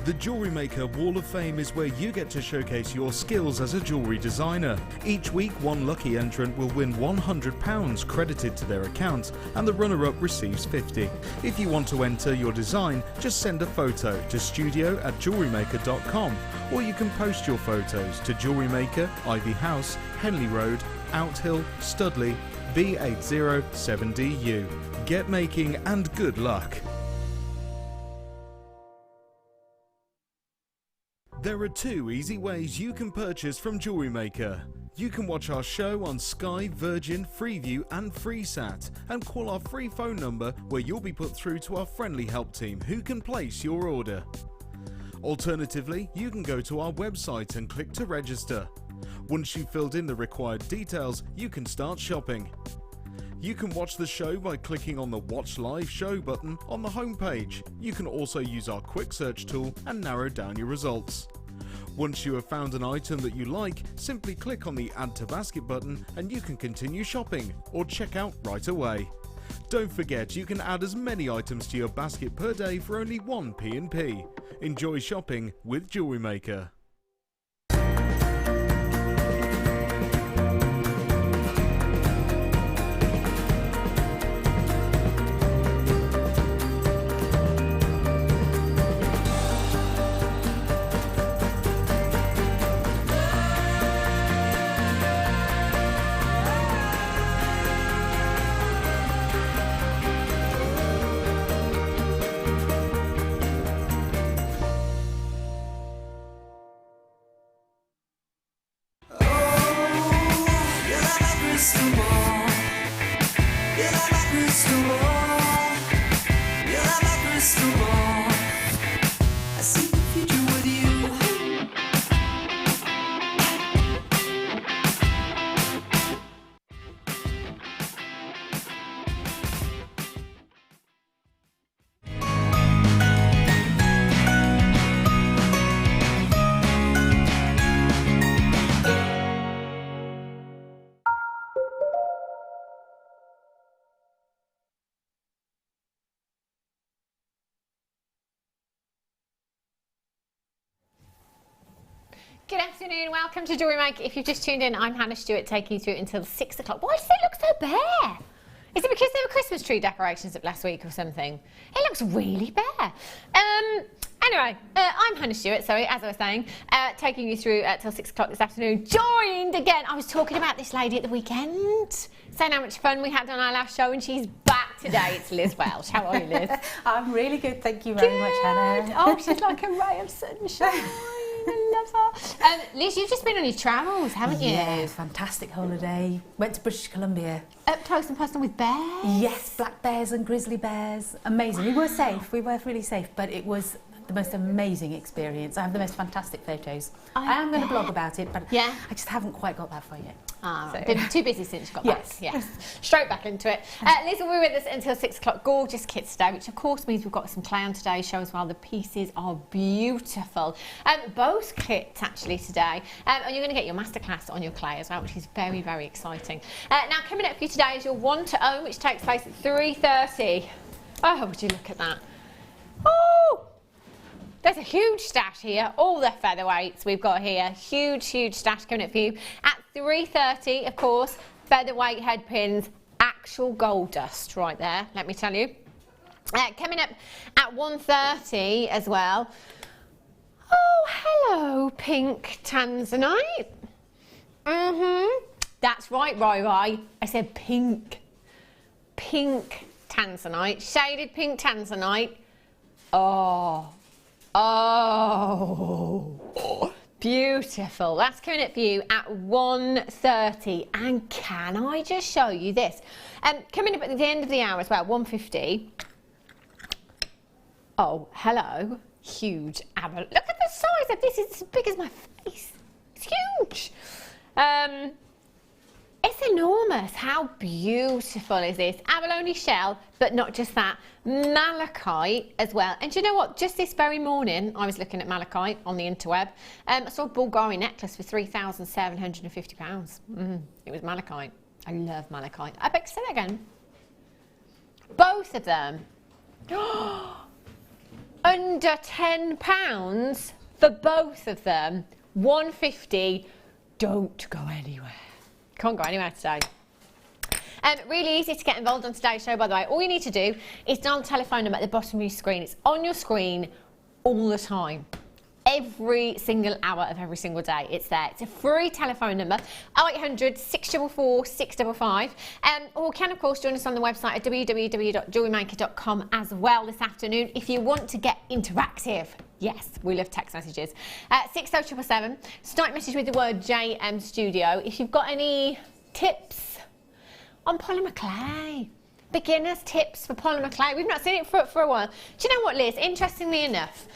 The Jewellery Maker Wall of Fame is where you get to showcase your skills as a jewellery designer. Each week, one lucky entrant will win £100 credited to their account, and the runner-up receives £50. If you want to enter your design, just send a photo to studio@jewellerymaker.com, or you can post your photos to Jewellery Maker, Ivy House, Henley Road, Outhill, Studley, B807DU. Get making and good luck. There are two easy ways you can purchase from Jewellery Maker. You can watch our show on Sky, Virgin, Freeview and FreeSat, and call our free phone number where you'll be put through to our friendly help team who can place your order. Alternatively, you can go to our website and click to register. Once you've filled in the required details, you can start shopping. You can watch the show by clicking on the Watch Live Show button on the homepage. You can also use our quick search tool and narrow down your results. Once you have found an item that you like, simply click on the Add to Basket button and you can continue shopping or check out right away. Don't forget, you can add as many items to your basket per day for only 1 P&P. Enjoy shopping with Jewellery Maker. Good afternoon, welcome to Jewellery Maker. If you've just tuned in, I'm Hannah Stuart, taking you through until 6 o'clock. Why does it look so bare? Is it because there were Christmas tree decorations up last week or something? It looks really bare. Anyway, I'm Hannah Stuart, sorry, as I was saying, taking you through till 6 o'clock this afternoon. Joined again, I was talking about this lady at the weekend, saying how much fun we had on our last show, and she's back today. It's Liz Welch. How are you, Liz? I'm really good, thank you very much, Hannah. Oh, she's like a ray of sunshine. I love her. Liz, you've just been on your travels, haven't you? Yeah, it was a fantastic holiday. Went to British Columbia. Up close and personal with bears? Yes, black bears and grizzly bears. Amazing. We were safe, we were really safe, but it was the most amazing experience. I have the most fantastic photos. I am going to blog about it, but yeah, I just haven't quite got that far yet. Ah, so. Been too busy since you got back. Yes. Straight back into it. Liz will be with us until 6 o'clock. Gorgeous kits today, which of course means we've got some clay on today's show as well. The pieces are beautiful. Both kits actually today. And you're going to get your masterclass on your clay as well, which is very, very exciting. Now coming up for you today is your 1 to own, which takes place at 3:30. Oh, would you look at that? Oh! There's a huge stash here, all the featherweights we've got here. Huge, huge stash coming up for you. At 3:30, of course, featherweight head pins, actual gold dust right there, let me tell you. Coming up at 1:30 as well. Oh, hello, pink tanzanite. That's right, Rai. I said pink. Pink tanzanite, shaded pink tanzanite. Oh, beautiful. That's coming up for you at 1:30. And can I just show you this? Coming up at the end of the hour as well, 1:50. Oh, hello. Huge Look at the size of this. It's as big as my face. It's huge. It's enormous. How beautiful is this? Abalone shell, but not just that. Malachite as well. And do you know what? Just this very morning, I was looking at malachite on the interweb. I saw a Bulgari necklace for £3,750. It was malachite. I love malachite. I bet you say that again. Both of them. under £10 for both of them. £150. Don't go anywhere. Can't go anywhere today. Really easy to get involved on today's show, by the way. All you need to do is dial the telephone number at the bottom of your screen. It's on your screen all the time. Every single hour of every single day, it's there. It's a free telephone number, 0800 644 655. Or can, of course, join us on the website at www.jewellerymaker.com as well this afternoon if you want to get interactive. Yes, we love text messages. 60777. Start message with the word JM Studio. If you've got any tips on polymer clay, beginners tips for polymer clay. We've not seen it for a while. Do you know what, Liz? Interestingly enough,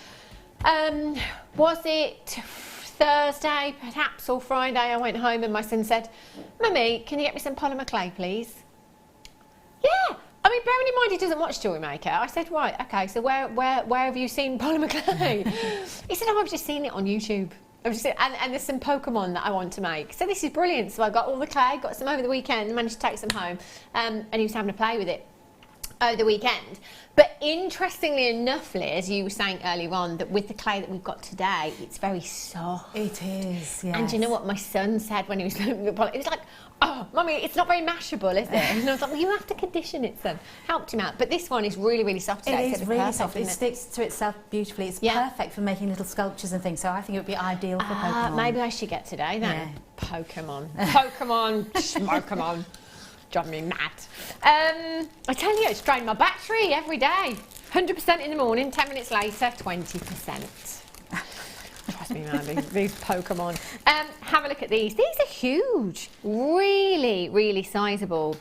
was it Thursday, perhaps, or Friday? I went home and my son said, "Mummy, can you get me some polymer clay, please?" Yeah. I mean, bearing in mind he doesn't watch Jewellery Maker, I said, right, okay, so where have you seen polymer clay? He said, oh, I've just seen it on YouTube. And there's some Pokemon that I want to make. So this is brilliant. So I got all the clay, got some over the weekend, managed to take some home, and he was having a play with it over the weekend. But interestingly enough, Liz, you were saying earlier on that with the clay that we've got today, it's very soft. It is, yes. And do you know what my son said when he was looking at it? He was like, oh, Mummy, it's not very mashable, is it? And I was like, well, you have to condition it, son. Helped him out. But this one is really, really soft today. It is really soft. It sticks to itself beautifully. It's perfect for making little sculptures and things. So I think it would be ideal for Pokemon. Maybe I should get today then. Yeah. Pokemon. Pokemon. Smoke 'em on. Drive me mad. I tell you, it's drained my battery every day. 100% in the morning, 10 minutes later, 20%. Trust me, man, these Pokemon. Have a look at these. These are huge. Really, really sizable.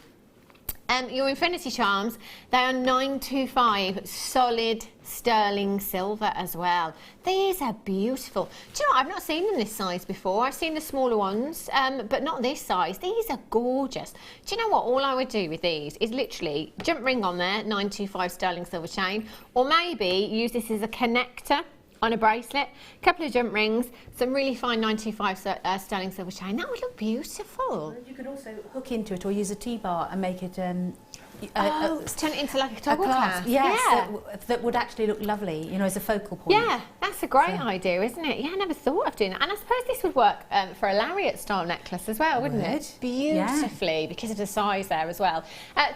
Your Infinity Charms, they are 925 solid sterling silver as well. These are beautiful. Do you know what? I've not seen them this size before. I've seen the smaller ones, but not this size. These are gorgeous. Do you know what? All I would do with these is literally jump ring on there, 925 sterling silver chain, or maybe use this as a connector on a bracelet, a couple of jump rings, some really fine 925 sterling silver chain. That would look beautiful. You could also hook into it or use a T-bar and make it turn it into like a toggle clasp. Yes, yeah. That would actually look lovely, you know, as a focal point. Yeah, that's a great idea, isn't it? Yeah, I never thought of doing that. And I suppose this would work for a lariat style necklace as well, wouldn't it? Beautifully, because of the size there as well.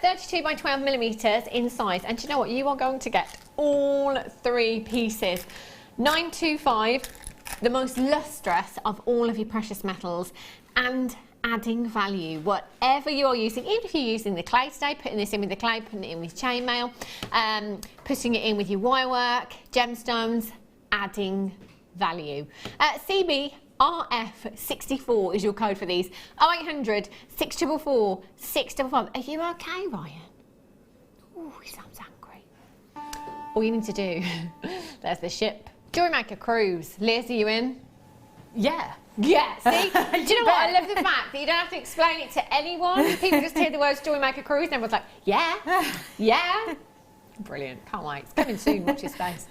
32 by 12 millimetres in size. And do you know what? You are going to get all three pieces. 925, the most lustrous of all of your precious metals, and adding value. Whatever you are using, even if you're using the clay today, putting this in with the clay, putting it in with chainmail, putting it in with your wire work, gemstones, adding value. CBRF64 is your code for these. 0800 644 655. Are you okay, Ryan? Oh, he sounds angry. All you need to do, there's the ship. Jewellery Maker cruise. Liz, are you in? Yeah. Yeah, see? Do you know what? I love the fact that you don't have to explain it to anyone. People just hear the words Jewellery Maker cruise and everyone's like, yeah, yeah. Brilliant. Can't wait. It's coming soon. Watch your space.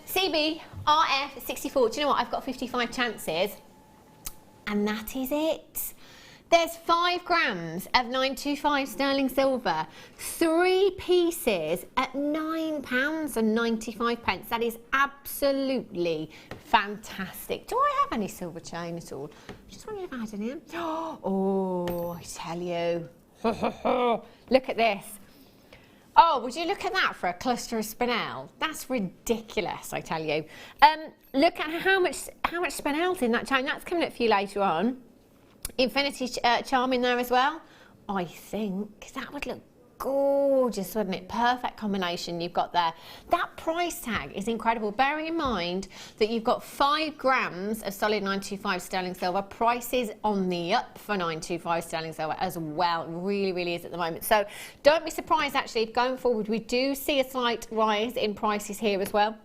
CBRF64. Do you know what? I've got 55 chances. And that is it. There's 5 grams of 925 sterling silver, 3 pieces at £9.95. That is absolutely fantastic. Do I have any silver chain at all? Just wondering if I had any. Oh, I tell you. Look at this. Oh, would you look at that for a cluster of spinel? That's ridiculous, I tell you. Look at how much spinel's in that chain. That's coming up for you later on. Infinity charm in there as well. I think that would look gorgeous, wouldn't it? Perfect combination you've got there. That price tag is incredible, bearing in mind that you've got 5 grams of solid 925 sterling silver. Prices on the up for 925 sterling silver as well. It really, really is at the moment. So don't be surprised, actually, if going forward we do see a slight rise in prices here as well.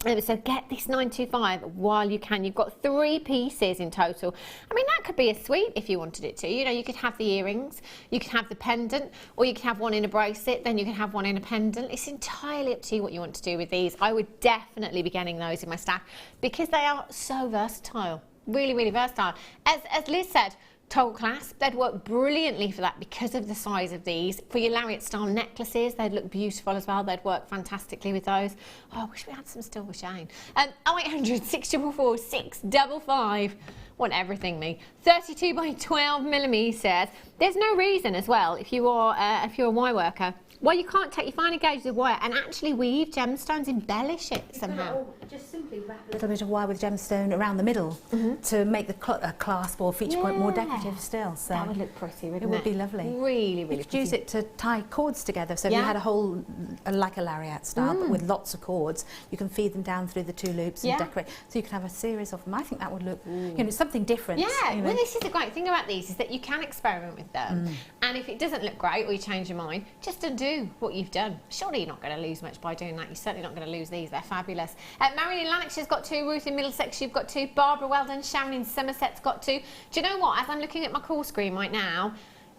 So get this 925 while you can. You've got 3 pieces in total. I mean, that could be a suite if you wanted it to. You know, you could have the earrings, you could have the pendant, or you could have one in a bracelet, then you could have one in a pendant. It's entirely up to you what you want to do with these. I would definitely be getting those in my stack because they are so versatile. Really, really versatile. As Liz said, tall clasp. They'd work brilliantly for that because of the size of these. For your lariat style necklaces, they'd look beautiful as well. They'd work fantastically with those. Oh, I wish we had some still with Shane. 0800 644 655. Want everything, me. 32 by 12 millimeters. There's no reason as well, if you're a wire worker, why you can't take your finer gauges of wire and actually weave gemstones, embellish it somehow. Just simply wrap a little bit of wire with gemstone around the middle to make the clasp or feature point more decorative still. So that would look pretty, wouldn't it? It would be lovely. Really, really You could use it to tie cords together. So if you had a whole, like a lariat style, but with lots of cords, you can feed them down through the 2 loops and decorate. So you can have a series of them. I think that would look, you know, something different. Yeah, you know. well, this is the great thing about these, is that you can experiment with them. And if it doesn't look great or you change your mind, just undo what you've done. Surely you're not going to lose much by doing that. You're certainly not going to lose these. They're fabulous. Marion in Lanarkshire's got 2. Ruth in Middlesex, you've got 2. Barbara, well done. Sharon in Somerset's got 2. Do you know what? As I'm looking at my call screen right now,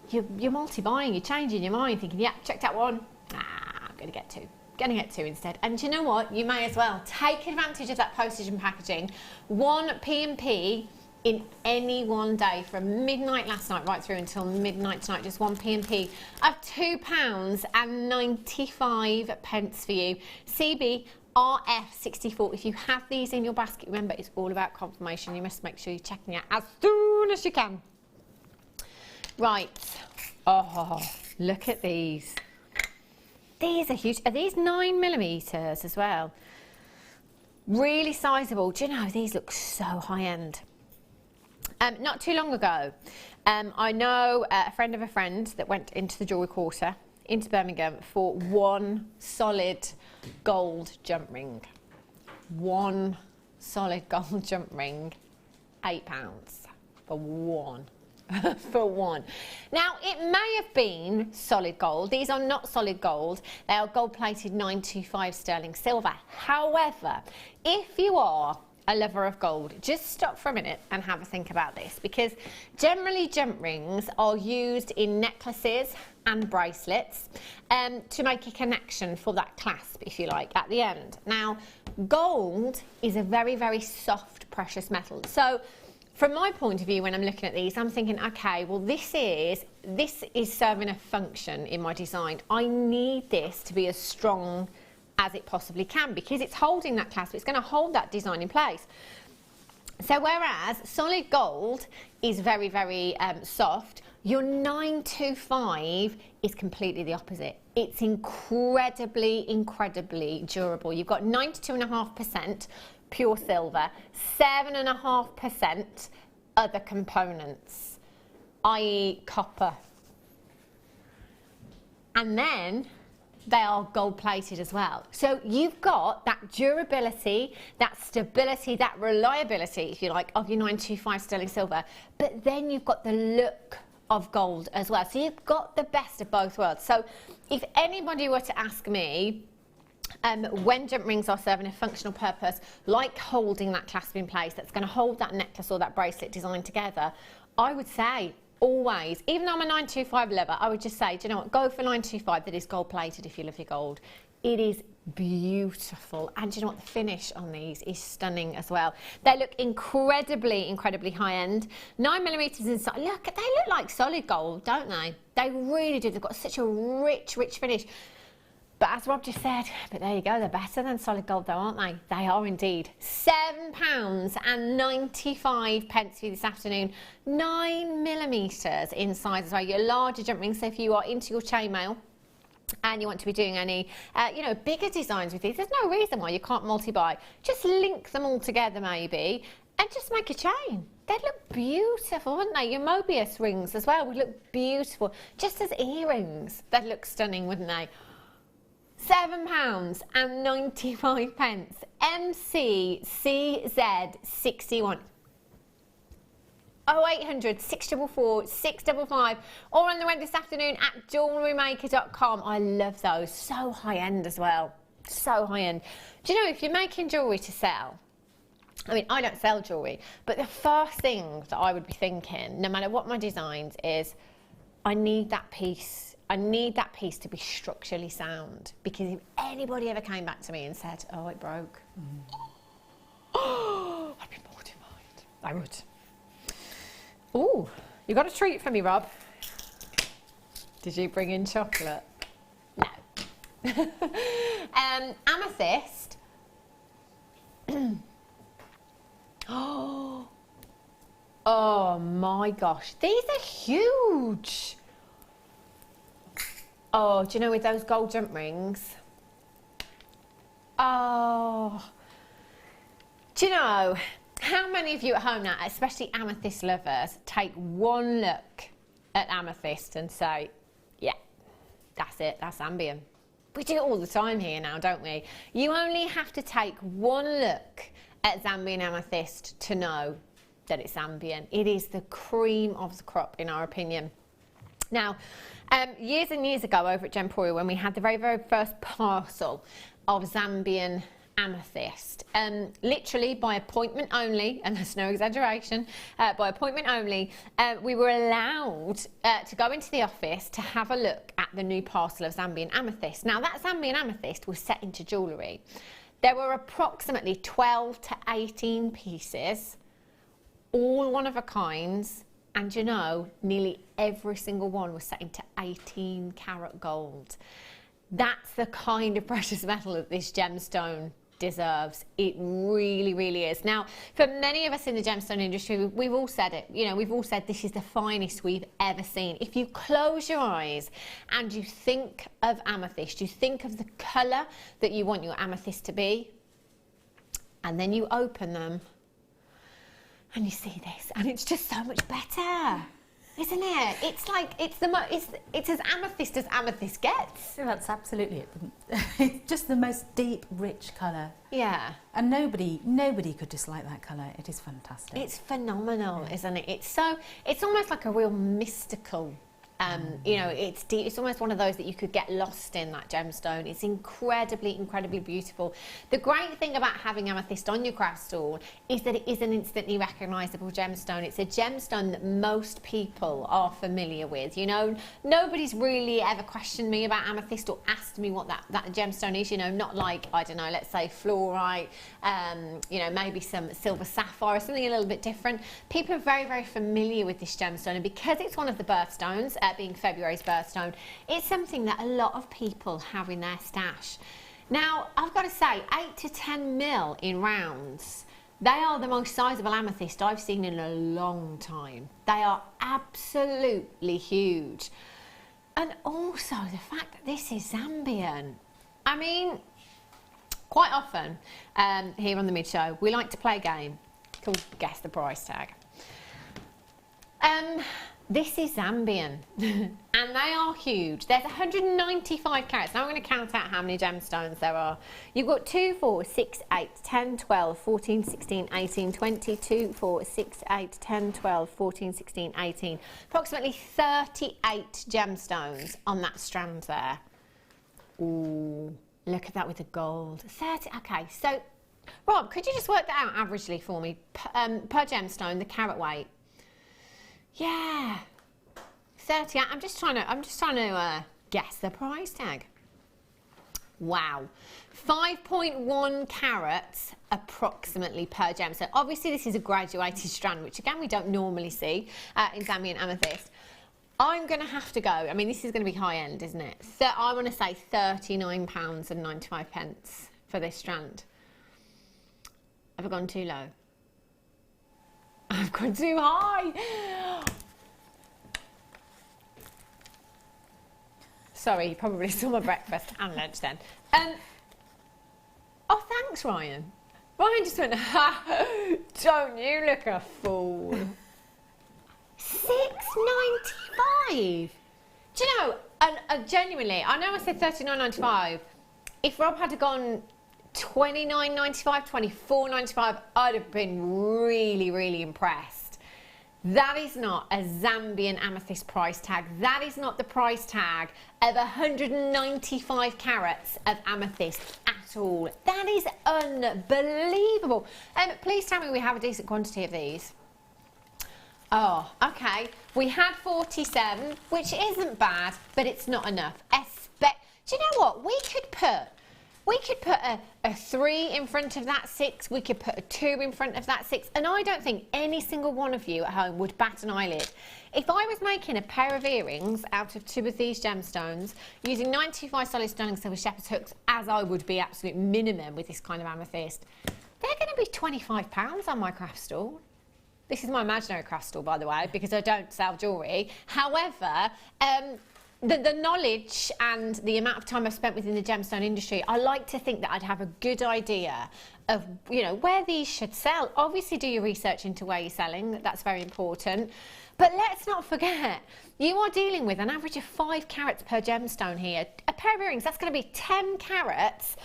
you're multi-buying. You're changing your mind, thinking, yeah, check that one. I'm going to get 2. Going to get 2 instead. And do you know what? You may as well take advantage of that postage and packaging. 1 P&P in any one day from midnight last night right through until midnight tonight, just 1 P&P of £2.95 for you. CB RF64. If you have these in your basket, remember, it's all about confirmation. You must make sure you're checking it as soon as you can. Right. Oh, look at these. These are huge. Are these 9 millimeters as well? Really sizable. Do you know, these look so high end. Not too long ago, I know a friend of a friend that went into the jewellery quarter into Birmingham for 1 solid gold jump ring. 1 solid gold jump ring, £8 for 1. For 1. Now, it may have been solid gold. These are not solid gold. They are gold-plated 925 sterling silver. However, if you are a lover of gold, just stop for a minute and have a think about this, because generally jump rings are used in necklaces and bracelets to make a connection for that clasp, if you like, at the end. Now, gold is a very, very soft, precious metal. So from my point of view, when I'm looking at these, I'm thinking, okay, well, this is serving a function in my design. I need this to be as strong as it possibly can, because it's holding that clasp, it's going to hold that design in place. So whereas solid gold is very, very soft, your 925 is completely the opposite. It's incredibly, incredibly durable. You've got 92.5% pure silver, 7.5% other components, i.e. copper. And then they are gold plated as well. So you've got that durability, that stability, that reliability, if you like, of your 925 sterling silver, but then you've got the look of gold as well. So you've got the best of both worlds. So if anybody were to ask me, when jump rings are serving a functional purpose, like holding that clasp in place, that's going to hold that necklace or that bracelet design together, I would say always, even though I'm a 925 lover, I would just say, do you know what, go for 925 that is gold plated if you love your gold. It is beautiful, and do you know what, the finish on these is stunning as well. They look incredibly, incredibly high end. 9 millimeters inside. Look, they look like solid gold, don't they? They really do. They've got such a rich, rich finish. But as Rob just said, but there you go, they're better than solid gold though, aren't they? They are indeed. £7.95 for you this afternoon. 9 millimeters in size as well. Your larger jump rings, so if you are into your chainmail and you want to be doing any, you know, bigger designs with these, there's no reason why you can't multi-buy. Just link them all together maybe and just make a chain. They'd look beautiful, wouldn't they? Your Mobius rings as well would look beautiful. Just as earrings, they'd look stunning, wouldn't they? £7.95. MCCZ61. 0800 644 655, or on the web this afternoon at JewelleryMaker.com. I love those. So high end as well. So high end. Do you know, if you're making jewellery to sell, I mean, I don't sell jewellery, but the first thing that I would be thinking, no matter what my designs, is I need that piece. I need that piece to be structurally sound, because if anybody ever came back to me and said, oh, it broke, I'd be mortified. I would. Ooh, You got a treat for me, Rob. Did you bring in chocolate? No. Amethyst. Oh my gosh, these are huge. Oh, do you know, with those gold jump rings? Oh, do you know how many of you at home now, especially amethyst lovers, take one look at amethyst and say, yeah, that's it, that's Zambian. We do it all the time here now, don't we? You only have to take one look at Zambian amethyst to know that it's Zambian. It is the cream of the crop, in our opinion. Now, years and years ago over at Gemporia, when we had the very, very first parcel of Zambian amethyst, literally by appointment only, and there's no exaggeration, by appointment only, we were allowed to go into the office to have a look at the new parcel of Zambian amethyst. Now, that Zambian amethyst was set into jewellery. There were approximately 12 to 18 pieces, all one of a kinds, and you know, nearly every single one was set into 18 karat gold. That's the kind of precious metal that this gemstone deserves. It really, really is. Now, for many of us in the gemstone industry, we've all said it, you know, we've all said this is the finest we've ever seen. If you close your eyes and you think of amethyst, you think of the colour that you want your amethyst to be, and then you open them and you see this, and it's just so much better, isn't it? It's like, it's as amethyst gets. That's absolutely it. It's just the most deep, rich colour. Yeah. And nobody could dislike that colour. It is fantastic. It's phenomenal, isn't it? It's almost like a real mystical, you know, it's deep. It's almost one of those that you could get lost in, that gemstone. It's incredibly, incredibly beautiful. The great thing about having amethyst on your craft stall is that it is an instantly recognisable gemstone. It's a gemstone that most people are familiar with. You know, nobody's really ever questioned me about amethyst or asked me what that gemstone is. You know, not like, I don't know, let's say fluorite, you know, maybe some silver sapphire, something a little bit different. People are very, very familiar with this gemstone, and because it's one of the birthstones, being February's birthstone, it's something that a lot of people have in their stash. Now, I've got to say, 8 to 10 mil in rounds, they are the most sizable amethyst I've seen in a long time. They are absolutely huge. And also the fact that this is Zambian. I mean, quite often here on the Mid Show, we like to play a game called Guess the Price Tag. This is Zambian, and they are huge. There's 195 carats. Now I'm going to count out how many gemstones there are. You've got 2, 4, 6, 8, 10, 12, 14, 16, 18, 20, 2, 4, 6, 8, 10, 12, 14, 16, 18. Approximately 38 gemstones on that strand there. Ooh, look at that with the gold. 30, okay, so Rob, could you just work that out averagely for me per gemstone, the carat weight? Yeah, 30. I'm just trying to guess the price tag. Wow, 5.1 carats approximately per gem. So obviously this is a graduated strand, which again we don't normally see in Zambian amethyst. I'm going to have to go. I mean, this is going to be high end, isn't it? So I want to say £39.95 for this strand. Have I gone too low? I've gone too high. Sorry, you probably saw my breakfast and lunch then. Oh, thanks, Ryan. Ryan just went, ha, don't you look a fool. £6.95. Do you know, genuinely, I know I said £39.95. If Rob had gone £29.95, £24.95, I'd have been really, really impressed. That is not a Zambian amethyst price tag. That is not the price tag of 195 carats of amethyst at all. That is unbelievable. Please tell me we have a decent quantity of these. Oh, okay. We had 47, which isn't bad, but it's not enough. Do you know what? We could put We could put a 3 in front of that 6. We could put a 2 in front of that 6. And I don't think any single one of you at home would bat an eyelid. If I was making a pair of earrings out of 2 of these gemstones, using 925 solid sterling silver shepherd's hooks, as I would be absolute minimum with this kind of amethyst, they're going to be £25 on my craft stall. This is my imaginary craft stall, by the way, because I don't sell jewellery. However, the knowledge and the amount of time I've spent within the gemstone industry, I like to think that I'd have a good idea of, you know, where these should sell. Obviously, do your research into where you're selling. That's very important. But let's not forget, you are dealing with an average of 5 carats per gemstone here. A pair of earrings, that's going to be 10 carats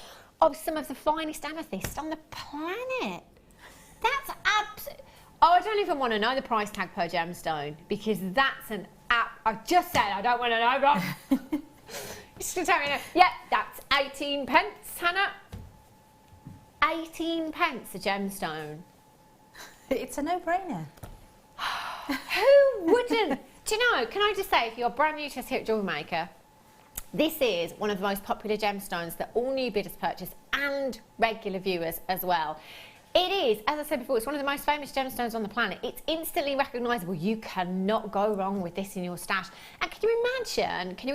of some of the finest amethyst on the planet. That's absolutely... Oh, I don't even want to know the price tag per gemstone, because that's an app. I just said I don't want to know, Rob. Just to tell me now. Yeah, that's 18 pence, Hannah. 18 pence a gemstone. It's a no-brainer. Who wouldn't? Do you know, can I just say, if you're brand new to us here at Jewellery Maker, this is one of the most popular gemstones that all new bidders purchase, and regular viewers as well. It is, as I said before, it's one of the most famous gemstones on the planet. It's instantly recognisable. You cannot go wrong with this in your stash. And can you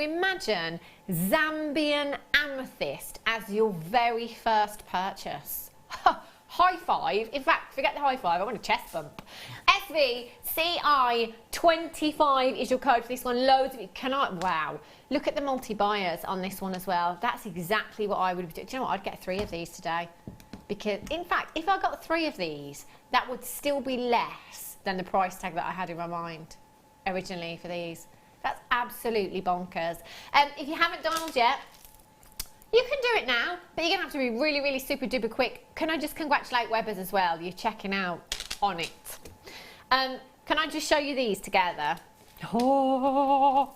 imagine Zambian amethyst as your very first purchase? High five. In fact, forget the high five, I want a chest bump. SVCI25 is your code for this one. Loads of it. Wow. Look at the multi-buyers on this one as well. That's exactly what I would be doing. Do you know what? I'd get 3 of these today. Because, in fact, if I got 3 of these, that would still be less than the price tag that I had in my mind originally for these. That's absolutely bonkers. If you haven't dialed yet, you can do it now, but you're going to have to be really, really super duper quick. Can I just congratulate Webbers as well? You're checking out on it. Can I just show you these together? Oh.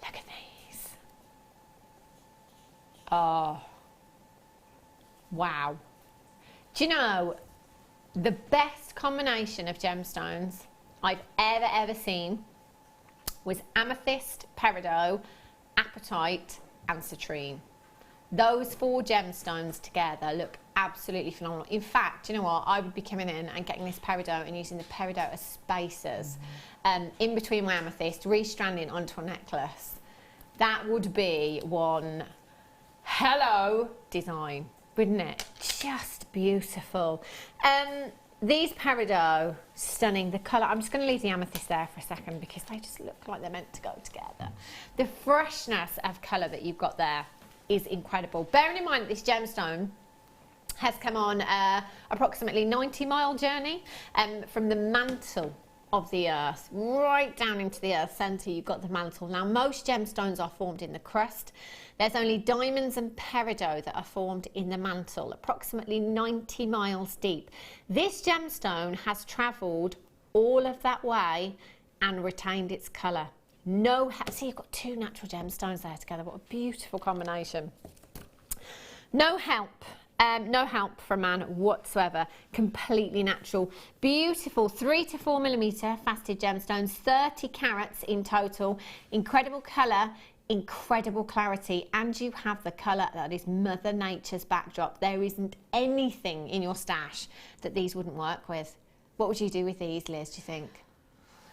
Look at these. Oh. Wow. Do you know, the best combination of gemstones I've ever seen was amethyst, peridot, apatite and citrine. Those 4 gemstones together look absolutely phenomenal. In fact, do you know what? I would be coming in and getting this peridot and using the peridot as spacers in between my amethyst, restranding onto a necklace. That would be one hello design, wouldn't it? Just beautiful. These peridot, stunning. The colour, I'm just going to leave the amethyst there for a second because they just look like they're meant to go together. The freshness of colour that you've got there is incredible. Bearing in mind that this gemstone has come on approximately 90-mile journey from the mantle of the earth right down into the earth's centre. You've got the mantle. Now, most gemstones are formed in the crust. There's only diamonds and peridot that are formed in the mantle, approximately 90 miles deep. This gemstone has travelled all of that way and retained its colour. See, you've got 2 natural gemstones there together. What a beautiful combination. No help from man whatsoever. Completely natural. Beautiful 3 to 4 millimetre faceted gemstones, 30 carats in total. Incredible colour, incredible clarity, and you have the colour that is Mother Nature's backdrop. There isn't anything in your stash that these wouldn't work with. What would you do with these, Liz, do you think?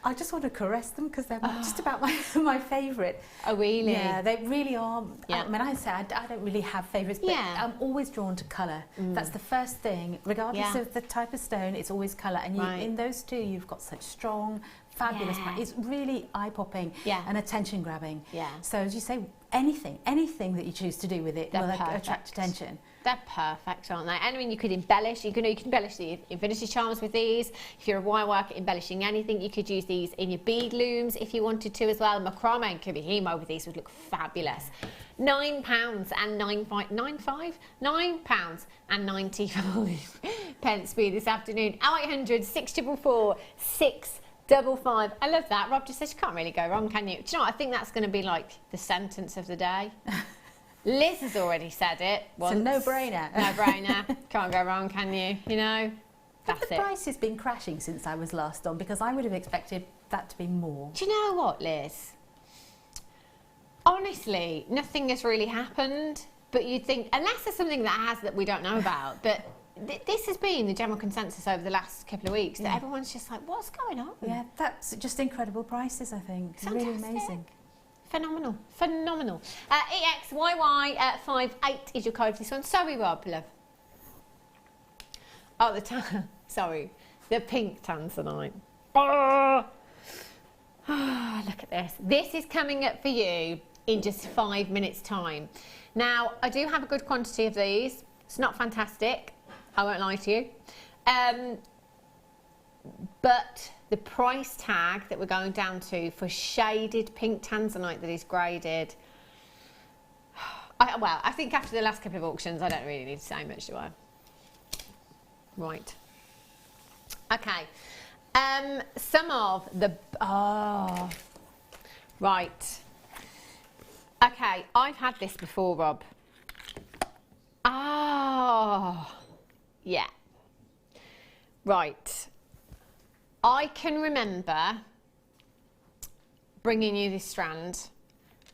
I just want to caress them because they're just about my favourite. Oh, really? Yeah, they really are. Yeah. I mean, I say I don't really have favourites, but I'm always drawn to colour. That's the first thing. Regardless of the type of stone, it's always colour. And in those 2, you've got such strong, fabulous. It's really eye-popping and attention-grabbing. Yeah. So, as you say, anything that you choose to do with it will attract attention. They're perfect, aren't they? And I mean, you could embellish. You can embellish the infinity charms with these. If you're a wire worker, embellishing anything, you could use these in your bead looms if you wanted to as well. Macrame and kubihimo with these would look fabulous. £9 and £9 and 95 pence for you this afternoon. 0800 644 655. I love that. Rob just says you can't really go wrong, can you? Do you know what? I think that's going to be like the sentence of the day. Liz has already said it once. It's a no-brainer. No-brainer. Can't go wrong, can you? You know, that's it. The price has been crashing since I was last on because I would have expected that to be more. Do you know what, Liz? Honestly, nothing has really happened, but you'd think, unless there's something that we don't know about, but this has been the general consensus over the last couple of weeks, that everyone's just like, what's going on? Yeah, that's just incredible prices, I think. Fantastic. Really amazing. Phenomenal, phenomenal. EXYY58 is your code for this one. Sorry, Rob, love. Oh, the pink tanzanite. Oh, look at this. This is coming up for you in just 5 minutes' time. Now, I do have a good quantity of these. It's not fantastic, I won't lie to you. But the price tag that we're going down to for shaded pink tanzanite that is graded, I think after the last couple of auctions, I don't really need to say much, do I? Right. Okay. Some of the... Oh. Right. Okay, I've had this before, Rob. Oh. Yeah. Right. I can remember bringing you this strand,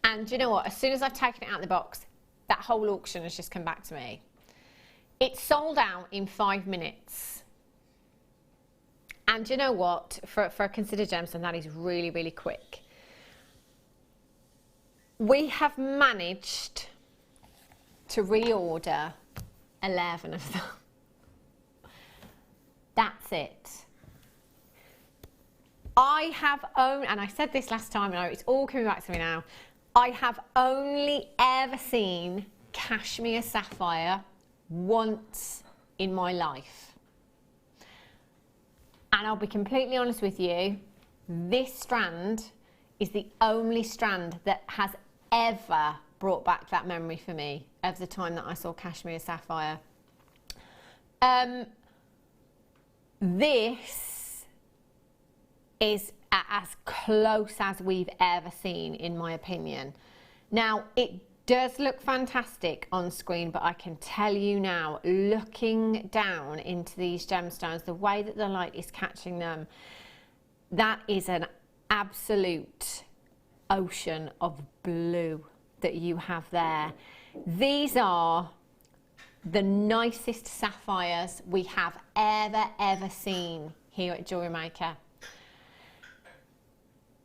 and do you know what? As soon as I've taken it out of the box, that whole auction has just come back to me. It sold out in 5 minutes. And do you know what? For a considered gemstone, that is really, really quick. We have managed to reorder 11 of them. That's it. I have only, and I said this last time, and it's all coming back to me now, I have only ever seen cashmere sapphire once in my life. And I'll be completely honest with you, this strand is the only strand that has ever brought back that memory for me of the time that I saw cashmere sapphire. This is as close as we've ever seen, in my opinion. Now, it does look fantastic on screen, but I can tell you now, looking down into these gemstones, the way that the light is catching them, that is an absolute ocean of blue that you have there. These are the nicest sapphires we have ever seen here at Jewellery Maker.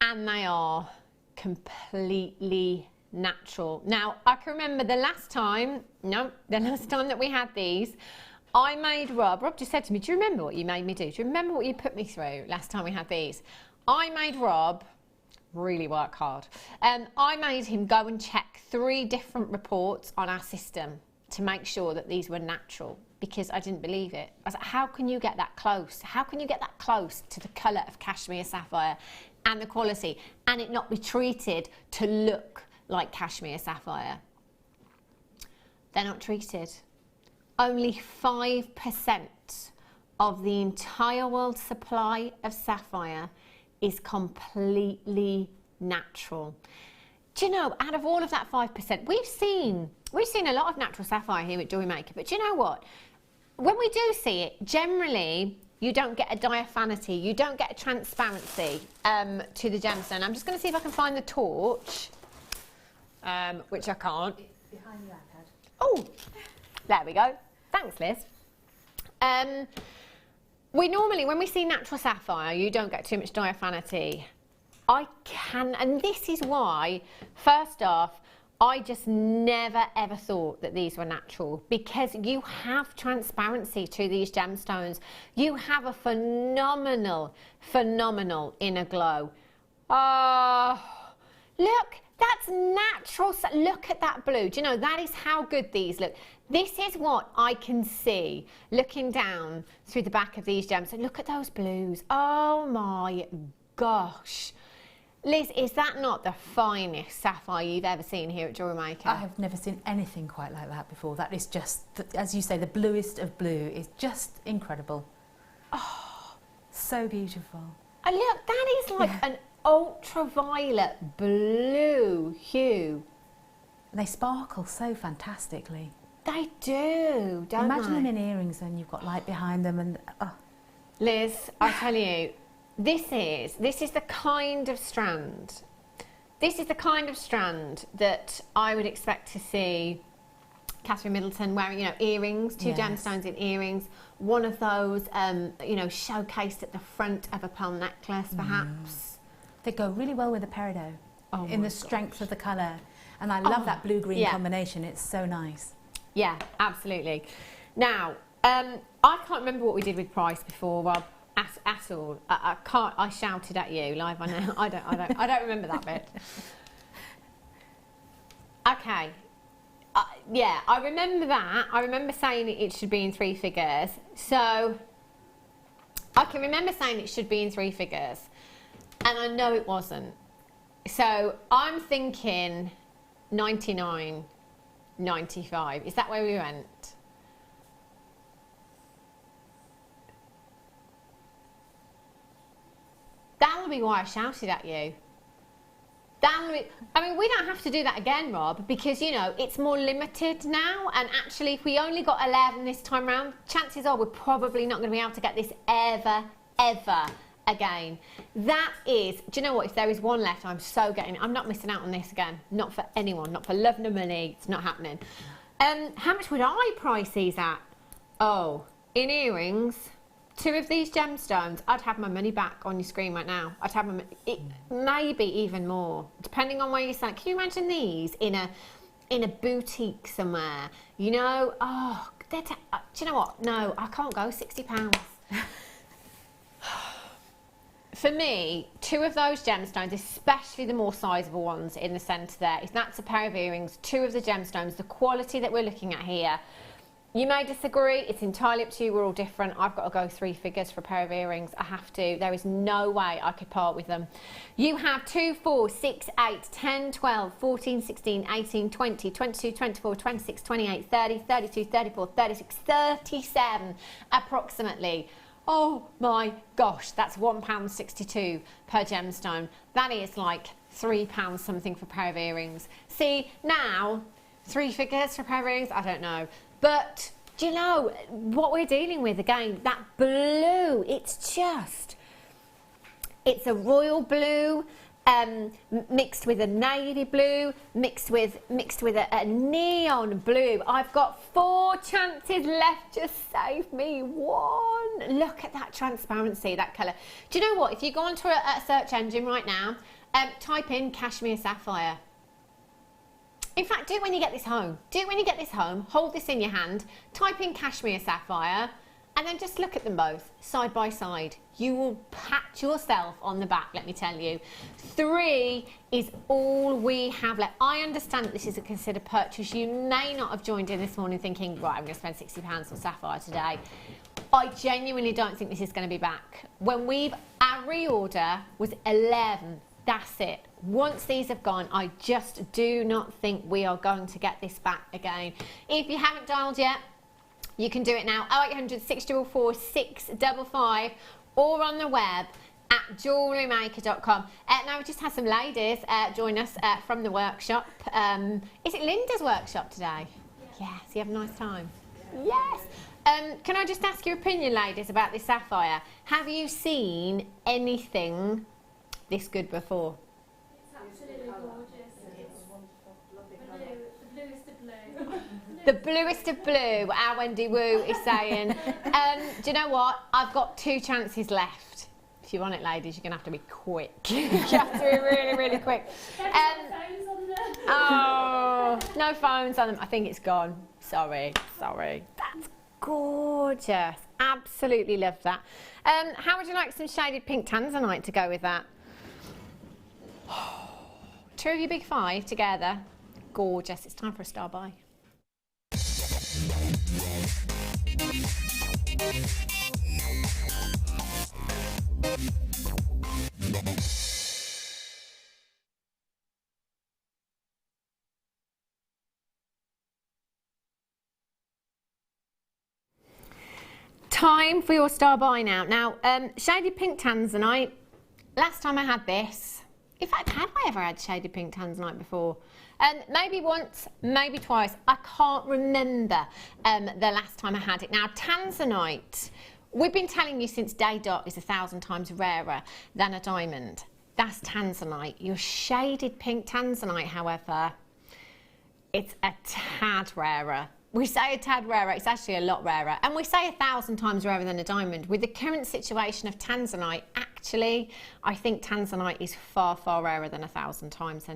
And they are completely natural. Now, I can remember the last time that we had these, I made Rob just said to me, do you remember what you made me do? Do you remember what you put me through last time we had these? I made Rob really work hard. I made him go and check 3 different reports on our system to make sure that these were natural, because I didn't believe it. I was like, how can you get that close? How can you get that close to the colour of cashmere sapphire and the quality, and it not be treated to look like cashmere sapphire? They're not treated. Only 5% of the entire world supply of sapphire is completely natural. Do you know, out of all of that 5%, we've seen a lot of natural sapphire here at Jewellery Maker, but do you know what? When we do see it, generally you don't get a diaphanity, you don't get a transparency to the gemstone. I'm just going to see if I can find the torch, which I can't. It's behind the iPad. Oh, there we go. Thanks, Liz. We normally, when we see natural sapphire, you don't get too much diaphanity. And this is why, first off, I just never ever thought that these were natural, because you have transparency to these gemstones. You have a phenomenal inner glow. Oh, look, that's natural. Look at that blue. Do you know, that is how good these look. This is what I can see looking down through the back of these gemstones. Look at those blues. Oh my gosh. Liz, is that not the finest sapphire you've ever seen here at Jewellery Maker? I have never seen anything quite like that before. That is just, as you say, the bluest of blue is just incredible. Oh, so beautiful. And look, that is like an ultraviolet blue hue. They sparkle so fantastically. They do, don't Imagine they? them in earrings and you've got light behind them and... Oh. Liz, I tell you, this is the kind of strand This is the kind of strand that I would expect to see Catherine Middleton wearing, you know, earrings, two gemstones in earrings, one of those, you know, showcased at the front of a pearl necklace, perhaps. They go really well with the peridot in the strength of the colour. And I love that blue-green combination. It's so nice. Yeah, absolutely. Now, I can't remember what we did with price before, Rob. At all. I can't. I shouted at you live on air. I don't remember that bit. Okay. Yeah, I remember that. I remember saying it should be in 3 figures. So I can remember saying it should be in 3 figures, and I know it wasn't. So I'm thinking 99, 95. Is that where we went? That'll be why I shouted at you. I mean, we don't have to do that again, Rob, because, you know, it's more limited now. And actually, if we only got 11 this time round, chances are we're probably not going to be able to get this ever again. That is, do you know what? If there is one left, I'm not missing out on this again. Not for anyone, not for love nor money. It's not happening. How much would I price these at? Oh, in earrings, 2 of these gemstones, I'd have my money back on your screen right now. I'd have maybe even more, depending on where you stand. Can you imagine these in a boutique somewhere? You know, oh, do you know what? No, I can't go £60. For me, 2 of those gemstones, especially the more sizable ones in the centre there, if that's a pair of earrings, 2 of the gemstones, the quality that we're looking at here. You may disagree, it's entirely up to you, we're all different. I've got to go 3 figures for a pair of earrings. I have to. There is no way I could part with them. You have 2, 4, 6, 8, 10, 12, 14, 16, 18, 20, 22, 24, 26, 28, 30, 32, 34, 36, 37 approximately. Oh my gosh, that's £1.62 per gemstone. That is like £3 something for a pair of earrings. See, now, 3 figures for a pair of earrings, I don't know. But do you know what we're dealing with again? That blue, it's a royal blue, mixed with a navy blue, mixed with a neon blue. I've got 4 chances left. Just save me 1. Look at that transparency, that colour. Do you know what? If you go onto a search engine right now, type in cashmere sapphire. In fact, do it when you get this home. Do it when you get this home. Hold this in your hand. Type in cashmere sapphire, and then just look at them both side by side. You will pat yourself on the back, let me tell you. 3 is all we have left. I understand that this is a considered purchase. You may not have joined in this morning thinking, right, I'm going to spend £60 on sapphire today. I genuinely don't think this is going to be back. Our reorder was 11. That's it. Once these have gone, I just do not think we are going to get this back again. If you haven't dialed yet, you can do it now. 0800 644 655 or on the web at JewelleryMaker.com. Now we just had some ladies join us from the workshop. Is it Linda's workshop today? Yeah. Yes, you have a nice time. Yes. Can I just ask your opinion, ladies, about this sapphire? Have you seen anything this good before? It's absolutely gorgeous. It's the bluest of blue. The bluest of blue, our Wendy Wu is saying. Do you know what? I've got 2 chances left. If you want it, ladies, you're going to have to be quick. You have to be really, really quick. Phones on them. Oh, no phones on them. I think it's gone. Sorry. That's gorgeous. Absolutely love that. How would you like some shaded pink tanzanite to go with that? 2 of your big 5 together. Gorgeous. It's time for a star buy. Time for your star buy now. Now, shaded pink tanzanite. Last time I had this, in fact, have I ever had shaded pink tanzanite before? Maybe once, maybe twice. I can't remember the last time I had it. Now, tanzanite, we've been telling you since day dot is 1,000 times rarer than a diamond. That's tanzanite. Your shaded pink tanzanite, however, it's a tad rarer. We say a tad rarer, it's actually a lot rarer. And we say 1,000 times rarer than a diamond. With the current situation of tanzanite, actually, I think tanzanite is far, far rarer than 1,000 times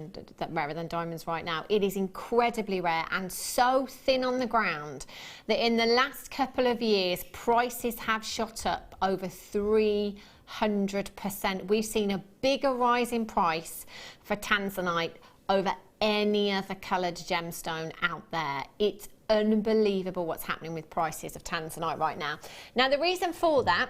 rarer than diamonds right now. It is incredibly rare and so thin on the ground that in the last couple of years, prices have shot up over 300%. We've seen a bigger rise in price for tanzanite over any other coloured gemstone out there. It's unbelievable what's happening with prices of tanzanite right now. Now, the reason for that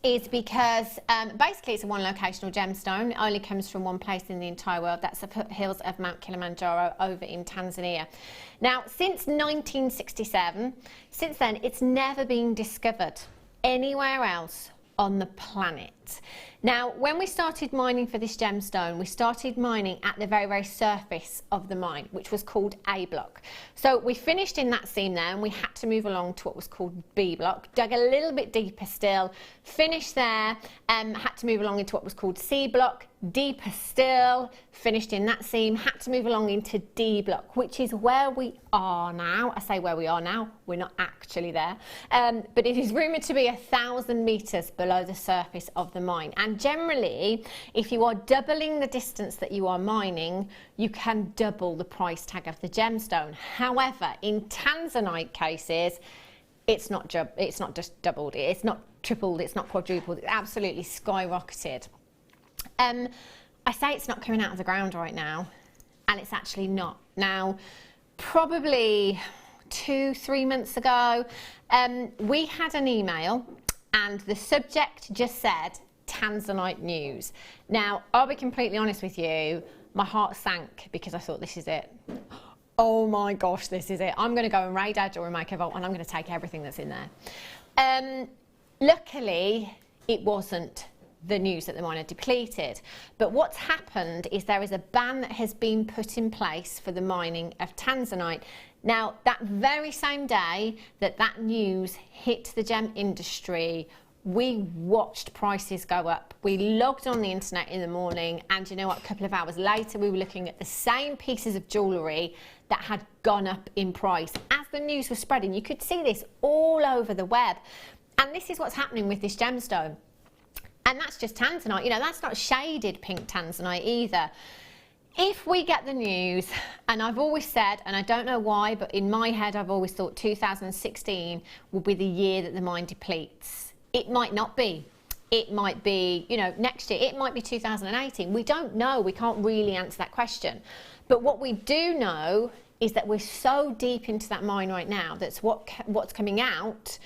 is because basically it's a one locational gemstone. It only comes from one place in the entire world. That's the foothills of Mount Kilimanjaro over in Tanzania. Now, since 1967, since then, it's never been discovered anywhere else on the planet. Now, when we started mining for this gemstone, we started mining at the very, very surface of the mine, which was called A block. So we finished in that seam there and we had to move along to what was called B block, dug a little bit deeper still, finished there, had to move along into what was called C block, deeper still, finished in that seam, had to move along into D block, which is where we are now. I say where we are now, we're not actually there, but it is rumoured to be 1,000 metres below the surface of the mine. And generally, if you are doubling the distance that you are mining, you can double the price tag of the gemstone. However, in tanzanite cases, it's not just doubled, it's not tripled, it's not quadrupled, it's absolutely skyrocketed. I say it's not coming out of the ground right now, and it's actually not. Now, probably 2-3 months ago, we had an email and the subject just said tanzanite news. Now, I'll be completely honest with you, my heart sank because I thought, this is it. Oh my gosh, this is it. I'm going to go and raid our Jewellery Maker vault and I'm going to take everything that's in there. Luckily, it wasn't the news that the mine had depleted. But what's happened is there is a ban that has been put in place for the mining of tanzanite. Now, that very same day that that news hit the gem industry, we watched prices go up. We logged on the internet in the morning and you know what, a couple of hours later we were looking at the same pieces of jewellery that had gone up in price. As the news was spreading, you could see this all over the web. And this is what's happening with this gemstone. And that's just tanzanite, you know, that's not shaded pink tanzanite either. If we get the news, and I've always said, and I don't know why, but in my head I've always thought 2016 will be the year that the mine depletes. It might not be. It might be, you know, next year. It might be 2018. We don't know. We can't really answer that question. But what we do know is that we're so deep into that mine right now that's what's coming out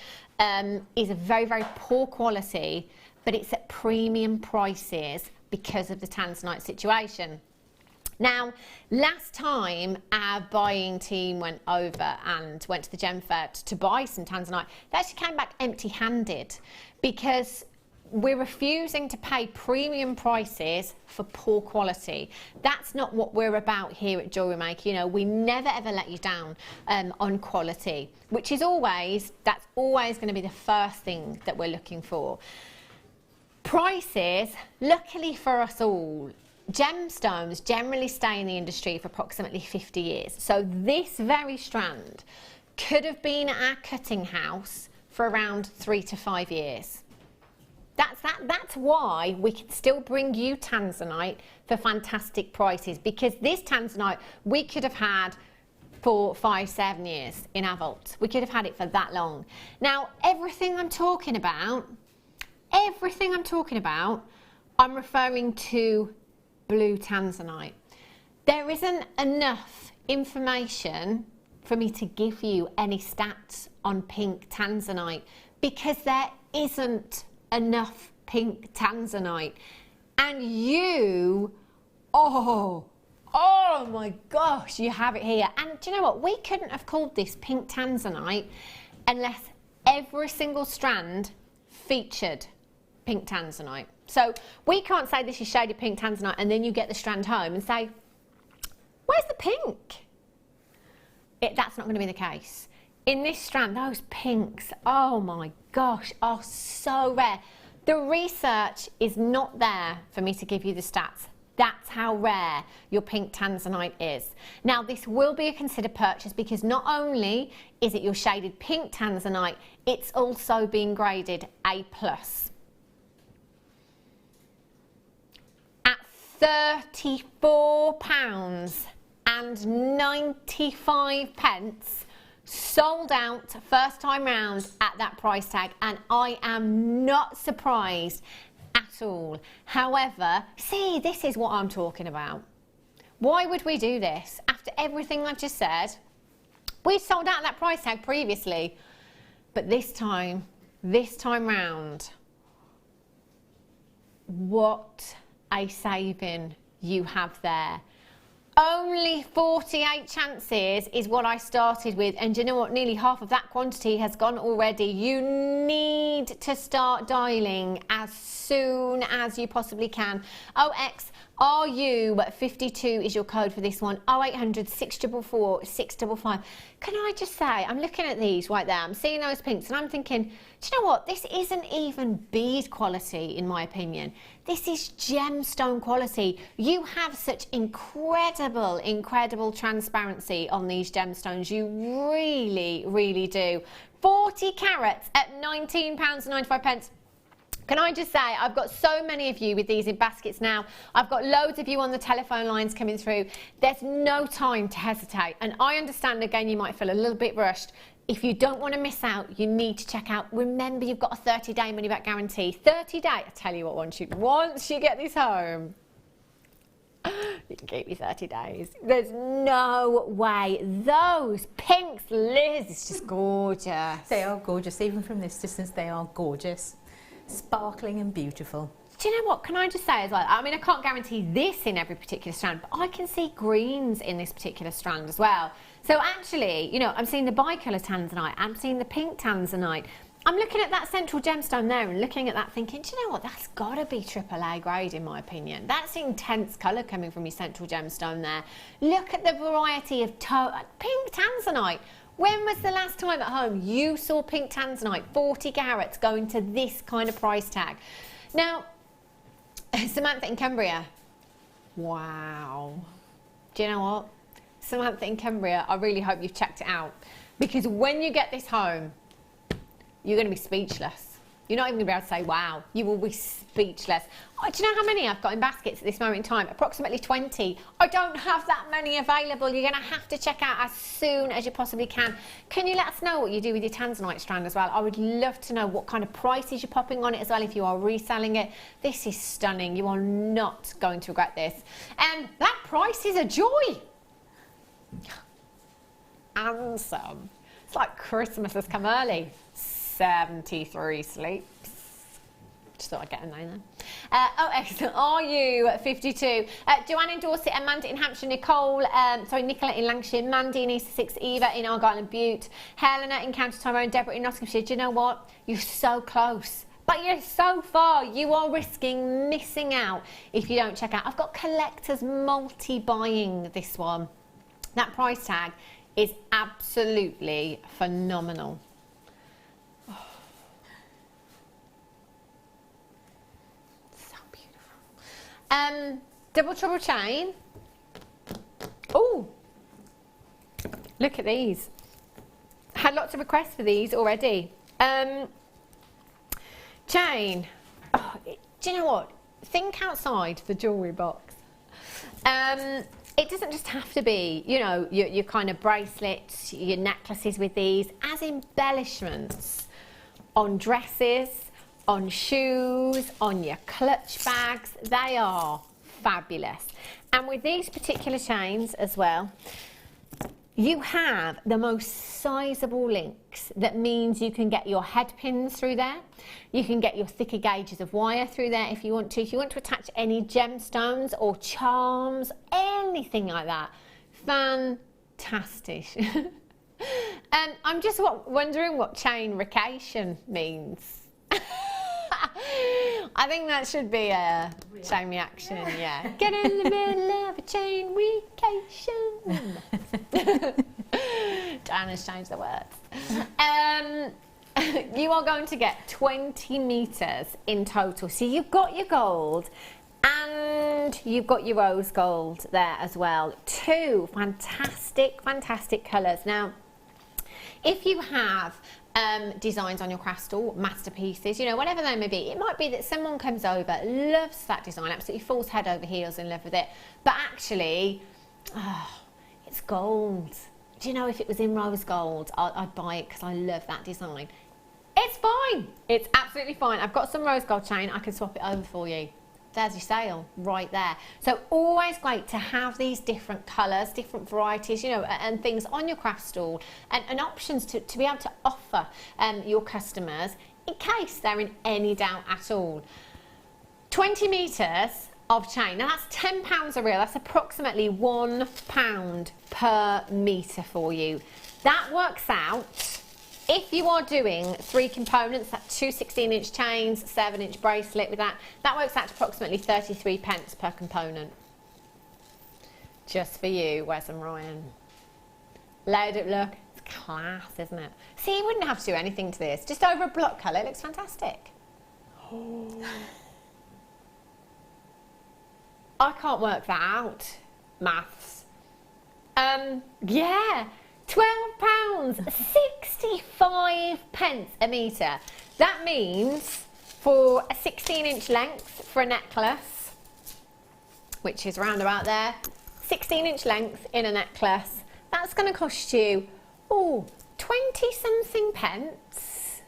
is a very, very poor quality, but it's at premium prices because of the tanzanite situation. Now, last time our buying team went over and went to the gem fair to buy some tanzanite, they actually came back empty-handed because we're refusing to pay premium prices for poor quality. That's not what we're about here at Jewellery Maker. You know, we never ever let you down on quality, which is that's always going to be the first thing that we're looking for. Prices, luckily for us all, gemstones generally stay in the industry for approximately 50 years. So this very strand could have been at our cutting house for around 3 to 5 years. That's why we can still bring you tanzanite for fantastic prices, because this tanzanite we could have had for 5, 7 years in our vault. We could have had it for that long. Now, everything I'm talking about, I'm referring to blue tanzanite. There isn't enough information for me to give you any stats on pink tanzanite because there isn't enough pink tanzanite. And you, oh my gosh, you have it here. And do you know what? We couldn't have called this pink tanzanite unless every single strand featured pink tanzanite. So we can't say this is shaded pink tanzanite and then you get the strand home and say, where's the pink? That's not going to be the case. In this strand, those pinks, oh my gosh, are so rare. The research is not there for me to give you the stats. That's how rare your pink tanzanite is. Now, this will be a considered purchase because not only is it your shaded pink tanzanite, it's also being graded A+. At £34.95, sold out first time round at that price tag, and I am not surprised at all. However, see, this is what I'm talking about. Why would we do this? After everything I've just said, we sold out at that price tag previously, but this time round, what a saving you have there. Only 48 chances is what I started with, and do you know what? Nearly half of that quantity has gone already. You need to start dialing as soon as you possibly can. OXRU52 is your code for this one. 0800 644 655. Can I just say, I'm looking at these right there, I'm seeing those pinks and I'm thinking, do you know what? This isn't even bead quality in my opinion. This is gemstone quality. You have such incredible transparency on these gemstones. You really, really do. 40 carats at £19.95. Can I just say, I've got so many of you with these in baskets now. I've got loads of you on the telephone lines coming through. There's no time to hesitate. And I understand, again, you might feel a little bit rushed. If you don't want to miss out, you need to check out. Remember, you've got a 30-day money-back guarantee. 30 day. I tell you what, once you get this home, you can keep your 30 days. There's no way. Those pinks, Liz, it's just gorgeous. They are gorgeous. Even from this distance, they are gorgeous. Sparkling and beautiful. Do you know what? Can I just say as well, I mean, I can't guarantee this in every particular strand, but I can see greens in this particular strand as well. So actually, you know, I'm seeing the bicolour tanzanite, I'm seeing the pink tanzanite. I'm looking at that central gemstone there and looking at that thinking, do you know what? That's got to be AAA grade in my opinion. That's intense colour coming from your central gemstone there. Look at the variety of pink tanzanite. When was the last time at home you saw pink tanzanite, 40 carats, going to this kind of price tag? Now, Samantha in Cumbria, wow. Do you know what? Samantha in Cumbria, I really hope you've checked it out. Because when you get this home, you're going to be speechless. You're not even going to be able to say, wow. You will be speechless. Oh, do you know how many I've got in baskets at this moment in time? Approximately 20. I don't have that many available. You're going to have to check out as soon as you possibly can. Can you let us know what you do with your tanzanite strand as well? I would love to know what kind of prices you're popping on it as well if you are reselling it. This is stunning. You are not going to regret this. And that price is a joy. And some. It's like Christmas has come early. 73 sleeps. Just thought I'd get a name there. Oh, excellent. RU52. Joanne in Dorset and Mandy in Hampshire. Nicola in Lancashire. Mandy in East Sussex. Eva in Argyll and Bute. Helena in County Tyrone. Deborah in Nottinghamshire. Do you know what? You're so close. But you're so far. You are risking missing out if you don't check out. I've got collectors multi-buying this one. That price tag is absolutely phenomenal. Double trouble chain. Oh, look at these. Had lots of requests for these already. Chain. Oh, do you know what? Think outside the jewellery box. It doesn't just have to be, you know, your kind of bracelets, your necklaces with these as embellishments on dresses, on shoes, on your clutch bags. They are fabulous. And with these particular chains as well, you have the most sizable links. That means you can get your head pins through there. You can get your thicker gauges of wire through there if you want to. If you want to attach any gemstones or charms, anything like that, fantastic. I'm just wondering what chain vacation means. I think that should be a chain reaction, yeah. Get in the middle of a chain vacation. Diana's changed the words. you are going to get 20 metres in total. So you've got your gold and you've got your rose gold there as well. Two fantastic, fantastic colours. Now, if you have designs on your craft stall, masterpieces, you know, whatever they may be, it might be that someone comes over, loves that design, absolutely falls head over heels in love with it, but actually, it's gold. Do you know, if it was in rose gold, I'd buy it because I love that design. It's fine. It's absolutely fine. I've got some rose gold chain. I can swap it over for you. There's your sale right there. So always great to have these different colours, different varieties, you know, and things on your craft stall and options to be able to offer your customers in case they're in any doubt at all. 20 metres of chain. Now that's £10 a reel. That's approximately £1 per metre for you. That works out, if you are doing 3 components, that's 2 16-inch chains, 7-inch bracelet with that, that works out to approximately 33 pence per component. Just for you, Wes and Ryan. Load up look. It's class, isn't it? See, you wouldn't have to do anything to this. Just over a block colour, it looks fantastic. I can't work that out. Maths. Yeah. £12, 65 pence a metre. That means for a 16-inch length for a necklace, which is round about there, 16-inch length in a necklace, that's going to cost you, 20-something pence.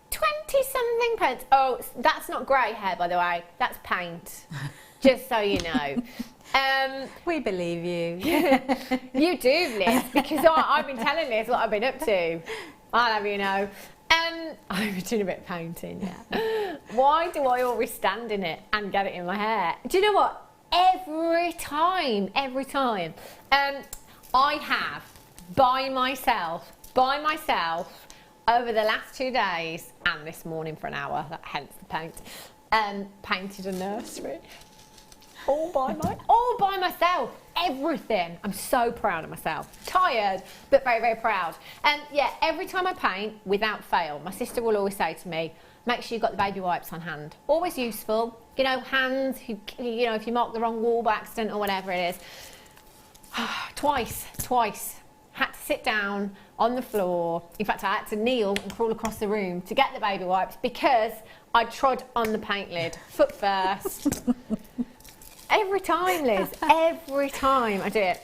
20-something pence. Oh, that's not grey hair, by the way. That's paint. Just so you know. We believe you. You do, Liz, because I've been telling Liz what I've been up to. I'll have you know. I've been doing a bit of painting, yeah. Why do I always stand in it and get it in my hair? Do you know what? Every time, I have, by myself, over the last 2 days, and this morning for an hour, hence the paint, painted a nursery. All by myself, everything. I'm so proud of myself. Tired, but very, very proud. And yeah, every time I paint, without fail, my sister will always say to me, make sure you've got the baby wipes on hand. Always useful. You know, hands, you know, if you mark the wrong wall by accident or whatever it is. Twice. Had to sit down on the floor. In fact, I had to kneel and crawl across the room to get the baby wipes because I trod on the paint lid, foot first. Every time, Liz, every time I do it.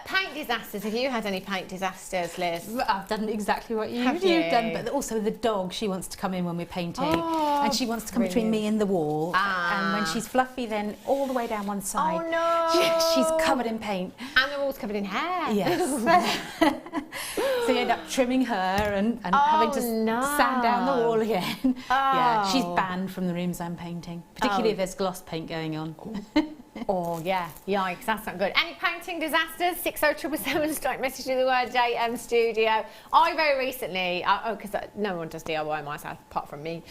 Paint disasters. Have you had any paint disasters, Liz? I've done exactly what you've done, but also the dog, she wants to come in when we're painting, and she wants to come between me and the wall. And when she's fluffy, then all the way down one side. Oh no! She's covered in paint. And the wall's covered in hair. Yes. So you end up trimming her and having to sand down the wall again. Yeah, she's banned from the rooms I'm painting, particularly if there's gloss paint going on. Oh yeah, yikes, that's not good. Any painting disasters? 60777, don't message me the word JM Studio. I very recently, because no one does DIY myself apart from me,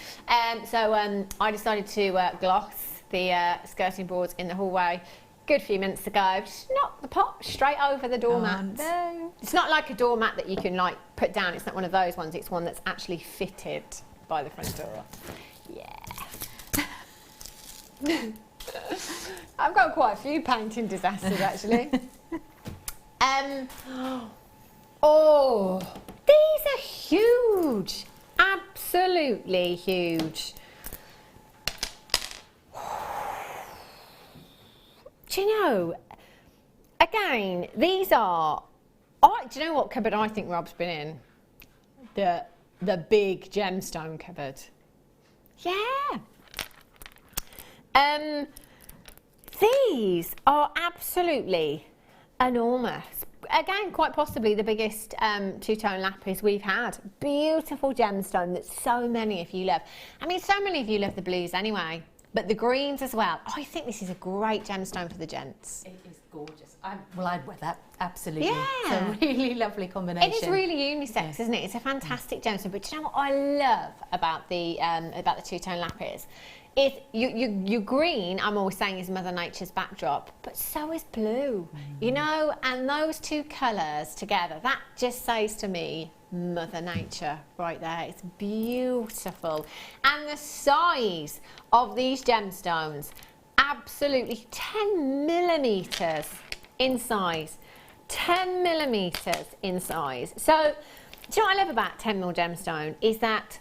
so I decided to gloss the skirting boards in the hallway. Good few minutes ago, just knocked the pot straight over the doormat. No. It's not like a doormat that you can like put down, it's not one of those ones, it's one that's actually fitted by the front door. Yeah. I've got quite a few painting disasters actually. Oh, these are huge, absolutely huge. Do you know, again, these are, do you know what cupboard I think Rob's been in? The big gemstone cupboard. Yeah. These are absolutely enormous. Again, quite possibly the biggest two-tone lapis we've had. Beautiful gemstone that so many of you love. I mean, so many of you love the blues anyway, but the greens as well. I think this is a great gemstone for the gents. It is gorgeous. Well, I'd wear that, absolutely. Yeah. It's a really lovely combination. It is really unisex, isn't it? It's a fantastic gemstone. But do you know what I love about the two-tone lapis? Is your green, I'm always saying, is Mother Nature's backdrop, but so is blue, you know, and those two colours together, that just says to me, Mother Nature right there. It's beautiful. And the size of these gemstones, absolutely 10 millimetres in size. 10 millimetres in size. So, do you know what I love about 10mm gemstone is that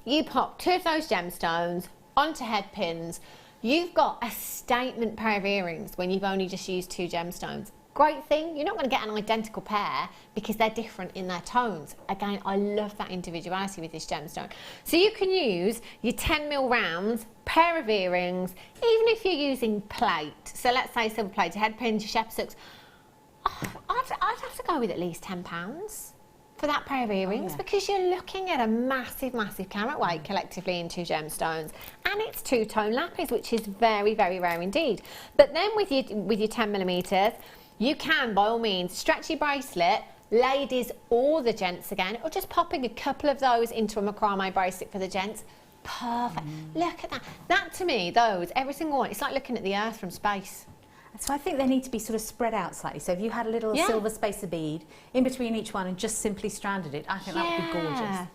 you pop 2 of those gemstones onto head pins. You've got a statement pair of earrings when you've only just used 2 gemstones. Great thing, you're not going to get an identical pair because they're different in their tones. Again, I love that individuality with this gemstone. So you can use your 10mm rounds, pair of earrings, even if you're using plate. So let's say silver plate, your head pins, your shepherd's hooks. Oh, I'd have to go with at least £10 for that pair of earrings, because you're looking at a massive, massive carat weight collectively in 2 gemstones, and it's two-tone lapis, which is very, very rare indeed. But then with your 10 millimetres, you can, by all means, stretch your bracelet, ladies or the gents again, or just popping a couple of those into a macrame bracelet for the gents. Perfect. Look at that. That to me, those, every single one, it's like looking at the earth from space. So I think they need to be sort of spread out slightly. So if you had a little silver spacer bead in between each one and just simply stranded it, I think that would be gorgeous.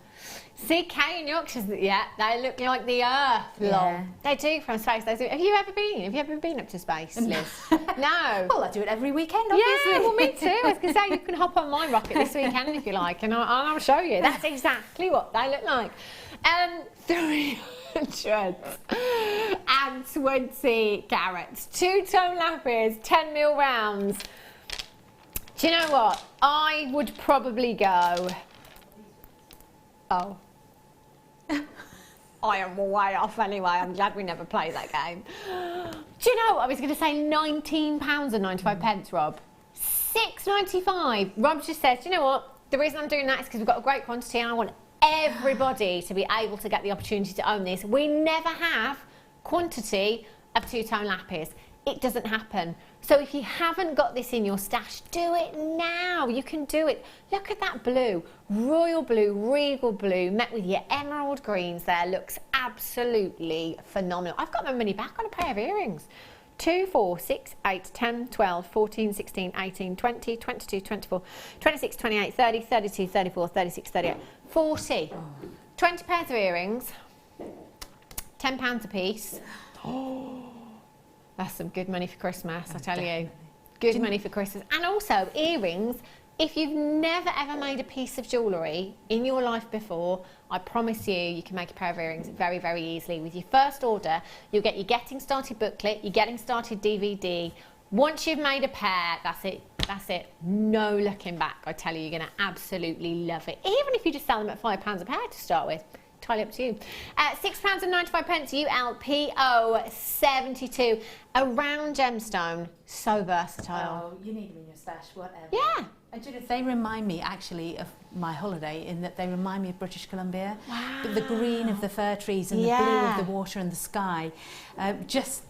See, Kay and Yorkshire's, they look like the earth, long. They do from space. They do. Have you ever been up to space, Liz? No. Well, I do it every weekend, obviously. Yeah, well, me too. I was going to say, you can hop on my rocket this weekend if you like, and I'll show you. That's exactly what they look like. 320 carats, two-tone lapis, 10mm rounds. Do you know what? I would probably go... Oh. I am way off anyway. I'm glad we never played that game. Do you know, I was going to say £19.95, Rob. £6.95. Rob just says, do you know what? The reason I'm doing that is because we've got a great quantity and I want everybody to be able to get the opportunity to own this. We never have quantity of two-tone lapis. It doesn't happen. So if you haven't got this in your stash, do it now. You can do it. Look at that blue, royal blue, regal blue, met with your emerald greens there. Looks absolutely phenomenal. I've got my money back on a pair of earrings. 2, 4, 6, 8, 10, 12, 14, 16, 18, 20, 22, 24, 26, 28, 30, 32, 34, 36, 38, 40. 20 pairs of earrings, £10 a piece. That's some good money for Christmas, I tell you. Good money for Christmas. And also, earrings, if you've never ever made a piece of jewellery in your life before, I promise you can make a pair of earrings very, very easily. With your first order, you'll get your Getting Started booklet, your Getting Started DVD. Once you've made a pair, that's it. That's it. No looking back. I tell you, you're going to absolutely love it. Even if you just sell them at £5 a pair to start with. Entirely up to you. £6.95 ULPO 72. A round gemstone. So versatile. Oh, you need them in your stash, whatever. Yeah. And Judith, they remind me actually of my holiday in that they remind me of British Columbia. Wow. The green of the fir trees and the blue of the water and the sky. Just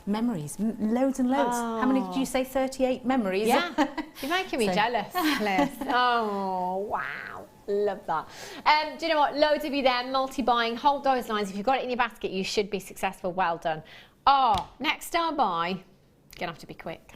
memories, loads and loads. Oh. How many did you say? 38 memories? Yeah. You're making me jealous, Liz. Oh, wow. Love that. Do you know what? Loads of you there, multi-buying. Hold those lines. If you've got it in your basket, you should be successful. Well done. Oh, next star buy. Gonna have to be quick.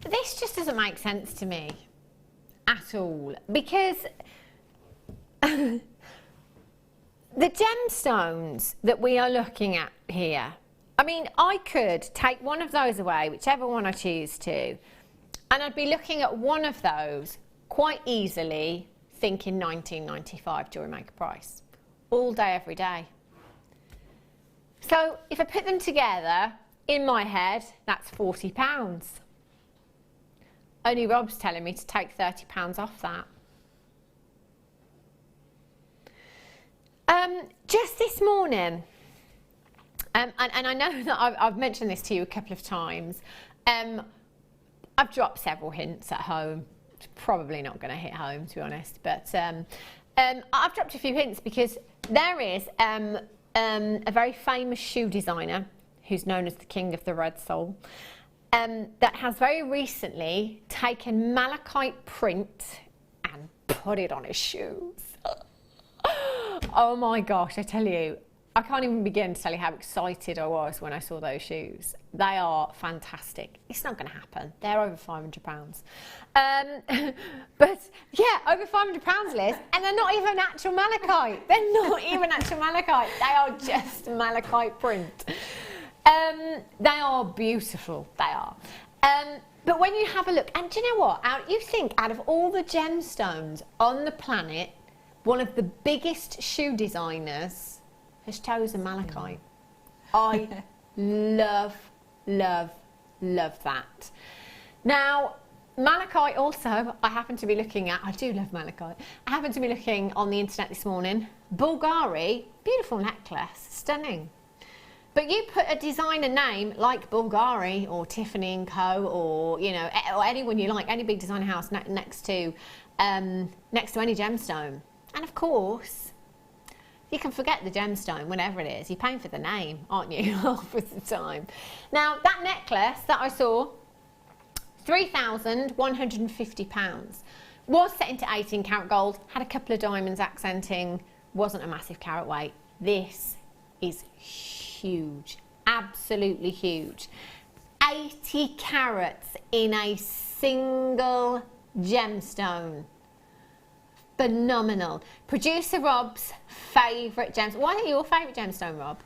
This just doesn't make sense to me at all, because the gemstones that we are looking at here, I mean, I could take one of those away, whichever one I choose to, and I'd be looking at one of those quite easily thinking $19.95 Jewellery Maker price, all day, every day. So if I put them together, in my head, that's £40. Only Rob's telling me to take £30 off that. Just this morning, And I know that I've mentioned this to you a couple of times. I've dropped several hints at home. It's probably not going to hit home, to be honest. But I've dropped a few hints because there is a very famous shoe designer who's known as the King of the Red Soul, that has very recently taken malachite print and put it on his shoes. Oh my gosh, I tell you, I can't even begin to tell you how excited I was when I saw those shoes. They are fantastic. It's not going to happen. They're over £500. But yeah, over £500, Liz, and they're not even actual malachite. They're not even actual malachite. They are just malachite print. They are beautiful. They are. But when you have a look, and do you know what? You think out of all the gemstones on the planet, one of the biggest shoe designers has chosen malachite. I love that. Now, malachite also, I happen to be looking at, I do love malachite. I happen to be looking on the internet this morning. Bulgari, beautiful necklace, stunning. But you put a designer name like Bulgari or Tiffany & Co. or, you know, or anyone you like, any big designer house next to any gemstone. And of course, you can forget the gemstone, whatever it is. You're paying for the name, aren't you, half of the time? Now, that necklace that I saw, £3,150. Was set into 18 karat gold, had a couple of diamonds accenting, wasn't a massive carat weight. This is huge, absolutely huge. 80 carats in a single gemstone. Phenomenal. Producer Rob's favourite gemstone. Why are your favourite gemstone, Rob?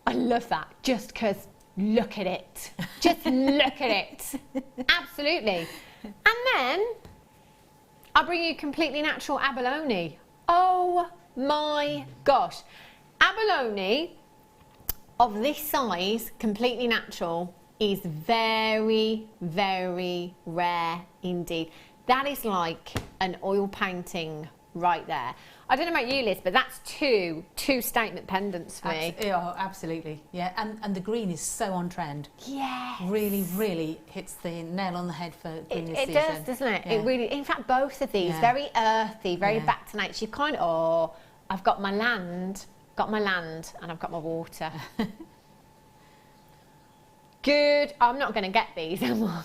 I love that, just because look at it. Just look at it. Absolutely. And then I'll bring you completely natural abalone. Oh my gosh. Abalone of this size, completely natural, is very, very rare indeed. That is like an oil painting right there. I don't know about you, Liz, but that's two statement pendants for me. Oh, absolutely. Yeah, and the green is so on trend. Yes. Really, really hits the nail on the head for green this season. It does, doesn't it? Yeah. It really, in fact, both of these, very earthy, very back to nature. You kind of, I've got my land, and I've got my water. Good. I'm not going to get these, am I?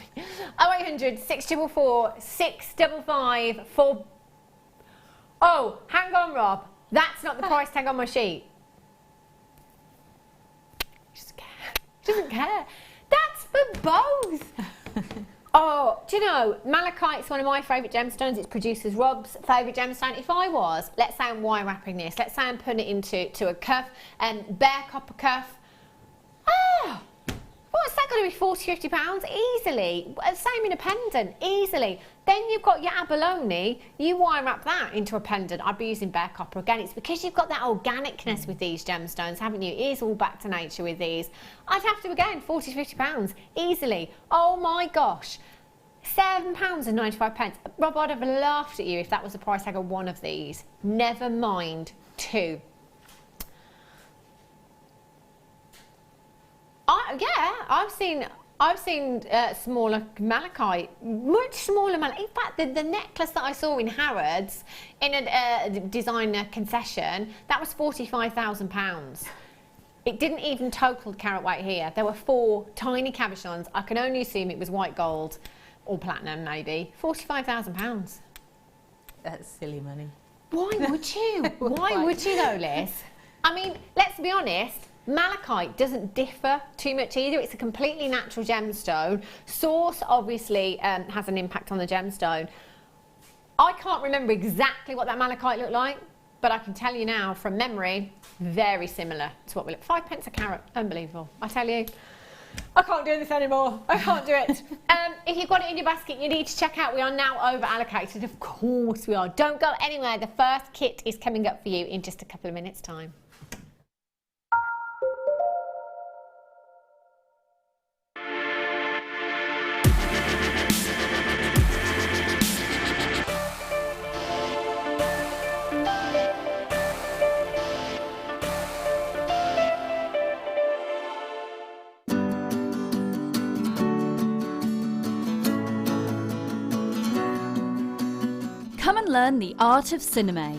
0800 644 655 4. Oh, hang on, Rob. That's not the price tag on my sheet. She doesn't care. That's for both. Oh, do you know, malachite's one of my favourite gemstones. It's producer's Rob's favourite gemstone. If I was, let's say I'm wire wrapping this, let's say I'm putting it into a cuff, bare copper cuff. Oh, what's that going to be, £40, £50? Easily. Same in a pendant, easily. Then you've got your abalone, you wire wrap that into a pendant. I'd be using bare copper again. It's because you've got that organicness with these gemstones, haven't you? It is all back to nature with these. I'd have to, again, £40, £50, easily. Oh my gosh. £7.95. Rob, I'd have laughed at you if that was the price tag of one of these. Never mind two. I've seen smaller malachite, much smaller malachite. In fact, the necklace that I saw in Harrods in a designer concession, that was £45,000. It didn't even total the carat weight here. There were 4 tiny cabochons. I can only assume it was white gold or platinum, maybe. £45,000. That's silly money. Why would you? Why would you though, Liz? I mean, let's be honest. Malachite doesn't differ too much either. It's a completely natural gemstone. Source obviously has an impact on the gemstone. I can't remember exactly what that malachite looked like, but I can tell you now from memory, very similar to what we look. 5p a carat, unbelievable. I tell you, I can't do this anymore. I can't do it. If you've got it in your basket, you need to check out. We are now over allocated. Of course we are. Don't go anywhere. The first kit is coming up for you in just a couple of minutes' time. Come and learn the art of cinema.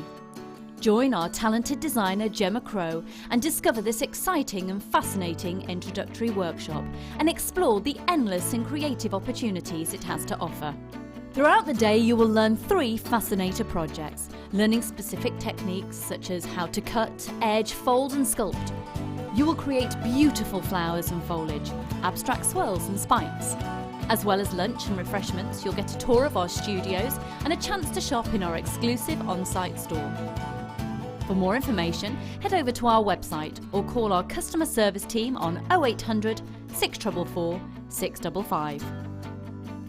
Join our talented designer Gemma Crow and discover this exciting and fascinating introductory workshop and explore the endless and creative opportunities it has to offer. Throughout the day you will learn 3 fascinator projects, learning specific techniques such as how to cut, edge, fold and sculpt. You will create beautiful flowers and foliage, abstract swirls and spikes. As well as lunch and refreshments, you'll get a tour of our studios and a chance to shop in our exclusive on-site store. For more information, head over to our website or call our customer service team on 0800 644 655.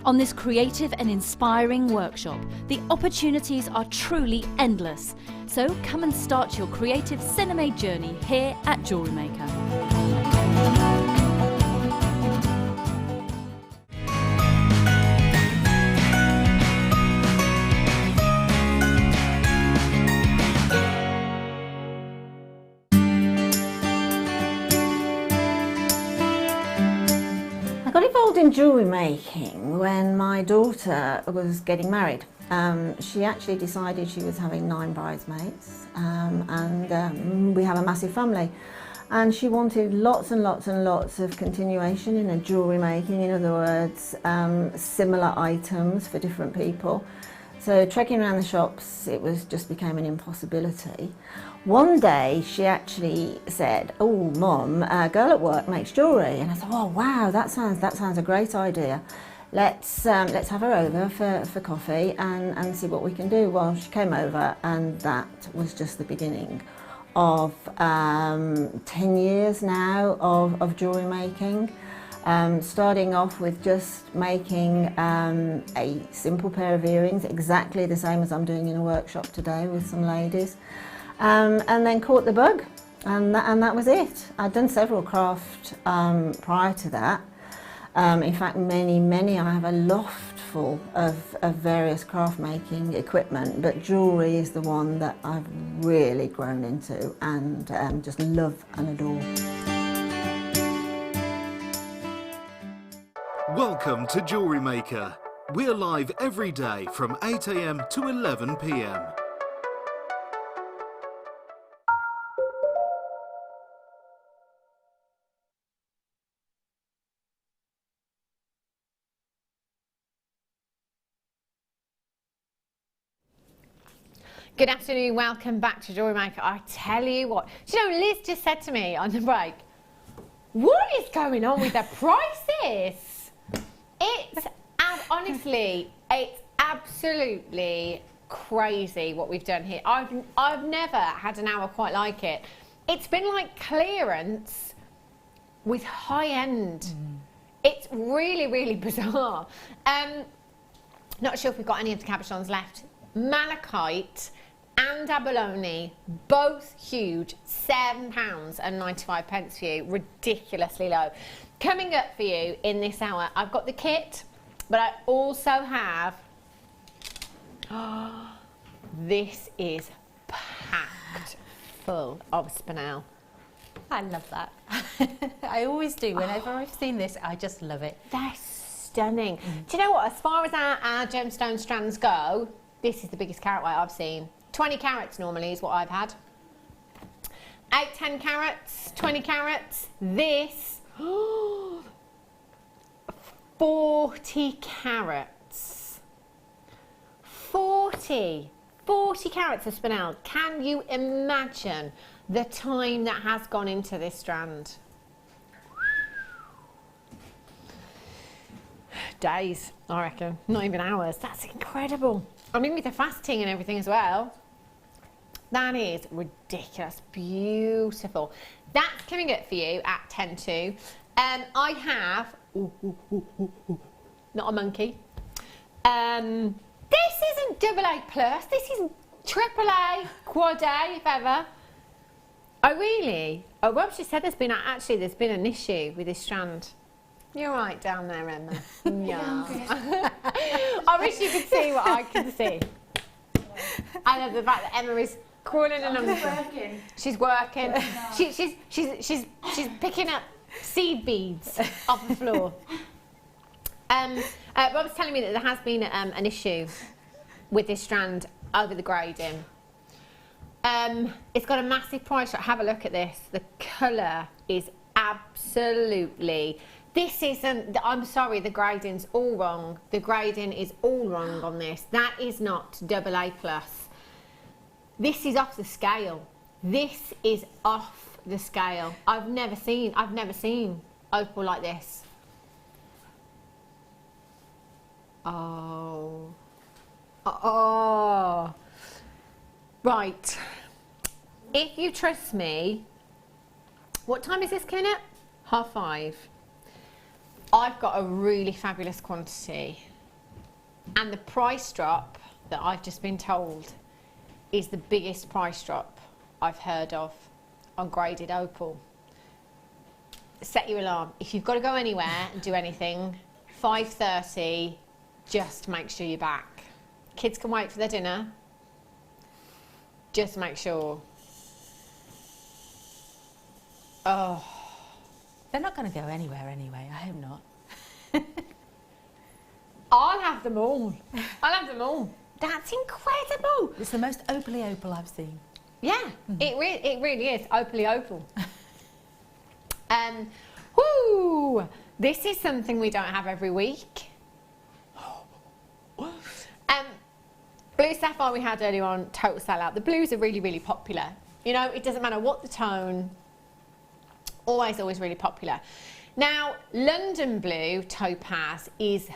On this creative and inspiring workshop, the opportunities are truly endless. So come and start your creative cinema journey here at Jewellery Maker. I got involved in jewellery making when my daughter was getting married. She actually decided she was having 9 bridesmaids and we have a massive family. And she wanted lots and lots and lots of continuation in a jewellery making, in other words, similar items for different people. So trekking around the shops, it just became an impossibility. One day she actually said, "Oh, Mum, a girl at work makes jewellery," and I thought, "Oh, wow, that sounds a great idea. Let's have her over for coffee and see what we can do." Well, she came over, and that was just the beginning of 10 years now of jewellery making. Starting off with just making a simple pair of earrings, exactly the same as I'm doing in a workshop today with some ladies, and then caught the bug, and that was it. I'd done several craft prior to that. In fact, many. I have a loft full of various craft making equipment, but jewellery is the one that I've really grown into and just love and adore. Welcome to Jewellery Maker. We're live every day from 8 AM to 11 PM. Good afternoon, welcome back to Jewellery Maker. I tell you what, do you know, Liz just said to me on the break, what is going on with the prices? Honestly, it's absolutely crazy what we've done here. I've never had an hour quite like it. It's been like clearance with high end. It's really, really bizarre. Not sure if we've got any of the cabochons left. Malachite and abalone, both huge, £7.95 for you, ridiculously low. Coming up for you in this hour, I've got the kit, but I also have, this is packed full of spinel. I love that. I always do. Whenever I've seen this, I just love it. They're stunning. Do you know what, as far as our gemstone strands go, this is the biggest carat weight I've seen. 20 carats normally is what I've had. 8, 10 carats, 20 carats. This, 40 carats. 40 carats of spinel. Can you imagine the time that has gone into this strand? Days, I reckon. Not even hours. That's incredible. I mean, with the fasting and everything as well. That is ridiculous. Beautiful. That's coming up for you at 10 to. I have, not a monkey. This isn't AA plus. This is AAA, quad A, if ever. Oh, really? Oh, well, she said there's been an issue with this strand. You're right down there, Emma. Yeah. I wish you could see what I can see. I love the fact that Emma is crawling along. She's working. She's picking up seed beads off the floor. Rob's telling me that there has been an issue with this strand over the grading. It's got a massive price shot. Have a look at this. The colour is absolutely... This isn't... I'm sorry, the grading's all wrong. The grading is all wrong on this. That is not AA+. This is off the scale. This is off the scale. I've never seen opal like this. Oh. Oh. Right. If you trust me, what time is this coming up? 5:30. I've got a really fabulous quantity. And the price drop that I've just been told is the biggest price drop I've heard of on graded opal. Set your alarm. If you've got to go anywhere and do anything, 5:30, just make sure you're back. Kids can wait for their dinner. Just make sure. Oh. They're not going to go anywhere anyway, I hope not. I'll have them all. I'll have them all. That's incredible. It's the most opally opal I've seen. Yeah, it really is. Opally opal. Woo! This is something we don't have every week. Blue sapphire we had earlier on, total sellout. The blues are really, really popular. You know, it doesn't matter what the tone, always really popular. Now, London blue topaz is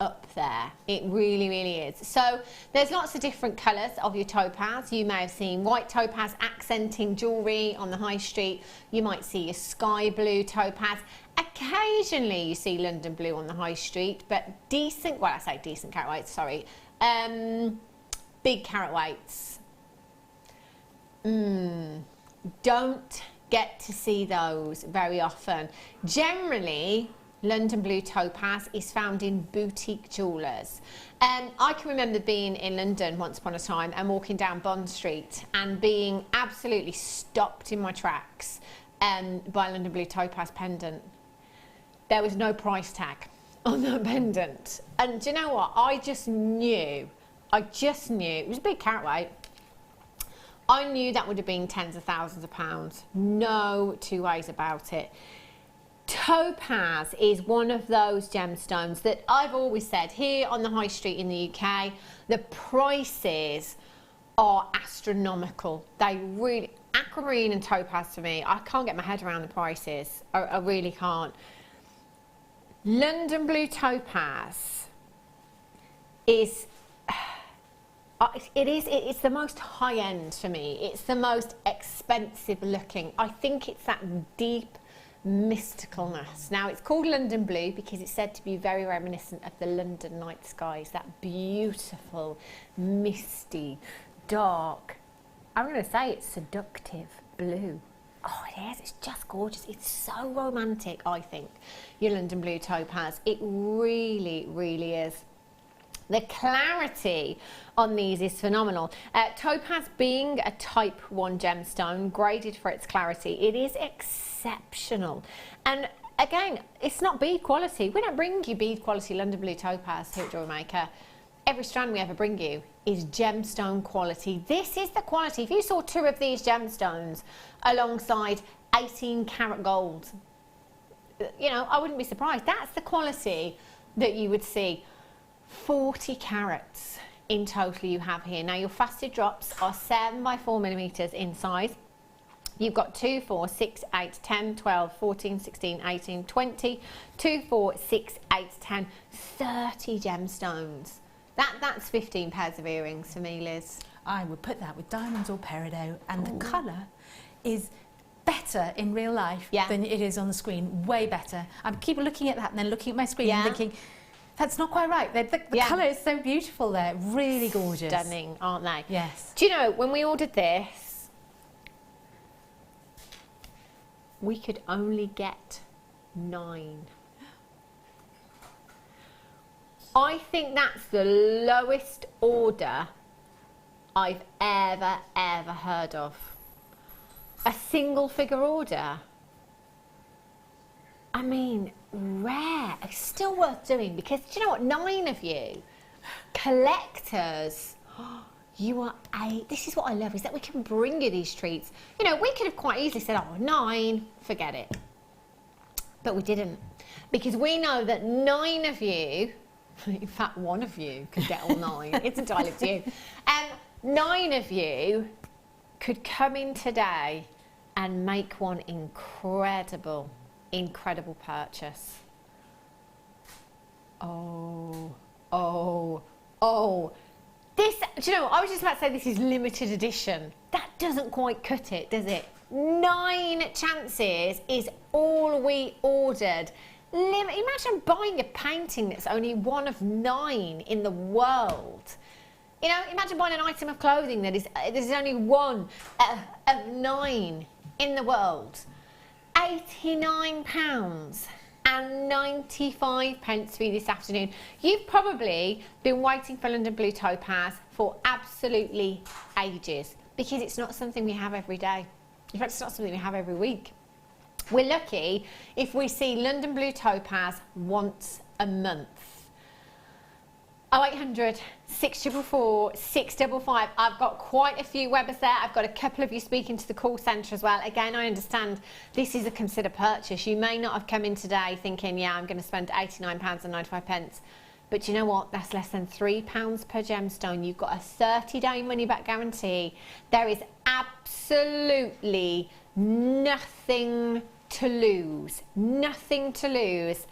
up there. It really, really is. So there's lots of different colours of your topaz. You may have seen white topaz accenting jewellery on the high street. You might see your sky blue topaz. Occasionally you see London blue on the high street, but decent, well I say decent carat weights, sorry. Big carat weights. Don't get to see those very often. Generally, London blue topaz is found in boutique jewellers. I can remember being in London once upon a time and walking down Bond Street and being absolutely stopped in my tracks by a London blue topaz pendant. There was no price tag on that pendant. And do you know what? I just knew, it was a big carat weight. I knew that would have been tens of thousands of pounds. No two ways about it. Topaz is one of those gemstones that I've always said here on the high street in the UK, the prices are astronomical. They really, aquamarine and topaz for me, I can't get my head around the prices. I really can't. London blue topaz is, it's the most high end for me. It's the most expensive looking. I think it's that deep mysticalness. Now it's called London blue because it's said to be very reminiscent of the London night skies, that beautiful, misty, dark, I'm going to say it's seductive blue. Oh, it is. It's just gorgeous. It's so romantic, I think, your London blue topaz. It really, really is. The clarity on these is phenomenal. Topaz being a type 1 gemstone, graded for its clarity, it is exceptional. And again, it's not bead quality. We don't bring you bead quality London blue topaz here at Jewellery Maker. Every strand we ever bring you is gemstone quality. This is the quality. If you saw 2 of these gemstones alongside 18 karat gold, you know, I wouldn't be surprised. That's the quality that you would see. 40 carats in total you have here. Now your faceted drops are 7 by 4 millimeters in size. You've got 2, 4, 6, 8, 10, 12, 14, 16, 18, 20, 2, 4, 6, 8, 10, 30 gemstones. That's 15 pairs of earrings for me, Liz. I would put that with diamonds or peridot, and the colour is better in real life than it is on the screen, way better. I keep looking at that and then looking at my screen and thinking, that's not quite right. The colour is so beautiful there, really gorgeous. Stunning, aren't they? Yes. Do you know, when we ordered this, we could only get 9. I think that's the lowest order I've ever heard of. A single figure order. I mean, rare. It's still worth doing because, do you know what, 9 of you collectors, you are this is what I love, is that we can bring you these treats. You know, we could have quite easily said, oh, 9, forget it. But we didn't. Because we know that 9 of you, in fact, 1 of you could get all 9. It's entirely up to you. 9 of you could come in today and make one incredible purchase. This, do you know, I was just about to say this is limited edition. That doesn't quite cut it, does it? 9 chances is all we ordered. Imagine buying a painting that's only 1 of 9 in the world. You know, imagine buying an item of clothing that there's only 1 of 9 in the world. £89.95 for you this afternoon. You've probably been waiting for London Blue Topaz for absolutely ages, because it's not something we have every day. In fact, it's not something we have every week. We're lucky if we see London Blue Topaz once a month. 0800 644 655. I've got quite a few Webbers there. I've got a couple of you speaking to the call centre as well. Again, I understand this is a consider purchase. You may not have come in today thinking, yeah, I'm going to spend £89.95. But you know what? That's less than £3 per gemstone. You've got a 30-day money-back guarantee. There is absolutely nothing to lose. Nothing to lose.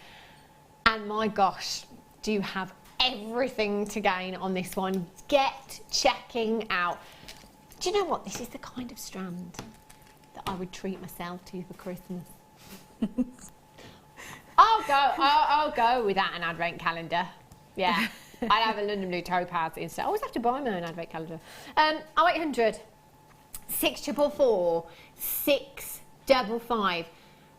And my gosh, do you have everything to gain on this one. Get checking out. Do you know what? This is the kind of strand that I would treat myself to for Christmas. I'll go without an advent calendar. Yeah, I'd have a London Blue Topaz instead. I always have to buy my own advent calendar. 0800 644 655.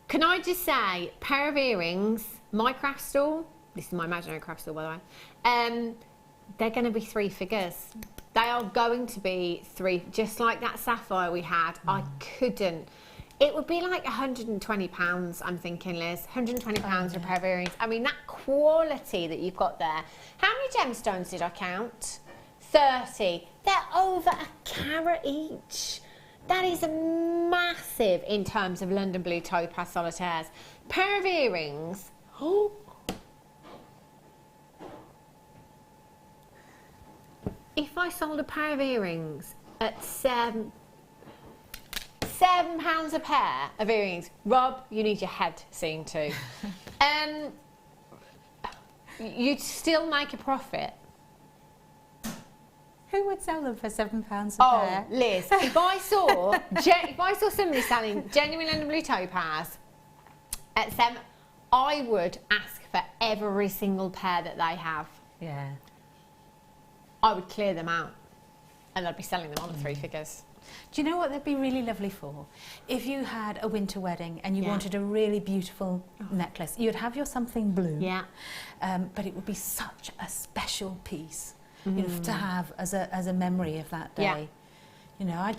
Can I just say, pair of earrings, my craft store. This is my imaginary craft store, by the way. They're going to be 3 figures. They are going to be 3, just like that sapphire we had. I couldn't. It would be like £120, I'm thinking, Liz. £120 for a pair of earrings. I mean, that quality that you've got there. How many gemstones did I count? 30. They're over a carat each. That is massive in terms of London Blue Topaz solitaires. Pair of earrings. Oh. If I sold a pair of earrings at £7 a pair of earrings, Rob, you need your head seen to. You'd still make a profit. Who would sell them for £7 a pair? Oh, Liz, if I saw somebody selling genuine London Blue Topaz at 7, I would ask for every single pair that they have. Yeah. I would clear them out and I'd be selling them on at 3 figures. Do you know what they'd be really lovely for? If you had a winter wedding and you wanted a really beautiful necklace, you'd have your something blue. Yeah. But it would be such a special piece, you know, to have as a memory of that day. Yeah. You know,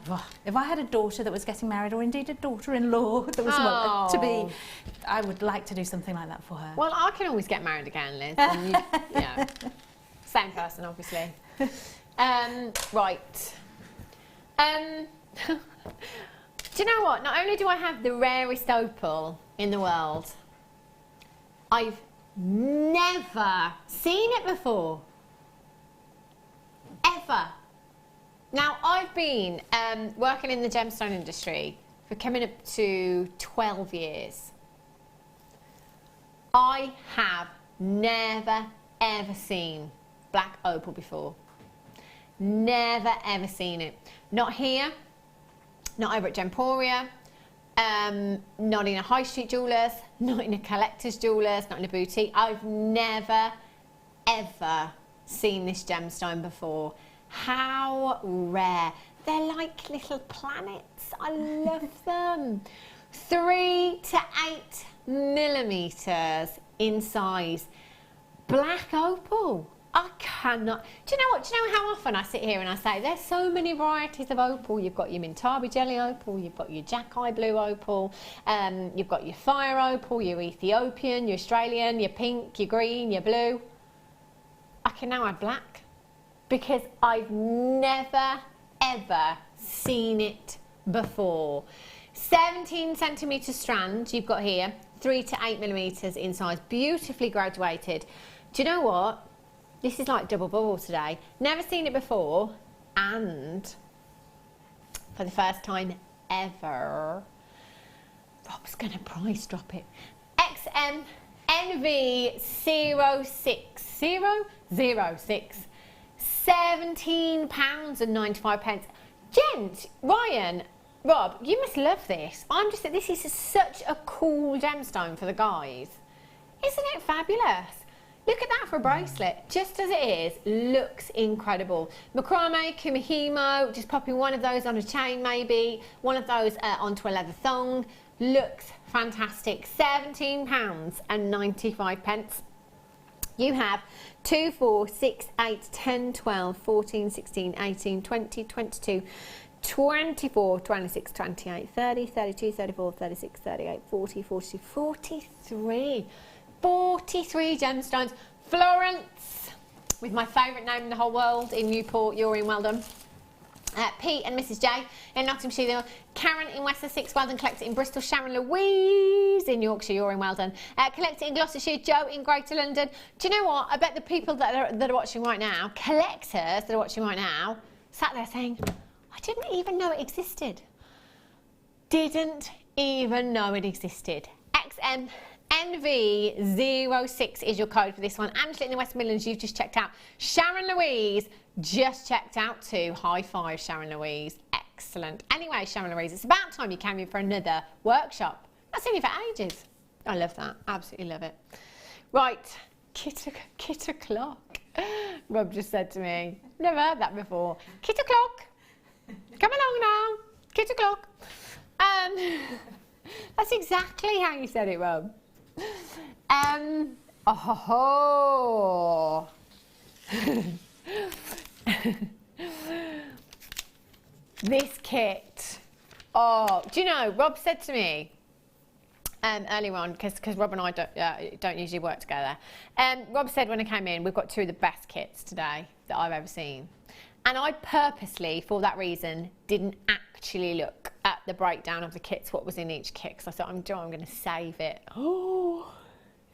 if I had a daughter that was getting married, or indeed a daughter-in-law that was to be, I would like to do something like that for her. Well, I can always get married again, Liz. And you know, same person, obviously. Right. Do you know what? Not only do I have the rarest opal in the world, I've never seen it before. Ever. Now, I've been working in the gemstone industry for coming up to 12 years. I have never, ever seen black opal before. Never, ever seen it. Not here, not over at Gemporia, not in a high street jewellers, not in a collector's jewellers, not in a boutique. I've never, ever seen this gemstone before. How rare. They're like little planets. I love them. 3 to 8 millimetres in size. Black opal. I cannot. Do you know what? Do you know how often I sit here and I say there's so many varieties of opal? You've got your Mintabi jelly opal, you've got your Jackie blue opal, you've got your fire opal, your Ethiopian, your Australian, your pink, your green, your blue. I can now add black. because I've never, ever seen it before. 17 centimetre strand you've got here, 3 to 8 millimetres in size, beautifully graduated. Do you know what? This is like double bubble today. Never seen it before, and for the first time ever, Rob's gonna price drop it. XM NV 06006, £17.95. Gent, Ryan, Rob, you must love this. This is such a cool gemstone for the guys. Isn't it fabulous? Look at that for a bracelet, just as it is, looks incredible. Macrame, kumihimo, just popping one of those on a chain maybe, one of those onto a leather thong, looks fantastic. £17.95. You have 2, 4, 6, 8, 10, 12, 14, 16, 18, 20, 22, 24, 26, 28, 30, 32, 34, 36, 38, 40, 42, 43. 43 gemstones. Florence, with my favourite name in the whole world, in Newport. You're in, well done. Pete and Mrs J in Nottinghamshire. Karen in West Sussex, well done. Collect it in Bristol. Sharon Louise in Yorkshire, you're in, well done. Collect it in Gloucestershire. Joe in Greater London. Do you know what? I bet the people that are watching right now, collectors that are watching right now, sat there saying, I didn't even know it existed. Didn't even know it existed. XM NV06 is your code for this one. Angela in the West Midlands, you've just checked out. Sharon Louise just checked out too. High five, Sharon Louise. Excellent. Anyway, Sharon Louise, it's about time you came in for another workshop. I've seen you for ages. I love that. Absolutely love it. Right, kit o'clock. Rob just said to me, never heard that before. Kit o'clock. Come along now. Kit o'clock. That's exactly how you said it, Rob. Oh. This kit. Oh, do you know, Rob said to me earlier on, because Rob and I don't usually work together. Rob said when I came in, we've got 2 of the best kits today that I've ever seen. And I purposely, for that reason, didn't actually look at the breakdown of the kits, what was in each kit, because I thought, I'm going to save it. Oh,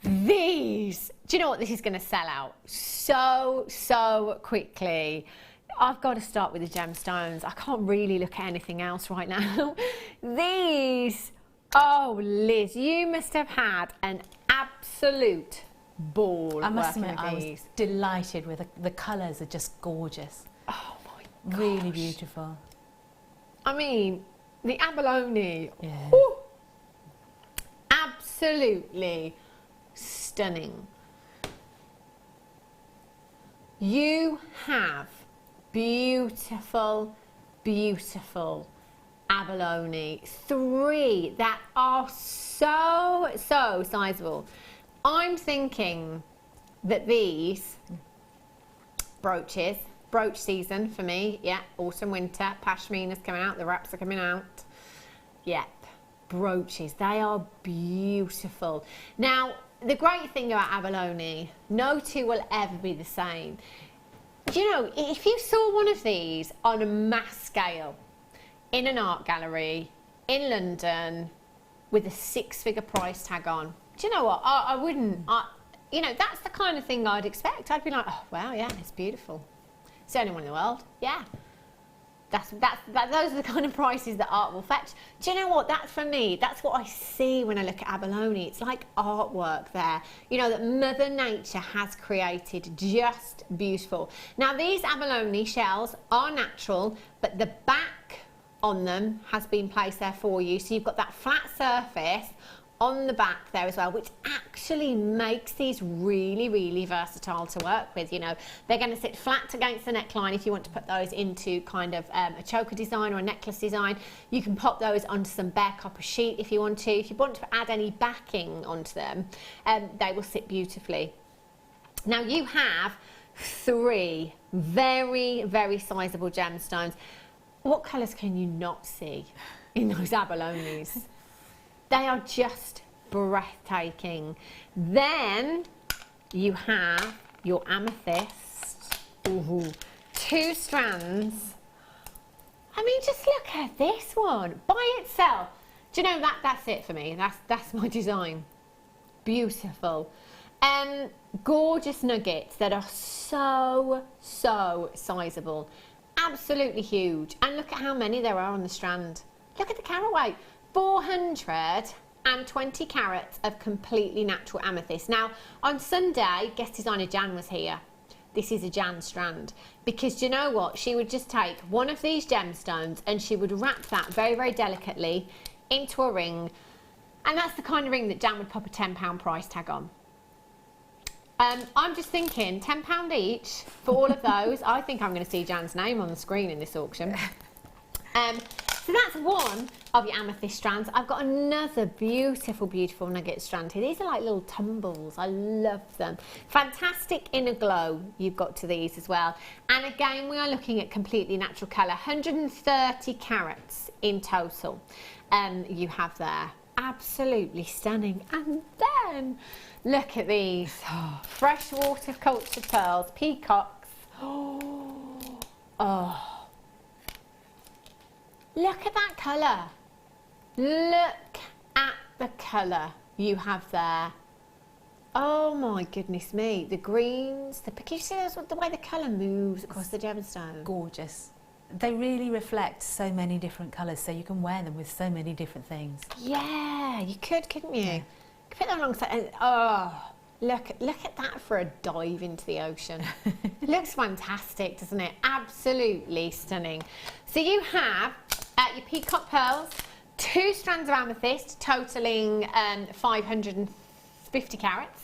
these! Do you know what? This is going to sell out so quickly. I've got to start with the gemstones. I can't really look at anything else right now. These! Oh, Liz, you must have had an absolute ball. I must admit, I was delighted with the colours are just gorgeous. Oh my gosh. Really beautiful. I mean, the abalone. Yeah. Ooh, absolutely stunning. You have beautiful, beautiful abalone. 3 that are so sizable. I'm thinking that these brooches, brooch season for me, yeah, autumn, winter, pashmina's coming out, the wraps are coming out. Yep, brooches, they are beautiful. Now, the great thing about abalone, no 2 will ever be the same. Do you know, if you saw one of these on a mass scale, in an art gallery, in London, with a 6-figure price tag on, do you know what, I wouldn't, you know, that's the kind of thing I'd expect. I'd be like, oh, wow, yeah, it's beautiful. It's the only one in the world, yeah. Those are the kind of prices that art will fetch. Do you know what? That for me, that's what I see when I look at abalone. It's like artwork there, you know, that Mother Nature has created. Just beautiful. Now, these abalone shells are natural, but the back on them has been placed there for you. So you've got that flat surface on the back there as well, which actually makes these really versatile to work with. You know, they're going to sit flat against the neckline if you want to put those into kind of a choker design or a necklace design. You can pop those onto some bare copper sheet if you want to. If you want to add any backing onto them, they will sit beautifully. Now you have 3 very sizable gemstones. What colours can you not see in those abalones? They are just breathtaking. Then you have your amethyst. Ooh, 2 strands. I mean, just look at this one by itself. Do you know that's it for me? That's my design. Beautiful. Gorgeous nuggets that are so sizable. Absolutely huge. And look at how many there are on the strand. Look at the carat weight. 420 carats of completely natural amethyst. Now, on Sunday, guest designer Jan was here. This is a Jan strand. Because do you know what? She would just take one of these gemstones and she would wrap that very, very delicately into a ring. And that's the kind of ring that Jan would pop a £10 price tag on. I'm just thinking, £10 each for all of those. I think I'm going to see Jan's name on the screen in this auction. So that's one of your amethyst strands. I've got another beautiful, beautiful nugget strand here. These are like little tumbles. I love them. Fantastic inner glow you've got to these as well. And again, we are looking at completely natural colour. 130 carats in total you have there. Absolutely stunning. And then look at these freshwater cultured pearls, peacocks. Oh, look at that colour. Look at the colour you have there. Oh my goodness me. The greens, the you see the way the colour moves across the gemstone. Gorgeous. They really reflect so many different colours, so you can wear them with so many different things. Yeah, you could, couldn't you? Yeah. You could put them alongside and look at that for a dive into the ocean. Looks fantastic, doesn't it? Absolutely stunning. So you have your peacock pearls, 2 strands of amethyst totaling 550 carats,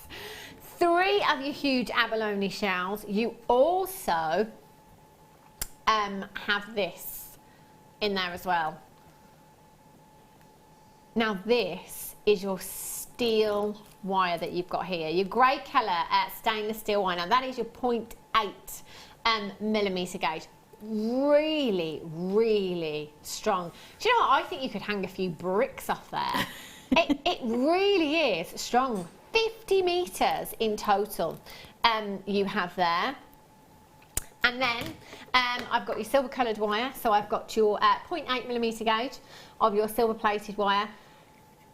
3 of your huge abalone shells. You also have this in there as well. Now this is your steel wire that you've got here, your grey colour stainless steel wire. Now that is your 0.8 millimetre gauge. Really, really strong. Do you know what? I think you could hang a few bricks off there. It really is strong. 50 metres in total you have there. And then I've got your silver coloured wire, so I've got your 0.8 millimetre gauge of your silver plated wire,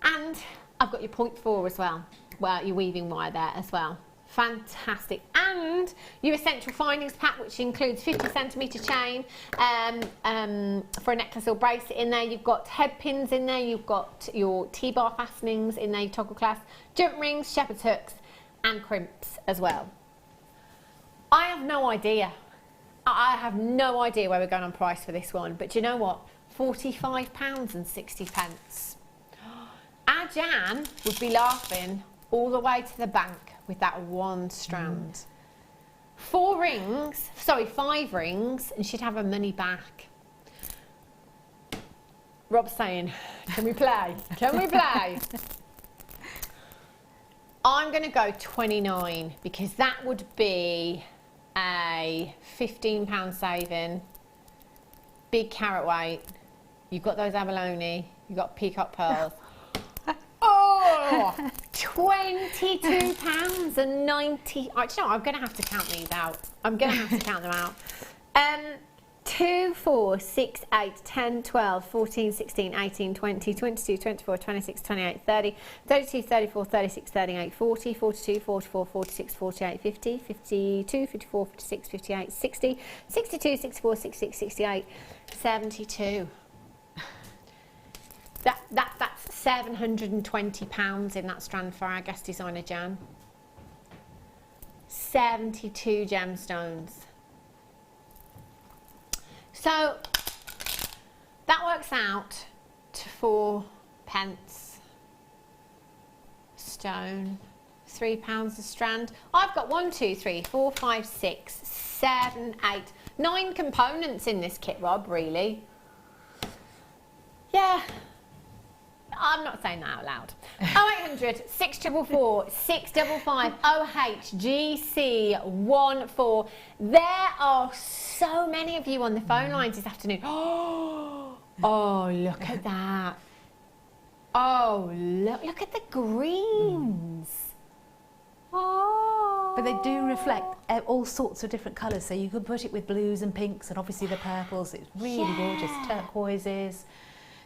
and I've got your 0.4 as well, your weaving wire there as well. Fantastic. And your essential findings pack, which includes 50 centimetre chain for a necklace or bracelet in there. You've got head pins in there, you've got your T-bar fastenings in there, your toggle clasp, jump rings, shepherd's hooks and crimps as well. I have no idea. I have no idea where we're going on price for this one, but do you know what? £45.60. Our Jan would be laughing all the way to the bank with that one strand. 5 rings, and she'd have her money back. Rob's saying, can we play? Can we play? I'm going to go 29 because that would be a £15 saving, big carat weight. You've got those abalone, you've got peacock pearls. Oh, £22.90. Do you know what? I'm going to have to count these out. I'm going to have to count them out. 2, 4, 6, 8, 10, 12, 14, 16, 18, 20, 22, 24, 26, 28, 30, 32, 34, 36, 38, 40, 42, 44, 46, 48, 50, 52, 54, 56, 58, 60, 62, 64, 66, 68, 72. That's £720 in that strand for our guest designer Jan. 72 gemstones. So that works out to 4 pence stone, £3 a strand. I've got 1, 2, 3, 4, 5, 6, 7, 8, 9 components in this kit, Rob, really. Yeah. I'm not saying that out loud. 0800 644 655 OHGC14. There are so many of you on the phone lines this afternoon. Oh, look at that. Oh, look at the greens. Oh. But they do reflect all sorts of different colours, so you could put it with blues and pinks and obviously the purples. It's really gorgeous, turquoises.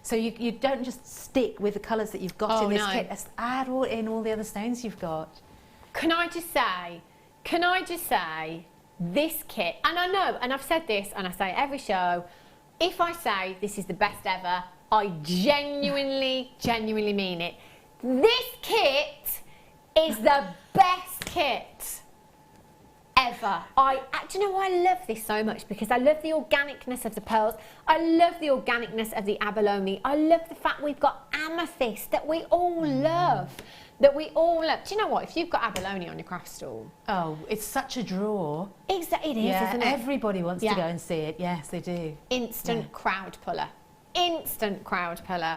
So you don't just stick with the colours that you've got in this kit, just add in all the other stones you've got. Can I just say, this kit, and I know, and I've said this, and I say it every show, if I say this is the best ever, I genuinely mean it. This kit is the best kit ever. Do you know why I love this so much? Because I love the organicness of the pearls. I love the organicness of the abalone. I love the fact we've got amethyst that we all love. Do you know what? If you've got abalone on your craft stall, oh, it's such a draw. It is, isn't it? Everybody wants to go and see it. Yes, they do. Instant crowd puller. Instant crowd puller.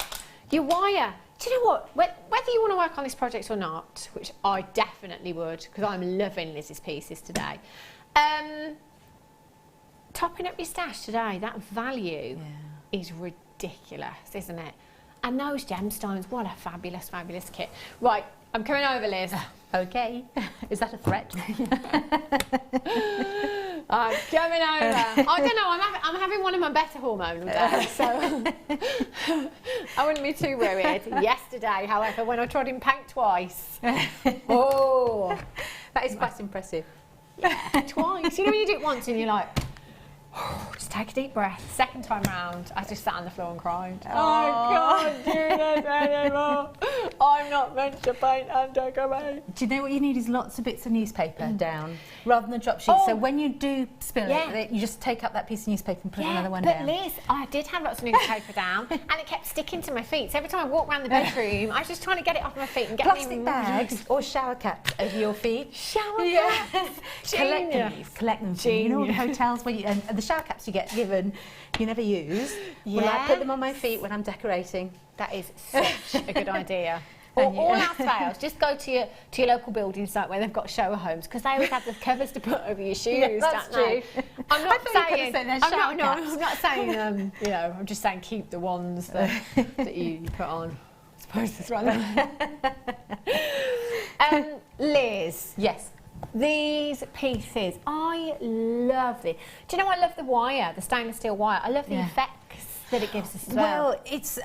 Your wire. Do you know what? Whether you want to work on this project or not, which I definitely would, because I'm loving Liz's pieces today. Topping up your stash today, that value is ridiculous, isn't it? And those gemstones, what a fabulous, fabulous kit. Right, I'm coming over, Liz. Okay. Is that a threat? I'm coming over. I don't know, I'm having one of my better hormonal days, so I wouldn't be too worried. Yesterday, however, when I trod in paint twice. Oh, that is quite impressive. Yeah, twice. You know when you do it once and you're like, just take a deep breath. Second time round, I just sat on the floor and cried. I can't do this anymore. I'm not meant to paint and decorate. Do you know what you need is lots of bits of newspaper down, rather than drop sheets. So when you do spill it, you just take up that piece of newspaper and put another one down. But Liz, I did have lots of newspaper down, and it kept sticking to my feet. So every time I walked around the bedroom, I was just trying to get it off my feet and get plastic bags or shower caps over your feet. Shower caps. Collect them. You know, the hotels where and the shower caps you get given, you never use. Well, I put them on my feet when I'm decorating. That is such a good idea. All else fails, just go to your local building site where they've got shower homes, because they always have the covers to put over your shoes. That's true. I'm not saying. I'm not saying. You know, I'm just saying keep the ones that you put on. I suppose that's right. Liz. Yes. These pieces, I love it. Do you know I love the wire, the stainless steel wire? I love the effects that it gives us as well. Well, it's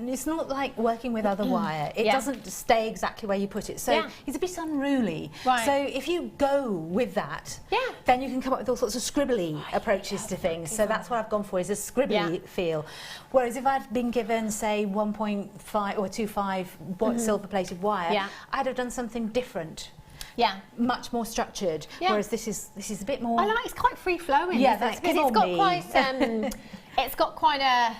it's not like working with other wire. It doesn't stay exactly where you put it. So it's a bit unruly. Right. So if you go with that, then you can come up with all sorts of scribbly approaches to things. So that's what I've gone for, is a scribbly feel. Whereas if I'd been given, say, 1.5 or 2.5 silver-plated wire, I'd have done something different. Yeah, much more structured. Whereas this is a bit more. I like it's quite free flowing. Yeah, that's because it's got quite a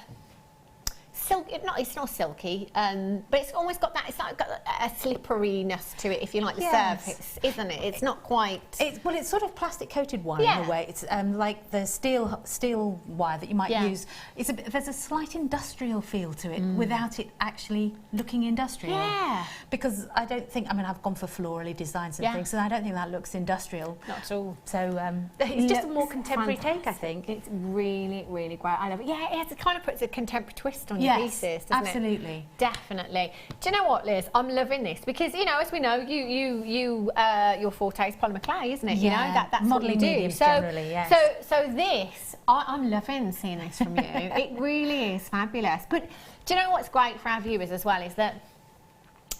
silk. It's not silky, but it's almost got that. It's like got a slipperiness to it, if you like the surface, isn't it? It's not quite. It's sort of plastic coated wire in a way. It's like the steel wire that you might use. There's a slight industrial feel to it without it actually looking industrial. Yeah. Because I don't think. I mean, I've gone for florally designs and things, and I don't think that looks industrial. Not at all. So it's just a more contemporary take, I think. It's really, really great. I love it. Yeah, it kind of puts a contemporary twist on your pieces, doesn't absolutely. It? Definitely. Do you know what, Liz? I'm loving this because, you know, as we know, your forte is polymer clay, isn't it? Yeah. You know, that's modelling what you do. mediums generally, yes. So this, I'm loving seeing this from you. It really is fabulous. But do you know what's great for our viewers as well is that,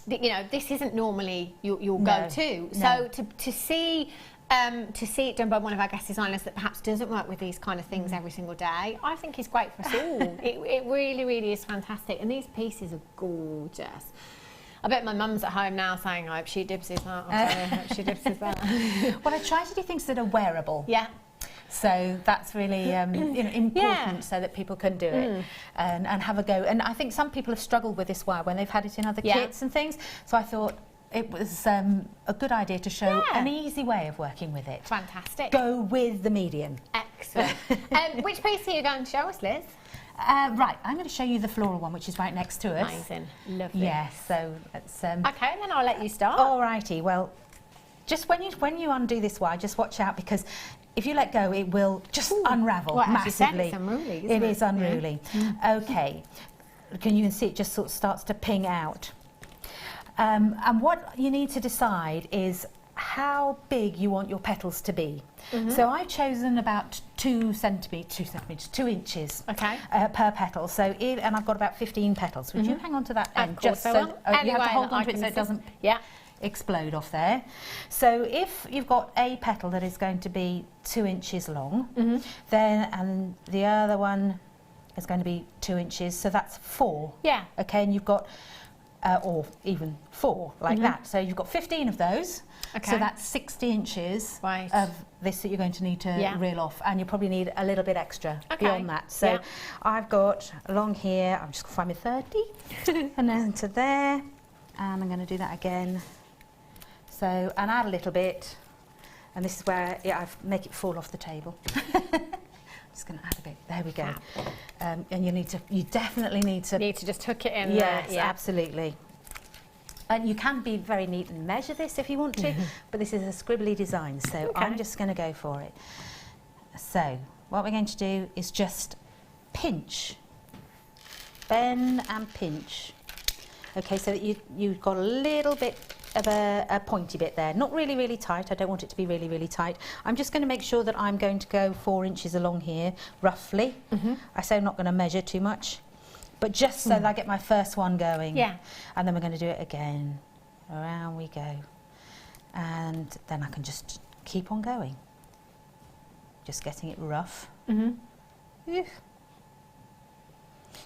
you know, this isn't normally your go-to. So to see it done by one of our guest designers that perhaps doesn't work with these kind of things every single day, I think is great for us all. It really, really is fantastic. And these pieces are gorgeous. I bet my mum's at home now saying, I hope she dibses that. I hope she dibses that. Well, I try to do things that are wearable. Yeah. So that's really important so that people can do it and have a go. And I think some people have struggled with this wire when they've had it in other kits and things. So I thought it was a good idea to show an easy way of working with it. Fantastic. Go with the medium. Excellent. Which piece are you going to show us, Liz? Right, I'm going to show you the floral one, which is right next to us. Amazing. Lovely. Yes, so it's... okay, then I'll let you start. All righty, well, just when you undo this wire, just watch out, because if you let go, it will just unravel massively. It's unruly, isn't it? It is unruly. Yeah. Okay, you can see it just sort of starts to ping out. And what you need to decide is how big you want your petals to be. So I've chosen about 2 inches per petal. So and I've got about 15 petals. Would you hang on to that end? Just so you have to hold on to it so it doesn't explode off there. So if you've got a petal that is going to be 2 inches long, then and the other one is going to be 2 inches, so that's 4. Yeah. Okay, and you've got or even 4 like that. So you've got 15 of those. Okay. So that's 60 inches of this that you're going to need to reel off, and you probably need a little bit extra beyond that. So I've got along here, I'm just going to find my 30 and then to there, and I'm going to do that again. So, and add a little bit, and this is where I make it fall off the table. Just going to add a bit. There we go. And you definitely need to just hook it in there. Yes, absolutely. And you can be very neat and measure this if you want to, but this is a scribbly design, so I'm just going to go for it. So what we're going to do is just pinch, bend and pinch. Okay, so that you've got a little bit of a pointy bit there, not really, really tight. I don't want it to be really, really tight. I'm just going to make sure that I'm going to go 4 inches along here, roughly. I say I'm not going to measure too much, but just so that I get my first one going. Yeah. And then we're going to do it again. Around we go. And then I can just keep on going. Just getting it rough.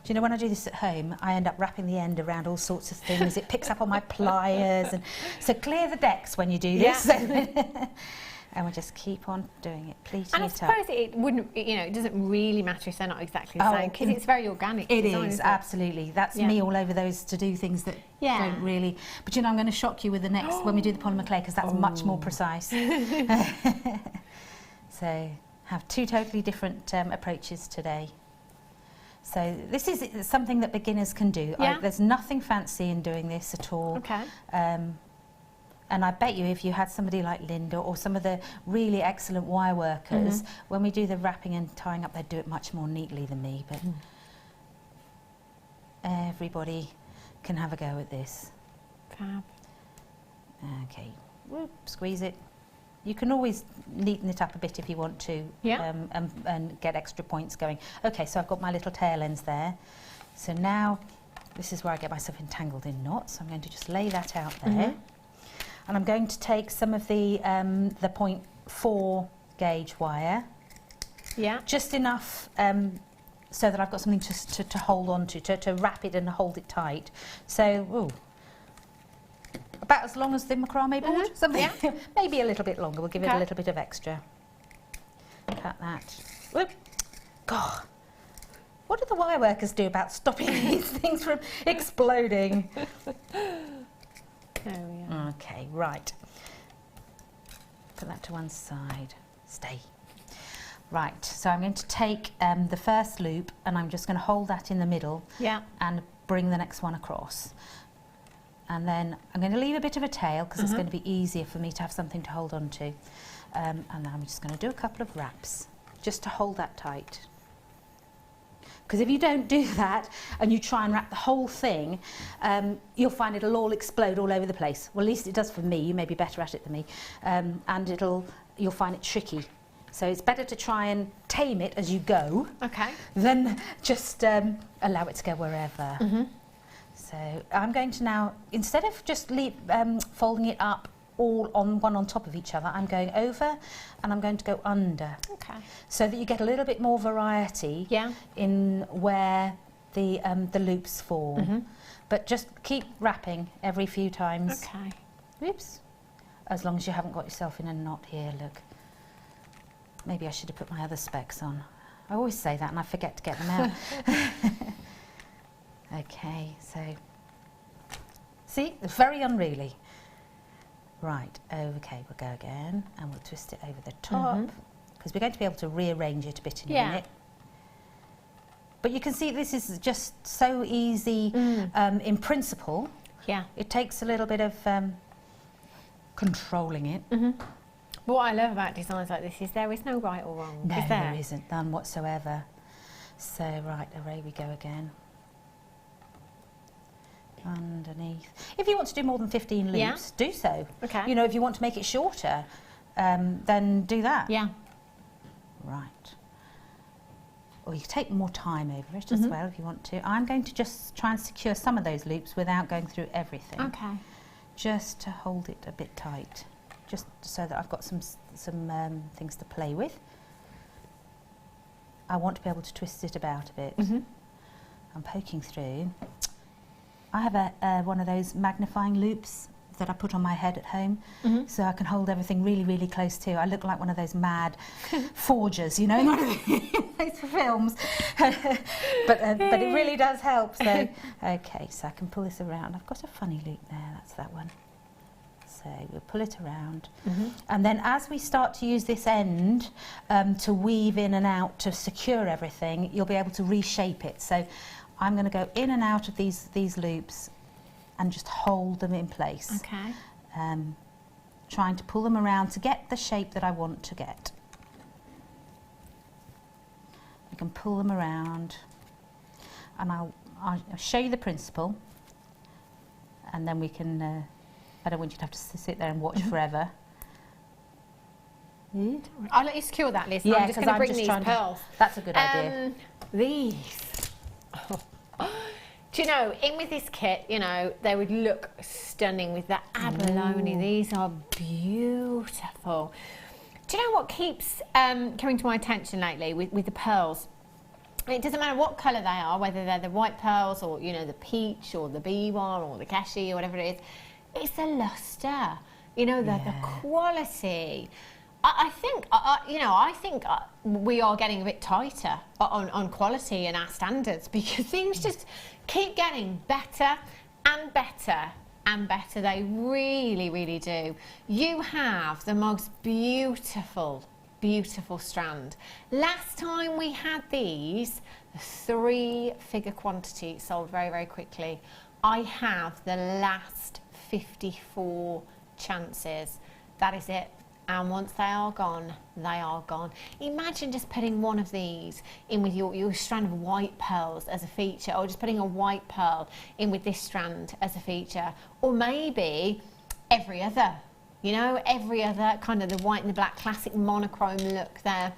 Do you know, when I do this at home, I end up wrapping the end around all sorts of things. It picks up on my pliers. And so clear the decks when you do this. And we'll just keep on doing it, pleating it up. And I suppose it wouldn't, you know, it doesn't really matter if they're not exactly the same, because it's very organic. It is, absolutely. That's me all over those to do things that don't really. But you know, I'm going to shock you with the next when we do the polymer clay, because that's much more precise. So have 2 totally different approaches today. So this is something that beginners can do. There's nothing fancy in doing this at all. Okay. And I bet you if you had somebody like Linda or some of the really excellent wire workers, when we do the wrapping and tying up, they'd do it much more neatly than me. But everybody can have a go at this. Fab. Okay. Whoop, squeeze it. You can always neaten it up a bit if you want to, and get extra points going. Okay, so I've got my little tail ends there. So now, this is where I get myself entangled in knots. So I'm going to just lay that out there. And I'm going to take some of the 0.4 gauge wire. Yeah. Just enough so that I've got something to hold on to wrap it and hold it tight. So, about as long as the macrame board, something. Maybe a little bit longer. We'll give it a little bit of extra. Cut that. Whoop. God, what do the wire workers do about stopping these things from exploding? There we are. Okay, right. Put that to one side. Stay. Right, so I'm going to take the first loop and I'm just going to hold that in the middle and bring the next one across. And then I'm going to leave a bit of a tail because it's going to be easier for me to have something to hold on to. And then I'm just going to do a couple of wraps just to hold that tight. Because if you don't do that and you try and wrap the whole thing, you'll find it'll all explode all over the place. Well, at least it does for me. You may be better at it than me. And you'll find it tricky. So it's better to try and tame it as you go than just allow it to go wherever. So I'm going to now, instead of just folding it up all on one on top of each other, I'm going over and I'm going to go under. Okay. So that you get a little bit more variety in where the loops fall. But just keep wrapping every few times. Okay. Oops. As long as you haven't got yourself in a knot here, look. Maybe I should have put my other specs on. I always say that and I forget to get them out. Okay, so, see, it's very unruly. Right, okay, we'll go again and we'll twist it over the top because we're going to be able to rearrange it a bit in a minute. But you can see this is just so easy in principle. Yeah. It takes a little bit of controlling it. What I love about designs like this is there is no right or wrong. No, there isn't, none whatsoever. So, right, away we go again. underneath. If you want to do more than 15 loops, do so. Okay. You know, if you want to make it shorter, then do that. Yeah. Right. Or you can take more time over it as well if you want to. I'm going to just try and secure some of those loops without going through everything. Okay. Just to hold it a bit tight, just so that I've got some things to play with. I want to be able to twist it about a bit. I'm poking through. I have one of those magnifying loops that I put on my head at home, so I can hold everything really, really close to. I look like one of those mad forgers, you know, those films. but it really does help. So, okay, so I can pull this around. I've got a funny loop there, that's that one. So we'll pull it around. And then as we start to use this end to weave in and out to secure everything, you'll be able to reshape it. So I'm going to go in and out of these loops and just hold them in place. Okay. Trying to pull them around to get the shape that I want to get. You can pull them around, and I'll show you the principle, and then we can, I don't want you to have to sit there and watch forever. I'll let you secure that, Liz. Yeah, I'm just going to bring these pearls. That's a good idea. These. Do you know, in with this kit, you know, they would look stunning with the abalone. These are beautiful. Do you know what keeps coming to my attention lately with the pearls? It doesn't matter what colour they are, whether they're the white pearls or, you know, the peach or the biwa or the cashew or whatever it is. It's the lustre, you know, the quality. I think, you know, I think we are getting a bit tighter on quality and our standards, because things just keep getting better and better and better. They really, really do. You have the most beautiful, beautiful strand. Last time we had these, the 3-figure quantity sold very, very quickly. I have the last 54 chances. That is it. And once they are gone, they are gone. Imagine just putting one of these in with your strand of white pearls as a feature, or just putting a white pearl in with this strand as a feature, or maybe every other, you know, every other, kind of the white and the black classic monochrome look there.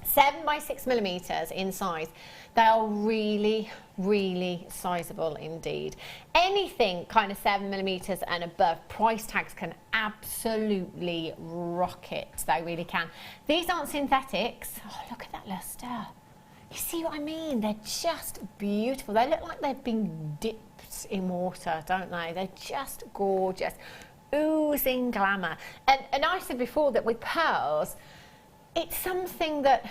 7 by 6 millimeters in size. They are really, really sizable indeed. Anything kind of 7 millimeters and above, price tags can absolutely rock it. They really can. These aren't synthetics. Oh, look at that lustre. You see what I mean? They're just beautiful. They look like they've been dipped in water, don't they? They're just gorgeous. Oozing glamour. And I said before that with pearls, it's something that,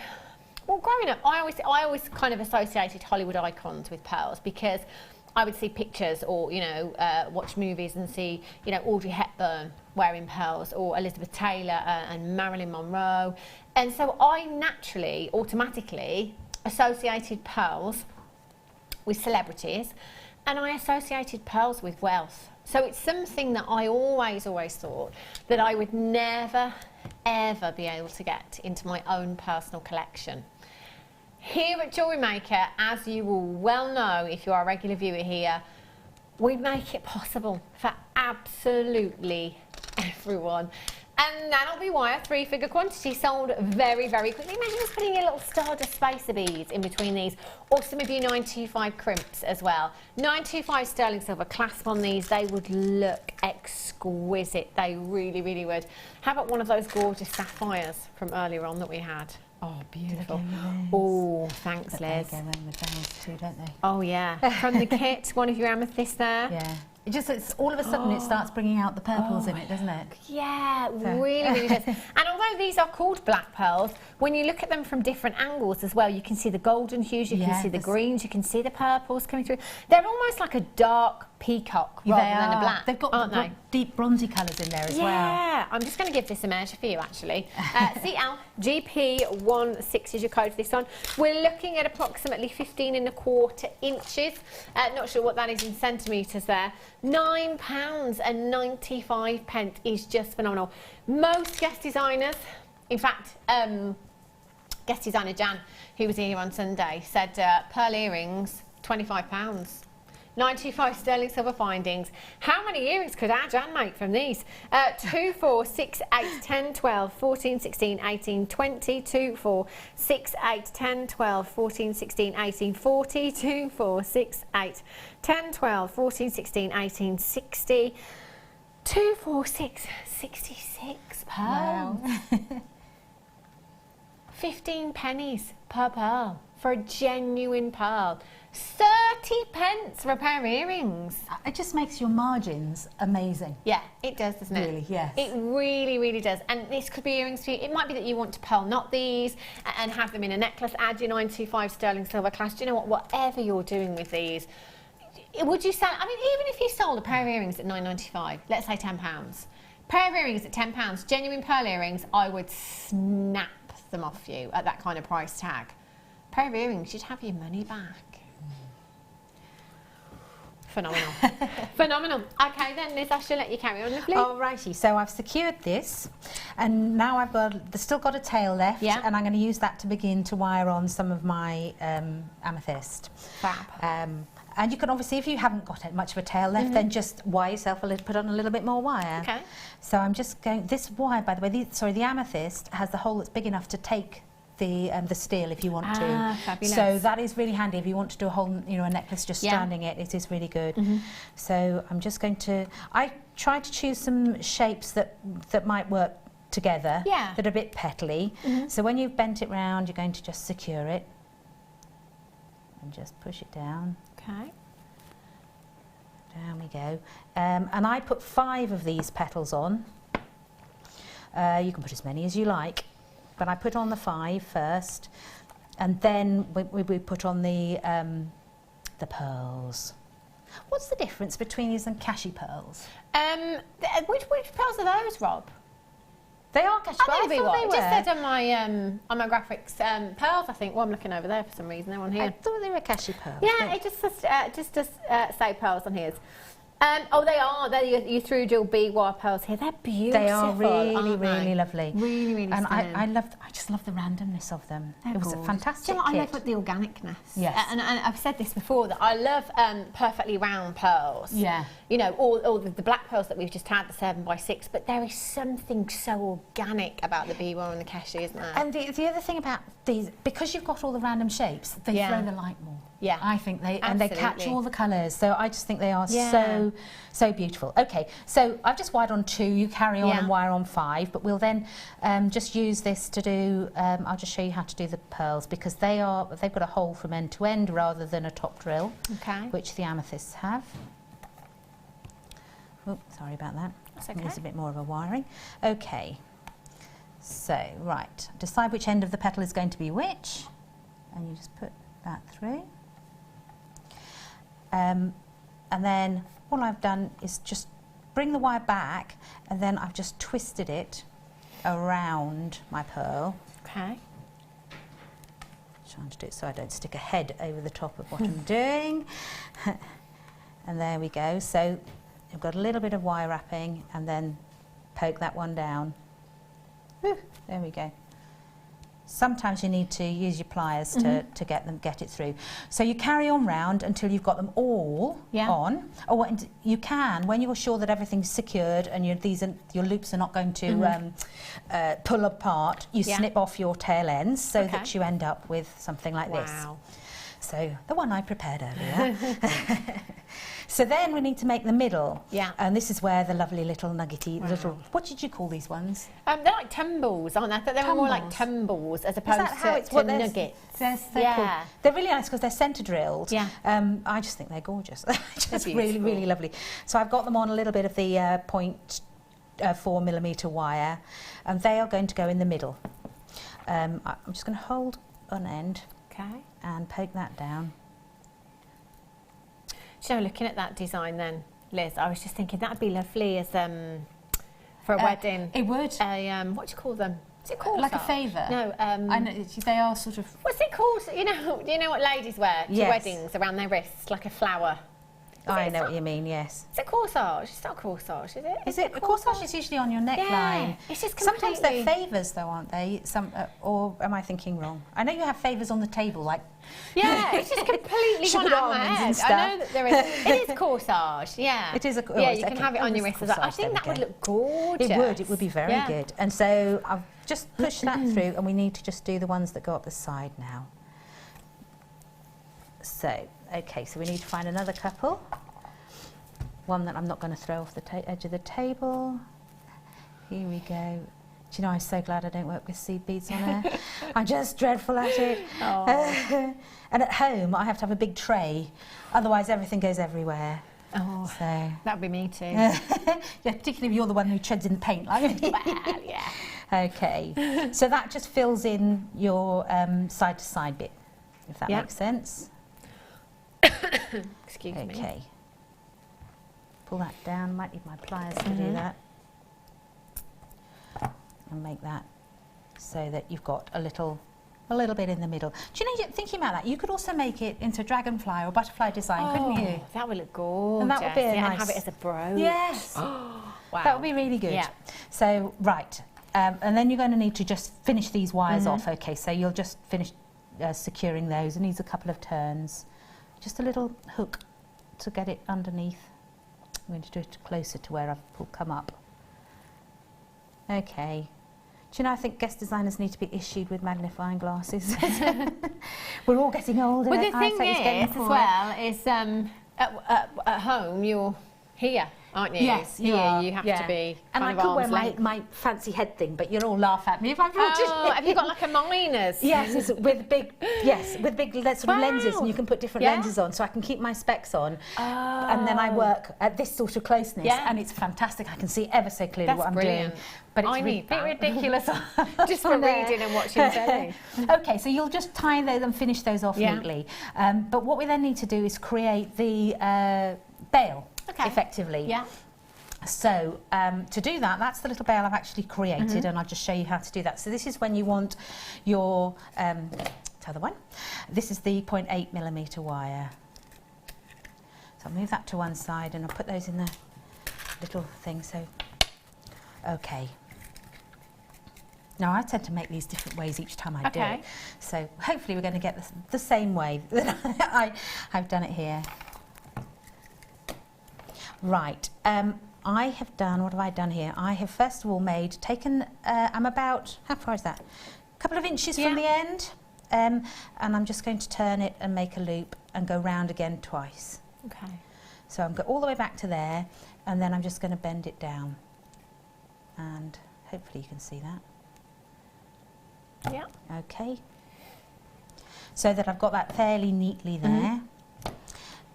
well, growing up, I always kind of associated Hollywood icons with pearls, because I would see pictures or, you know, watch movies and see, you know, Audrey Hepburn wearing pearls, or Elizabeth Taylor and Marilyn Monroe. And so I naturally, automatically associated pearls with celebrities, and I associated pearls with wealth. So it's something that I always thought that I would never, ever be able to get into my own personal collection. Here at Jewellery Maker, as you will well know if you are a regular viewer here, we make it possible for absolutely everyone. And that'll be why a 3-figure quantity sold very, very quickly. Imagine just putting your little Stardust spacer beads in between these, or some of your 925 crimps as well. 925 sterling silver clasp on these, they would look exquisite. They really, really would. How about one of those gorgeous sapphires from earlier on that we had? Oh, beautiful. Oh, thanks, Liz. They go in with those too, don't they? Oh, yeah. From the kit, one of your amethysts there. Yeah. It's all of a sudden it starts bringing out the purples in it, doesn't it? Yeah, really, really does. And although these are called black pearls, when you look at them from different angles as well, you can see the golden hues, you can see the greens, you can see the purples coming through. They're almost like a dark peacock rather than a black. They've got deep bronzy colours in there as well. Yeah, I'm just going to give this a measure for you actually. CLGP16 is your code for this one. We're looking at approximately 15¼ inches. Not sure what that is in centimetres there. £9.95 is just phenomenal. Most guest designers, in fact, guest designer Jan, who was here on Sunday, said pearl earrings, £25. 925 sterling silver findings. How many earrings could our Jan make from these? 2, 4, 6, 8, 10, 12, 14, 16, 18, 20, 2, 4, 6, 8, 10, 12, 14, 16, 18, 40, 2, 4, 6, 8, 10, 12, 14, 16, 18, 60, 2, 4, 6, 66 pearls. Wow. 15 pennies per pearl for a genuine pearl. 30 pence for a pair of earrings. It just makes your margins amazing. Yeah, it does, doesn't it? Really, yes. It really, really does. And this could be earrings for you. It might be that you want to pearl knot these and have them in a necklace, add your 925 sterling silver clasp. Do you know what? Whatever you're doing with these, would you sell, I mean, even if you sold a pair of earrings at £9.95, let's say £10, pair of earrings at £10, genuine pearl earrings, I would snap them off you at that kind of price tag. Pair of earrings, you'd have your money back. Phenomenal. Phenomenal. Okay then, Liz, I shall let you carry on, lovely. Alrighty, so I've secured this, and now I've still got a tail left, and I'm going to use that to begin to wire on some of my amethyst. Fab. And you can obviously, if you haven't got much of a tail left, then just wire yourself a little, put on a little bit more wire. Okay. So I'm just going, this wire, by the way, the amethyst has the hole that's big enough to take the steel if you want to. Fabulous. So that is really handy if you want to do a whole, a necklace just standing it. It is really good. So I'm just going to, I tried to choose some shapes that might work together, that are a bit petally. So when you've bent it round, you're going to just secure it and just push it down. Okay. Down we go. And I put 5 of these petals on. You can put as many as you like, but I put on the 5 first, and then we put on the pearls. What's the difference between these and cashew pearls? Which pearls are those, Rob? They are cashew pearls. I thought they were. It just said on my graphics pearls. I think. Well, I'm looking over there for some reason. They're on here. I thought they were cashew pearls. Yeah, it just does say pearls on here. Oh, they are. They're your through jewel bead wire pearls here. They're beautiful. They are really, really lovely. Really, really and stunning. I just love the randomness of them. They're it was gorgeous. a fantastic Do you know what? kit. I love the organicness. Yes. And I've said this before, that I love perfectly round pearls. Yeah. You know, all the black pearls that we've just had, the 7x6, but there is something so organic about the bead wire and the cashew, isn't there? And the other thing about these, because you've got all the random shapes, they throw the light more. Yeah, I think they absolutely. and they catch all the colours. So I just think they are so beautiful. Okay, so I've just wired on 2. You carry on and wire on 5, but we'll then just use this to do. I'll just show you how to do the pearls, because they've got a hole from end to end rather than a top drill, which the amethysts have. Oh, sorry about that. That's okay. Needs a bit more of a wiring. Okay. So right, decide which end of the petal is going to be which, and you just put that through. And then all I've done is just bring the wire back, and then I've just twisted it around my pearl. Okay. Trying to do it so I don't stick a head over the top of what I'm doing. And there we go. So I've got a little bit of wire wrapping, and then poke that one down. There we go. Sometimes you need to use your pliers to get it through. So you carry on round until you've got them all on. Or you can, when you're sure that everything's secured and your loops are not going to pull apart, you snip off your tail ends so that you end up with something like this. So the one I prepared earlier. So then we need to make the middle. Yeah. And this is where the lovely little nuggety little, what did you call these ones? They're like tumbles, aren't they? I thought they were more like tumbles as opposed to nuggets. They're cool. They're really nice because they're centre drilled. Yeah. I just think they're gorgeous. Just really, really lovely. So I've got them on a little bit of the 0.4mm wire, and they are going to go in the middle. I'm just going to hold on end. Okay. And poke that down. So looking at that design then, Liz, I was just thinking that'd be lovely as for a wedding. It would. What do you call them? Is it called like a favour? No. I know they are sort of. What's it called? You know what ladies wear to weddings around their wrists, like a flower. I know what you mean, yes. It's a corsage. It's not a corsage, is it? Is it? A corsage is usually on your neckline. Yeah, it's just completely... Sometimes they're favours though, aren't they? Or am I thinking wrong? I know you have favours on the table, like... Yeah, it's just completely gone out of my head. I know that there is... It is corsage, yeah. It is a corsage. Yeah, you can have it on your wrist. I think that would look gorgeous. It would be very good. And so I've just pushed that through, and we need to just do the ones that go up the side now. So, okay, so we need to find another couple. One that I'm not going to throw off the edge of the table. Here we go. Do you know, I'm so glad I don't work with seed beads on there. I'm just dreadful at it. And at home, I have to have a big tray. Otherwise, everything goes everywhere. Oh, so that would be me too. Yeah, particularly if you're the one who treads in the paint, like me. Well, yeah. Okay, so that just fills in your side-to-side bit, if that makes sense. Excuse me. Okay. Pull that down. Might need my pliers to do that. And make that so that you've got a little bit in the middle. Do you know, thinking about that, you could also make it into a dragonfly or butterfly design, couldn't you? That would look gorgeous. And that would be a nice... and have it as a brooch. Yes. Wow. That would be really good. Yeah. So, right. And then you're going to need to just finish these wires off. Okay, so you'll just finish securing those. It needs a couple of turns. Just a little hook to get it underneath. I'm going to do it closer to where I've come up. Okay. Do you know, I think guest designers need to be issued with magnifying glasses. We're all getting older. Well, the thing is, as well, is at home you're here, aren't you? Yes, you are. You have to be and I could wear my fancy head thing, but you'll all laugh at me if I brought it. Have you got like a miner's? Yes, it's with big sort of lenses, and you can put different lenses on, so I can keep my specs on, and then I work at this sort of closeness, and it's fantastic. I can see ever so clearly what I'm doing. But it's a bit ridiculous just for there. reading and watching telly. Okay, so you'll just tie those and finish those off neatly. But what we then need to do is create the bail, effectively. Yeah. So to do that, that's the little bail I've actually created, and I'll just show you how to do that. So this is when you want your t'other one. This is the 0.8mm wire. So I'll move that to one side, and I'll put those in the little thing. So, okay. Now, I tend to make these different ways each time I do it. So hopefully we're going to get the same way that I've done it here. Right. I have done, what have I done here? I have first of all taken, I'm about, how far is that? A couple of inches from the end. And I'm just going to turn it and make a loop and go round again twice. Okay. So I'm going all the way back to there, and then I'm just going to bend it down. And hopefully you can see that. Yeah. Okay. So that I've got that fairly neatly there.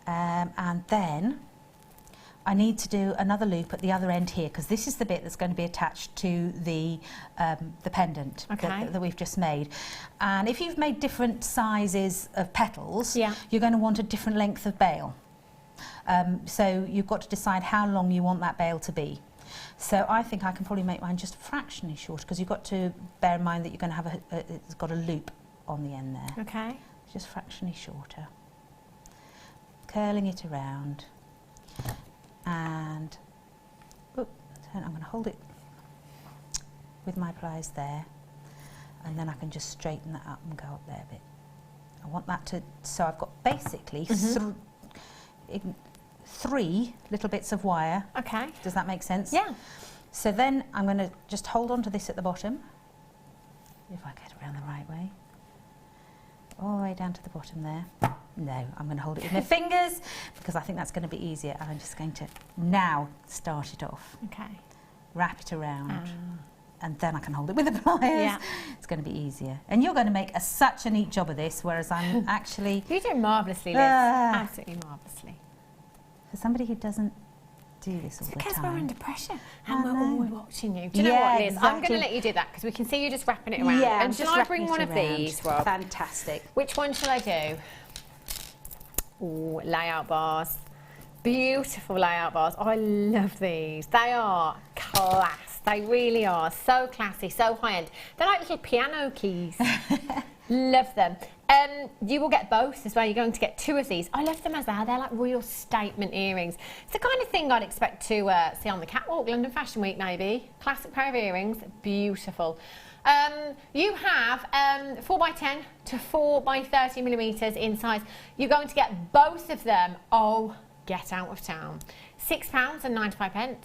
And then I need to do another loop at the other end here, because this is the bit that's going to be attached to the pendant that we've just made. And if you've made different sizes of petals, you're going to want a different length of bail. So you've got to decide how long you want that bail to be. So I think I can probably make mine just fractionally shorter, because you've got to bear in mind that you're going to have it's got a loop on the end there. Okay. Just fractionally shorter. Curling it around. And I'm going to hold it with my pliers there, and then I can just straighten that up and go up there a bit. I want that to, so I've got basically three little bits of wire. Okay. Does that make sense? Yeah. So then I'm going to just hold on to this at the bottom, if I get around the right way, all the way down to the bottom there. No, I'm going to hold it with my fingers, because I think that's going to be easier. And I'm just going to now start it off. Okay. Wrap it around. And then I can hold it with the pliers. Yeah. It's going to be easier. And you're going to make such a neat job of this, whereas I'm actually... You're doing marvellously, Liz. Absolutely marvellously. For somebody who doesn't do this all the time. Because we're under pressure and we're all watching you. Do you know what, Liz? Exactly. I'm going to let you do that, because we can see you just wrapping it around. Yeah, and shall I bring one of these, Rob? Fantastic. Which one shall I do? Ooh, layout bars. Beautiful layout bars. I love these. They are class. They really are. So classy, so high-end. They're like little piano keys. Love them. You will get both as well. You're going to get 2 of these. I love them as they are. They're like real statement earrings. It's the kind of thing I'd expect to see on the catwalk, London Fashion Week maybe. Classic pair of earrings, beautiful. You have 4x10 to 4x30 millimetres in size. You're going to get both of them. Oh, get out of town. £6.95.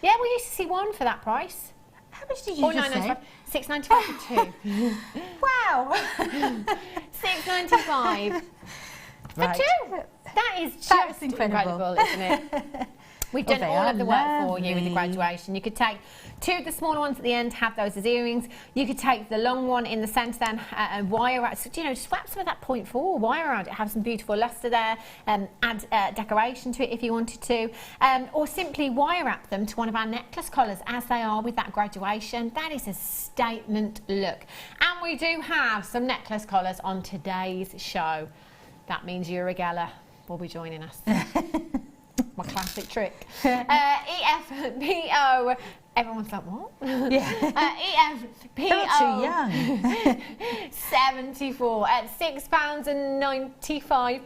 Yeah, we used to see one for that price. How much did you just say? £6.95 for 2. Wow. £6.95 for Right. 2. That is just incredible, isn't it? We've done all of the work for you with the graduation. You could take 2 of the smaller ones at the end, have those as earrings. You could take the long one in the centre then and wire around, so, just wrap some of that 0.4 wire around it, have some beautiful lustre there, add decoration to it if you wanted to, or simply wire wrap them to one of our necklace collars as they are with that graduation. That is a statement look. And we do have some necklace collars on today's show. That means Yuri Geller will be joining us. My classic trick. EFPO. Everyone's like, what? Yeah. EFPO. Too young. 74 at £6.95.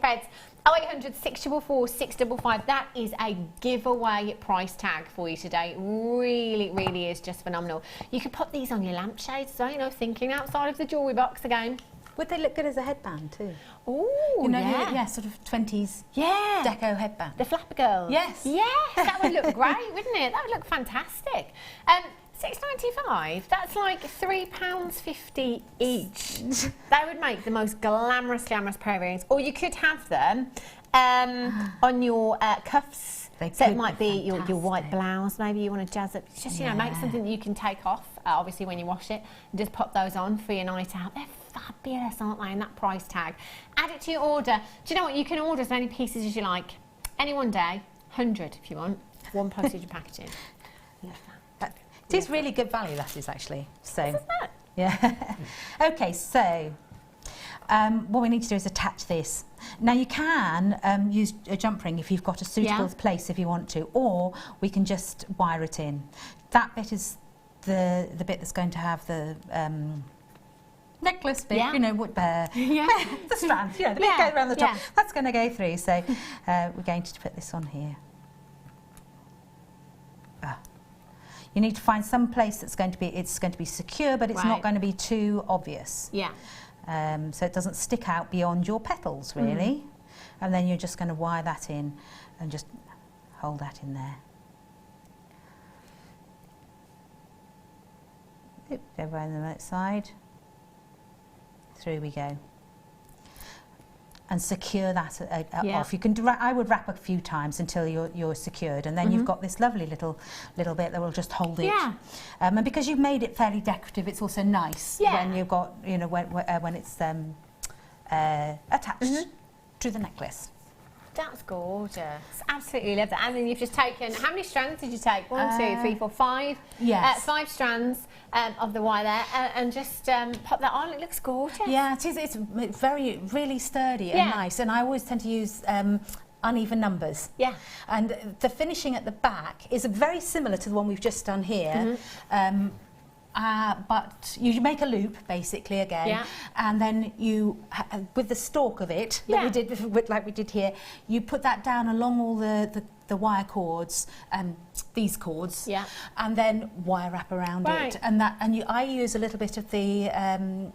0800 644 655. That is a giveaway price tag for you today. Really, really is just phenomenal. You could put these on your lampshades, so thinking outside of the jewellery box again. Would they look good as a headband too? Oh, yeah, sort of 20s deco headband. The flapper girls. Yes. Yes, that would look great, wouldn't it? That would look fantastic. £6.95, that's like £3.50 each. That would make the most glamorous pair of earrings. Or you could have them on your cuffs. So it might be your white blouse, maybe you want to jazz it. Just, make something that you can take off, obviously when you wash it, and just pop those on for your night out. They're fabulous, aren't they, in that price tag. Add it to your order. Do you know what? You can order as many pieces as you like. Any one day, 100 if you want. 1 postage and packaging. It is really good value, that is actually. So, isn't it? Yeah. Okay, so what we need to do is attach this. Now you can use a jump ring if you've got a suitable place if you want to, or we can just wire it in. That bit is the bit that's going to have the necklace bit, the strands, the bit going around the top. That's going to go through. So we're going to put this on here. You need to find some place that's going to be secure, but it's not going to be too obvious. Yeah. So it doesn't stick out beyond your petals, really. And then you're just going to wire that in and just hold that in there. Go around the right side. Through we go. And secure that off. You can. I would wrap a few times until you're secured, and then you've got this lovely little bit that will just hold it. Yeah. And because you've made it fairly decorative, it's also nice when you've got when it's attached to the necklace. That's gorgeous. Absolutely love that. And then you've just taken, how many strands did you take? 1, 2, 3, 4, 5. Yes. 5 strands of the wire there, and just pop that on. It looks gorgeous. Yeah, it is. It's really sturdy and nice. And I always tend to use uneven numbers. Yeah. And the finishing at the back is very similar to the one we've just done here. But you make a loop basically again, and then you, with the stalk of it that we did, like we did here, you put that down along all the wire cords, these cords, and then wire wrap around it, and I use a little bit of the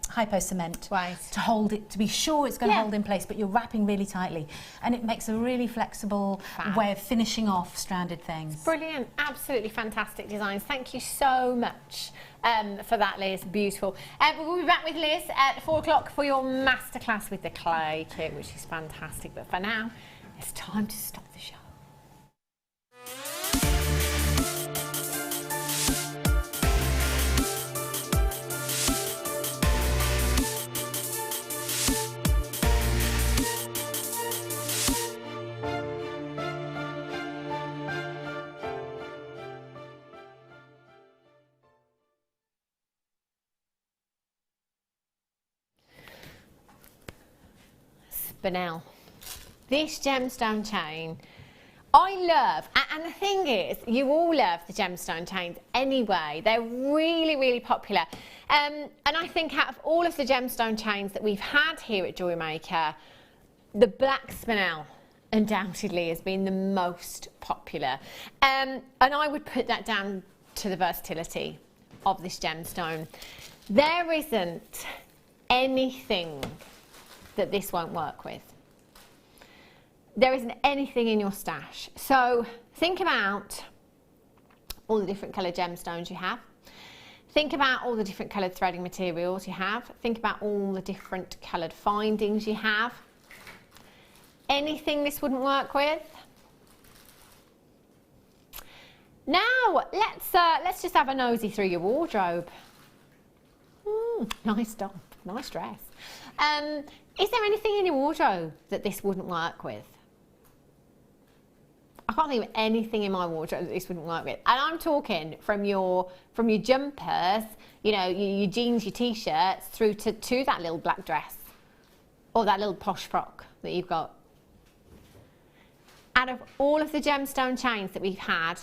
hypo cement to hold it, to be sure it's going to hold in place, but you're wrapping really tightly, and it makes a really flexible way of finishing off stranded things. Brilliant, absolutely fantastic designs. Thank you so much for that, Liz. Beautiful. But we'll be back with Liz at 4 o'clock for your masterclass with the clay kit, which is fantastic. But for now, it's time to stop the show. Spinel. This gemstone chain, I love, and the thing is, you all love the gemstone chains anyway. They're really, really popular. And I think out of all of the gemstone chains that we've had here at Jewellery Maker, the black spinel undoubtedly has been the most popular. And I would put that down to the versatility of this gemstone. There isn't anything that this won't work with. There isn't anything in your stash. So think about all the different coloured gemstones you have. Think about all the different coloured threading materials you have. Think about all the different coloured findings you have. Anything this wouldn't work with? Now, let's just have a nosy through your wardrobe. Nice top, nice dress. Is there anything in your wardrobe that this wouldn't work with? I can't think of anything in my wardrobe that this wouldn't work with. And I'm talking from your jumpers, you know, your jeans, your t-shirts, through to that little black dress or that little posh frock that you've got. Out of all of the gemstone chains that we've had,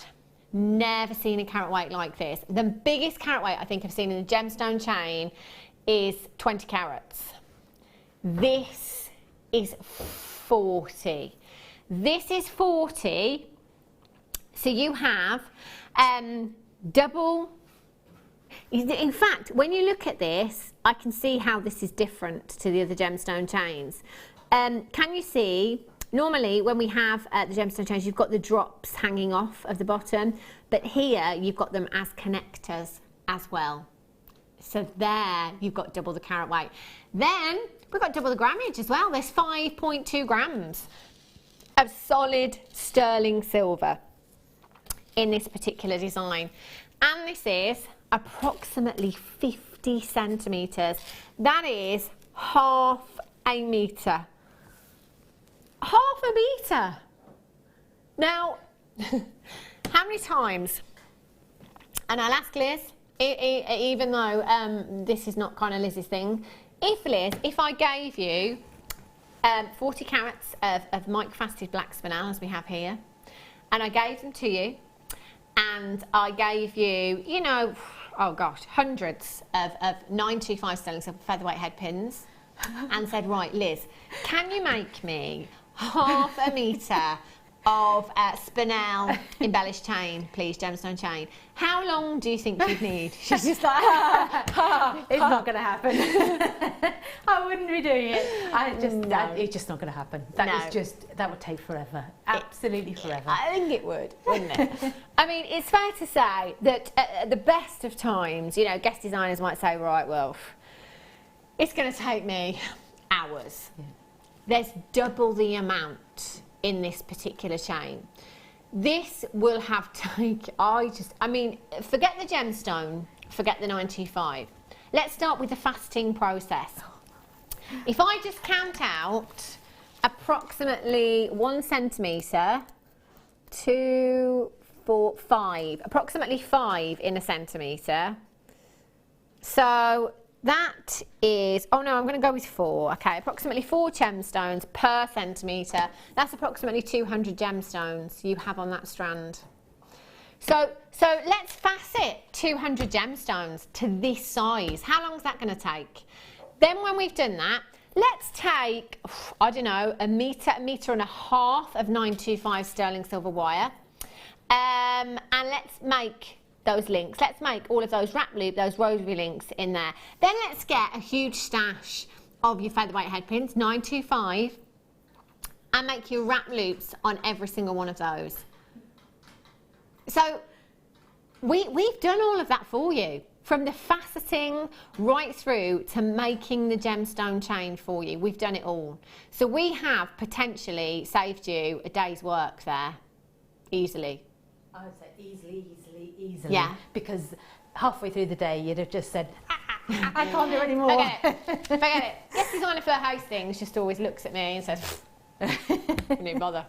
never seen a carat weight like this. The biggest carat weight I think I've seen in a gemstone chain is 20 carats. This is 40. This is 40, so you have double. In fact, when you look at this, I can see how this is different to the other gemstone chains. Can you see, normally when we have the gemstone chains, you've got the drops hanging off of the bottom, but here you've got them as connectors as well. So there you've got double the carat weight. Then we've got double the grammage as well. There's 5.2 grams. Of solid sterling silver in this particular design, and this is approximately 50 centimetres. That is half a metre. Half a metre. Now, how many times, and I'll ask Liz, even though this is not kind of Liz's thing, if I gave you 40 carats of microfaceted black spinel, as we have here, and I gave them to you, and I gave you, you know, oh gosh, hundreds of 925 sterling silver featherweight head pins, and said, right, Liz, can you make me half a metre of spinel embellished chain, please, gemstone chain? How long do you think you'd need? She's just like, it's not going to happen. I wouldn't be doing it. It's just not going to happen. That would take forever. Absolutely forever. I think it would, wouldn't it? I mean, it's fair to say that at the best of times, you know, guest designers might say, right, well, it's going to take me hours. Yeah. There's double the amount in this particular chain. This will have I mean, forget the gemstone, forget the 925. Let's start with the faceting process. If I just count out approximately 1 centimetre, 2, 4, 5, approximately 5 in a centimetre. So that is, oh no, I'm going to go with 4. Okay, approximately 4 gemstones per centimetre. That's approximately 200 gemstones you have on that strand. So let's facet 200 gemstones to this size. How long is that going to take? Then when we've done that, let's take, I don't know, a metre and a half of 925 sterling silver wire. And let's make those links. Let's make all of those wrap loop, those rosary links in there. Then let's get a huge stash of your featherweight head pins, 925, and make your wrap loops on every single one of those. So we've done all of that for you, from the faceting right through to making the gemstone chain for you. We've done it all. So we have potentially saved you a day's work there, easily. I would say easily. Yeah. Because halfway through the day, you'd have just said, I can't do any more. Forget it. Guest designer for hostings just always looks at me and says, don't bother.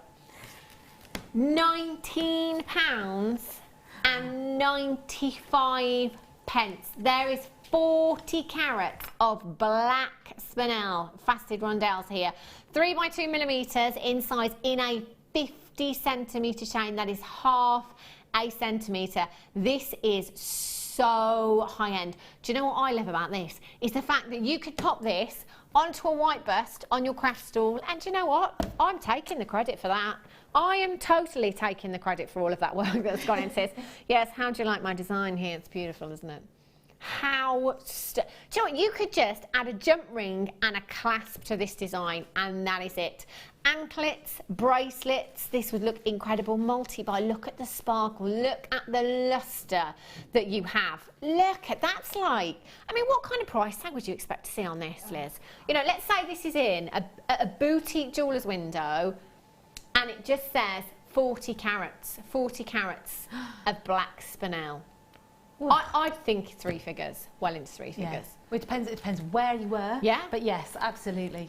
£19.95. There is 40 carats of black spinel faceted rondelles here. 3 by 2 millimetres in size, in a 50 centimetre chain. That is half a centimetre. This is so high end. Do you know what I love about this? Is the fact that you could pop this onto a white bust on your craft stall, and do you know what? I'm taking the credit for that. I am totally taking the credit for all of that work that's gone into this. Yes, how do you like my design here? It's beautiful, isn't it? Do you know what? You could just add a jump ring and a clasp to this design, and that is it. Anklets, bracelets, this would look incredible. Multi-buy, look at the sparkle, look at the lustre that you have. Look at, that's like, I mean, what kind of price tag would you expect to see on this, Liz? You know, let's say this is in a boutique jeweller's window, and it just says 40 carats of black spinel. I'd think 3 figures, well into 3 figures. Yeah. Well, it depends where you were. Yeah. But yes, absolutely.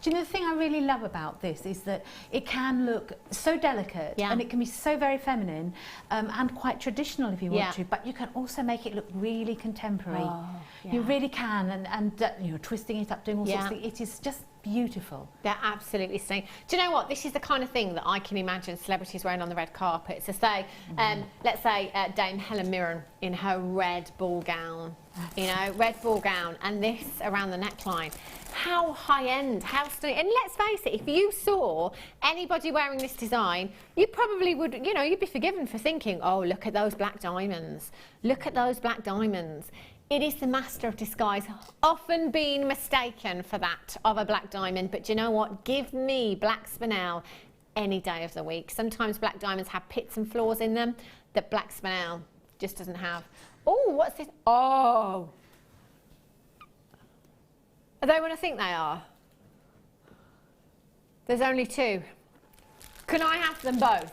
Do you know the thing I really love about this is that it can look so delicate, and it can be so very feminine and quite traditional if you want to, but you can also make it look really contemporary. Oh, you really can, and you know, twisting it up, doing all sorts of things. It is just beautiful. They're absolutely stunning. Do you know what? This is the kind of thing that I can imagine celebrities wearing on the red carpet. So say, let's say Dame Helen Mirren in her red ball gown, you know, red ball gown, and this around the neckline. How high end, how stunning. And let's face it, if you saw anybody wearing this design, you probably would, you know, you'd be forgiven for thinking, oh, look at those black diamonds. Look at those black diamonds. It is the master of disguise, often been mistaken for that of a black diamond, but do you know what? Give me black spinel any day of the week. Sometimes black diamonds have pits and flaws in them that black spinel just doesn't have. Oh, what's this? Oh. Are they what I think they are? There's only 2. Can I have them both?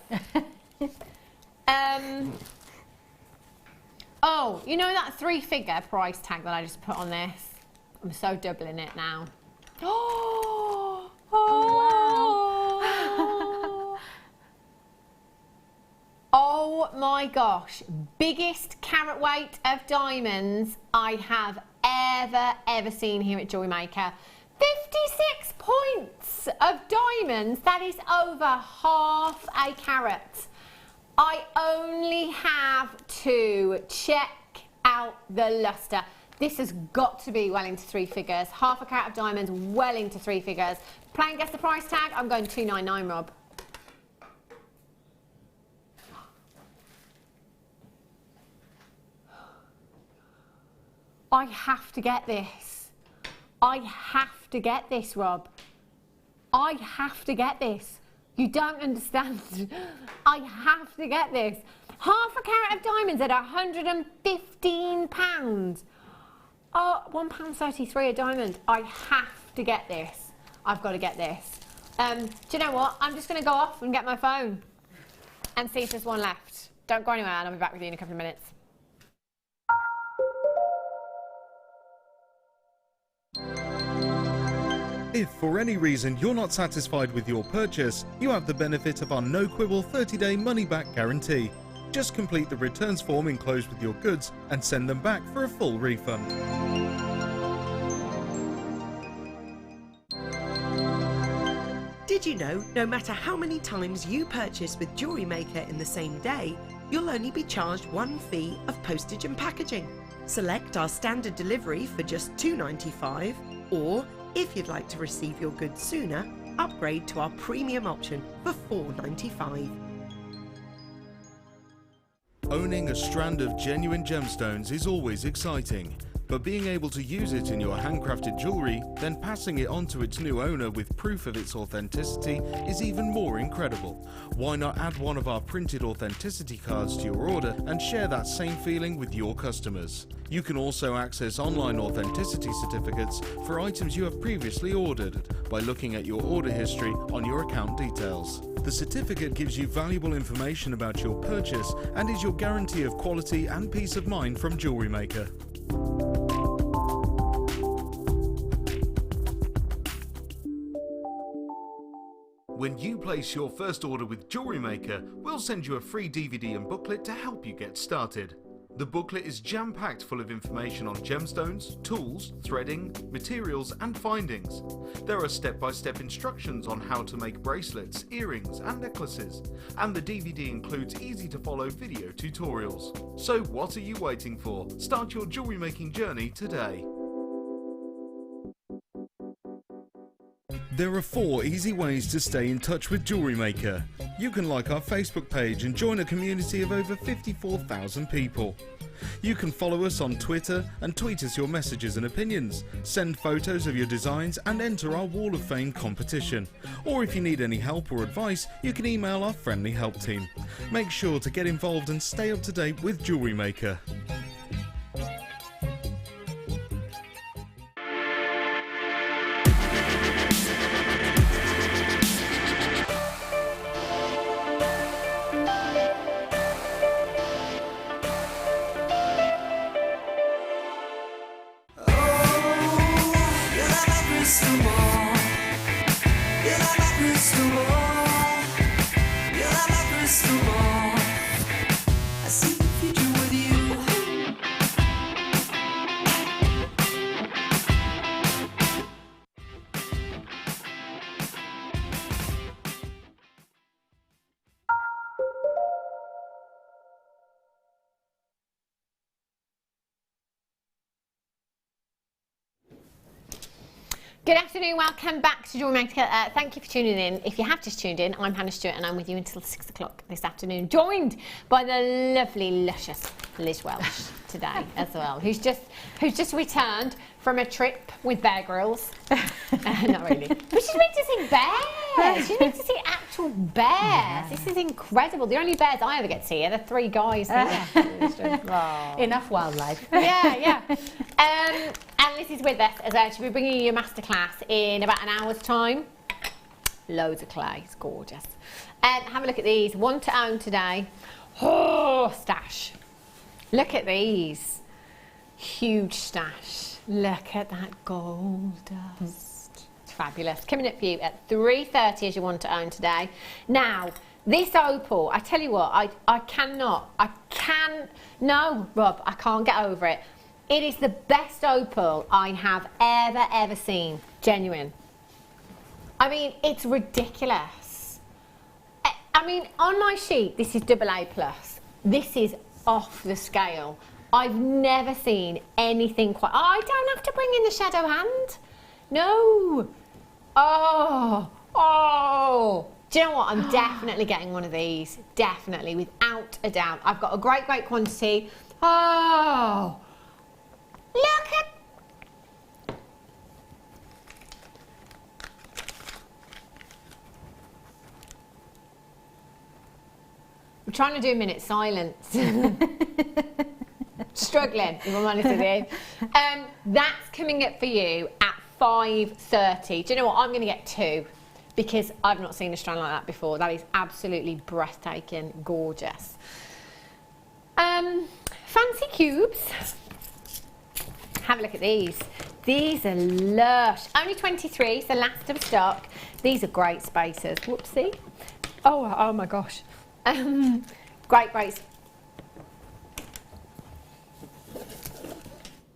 Oh, you know that 3-figure price tag that I just put on this? I'm so doubling it now. Oh, wow. Oh my gosh, biggest carat weight of diamonds I have ever seen here at Jewellery Maker. 56 points of diamonds, that is over half a carat. I only have to check out the lustre. This has got to be well into 3 figures. Half a carat of diamonds, well into 3 figures. Play and guess the price tag. I'm going 299, Rob. I have to get this. I have to get this, Rob. I have to get this. You don't understand. I have to get this. Half a carat of diamonds at £115. Oh, £1.33 a diamond. I have to get this. I've got to get this. Do you know what? I'm just going to go off and get my phone and see if there's one left. Don't go anywhere, and I'll be back with you in a couple of minutes. If for any reason you're not satisfied with your purchase, you have the benefit of our no-quibble 30-day money-back guarantee. Just complete the returns form enclosed with your goods and send them back for a full refund. Did you know, no matter how many times you purchase with Jewellery Maker in the same day, you'll only be charged 1 fee of postage and packaging. Select our standard delivery for just £2.95, or if you'd like to receive your goods sooner, upgrade to our premium option for £4.95. Owning a strand of genuine gemstones is always exciting, but being able to use it in your handcrafted jewellery, then passing it on to its new owner with proof of its authenticity is even more incredible. Why not add one of our printed authenticity cards to your order and share that same feeling with your customers? You can also access online authenticity certificates for items you have previously ordered by looking at your order history on your account details. The certificate gives you valuable information about your purchase and is your guarantee of quality and peace of mind from Jewellery Maker. When you place your first order with Jewellery Maker, we'll send you a free DVD and booklet to help you get started. The booklet is jam-packed full of information on gemstones, tools, threading, materials and findings. There are step-by-step instructions on how to make bracelets, earrings and necklaces, and the DVD includes easy-to-follow video tutorials. So what are you waiting for? Start your jewellery making journey today. There are 4 easy ways to stay in touch with Jewellery Maker. You can like our Facebook page and join a community of over 54,000 people. You can follow us on Twitter and tweet us your messages and opinions, send photos of your designs and enter our Wall of Fame competition. Or if you need any help or advice, you can email our friendly help team. Make sure to get involved and stay up to date with Jewellery Maker. Good afternoon, welcome back to Jewellery Maker. Thank you for tuning in. If you have just tuned in, I'm Hannah Stuart and I'm with you until 6 o'clock this afternoon, joined by the lovely, luscious Liz Welch today as well, who's just returned from a trip with Bear Grylls. Not really. But she's meant to see bears. She's meant to see actual bears. Yeah. This is incredible. The only bears I ever get to see are the 3 guys here. Enough wildlife. Yeah. And Liz is with us as well. She'll be bringing you a masterclass in about an hour's time. Loads of clay. It's gorgeous. Have a look at these. 1 to own today. Oh, stash. Look at these. Huge stash. Look at that gold dust. It's fabulous. Coming up for you at 3:30 as you want to own today. Now, this opal, I tell you what, no, Rob, I can't get over it. It is the best opal I have ever seen. Genuine. I mean, it's ridiculous. I mean, on my sheet, this is AA+. This is off the scale. I've never seen anything quite... I don't have to bring in the shadow hand. No. Oh. Do you know what? I'm definitely getting one of these. Definitely, without a doubt. I've got a great quantity. Oh. Look at... I'm trying to do a minute silence. Struggling, if I'm honest with you. That's coming up for you at 5:30. Do you know what? I'm going to get 2 because I've not seen a strand like that before. That is absolutely breathtaking, gorgeous. Fancy cubes. Have a look at these. These are lush. Only 23, so last of stock. These are great spacers. Whoopsie. Oh my gosh. Great.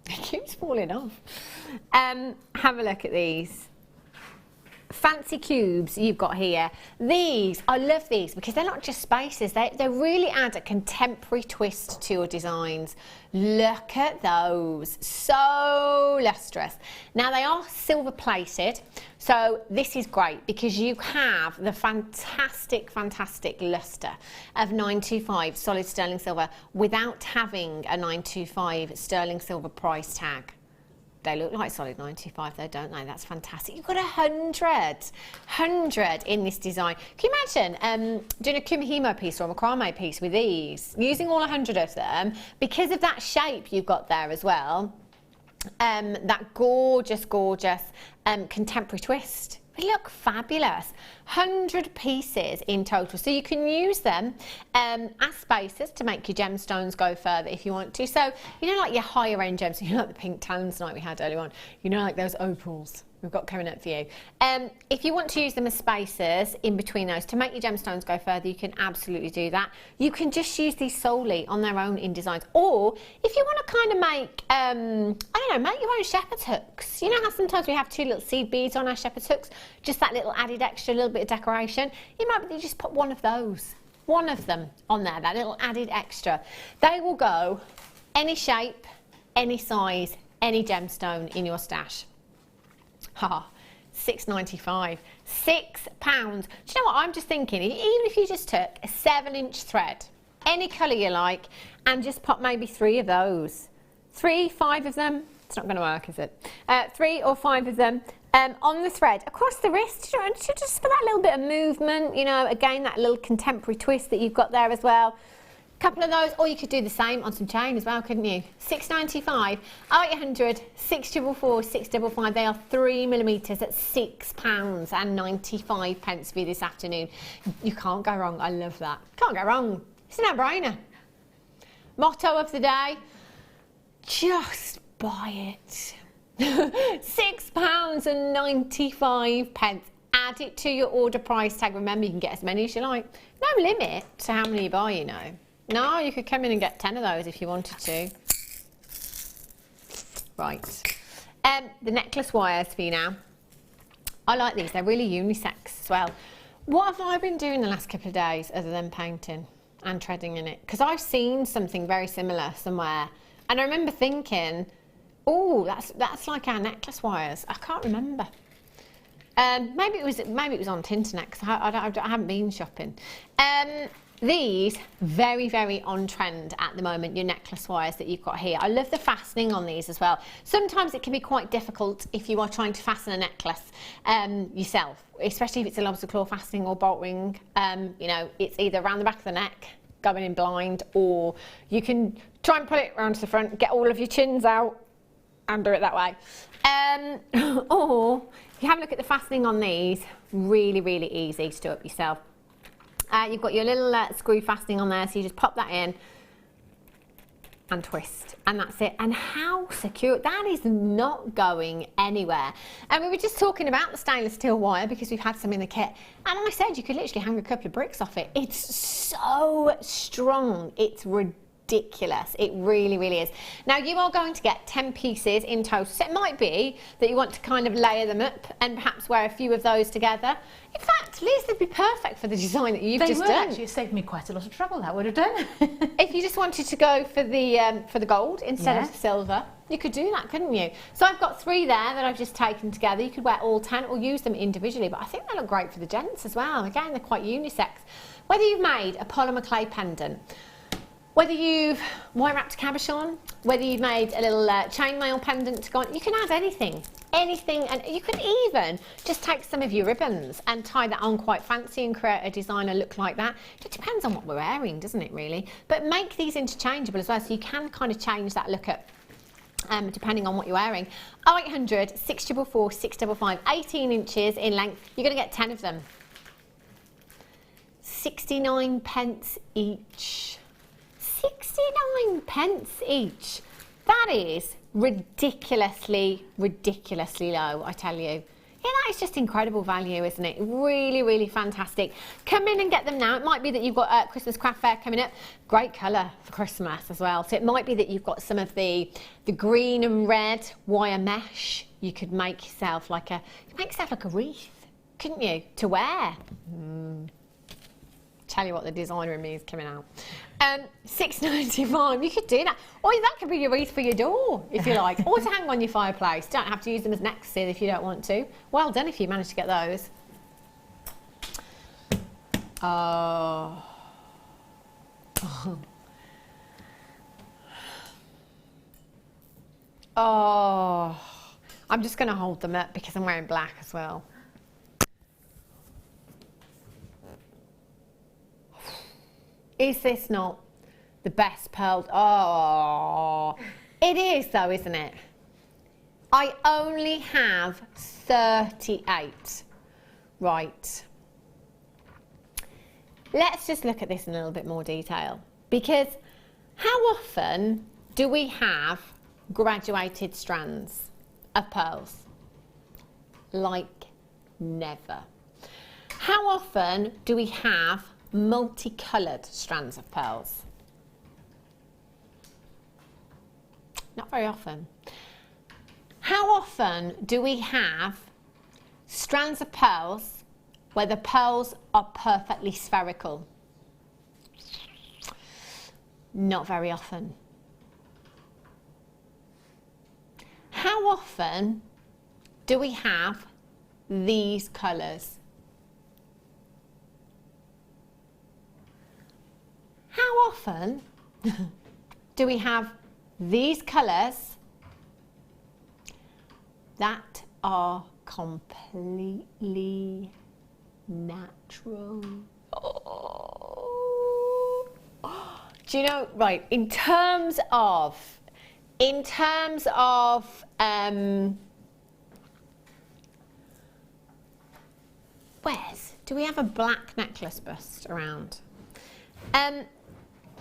It keeps falling off. Have a look at these. Fancy cubes you've got here. These, I love these because they're not just spacers, they really add a contemporary twist to your designs. Look at those, so lustrous. Now they are silver plated, so this is great because you have the fantastic luster of 925 solid sterling silver without having a 925 sterling silver price tag. They look like solid 95 though, don't they? That's fantastic. You've got 100 in this design. Can you imagine doing a kumihimo piece or a macrame piece with these? Using all 100 of them, because of that shape you've got there as well. That gorgeous contemporary twist. They look fabulous. 100 pieces in total. So you can use them as spacers to make your gemstones go further if you want to. So, you know, like your higher end gems, you know, like the pink tanzanite we had earlier on, you know, like those opals. we've got coming up for you. If you want to use them as spacers in between those to make your gemstones go further, you can absolutely do that. You can just use these solely on their own in designs, or if you want to kind of make, I don't know, make your own shepherd's hooks. You know how sometimes we have 2 little seed beads on our shepherd's hooks, just that little added extra little bit of decoration. It might be that you just put one of those, one of them on there, that little added extra. They will go any shape, any size, any gemstone in your stash. Ha, £6.95, £6. Do you know what I'm just thinking? Even if you just took a 7-inch thread, any colour you like, and just pop maybe 3 of those, 3, 5 of them. It's not going to work, is it? 3 or 5 of them on the thread across the wrist, just for that little bit of movement. You know, again, that little contemporary twist that you've got there as well. Couple of those, or you could do the same on some chain as well, couldn't you? £6.95, 0800 644 655. They are 3mm at £6.95 for you this afternoon. You can't go wrong. I love that. Can't go wrong. It's a no-brainer. Motto of the day: just buy it. £6.95. Add it to your order price tag. Remember, you can get as many as you like. No limit to how many you buy, you know. No, you could come in and get 10 of those if you wanted to. Right. The necklace wires for you now. I like these. They're really unisex as well. What have I been doing the last couple of days other than painting and treading in it? Because I've seen something very similar somewhere. And I remember thinking, oh, that's like our necklace wires. I can't remember. Maybe it was on Tinternet, because I haven't been shopping. These, very, very on trend at the moment, your necklace wires that you've got here. I love the fastening on these as well. Sometimes it can be quite difficult if you are trying to fasten a necklace yourself, especially if it's a lobster claw fastening or bolt ring. You know, it's either around the back of the neck, going in blind, or you can try and pull it around to the front, get all of your chins out, and do it that way. Or if you have a look at the fastening on these, really, really easy to do up yourself. You've got your little screw fastening on there, so you just pop that in and twist, and that's it. And how secure, that is not going anywhere. And we were just talking about the stainless steel wire because we've had some in the kit, and I said you could literally hang a couple of bricks off it. It's so strong, it's ridiculous. It really, really is. Now, you are going to get 10 pieces in total, so it might be that you want to kind of layer them up and perhaps wear a few of those together. In fact, Liz, they'd be perfect for the design that you've just done. Actually, it saved me quite a lot of trouble, that would have done. If you just wanted to go for the gold instead of the silver, you could do that, couldn't you? So I've got 3 there that I've just taken together. You could wear all 10 or use them individually, but I think they look great for the gents as well. Again, they're quite unisex. Whether you've made a polymer clay pendant, whether you've wire wrapped a cabochon, whether you've made a little chainmail pendant to go on, you can add anything, and you could even just take some of your ribbons and tie that on quite fancy and create a designer look like that. It depends on what we're wearing, doesn't it, really? But make these interchangeable as well, so you can kind of change that look up depending on what you're wearing. 0800 644 655, 18 inches in length. You're going to get 10 of them. 69p each. 69p each. That is ridiculously, ridiculously low, I tell you. Yeah, that is just incredible value, isn't it? Really, really fantastic. Come in and get them now. It might be that you've got Christmas craft fair coming up. Great colour for Christmas as well. So it might be that you've got some of the green and red wire mesh. You could make yourself like a wreath, couldn't you, to wear? Tell you what, the designer in me is coming out. £6.95, you could do that. Or that could be your wreath for your door, if you like. Or to hang on your fireplace. Don't have to use them as necklaces if you don't want to. Well done if you managed to get those. Oh. Oh. I'm just going to hold them up because I'm wearing black as well. Is this not the best pearl? Oh, it is though, isn't it? I only have 38. Right. Let's just look at this in a little bit more detail, because how often do we have graduated strands of pearls? like never. How often do we have multicoloured strands of pearls? Not very often. How often do we have strands of pearls where the pearls are perfectly spherical? Not very often. How often do we have these colours? How often do we have these colours that are completely natural? Oh. Do you know, right, in terms of where's, do we have a black necklace bust around?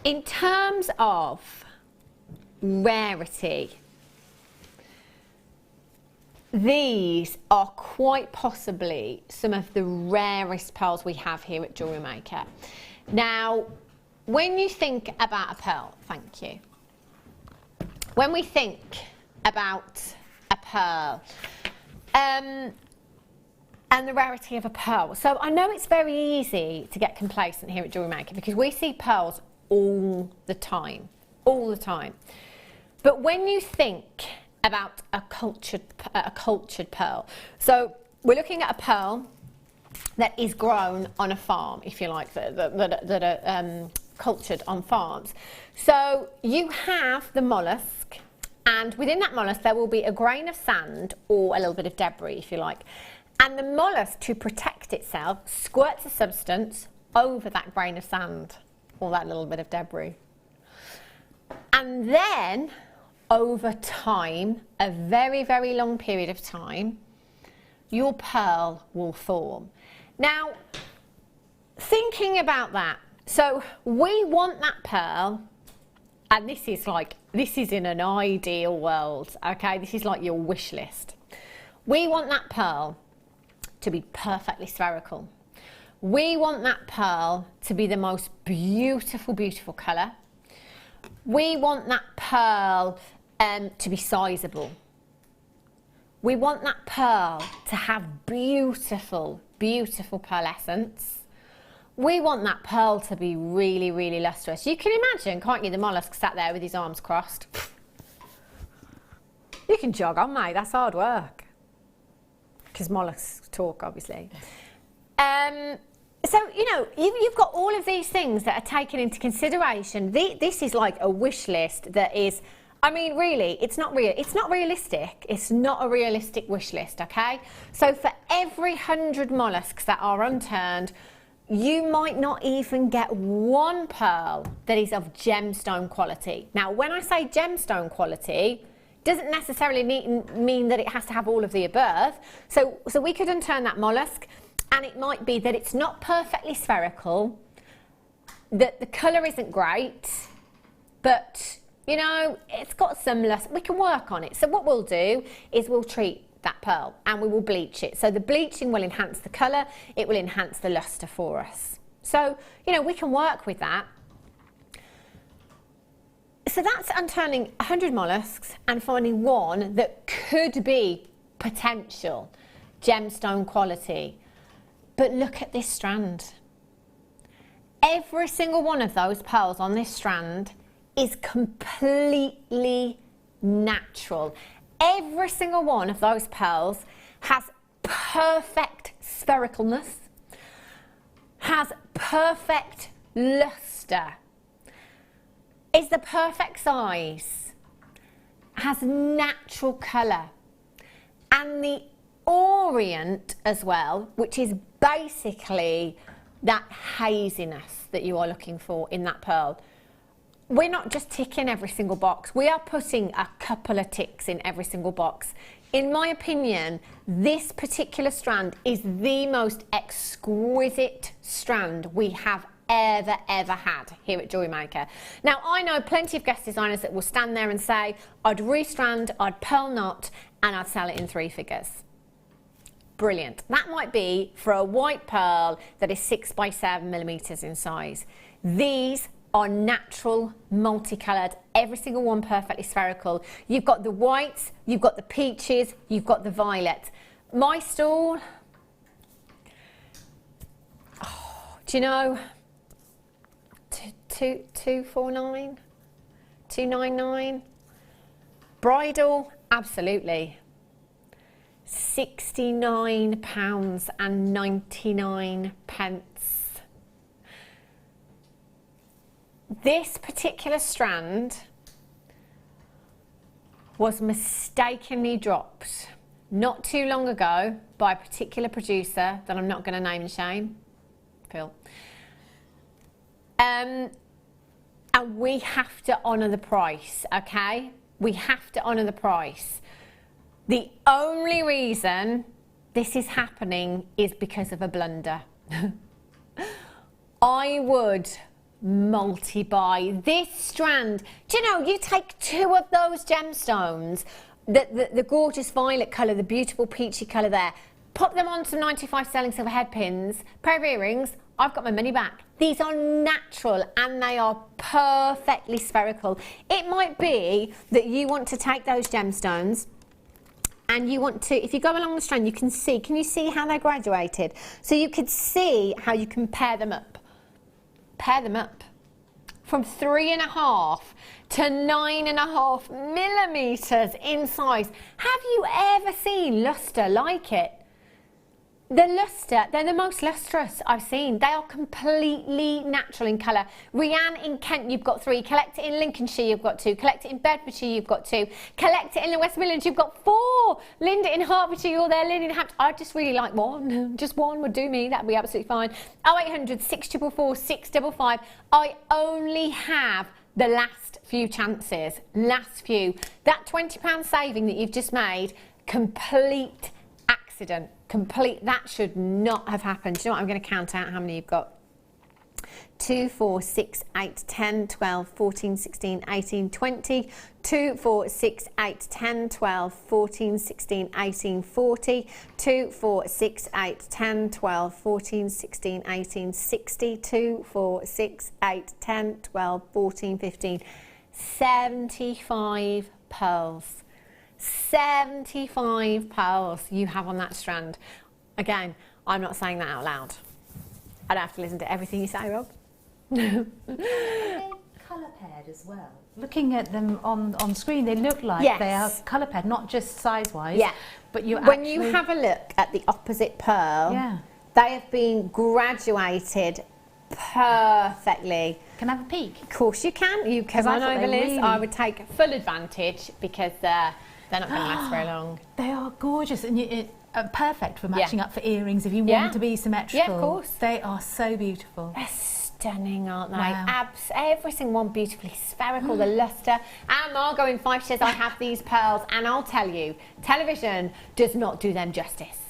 In terms of rarity, these are quite possibly some of the rarest pearls we have here at Jewellery Maker. Now, when you think about a pearl, thank you. When we think about a pearl, and the rarity of a pearl. So I know it's very easy to get complacent here at Jewellery Maker because we see pearls all the time. But when you think about a cultured pearl, so we're looking at a pearl that is grown on a farm, if you like, that are cultured on farms. So you have the mollusk, and within that mollusk there will be a grain of sand or a little bit of debris, if you like. And the mollusk, to protect itself, squirts a substance over that grain of sand or that little bit of debris. And then, over time, a very, very long period of time, your pearl will form. Now, thinking about that, so we want that pearl, and this is in an ideal world, okay? This is like your wish list. We want that pearl to be perfectly spherical. We want that pearl to be the most beautiful, beautiful colour. We want that pearl to be sizable. We want that pearl to have beautiful, beautiful pearlescence. We want that pearl to be really, really lustrous. You can imagine, can't you, the mollusk sat there with his arms crossed. You can jog on, mate, that's hard work. Because mollusks talk, obviously. So, you know, you've got all of these things that are taken into consideration. This is like a wish list that is, I mean, really, it's not realistic. It's not a realistic wish list, okay? So for every 100 mollusks that are unturned, you might not even get one pearl that is of gemstone quality. Now, when I say gemstone quality, doesn't necessarily mean that it has to have all of the above. So we could untturn that mollusk, and it might be that it's not perfectly spherical, that the colour isn't great, but, you know, it's got some luster. We can work on it. So what we'll do is we'll treat that pearl and we will bleach it. So the bleaching will enhance the colour, it will enhance the lustre for us. So, you know, we can work with that. So that's unturning 100 mollusks and finding one that could be potential gemstone quality. But look at this strand. Every single one of those pearls on this strand is completely natural. Every single one of those pearls has perfect sphericalness, has perfect lustre, is the perfect size, has natural colour, and the orient as well, which is basically that haziness that you are looking for in that pearl. We're not just ticking every single box, we are putting a couple of ticks in every single box. In my opinion, this particular strand is the most exquisite strand we have ever had here at Jewellery Maker. Now, I know plenty of guest designers that will stand there and say, I'd restrand, I'd pearl knot, and I'd sell it in 3 figures. brilliant. That might be for a white pearl that is 6 by 7 millimeters in size. These are natural, multicoloured, every single one perfectly spherical. You've got the whites, you've got the peaches, you've got the violet. My stall, do you know, 249, 299. Bridal, absolutely. £69.99. This particular strand was mistakenly dropped not too long ago by a particular producer that I'm not going to name and shame, Phil. And we have to honour the price, okay? We have to honour the price. The only reason this is happening is because of a blunder. I would multi-buy this strand. Do you know, you take 2 of those gemstones, the gorgeous violet colour, the beautiful peachy colour there, pop them on some 95 sterling silver head pins, pair of earrings, I've got my money back. These are natural and they are perfectly spherical. It might be that you want to take those gemstones and you want to, if you go along the strand, you can see, can you see how they're graduated? So you could see how you can pair them up. Pair them up. From 3.5 to 9.5 millimeters in size. Have you ever seen lustre like it? The lustre, they're the most lustrous I've seen. They are completely natural in colour. Rianne in Kent, you've got 3. Collect it in Lincolnshire, you've got 2. Collect it in Bedfordshire, you've got 2. Collect it in the West Midlands, you've got 4. Linda in Hertfordshire, you're there. Linda in Hampshire, I just really like one. Just one would do me, that'd be absolutely fine. 0800 644 655. I only have the last few chances. Last few. That £20 saving that you've just made, complete accident. Complete, that should not have happened. Do you know what? I'm going to count out how many you've got. 2, 4, 6, 8, 10, 12, 14, 16, 18, 20. 2, 4, 6, 8, 10, 12, 14, 16, 18, 40. 2, 4, 6, 8, 10, 12, 14, 16, 18, 60. 2, 4, 6, 8, 10, 12, 14, 15. 75 pearls. 75 pearls you have on that strand. Again, I'm not saying that out loud. I'd have to listen to everything you say, Rob. They're colour paired as well. Looking at them on screen, they look like they are colour paired, not just size wise. Yeah. But when you have a look at the opposite pearl, they have been graduated perfectly. Can I have a peek? Of course you can. You come on over, Liz. Really... I would take full advantage because they're not going to last very long. They are gorgeous and perfect for matching up for earrings if you want to be symmetrical. Yeah, of course. They are so beautiful. They're stunning, aren't they? Wow. Every single one beautifully spherical, the lustre. And Margot in 5 shares, I have these pearls and I'll tell you, television does not do them justice.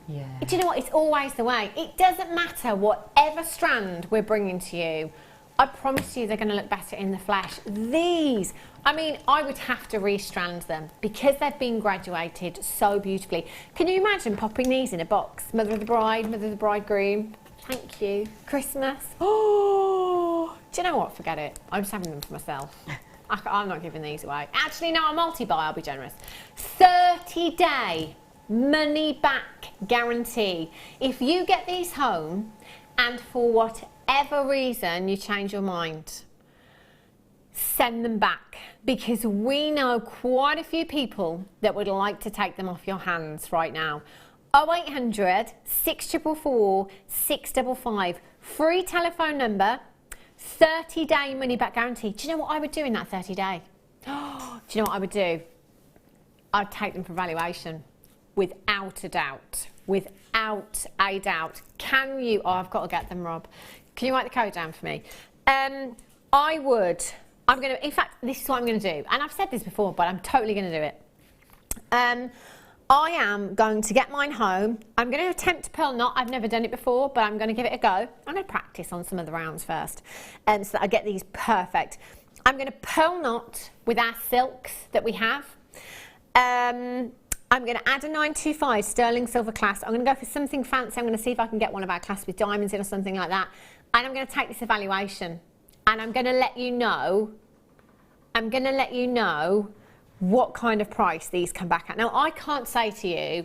Yeah. Do you know what? It's always the way. It doesn't matter whatever strand we're bringing to you. I promise you they're going to look better in the flesh. These, I mean, I would have to restrand them because they've been graduated so beautifully. Can you imagine popping these in a box? Mother of the bride, mother of the bridegroom. Thank you. Christmas. Oh, do you know what? Forget it. I'm just having them for myself. I'm not giving these away. Actually, no, I'll multi-buy. I'll be generous. 30-day money back guarantee. If you get these home and for whatever reason you change your mind, send them back because we know quite a few people that would like to take them off your hands right now. 0800 644 655, free telephone number, 30-day money back guarantee. Do you know what I would do in that 30-day? Do you know what I would do? I'd take them for valuation. Without a doubt. Without a doubt. Can you... Oh, I've got to get them, Rob. Can you write the code down for me? I would... I'm going to... In fact, this is what I'm going to do. And I've said this before, but I'm totally going to do it. I am going to get mine home. I'm going to attempt to pearl knot. I've never done it before, but I'm going to give it a go. I'm going to practice on some of the rounds first so that I get these perfect. I'm going to pearl knot with our silks that we have. I'm going to add a 925 sterling silver clasp. I'm going to go for something fancy. I'm going to see if I can get one of our clasps with diamonds in or something like that. And I'm going to take this evaluation. And I'm going to let you know, what kind of price these come back at. Now, I can't say to you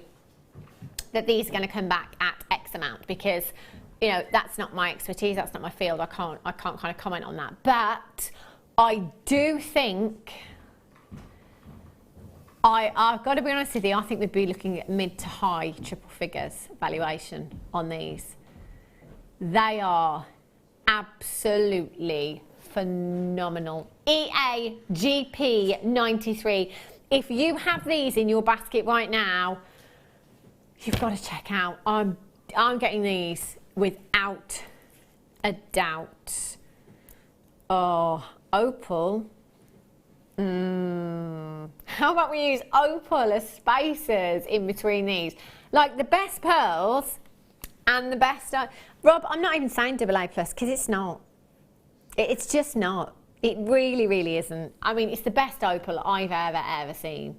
that these are going to come back at X amount because, you know, that's not my expertise, that's not my field. I can't kind of comment on that. But I do think, I've got to be honest with you, I think we'd be looking at mid to high triple figures valuation on these. They are absolutely phenomenal. EA GP 93. If you have these in your basket right now, you've got to check out. I'm getting these without a doubt. Oh, opal. How about we use opal as spacers in between these? Like the best pearls and the best... Rob, I'm not even saying AA+, because it's not. It's just not. It really, really isn't. I mean, it's the best opal I've ever seen.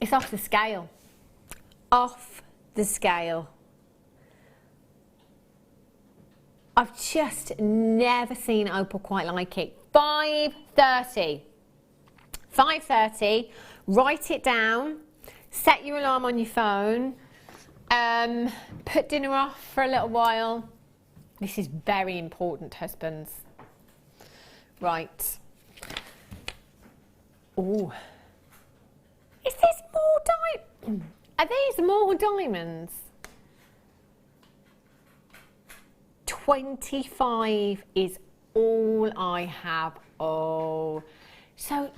It's off the scale. Off the scale. I've just never seen opal quite like it. 5:30. 5:30. Write it down. Set your alarm on your phone. Put dinner off for a little while. This is very important, husbands. Right. Ooh. Is this more diamonds? Are these more diamonds? 25 is all I have. Oh. So,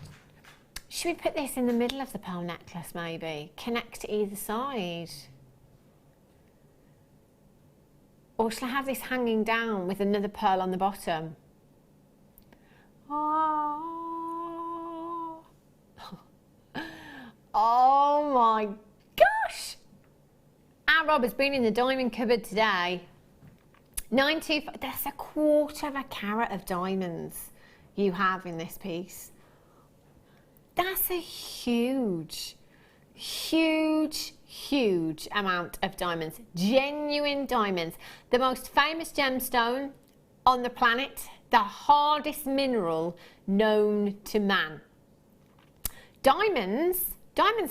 should we put this in the middle of the pearl necklace maybe? Connect to either side? Or shall I have this hanging down with another pearl on the bottom? Oh, oh my gosh! Our Rob has been in the diamond cupboard today. 95, that's a quarter of a carat of diamonds you have in this piece. That's a huge, huge, huge amount of diamonds. Genuine diamonds. The most famous gemstone on the planet, the hardest mineral known to man. Diamonds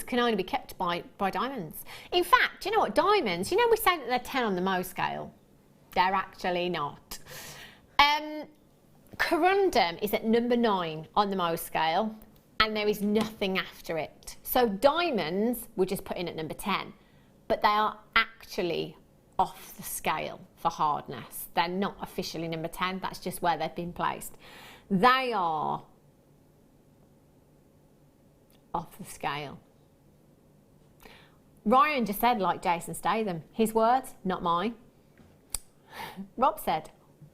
can only be kept by diamonds. In fact, you know what, diamonds, you know we say that they're 10 on the Mohs scale. They're actually not. Corundum is at number 9 on the Mohs scale, and there is nothing after it. So diamonds we're just put in at number 10, but they are actually off the scale for hardness. They're not officially number 10, that's just where they've been placed. They are off the scale. Ryan just said, like Jason Statham, his words, not mine. Rob said,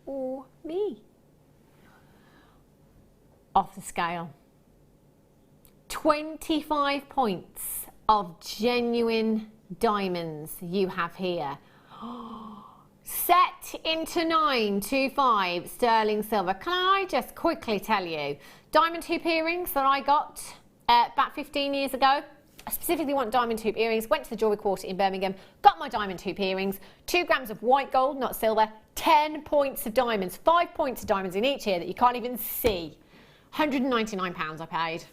or me. Off the scale. 25 points of genuine diamonds you have here. Set into 925 sterling silver. Can I just quickly tell you, diamond hoop earrings that I got about 15 years ago. I specifically want diamond hoop earrings. Went to the Jewellery Quarter in Birmingham, got my diamond hoop earrings, 2 grams of white gold, not silver, 10 points of diamonds, 5 points of diamonds in each ear that you can't even see. £199 I paid.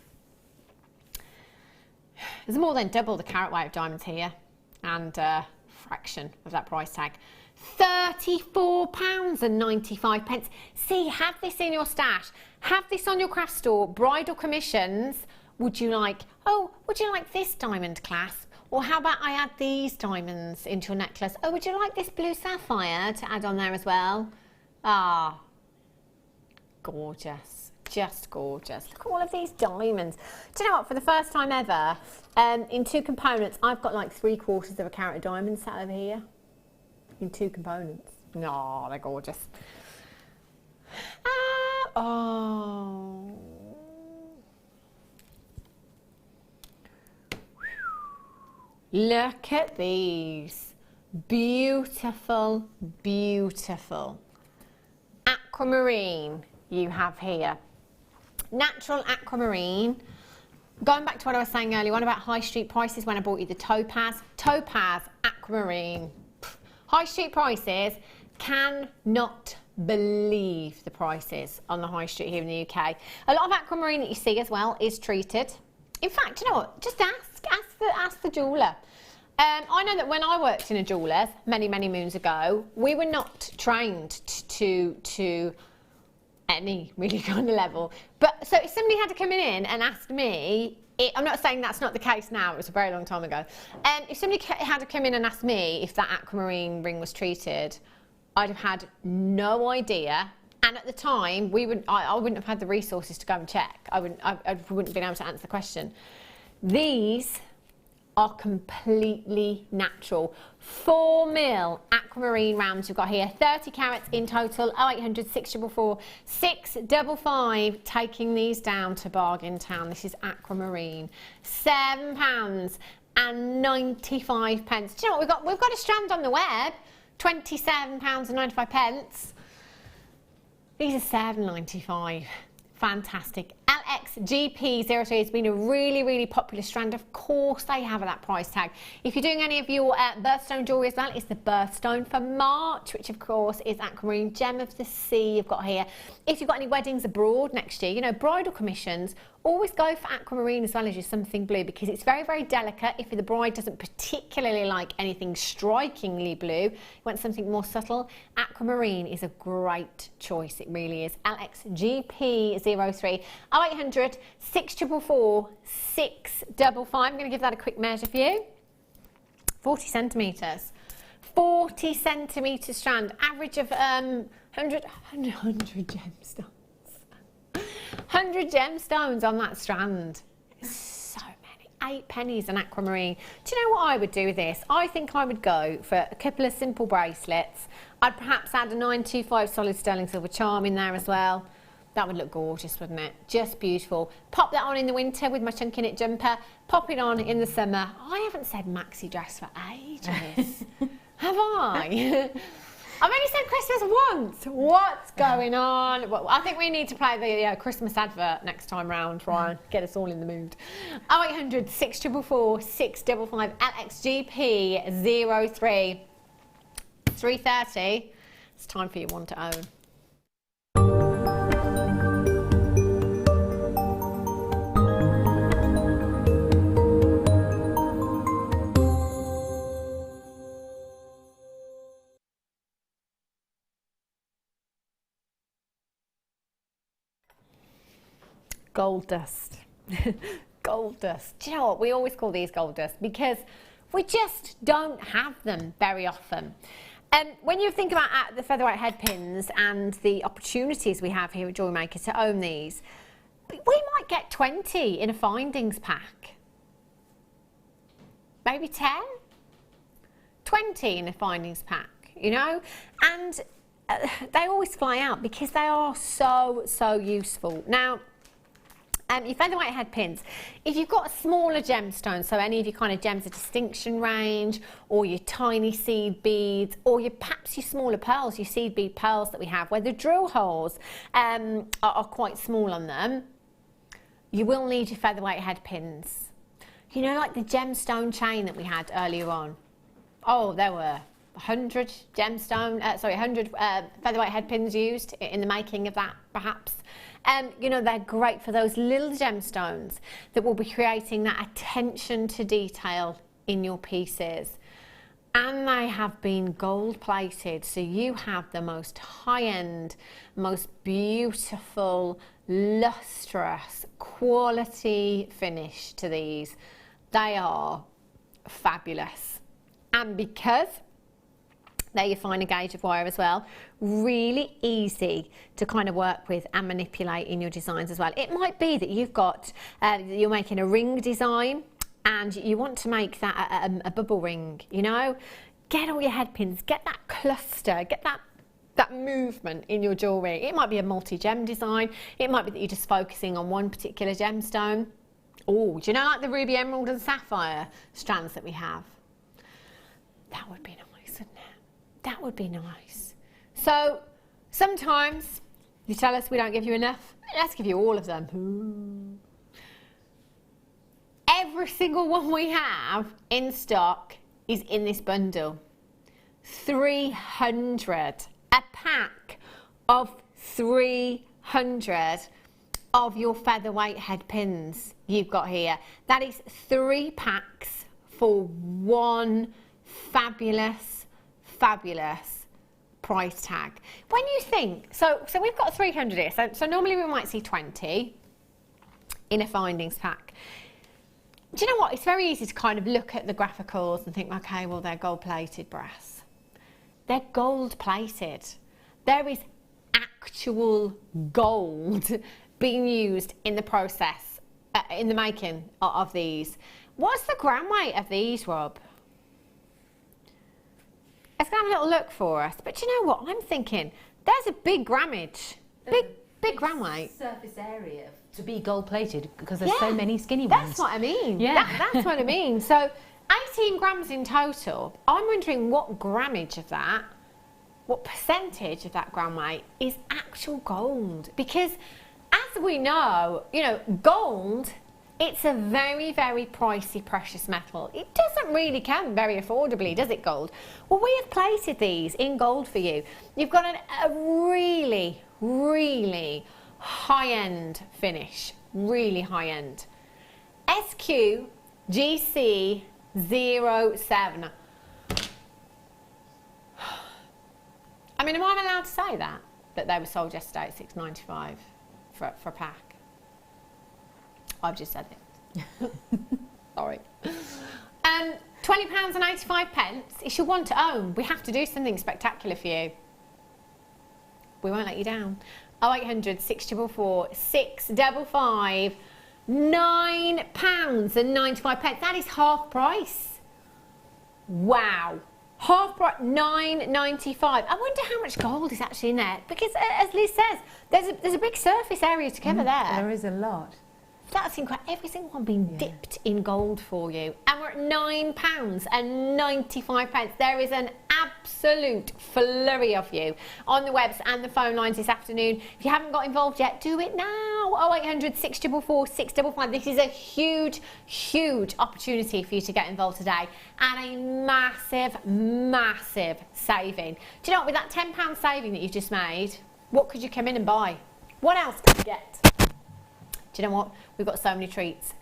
There's more than double the carat weight of diamonds here, and a fraction of that price tag. £34.95. See, have this in your stash. Have this on your craft store. Bridal commissions. Would you like this diamond clasp? Or how about I add these diamonds into your necklace? Oh, would you like this blue sapphire to add on there as well? Ah, gorgeous. Just gorgeous. Look at all of these diamonds. Do you know what? For the first time ever, in 2 components, I've got like 3/4 of a carat of diamonds sat over here. In 2 components. No, they're gorgeous. Oh. Look at these. Beautiful, beautiful. Aquamarine you have here. Natural aquamarine. Going back to what I was saying earlier on about high street prices when I bought you the topaz, aquamarine, high street prices, cannot believe the prices on the high street here in the UK. A lot of aquamarine that you see as well is treated. In fact, you know what, just ask the jeweller. I know that when I worked in a jeweller's many moons ago, we were not trained to any really kind of level. But so if somebody had to come in and ask me, I'm not saying that's not the case now, it was a very long time ago. If somebody had to come in and ask me if that aquamarine ring was treated, I'd have had no idea. And at the time, I wouldn't have had the resources to go and check. I wouldn't have been able to answer the question. These are completely natural. 4mm aquamarine rounds we've got here, 30 carats in total, 0800 644 655, taking these down to Bargain Town. This is aquamarine, £7 and 95 pence. Do you know what we've got a strand on the web, £27 and 95 pence. These are £7.95. Fantastic. LXGP03 has been a really popular strand. Of course they have that price tag. If you're doing any of your birthstone jewellery as well, it's the birthstone for March, which of course is aquamarine gem of the sea you've got here. If you've got any weddings abroad next year, you know, bridal commissions, always go for aquamarine as well as your something blue, because it's very delicate. If the bride doesn't particularly like anything strikingly blue, you want something more subtle, aquamarine is a great choice. It really is. LXGP03 0800 644 655. I'm going to give that a quick measure for you. 40 centimetres. 40 centimetre strand. Average of 100 gemstones. 100 gemstones on that strand. So many. 8 pennies an aquamarine. Do you know what I would do with this? I think I would go for a couple of simple bracelets. I'd perhaps add a 925 solid sterling silver charm in there as well. That would look gorgeous, wouldn't it? Just beautiful. Pop that on in the winter with my chunky knit jumper. Pop it on in the summer. I haven't said maxi dress for ages. Have I? I've only said Christmas once. What's going on? Well, I think we need to play the Christmas advert next time round, try and get us all in the mood. 0800 644 655 LXGP03 3:30. It's time for your one to own. Gold dust. Gold dust. Do you know what? We always call these gold dust because we just don't have them very often. When you think about the featherweight head pins and the opportunities we have here at Jewellery Maker to own these, we might get 20 in a findings pack. Maybe 10? 20 in a findings pack, you know? And they always fly out because they are so useful. Now, your featherweight head pins, if you've got a smaller gemstone, so any of your kind of gems of distinction range, or your tiny seed beads, or perhaps your smaller pearls, your seed bead pearls that we have, where the drill holes are quite small on them, you will need your featherweight head pins. You know, like the gemstone chain that we had earlier on. Oh, there were 100 featherweight head pins used in the making of that, perhaps. You know, they're great for those little gemstones that will be creating that attention to detail in your pieces. And they have been gold plated, so you have the most high-end, most beautiful, lustrous, quality finish to these. They are fabulous. And because they're your finer gauge of wire as well, really easy to kind of work with and manipulate in your designs as well. It might be that you've got, you're making a ring design and you want to make that a bubble ring, you know? Get all your head pins, get that cluster, get that movement in your jewellery. It might be a multi-gem design. It might be that you're just focusing on one particular gemstone. Oh, do you know, like the ruby, emerald and sapphire strands that we have? That would be nice, wouldn't it? That would be nice. So sometimes you tell us we don't give you enough. Let's give you all of them. every single one we have in stock is in this bundle. 300. A pack of 300 of your featherweight head pins you've got here. That is 3 packs for one fabulous, fabulous price tag. When you think, so we've got 300 here, so normally we might see 20 in a findings pack. Do you know what? It's very easy to kind of look at the graphicals and think, okay, well, they're gold-plated brass. They're gold-plated. There is actual gold being used in the process, in the making of these. What's the gram weight of these, Rob? Let's have a little look for us. But you know what? I'm thinking there's a big grammage, big gram weight. Surface area to be gold plated because there's so many skinny ones. That's what I mean. Yeah, that's what I mean. So 18 grams in total. I'm wondering what grammage of that, what percentage of that gram weight is actual gold? Because as we know, you know, gold, it's a very, very pricey precious metal. It doesn't really come very affordably, does it, gold? Well, we have plated these in gold for you. You've got a really, really high-end finish, really high-end. SQGC07. I mean, am I allowed to say that they were sold yesterday at $6.95 for a pack? I've just said it. Sorry. £20.85. It's your one to own. We have to do something spectacular for you. We won't let you down. 0800 644 655. £9.95. That is half price. Wow. Half price, $9.95. I wonder how much gold is actually in there, because as Liz says, there's a big surface area to cover there. There is a lot. That's incredible. Every single one being dipped in gold for you. And we're at £9.95. There is an absolute flurry of you on the webs and the phone lines this afternoon. If you haven't got involved yet, do it now. 0800 644 655. This is a huge, huge opportunity for you to get involved today. And a massive, massive saving. Do you know what? With that £10 saving that you've just made, what could you come in and buy? What else could you get? Do you know what? We've got so many treats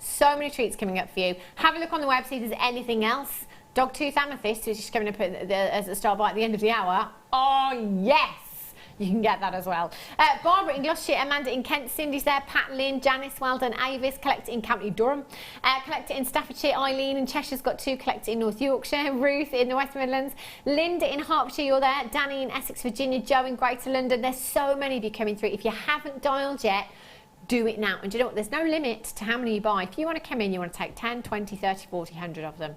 coming up for you. Have a look on the website. If there's anything else, Dogtooth Amethyst, which is coming up as a star by at the end of the hour. Oh, yes. You can get that as well. Barbara in Gloucestershire, Amanda in Kent, Cindy's there, Pat, Lynn, Janice, Weldon, Avis, collect it in County Durham, collect it in Staffordshire, Eileen in Cheshire's got 2, collect it in North Yorkshire, Ruth in the West Midlands, Linda in Hertfordshire, you're there, Danny in Essex, Virginia, Joe in Greater London. There's so many of you coming through. If you haven't dialed yet, do it now. And do you know what? There's no limit to how many you buy. If you want to come in, you want to take 10, 20, 30, 40, 100 of them.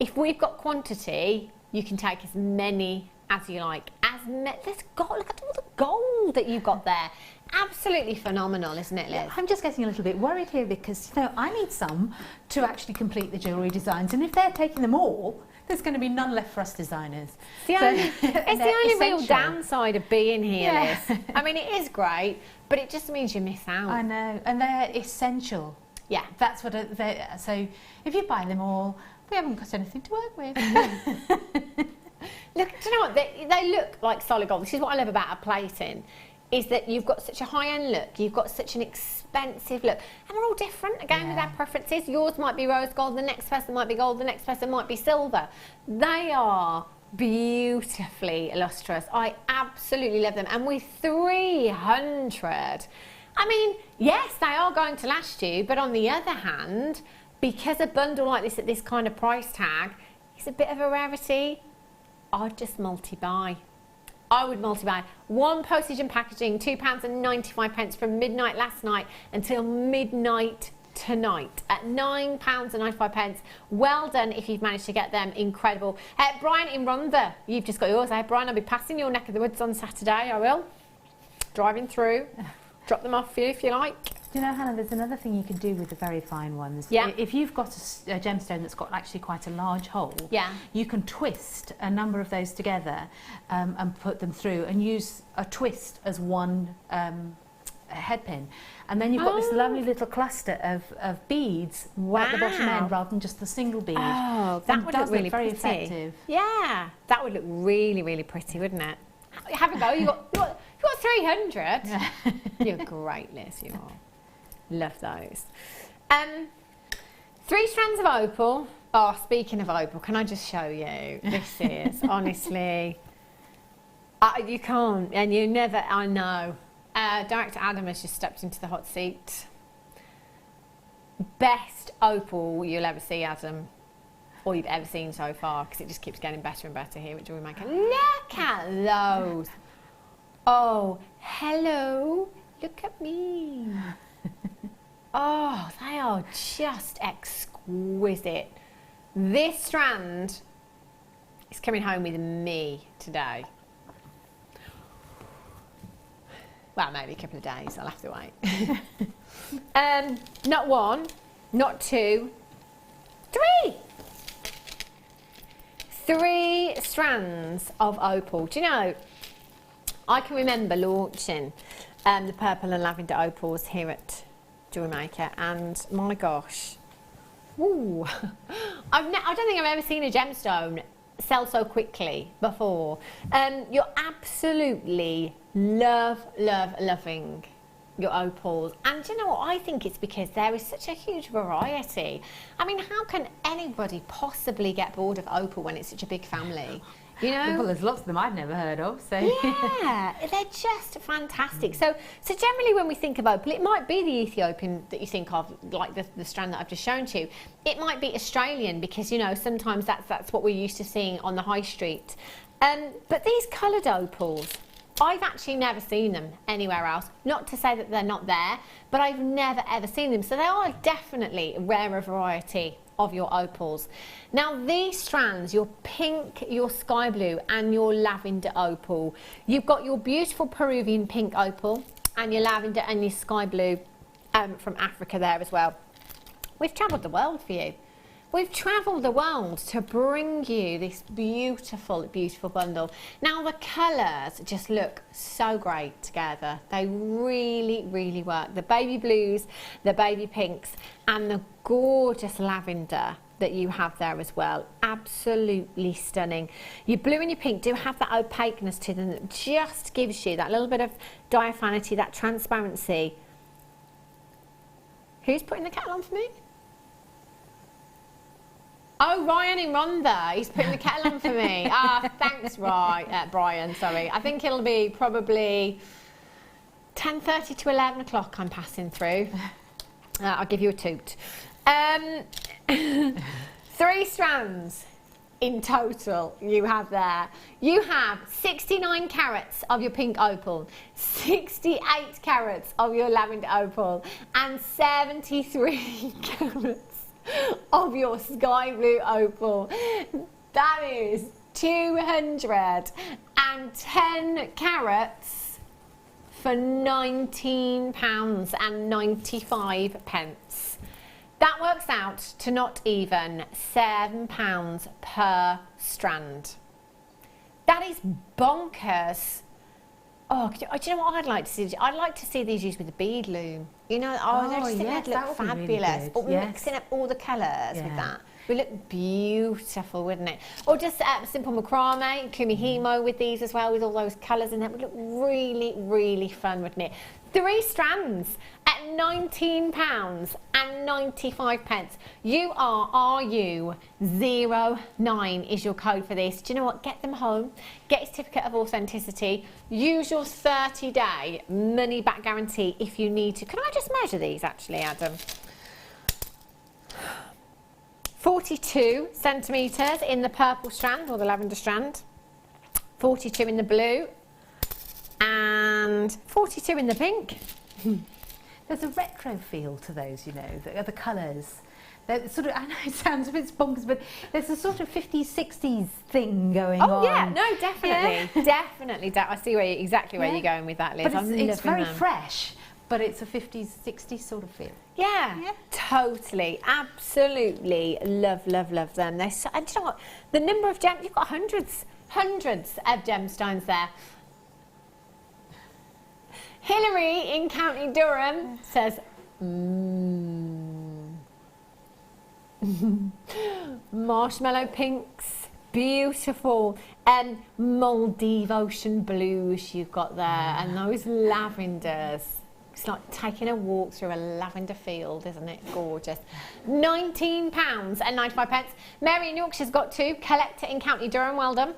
If we've got quantity, you can take as many as you like. Let's go. Look at all the gold that you've got there. Absolutely phenomenal, isn't it, Liz? Yeah, I'm just getting a little bit worried here because, you know, I need some to actually complete the jewellery designs. And if they're taking them all, there's going to be none left for us designers. It's the only real downside of being here, Liz. I mean, it is great, but it just means you miss out. I know, and they're essential. Yeah. That's what so if you buy them all, we haven't got anything to work with. Look, do you know what? They look like solid gold. This is what I love about a plating, is that you've got such a high-end look, you've got such an expensive look, and they're all different, again, with their preferences. Yours might be rose gold, the next person might be gold, the next person might be silver. They are beautifully lustrous. I absolutely love them. And with 300, I mean, yes, they are going to last you, but on the other hand, because a bundle like this at this kind of price tag is a bit of a rarity, I'd just multi-buy. I would multi-buy. 1 postage and packaging, £2.95 from midnight last night until midnight tonight at £9.95. Well done if you've managed to get them. Incredible. Brian in Rhondda, you've just got yours. Brian, I'll be passing your neck of the woods on Saturday. I will. Driving through. Drop them off for you if you like. Do you know, Hannah, there's another thing you can do with the very fine ones. Yeah. If you've got a gemstone that's got actually quite a large hole, you can twist a number of those together and put them through and use a twist as one headpin, and then you've got this lovely little cluster of beads at the bottom end rather than just the single bead. Oh, that would look really very pretty. effective. Yeah, that would look really, really pretty, wouldn't it? Have a go. You got 300. You're great, Liz. You are. Love those. 3 strands of opal. Oh, speaking of opal, can I just show you? This is honestly. You can't, and you never. I know. Director Adam has just stepped into the hot seat. Best opal you'll ever see, Adam, or you've ever seen so far, because it just keeps getting better and better here at Jewellery Maker. Look at those. Oh, hello. Look at me. Oh, they are just exquisite. This strand is coming home with me today. Well, maybe a couple of days. I'll have to wait. Not 1, not 2, 3. 3 strands of opal. Do you know, I can remember launching the purple and lavender opals here at Jewellery Maker, and my gosh, ooh, I don't think I've ever seen a gemstone sell so quickly before. You're absolutely loving your opals, and do you know what, I think it's because there is such a huge variety. I mean, how can anybody possibly get bored of opal when it's such a big family? You know? Well, there's lots of them I've never heard of, so... Yeah, they're just fantastic. So generally when we think of opal, it might be the Ethiopian that you think of, like the strand that I've just shown to you. It might be Australian, because, you know, sometimes that's what we're used to seeing on the high street. But these coloured opals, I've actually never seen them anywhere else. Not to say that they're not there, but I've never ever seen them. So they are definitely a rarer variety of your opals. Now these strands, your pink, your sky blue and your lavender opal, you've got your beautiful Peruvian pink opal and your lavender and your sky blue from Africa there as well. We've travelled the world for you. We've travelled the world to bring you this beautiful, beautiful bundle. Now the colours just look so great together. They really, really work. The baby blues, the baby pinks and the gorgeous lavender that you have there as well. Absolutely stunning. Your blue and your pink do have that opaqueness to them that just gives you that little bit of diaphanity, that transparency. Who's putting the kettle on for me? Oh, Ryan in Rhondda, he's putting the kettle on for me. Thanks, Brian, sorry. I think it'll be probably 10:30 to 11 o'clock I'm passing through. I'll give you a toot. 3 strands in total you have there. You have 69 carats of your pink opal, 68 carats of your lavender opal, and 73 carats of your sky blue opal. That is 210 carats for £19.95. That works out to not even £7 per strand. That is bonkers. Oh, do you know what I'd like to see? I'd like to see these used with a bead loom. You know, I just think they'd look fabulous. Really, or mixing up all the colours with that. It would look beautiful, wouldn't it? Or just simple macrame, kumihimo with these as well, with all those colours in it. Would look really, really fun, wouldn't it? 3 strands at £19.95. You are RU09 is your code for this. Do you know what? Get them home. Get a certificate of authenticity. Use your 30-day money-back guarantee if you need to. Can I just measure these, actually, Adam? 42 centimetres in the purple strand, or the lavender strand. 42 in the blue. And 42 in the pink. There's a retro feel to those, you know, the colours. They're sort of, I know it sounds a bit bonkers, but there's a sort of 50s, 60s thing going on. Oh yeah, no, definitely, definitely. I see exactly where you're going with that, Liz. But it's very fresh, but it's a 50s, 60s sort of feel. Yeah, totally, absolutely. Love them. They're so, and do you know what? The number of gems, you've got hundreds of gemstones there. Hilary in County Durham says, marshmallow pinks, beautiful, and Maldive ocean blues you've got there, and those lavenders. It's like taking a walk through a lavender field, isn't it? Gorgeous. £19.95. Mary in Yorkshire's got 2. Collector in County Durham, well done.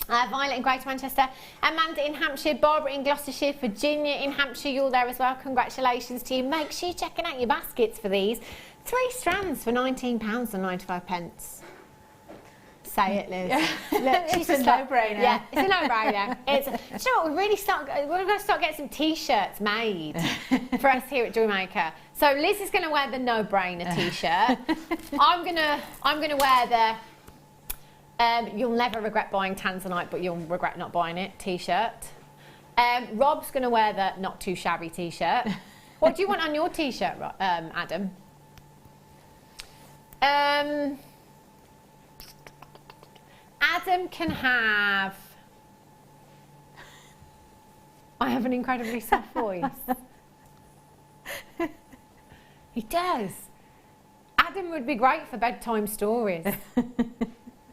Violet in Greater Manchester, Amanda in Hampshire, Barbara in Gloucestershire, Virginia in Hampshire, you're there as well. Congratulations to you. Make sure you're checking out your baskets for these. 3 strands for £19.95. Say it, Liz. Look, It's a no-brainer. Yeah, it's a no-brainer. Do you know what? We're going to start getting some T-shirts made for us here at Jewellery Maker. So Liz is going to wear the no-brainer T-shirt. I'm gonna wear the you'll never regret buying Tanzanite, but you'll regret not buying it T-shirt. Rob's going to wear the not too shabby T-shirt. What do you want on your T-shirt, Adam? Adam can have... I have an incredibly soft voice. He does. Adam would be great for bedtime stories.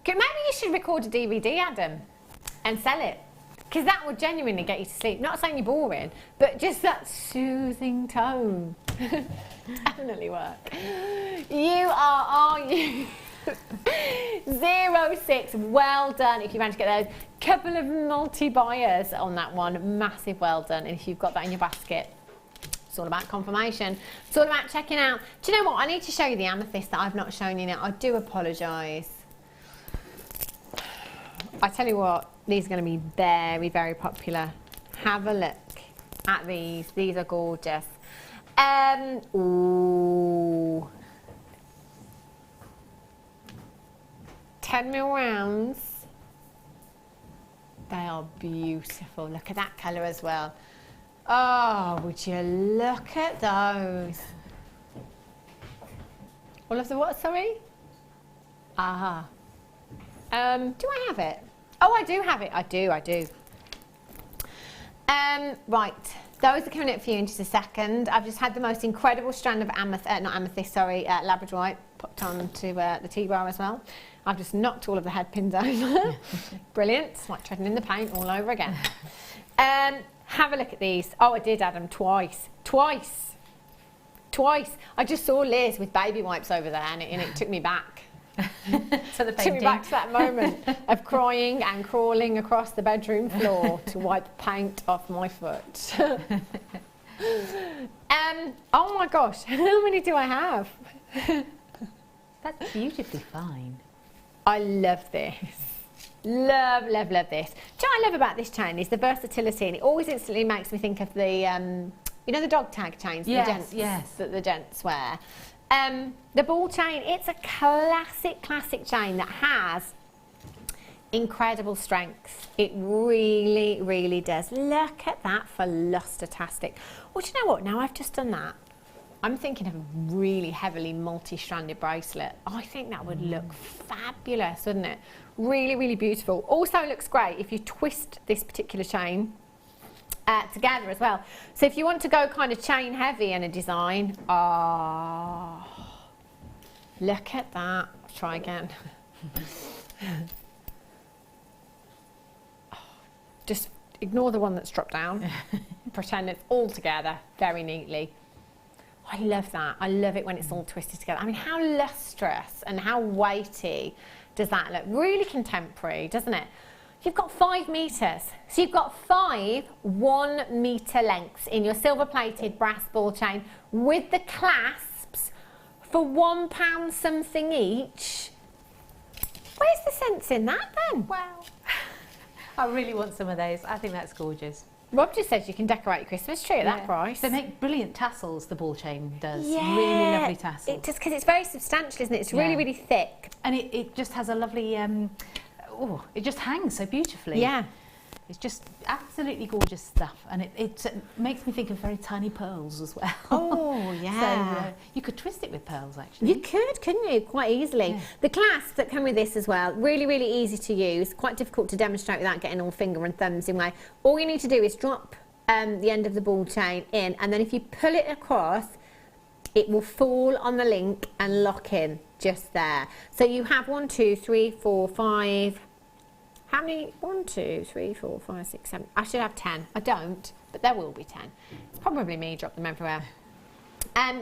Maybe you should record a DVD, Adam, and sell it. Because that would genuinely get you to sleep. Not saying you're boring, but just that soothing tone. Definitely work. You are you? 06, well done if you managed to get those. Couple of multi-buyers on that one, massive well done. And if you've got that in your basket, it's all about confirmation. It's all about checking out. Do you know what? I need to show you the amethyst that I've not shown you yet. I do apologise. I tell you what, these are going to be very, very popular. Have a look at these. These are gorgeous. Ooh. 10mm rounds. They are beautiful. Look at that colour as well. Oh, would you look at those? All of the what, sorry? Aha. Do I have it? Oh, I do have it. I do. Right. Those are coming up for you in just a second. I've just had the most incredible strand of labradorite popped onto the T-bar as well. I've just knocked all of the head pins over. Brilliant. It's like treading in the paint all over again. Have a look at these. Oh, I did add them twice. I just saw Liz with baby wipes over there and it took me back. So the took me back to that moment of crying and crawling across the bedroom floor to wipe paint off my foot. Oh my gosh, how many do I have? That's beautifully fine. I love this. Love this. Do you know what I love about this chain is the versatility, and it always instantly makes me think of the, you know, the dog tag chains that the gents wear. The ball chain, it's a classic chain that has incredible strength. It really, really does. Look at that for luster-tastic. Well, do you know what? Now I've just done that, I'm thinking of a really heavily multi-stranded bracelet. I think that would look fabulous, wouldn't it? Really, really beautiful. Also looks great if you twist this particular chain together as well. So if you want to go kind of chain heavy in a design, look at that. Try again. Just ignore the one that's dropped down. Pretend it's all together very neatly. I love that. I love it when it's all twisted together. I mean, how lustrous and how weighty does that look? Really contemporary, doesn't it? You've got 5 metres. So you've got 5 1 metre lengths in your silver-plated brass ball chain with the clasps for £1 something each. Where's the sense in that then? Wow. I really want some of those. I think that's gorgeous. Rob just says you can decorate your Christmas tree at that price. They make brilliant tassels, the ball chain does. Yeah. Really lovely tassels. It just, because it's very substantial, isn't it? It's really, really thick. And it just has a lovely, it just hangs so beautifully. Yeah. It's just absolutely gorgeous stuff. And it makes me think of very tiny pearls as well. Oh, yeah. So you could twist it with pearls, actually. You could, couldn't you? Quite easily. Yeah. The clasps that come with this as well, really, really easy to use. Quite difficult to demonstrate without getting all finger and thumbs in way. All you need to do is drop the end of the ball chain in, and then if you pull it across, it will fall on the link and lock in just there. So you have 1, 2, 3, 4, 5. How many? 1, 2, 3, 4, 5, 6, 7. I should have 10. I don't, but there will be 10. It's probably me, drop them everywhere.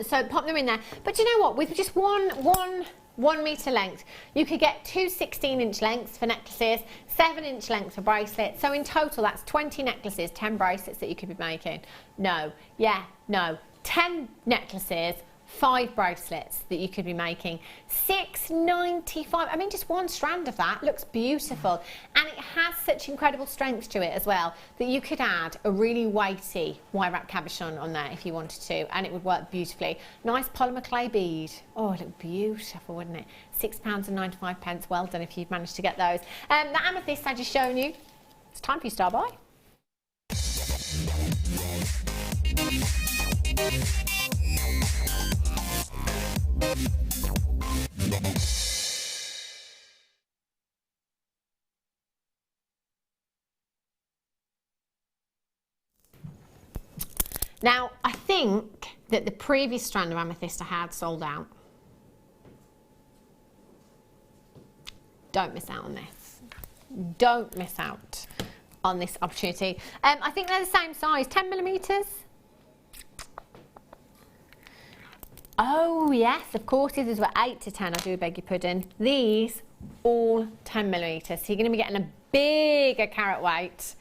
So pop them in there. But you know what? With just one metre length, you could get 2 16-inch lengths for necklaces, 7-inch lengths for bracelets. So in total, that's 20 necklaces, 10 bracelets that you could be making. No, 10 necklaces, 5 bracelets that you could be making. $6.95. I mean, just one strand of that looks beautiful, and it has such incredible strength to it as well that you could add a really weighty wire wrap cabochon on there if you wanted to, and it would work beautifully. Nice polymer clay bead. Oh, it looked beautiful, wouldn't it? £6.95. Well done if you've managed to get those. The amethyst I just shown you. It's time for you to start by. Now, I think that the previous strand of amethyst I had sold out. Don't miss out on this. Don't miss out on this opportunity. I think they're the same size, 10 millimetres. Oh yes, of course, these were 8 to 10, I do beg your pudding. These, all 10 millimetres. So you're going to be getting a bigger carat weight,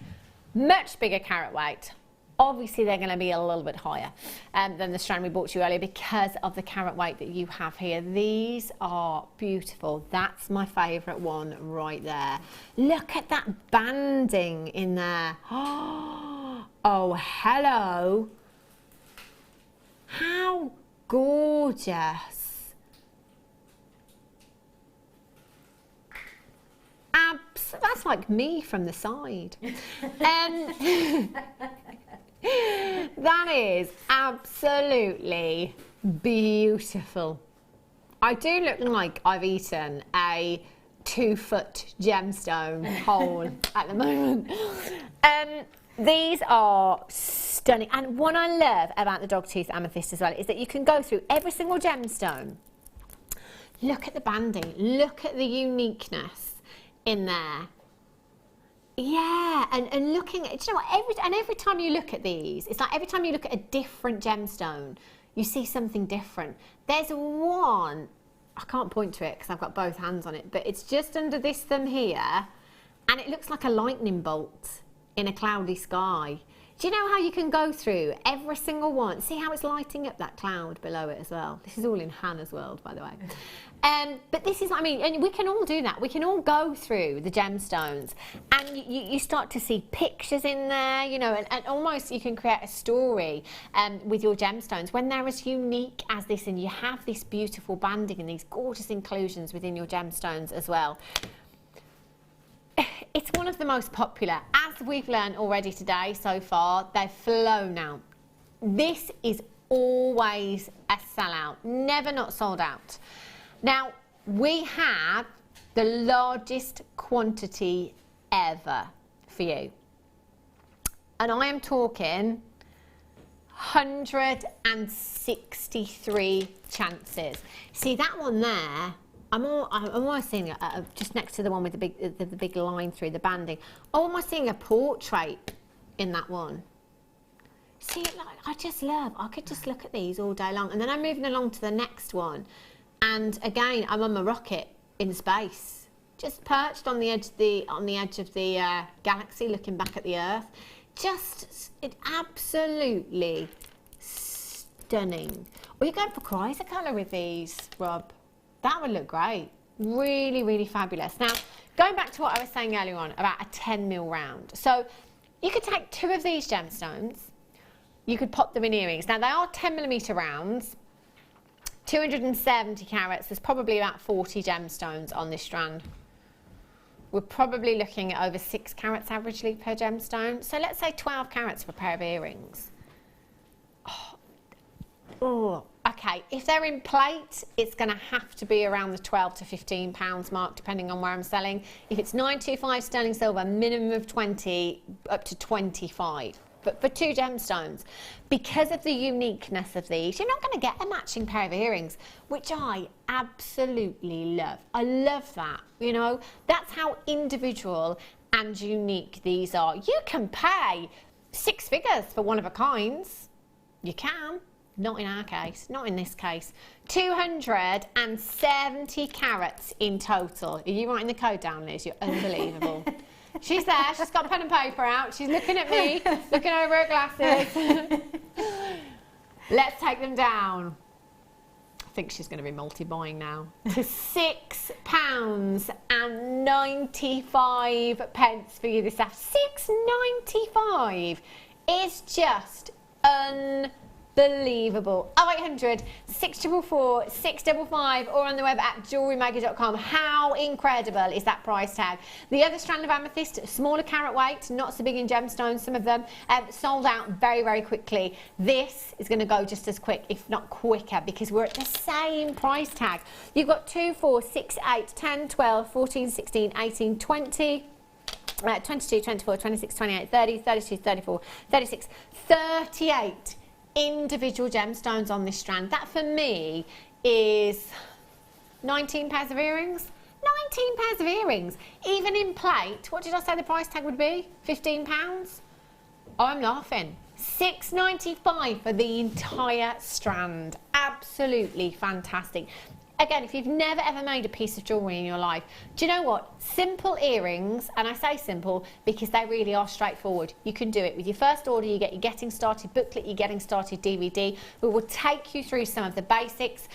much bigger carat weight. Obviously, they're going to be a little bit higher than the strand we bought you earlier because of the carat weight that you have here. These are beautiful. That's my favourite one right there. Look at that banding in there. Oh, hello. How gorgeous. That's like me from the side. That is absolutely beautiful. I do look like I've eaten a 2-foot gemstone whole at the moment. These are stunning, and what I love about the dogtooth amethyst as well is that you can go through every single gemstone. Look at the banding, look at the uniqueness in there. Yeah, and looking at, you know what, every time you look at these, it's like every time you look at a different gemstone, you see something different. There's one, I can't point to it because I've got both hands on it, but it's just under this thumb here, and it looks like a lightning bolt in a cloudy sky. Do you know how you can go through every single one? See how it's lighting up that cloud below it as well? This is all in Hannah's world, by the way. But this is, I mean, and we can all do that. We can all go through the gemstones, and you start to see pictures in there, you know, and almost you can create a story with your gemstones when they're as unique as this, and you have this beautiful banding and these gorgeous inclusions within your gemstones as well. It's one of the most popular. As we've learned already today so far, they've flown out. This is always a sellout, never not sold out. Now, we have the largest quantity ever for you. And I am talking 163 chances. See that one there? I'm almost seeing just next to the one with the big line through the banding. I'm almost seeing a portrait in that one. See, like, I could just look at these all day long, and then I'm moving along to the next one, and again I'm on my rocket in space, just perched on the edge of the galaxy, looking back at the Earth. It's absolutely stunning. Or you're going for Chrysocolor with these, Rob. That would look great. Really, really fabulous. Now, going back to what I was saying earlier on about a 10mm round. So you could take 2 of these gemstones, you could pop them in earrings. Now, they are 10mm rounds, 270 carats. There's probably about 40 gemstones on this strand. We're probably looking at over 6 carats averagely per gemstone. So let's say 12 carats for a pair of earrings. Oh, okay, if they're in plate, it's going to have to be around the £12 to £15 mark, depending on where I'm selling. If it's 925 sterling silver, minimum of 20, up to 25. but for 2 gemstones. Because of the uniqueness of these, you're not going to get a matching pair of earrings, which I absolutely love. I love that, you know. That's how individual and unique these are. You can pay 6 figures for one-of-a-kinds. You can. Not in our case, not in this case. 270 carats in total. Are you writing the code down, Liz? You're unbelievable. She's there, she's got pen and paper out, she's looking at me, looking over her glasses. Let's take them down. I think she's going to be multi-buying now. To £6.95 for you this afternoon. £6.95 is just unbelievable. 0800 644 655 or on the web at JewelleryMaker.com. How incredible is that price tag? The other strand of amethyst, smaller carat weight, not so big in gemstones, some of them sold out very, very quickly. This is going to go just as quick, if not quicker, because we're at the same price tag. You've got 2, 4, 6, 8, 10, 12, 14, 16, 18, 20, 22, 24, 26, 28, 30, 32, 34, 36, 38 individual gemstones on this strand. That for me is 19 pairs of earrings. 19 pairs of earrings. Even in plate, what did I say the price tag would be? £15? Oh, I'm laughing. £6.95 for the entire strand. Absolutely fantastic. Again, if you've never ever made a piece of jewellery in your life, do you know what? Simple earrings, and I say simple because they really are straightforward. You can do it. With your first order, you get your Getting Started booklet, your Getting Started DVD. We will take you through some of the basics,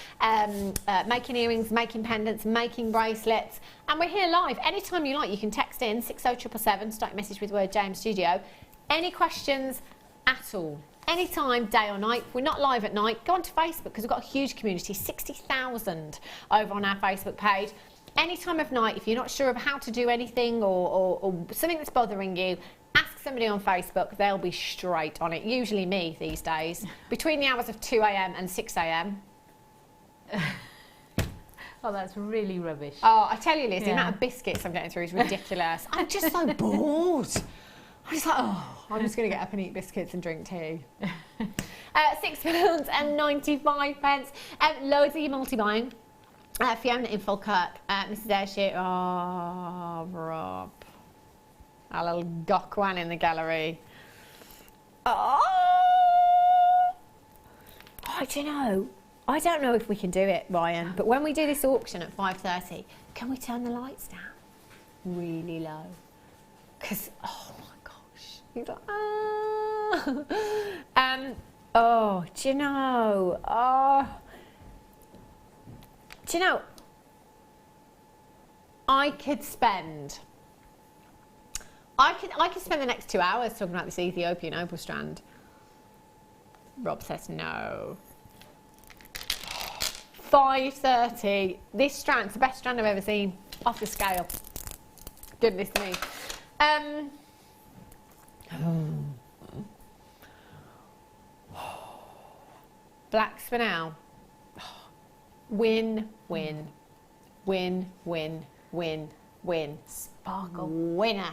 making earrings, making pendants, making bracelets, and we're here live. Anytime you like, you can text in 60777, start your message with word JM Studio. Any questions at all? Anytime, day or night. If we're not live at night, go onto Facebook because we've got a huge community, 60,000 over on our Facebook page. Any time of night, if you're not sure of how to do anything or something that's bothering you, ask somebody on Facebook. They'll be straight on it. Usually me these days, between the hours of 2 a.m. and 6 a.m. Oh, that's really rubbish. Oh, I tell you, Liz, the amount of biscuits I'm getting through is ridiculous. I'm just so bored. I'm just like, oh, I'm just going to get up and eat biscuits and drink tea. £6.95. Loads of your multi-buying. Fiona in Falkirk, Mrs. Airship. Oh, Rob. Our little gokwan in the gallery. Oh, do you know? I don't know if we can do it, Ryan, but when we do this auction at 5:30, can we turn the lights down really low? Because, oh my gosh, you're like, oh, do you know? Do you know? I could spend the next 2 hours talking about this Ethiopian opal strand. Rob says no. 5:30. This strand's the best strand I've ever seen. Off the scale. Goodness me. Black spinel. Win, win, win, win, win, win. Sparkle. Winner.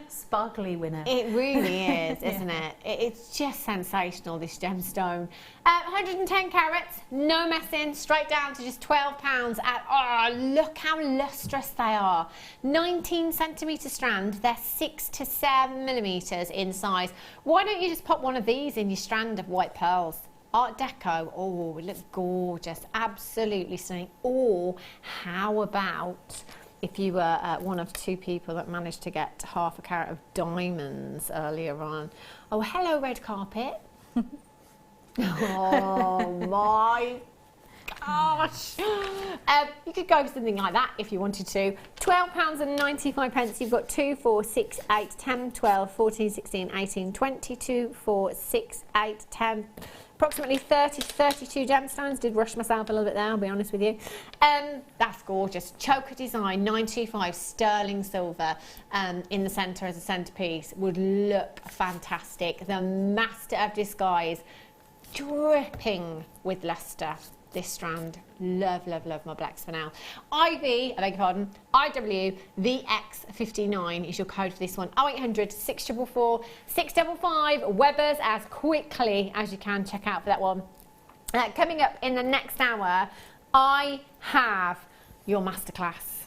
Sparkly winner. It really is, isn't it? It's just sensational, this gemstone. 110 carats, no messing, straight down to just £12. Oh, look how lustrous they are. 19 centimetre strand, they're 6 to 7 millimetres in size. Why don't you just pop one of these in your strand of white pearls? Art Deco, oh, it looks gorgeous, absolutely stunning. Or how about if you were one of 2 people that managed to get half a carat of diamonds earlier on. Oh, hello, red carpet. Oh, my gosh. You could go for something like that if you wanted to. £12.95. You've got 2, 4, 6, 8, 10, 12, 14, 16, 18, 22, 4, 6, 8, 10... Approximately 30 to 32 gemstones. Did rush myself a little bit there, I'll be honest with you. That's gorgeous. Choker design, 925 sterling silver in the centre as a centrepiece. Would look fantastic. The master of disguise, dripping with lustre. this strand. Love, love, love my black spinel. I beg your pardon, IW, the X59 is your code for this one. 0800 644 655. Webbers as quickly as you can. Check out for that one. Coming up in the next hour, I have your masterclass.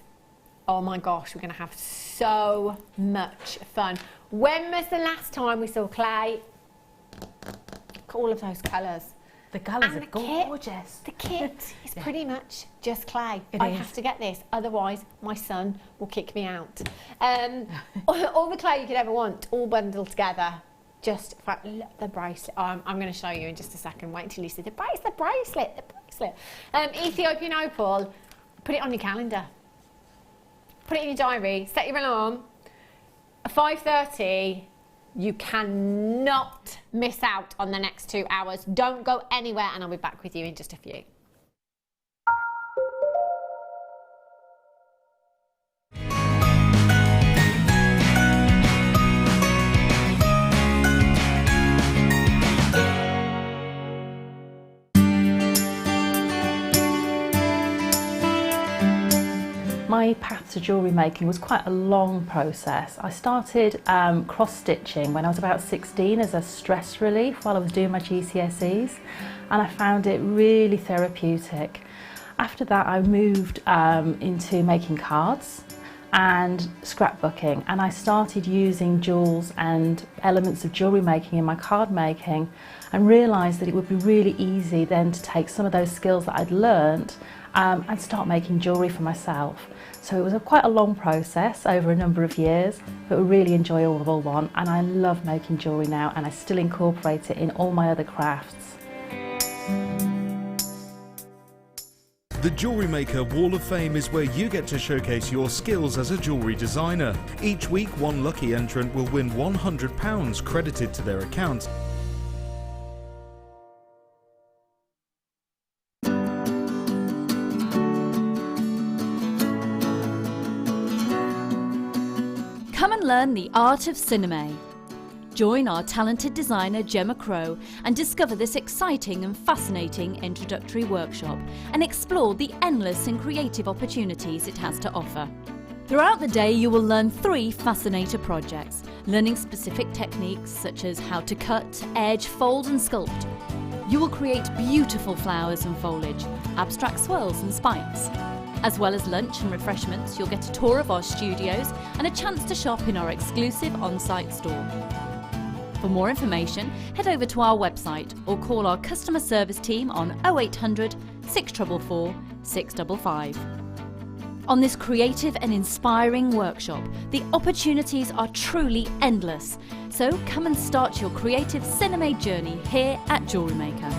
Oh my gosh, we're going to have so much fun. When was the last time we saw clay? All of those colours. The colours are gorgeous. The kit is pretty much just clay. I have to get this, otherwise my son will kick me out. All the clay you could ever want, all bundled together. Just the bracelet. I'm going to show you in just a second. Wait until you see the bracelet. Ethiopian opal. Put it on your calendar. Put it in your diary. Set your alarm. 5:30. You cannot miss out on the next 2 hours. Don't go anywhere, and I'll be back with you in just a few. My path to jewellery making was quite a long process. I started cross-stitching when I was about 16 as a stress relief while I was doing my GCSEs, and I found it really therapeutic. After that I moved into making cards and scrapbooking, and I started using jewels and elements of jewellery making in my card making, and realised that it would be really easy then to take some of those skills that I'd learnt and start making jewellery for myself. So it was quite a long process over a number of years, but a really enjoyable one, and I love making jewellery now, and I still incorporate it in all my other crafts. The Jewellery Maker Wall of Fame is where you get to showcase your skills as a jewellery designer. Each week, one lucky entrant will win £100 credited to their account. Come and learn the art of cinema. Join our talented designer Gemma Crow and discover this exciting and fascinating introductory workshop and explore the endless and creative opportunities it has to offer. Throughout the day you will learn 3 fascinator projects, learning specific techniques such as how to cut, edge, fold and sculpt. You will create beautiful flowers and foliage, abstract swirls and spikes. As well as lunch and refreshments, you'll get a tour of our studios and a chance to shop in our exclusive on-site store. For more information, head over to our website or call our customer service team on 0800 644 655. On this creative and inspiring workshop, the opportunities are truly endless. So come and start your creative cinema journey here at Jewellery Maker.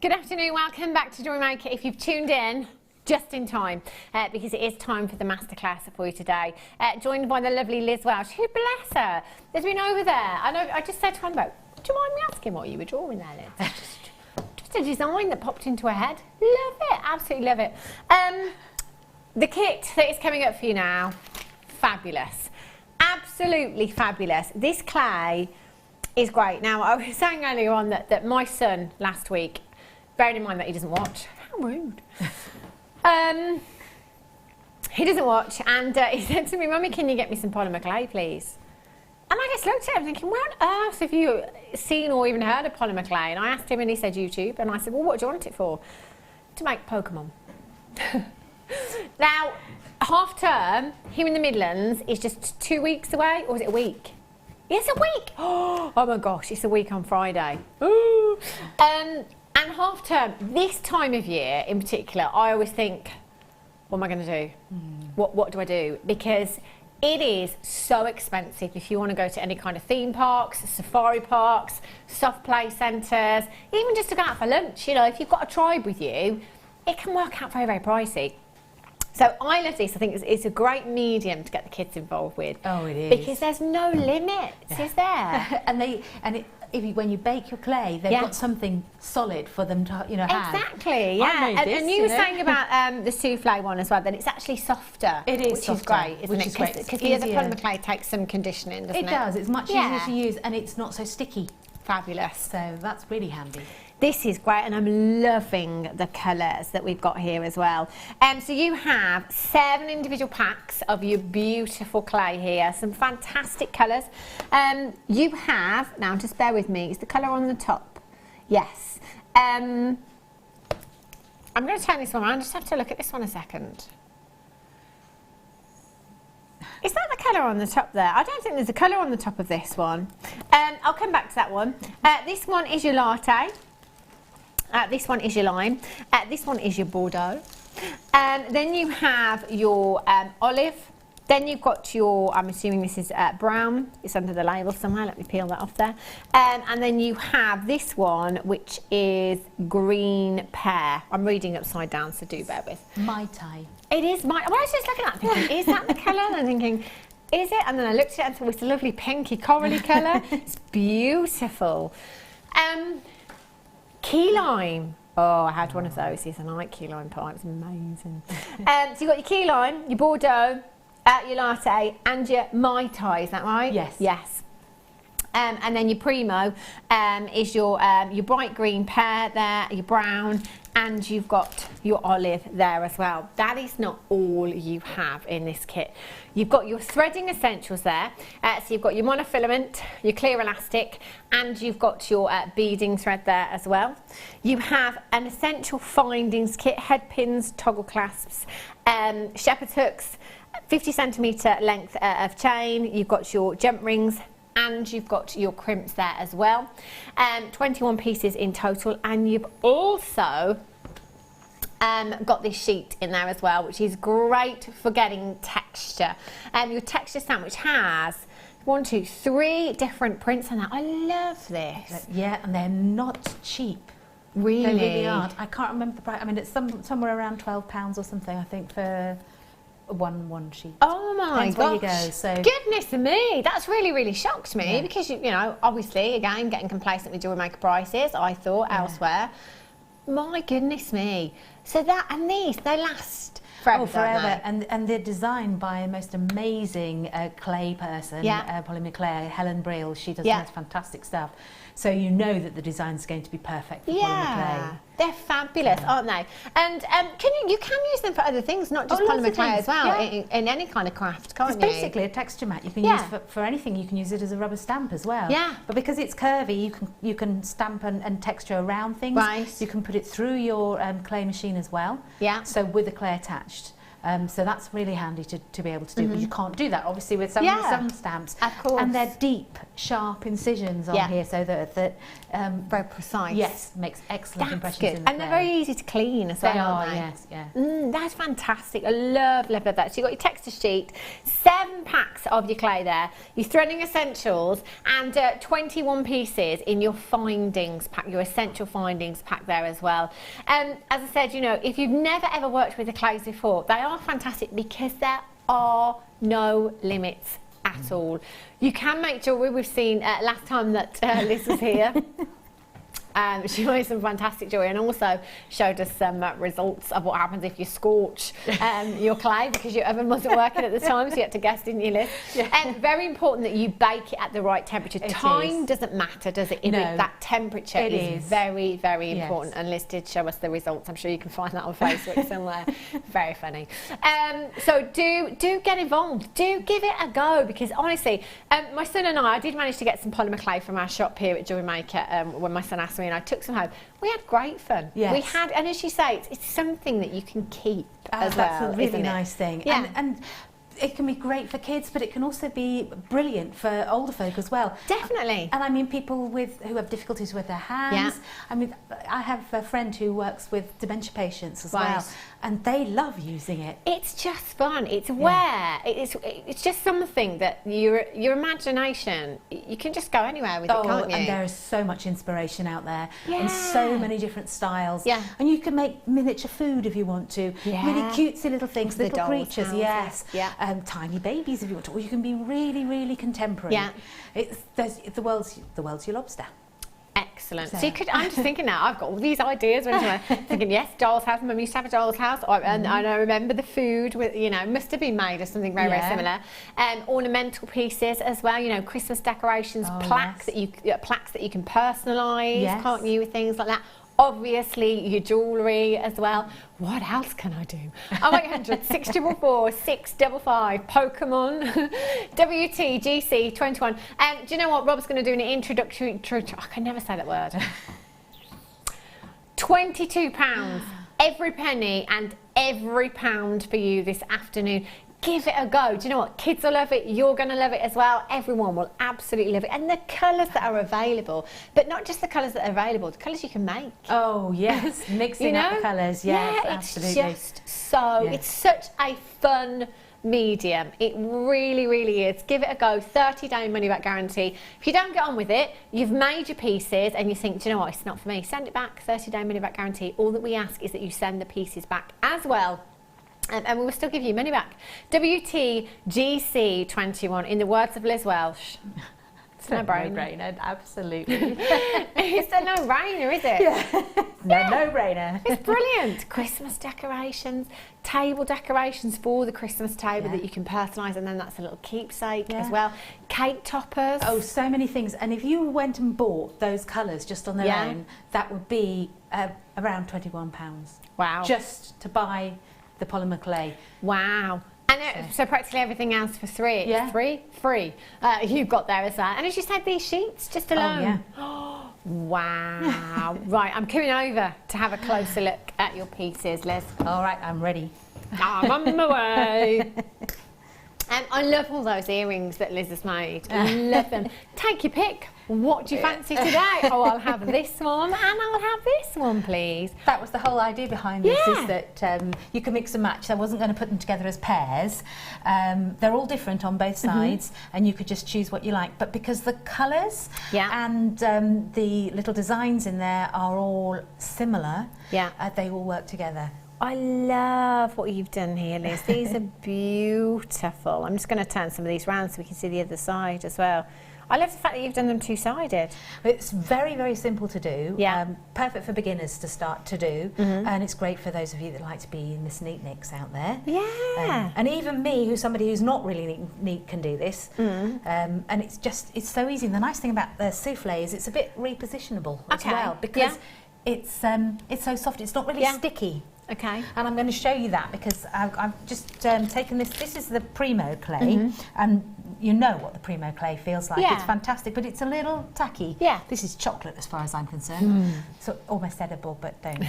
Good afternoon, welcome back to Jewellery Maker. If you've tuned in, just in time, because it is time for the masterclass for you today. Joined by the lovely Liz Welch, who, bless her, has been over there. I know, I just said to Ron, do you mind me asking what you were drawing there, Liz? just just a design that popped into her head. Love it, absolutely love it. The kit that is coming up for you now, fabulous. Absolutely fabulous. This clay is great. Now, I was saying earlier on that my son last week, bearing in mind that he doesn't watch, how rude. He doesn't watch, and he said to me, Mummy, can you get me some polymer clay, please? And I just looked at him thinking, where on earth have you seen or even heard of polymer clay? And I asked him and he said YouTube, and I said, well, what do you want it for? To make Pokemon. Now, half term here in the Midlands is just 2 weeks away, or is it a week? It's a week! Oh my gosh, it's a week on Friday. Ooh. And half term, this time of year in particular, I always think, what am I going to do? What do I do? Because it is so expensive if you want to go to any kind of theme parks, safari parks, soft play centres, even just to go out for lunch. You know, if you've got a tribe with you, it can work out very, very pricey. So I love this. I think it's a great medium to get the kids involved with. Oh, it is. Because there's no limits, is there? When you bake your clay, they've got something solid for them to, have. Exactly, yeah. And you were saying about the souffle one as well, that it's actually softer. It is which softer, is great, isn't which it? is great. Because the other polymer clay takes some conditioning, doesn't it? It does. It's much easier to use, and it's not so sticky. Fabulous. So that's really handy. This is great, and I'm loving the colours that we've got here as well. So you have 7 individual packs of your beautiful clay here, some fantastic colours. You have, now just bear with me, is the colour on the top? Yes. I'm going to turn this one around, just have to look at this one a second. Is that the colour on the top there? I don't think there's a colour on the top of this one. I'll come back to that one. This one is your latte. This one is your lime. This one is your Bordeaux. Then you have your olive. Then you've got your, I'm assuming this is brown. It's under the label somewhere. Let me peel that off there. And then you have this one, which is green pear. I'm reading upside down, so do bear with. Mai Tai. It is Mai. Well, I was just looking at it thinking, is that the colour? And I'm thinking, is it? And then I looked at it and thought, it's a lovely pinky corally colour. It's beautiful. Key lime. Oh, I had one of those. Yes, I like key lime pie. It's amazing. So you've got your key lime, your Bordeaux, your latte, and your Mai Tai. Is that right? Yes. Yes. And then your Primo is your bright green pear there, your brown, and you've got your olive there as well. That is not all you have in this kit. You've got your threading essentials there. So you've got your monofilament, your clear elastic, and you've got your beading thread there as well. You have an essential findings kit, head pins, toggle clasps, shepherd hooks, 50 centimetre length of chain. You've got your jump rings, and you've got your crimps there as well. 21 pieces in total, and you've also got this sheet in there as well, which is great for getting texture. Your texture sandwich has 1, 2, 3 different prints on that. I love this. Yeah, and they're not cheap. Really? They really aren't. I can't remember the price. I mean, it's somewhere around £12 or something, I think, for one sheet. Oh my gosh. Where you go, so. Goodness me, that's really shocked me, because you know, obviously, again, getting complacent with Jewellery Maker prices, I thought elsewhere. My goodness me. So that, and these, they last forever. Oh, forever. And they're designed by a most amazing clay person, polymer clay, Helen Brill. She does the most fantastic stuff. So you know that the design's going to be perfect for polymer clay. They're fabulous, aren't they? And you can use them for other things, not just polymer clay as well, in any kind of craft, can't you? It's basically a texture mat. You can use for anything. You can use it as a rubber stamp as well. Yeah. But because it's curvy, you can stamp and texture around things. Right. You can put it through your clay machine as well. Yeah. So with the clay attached. So that's really handy to be able to do, but you can't do that obviously with some stamps. Of course. And they're deep, sharp incisions on here, so that very precise. Yes, makes excellent impressions in the and they're very easy to clean as well, aren't they? Yes, yeah. That's fantastic. I love that. So you've got your texture sheet, 7 packs of your clay there, your threading essentials, and 21 pieces in your findings pack, your essential findings pack there as well. As I said, you know, if you've never ever worked with the clays before, they are fantastic because there are no limits at all. You can make jewellery. We've seen last time that Liz was here. She made some fantastic jewellery and also showed us some results of what happens if you scorch your clay, because your oven wasn't working at the time, so you had to guess, didn't you, Liz? Very important that you bake it at the right temperature. Time doesn't matter, does it? That temperature is very, very important, and Liz did show us the results. I'm sure you can find that on Facebook somewhere. Very funny. So do get involved. Do give it a go, because honestly, my son and I did manage to get some polymer clay from our shop here at Jewellery Maker when my son asked me, and I took some home. We had great fun. Yes. We had, and as you say, it's something that you can keep as well. That's a really nice thing. Yeah. And it can be great for kids, but it can also be brilliant for older folk as well. Definitely. And I mean, people who have difficulties with their hands. I mean, I have a friend who works with dementia patients as well, and they love using it. It's just fun. It's it's just something that your imagination, you can just go anywhere with it, can't you? And there is so much inspiration out there, and so many different styles. And you can make miniature food if you want to. Really cutesy little things, little creatures. Tiny babies if you want to, or you can be really, really contemporary. There's the world's your lobster. Excellent. So you could, I'm just thinking now, I've got all these ideas. Thinking, yes, doll's house. Mum used to have a doll's house, and I remember the food with, must have been made of something very, very similar. Ornamental pieces as well. Christmas decorations, plaques that you can personalise, can't you, with things like that. Obviously, your jewellery as well. What else can I do? 0800 644 655 Pokemon WTGC 21. Do you know what? Rob's going to do an introductory. I can never say that word. £22. Every penny and every pound for you this afternoon. Give it a go. Do you know what? Kids will love it. You're going to love it as well. Everyone will absolutely love it. And the colours that are available, but not just the colours that are available, the colours you can make. Oh, yes. Mixing up the colours. Yes, absolutely. It's just so, it's such a fun medium. It really, really is. Give it a go. 30-day money-back guarantee. If you don't get on with it, you've made your pieces and you think, do you know what, it's not for me. Send it back. 30-day money-back guarantee. All that we ask is that you send the pieces back as well. And we will still give you money back. WTGC 21, in the words of Liz Welch. It's a no-brainer. Absolutely. It's a no-brainer, is it? No-brainer. It's brilliant. Christmas decorations, table decorations for the Christmas table that you can personalise, and then that's a little keepsake as well. Cake toppers. Oh, so many things. And if you went and bought those colours just on their own, that would be around £21. Wow. Just to buy the polymer clay. Wow. And so practically everything else for free. Free. You've got there as well. And as you said, these sheets just alone. Oh, wow. Right, I'm coming over to have a closer look at your pieces, Liz. All right, I'm ready. I'm on my way. I love all those earrings that Liz has made. I love them. Take your pick. What do you fancy today? Oh, I'll have this one and I'll have this one, please. That was the whole idea behind this, is that you can mix and match. I wasn't going to put them together as pairs. They're all different on both sides, and you could just choose what you like. But because the colours and the little designs in there are all similar, they all work together. I love what you've done here, Liz. These are beautiful. I'm just going to turn some of these round so we can see the other side as well. I love the fact that you've done them two-sided. It's very, very simple to do. Perfect for beginners to start to do. And it's great for those of you that like to be Miss Neatniks out there. And even me, who's somebody who's not really neat, can do this. And it's so easy. And the nice thing about the souffle is it's a bit repositionable as well, because it's so soft. It's not really sticky. Okay. And I'm going to show you that because I've just taken this. This is the Primo clay, and you know what the Primo clay feels like. It's fantastic, but it's a little tacky. This is chocolate as far as I'm concerned. So almost edible, but don't.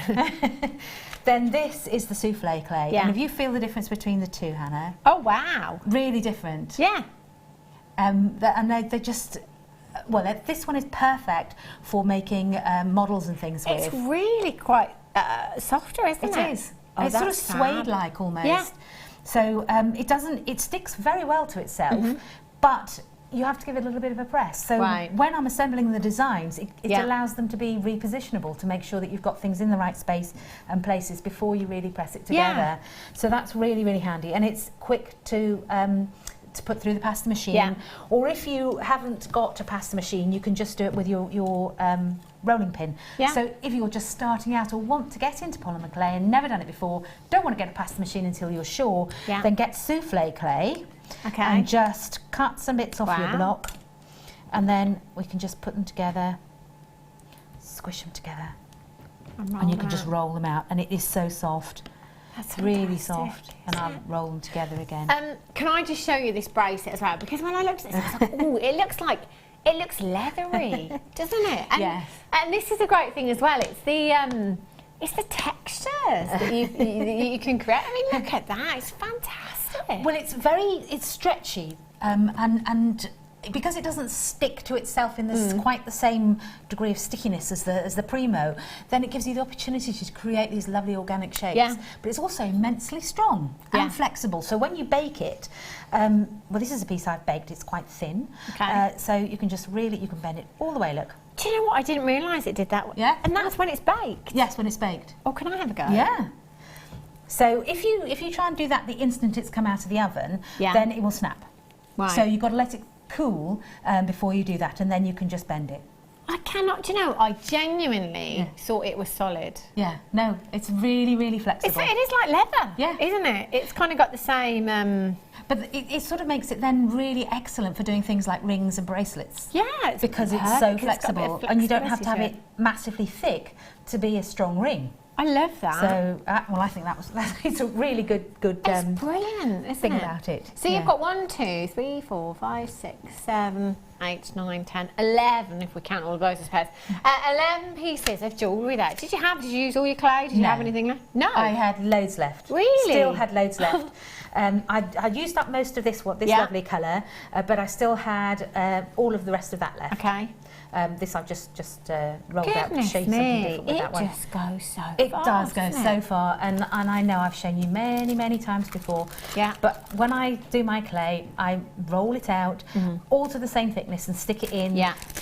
Then this is the souffle clay. And if you feel the difference between the two, Hannah. Oh, wow. Really different. And they're just... Well, this one is perfect for making models and things with. It's really quite softer, isn't it? It is. It's sort of suede-like almost. So it sticks very well to itself, but you have to give it a little bit of a press. So when I'm assembling the designs, it allows them to be repositionable to make sure that you've got things in the right space and places before you really press it together. So that's really, really handy, and it's quick to to put through the pasta machine, or if you haven't got a pasta machine, you can just do it with your rolling pin. So if you're just starting out or want to get into polymer clay and never done it before, don't want to get a pasta machine until you're sure, then get souffle clay and just cut some bits off your block, and then we can just put them together, squish them together, and you can just roll them out, and it is so soft. That's really soft, and I'll roll them together again. Can I just show you this bracelet as well? Because when I looked at this, I was like, oh, it looks leathery, doesn't it? And, and this is a great thing as well. It's the textures that you can create. I mean, look at that. It's fantastic. Well, it's stretchy, and because it doesn't stick to itself in this quite the same degree of stickiness as the Primo, then it gives you the opportunity to create these lovely organic shapes. But it's also immensely strong and flexible. So when you bake it, well, this is a piece I've baked. It's quite thin, so you can just you can bend it all the way. Look. Do you know what? I didn't realise it did that. Yeah. And that's when it's baked. Yes, when it's baked. Oh, can I have a go? Yeah. So if you try and do that the instant it's come out of the oven, then it will snap. Right. So you've got to let it cool before you do that, and then you can just bend it. I cannot, do you know, I genuinely thought it was solid. Yeah, no, it's really, really flexible. It is like leather, isn't it? It's kind of got the same... But it sort of makes it then really excellent for doing things like rings and bracelets. Yeah, because it's so flexible, and you don't have to have it massively thick to be a strong ring. I love that. So, well, I think it's a really good it's brilliant, isn't thing it? about it. So you've got 1, 2, 3, 4, 5, 6, 7, 8, 9, 10, 11, if we count all of those as pairs. 11 pieces of jewellery there. Did you use all your clay? Did you have anything left? No. I had loads left. Really? Still had loads left. I'd used up most of this lovely colour, but I still had all of the rest of that left. Okay. This I've just rolled out to show you something different with that one. It just goes so far. It does go so far, and I know I've shown you many times before. Yeah. But when I do my clay, I roll it out all to the same thickness and stick it in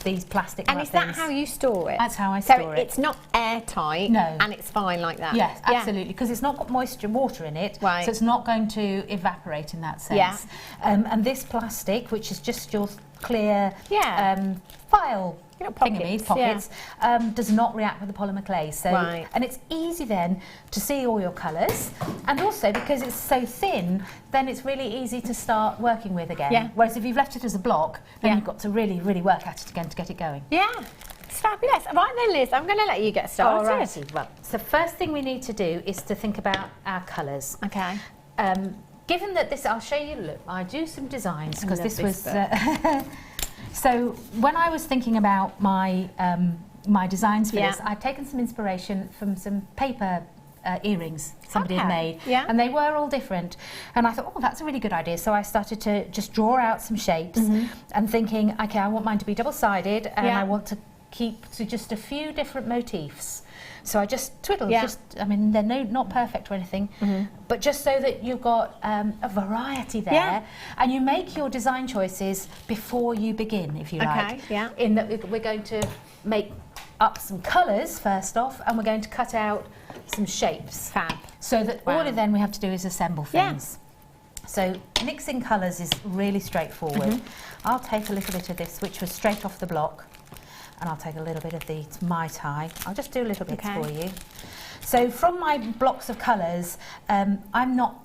these plastic wrap things. And is that how you store it? That's how I store it. So it's not airtight, and it's fine like that? Yes, absolutely, because it's not got water in it, so it's not going to evaporate in that sense. And this plastic, which is just your clear file pockets, does not react with the polymer clay. So, and it's easy then to see all your colours, and also because it's so thin, then it's really easy to start working with again. Whereas if you've left it as a block, then you've got to really work at it again to get it going. Yeah. It's fabulous. Right then, Liz, I'm going to let you get started. Alrighty. Well, so first thing we need to do is to think about our colours. Okay. Given that I'll show you, look, I do some designs, because this was... so when I was thinking about my my designs for this, I'd taken some inspiration from some paper earrings somebody had made, and they were all different, and I thought, oh, that's a really good idea. So I started to just draw out some shapes, and thinking, okay, I want mine to be double-sided, and I want to keep to just a few different motifs. So I just twiddled, I mean, they're not perfect or anything, but just so that you've got a variety there, and you make your design choices before you begin, if you like. In that we're going to make up some colours first off, and we're going to cut out some shapes. Fab. So that all then we have to do is assemble things. So mixing colours is really straightforward. I'll take a little bit of this, which was straight off the block, and I'll take a little bit of the Mai Tai. I'll just do a little bit for you. So from my blocks of colours, I'm not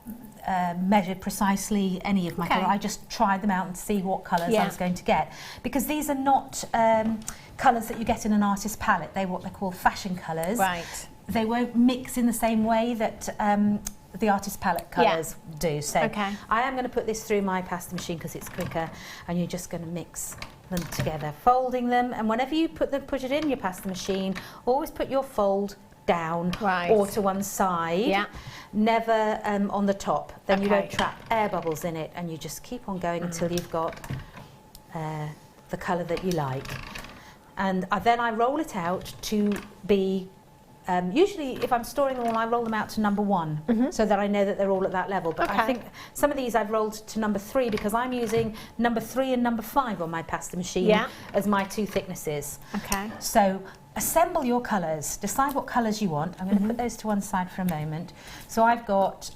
measured precisely any of my colours. I just tried them out and see what colours I was going to get. Because these are not colours that you get in an artist's palette. They're what they call fashion colours. Right. They won't mix in the same way that the artist's palette colours do. So I am going to put this through my pasta machine because it's quicker, and you're just going to mix them together, folding them, and whenever you put it in your pasta machine, always put your fold down or to one side, never on the top, then you won't trap air bubbles in it, and you just keep on going until you've got the colour that you like. And then I roll it out to be usually, if I'm storing them all, I roll them out to number 1, so that I know that they're all at that level. But I think some of these I've rolled to number 3 because I'm using number 3 and number 5 on my pasta machine as my 2 thicknesses. Okay. So assemble your colours. Decide what colours you want. I'm going to put those to one side for a moment. So I've got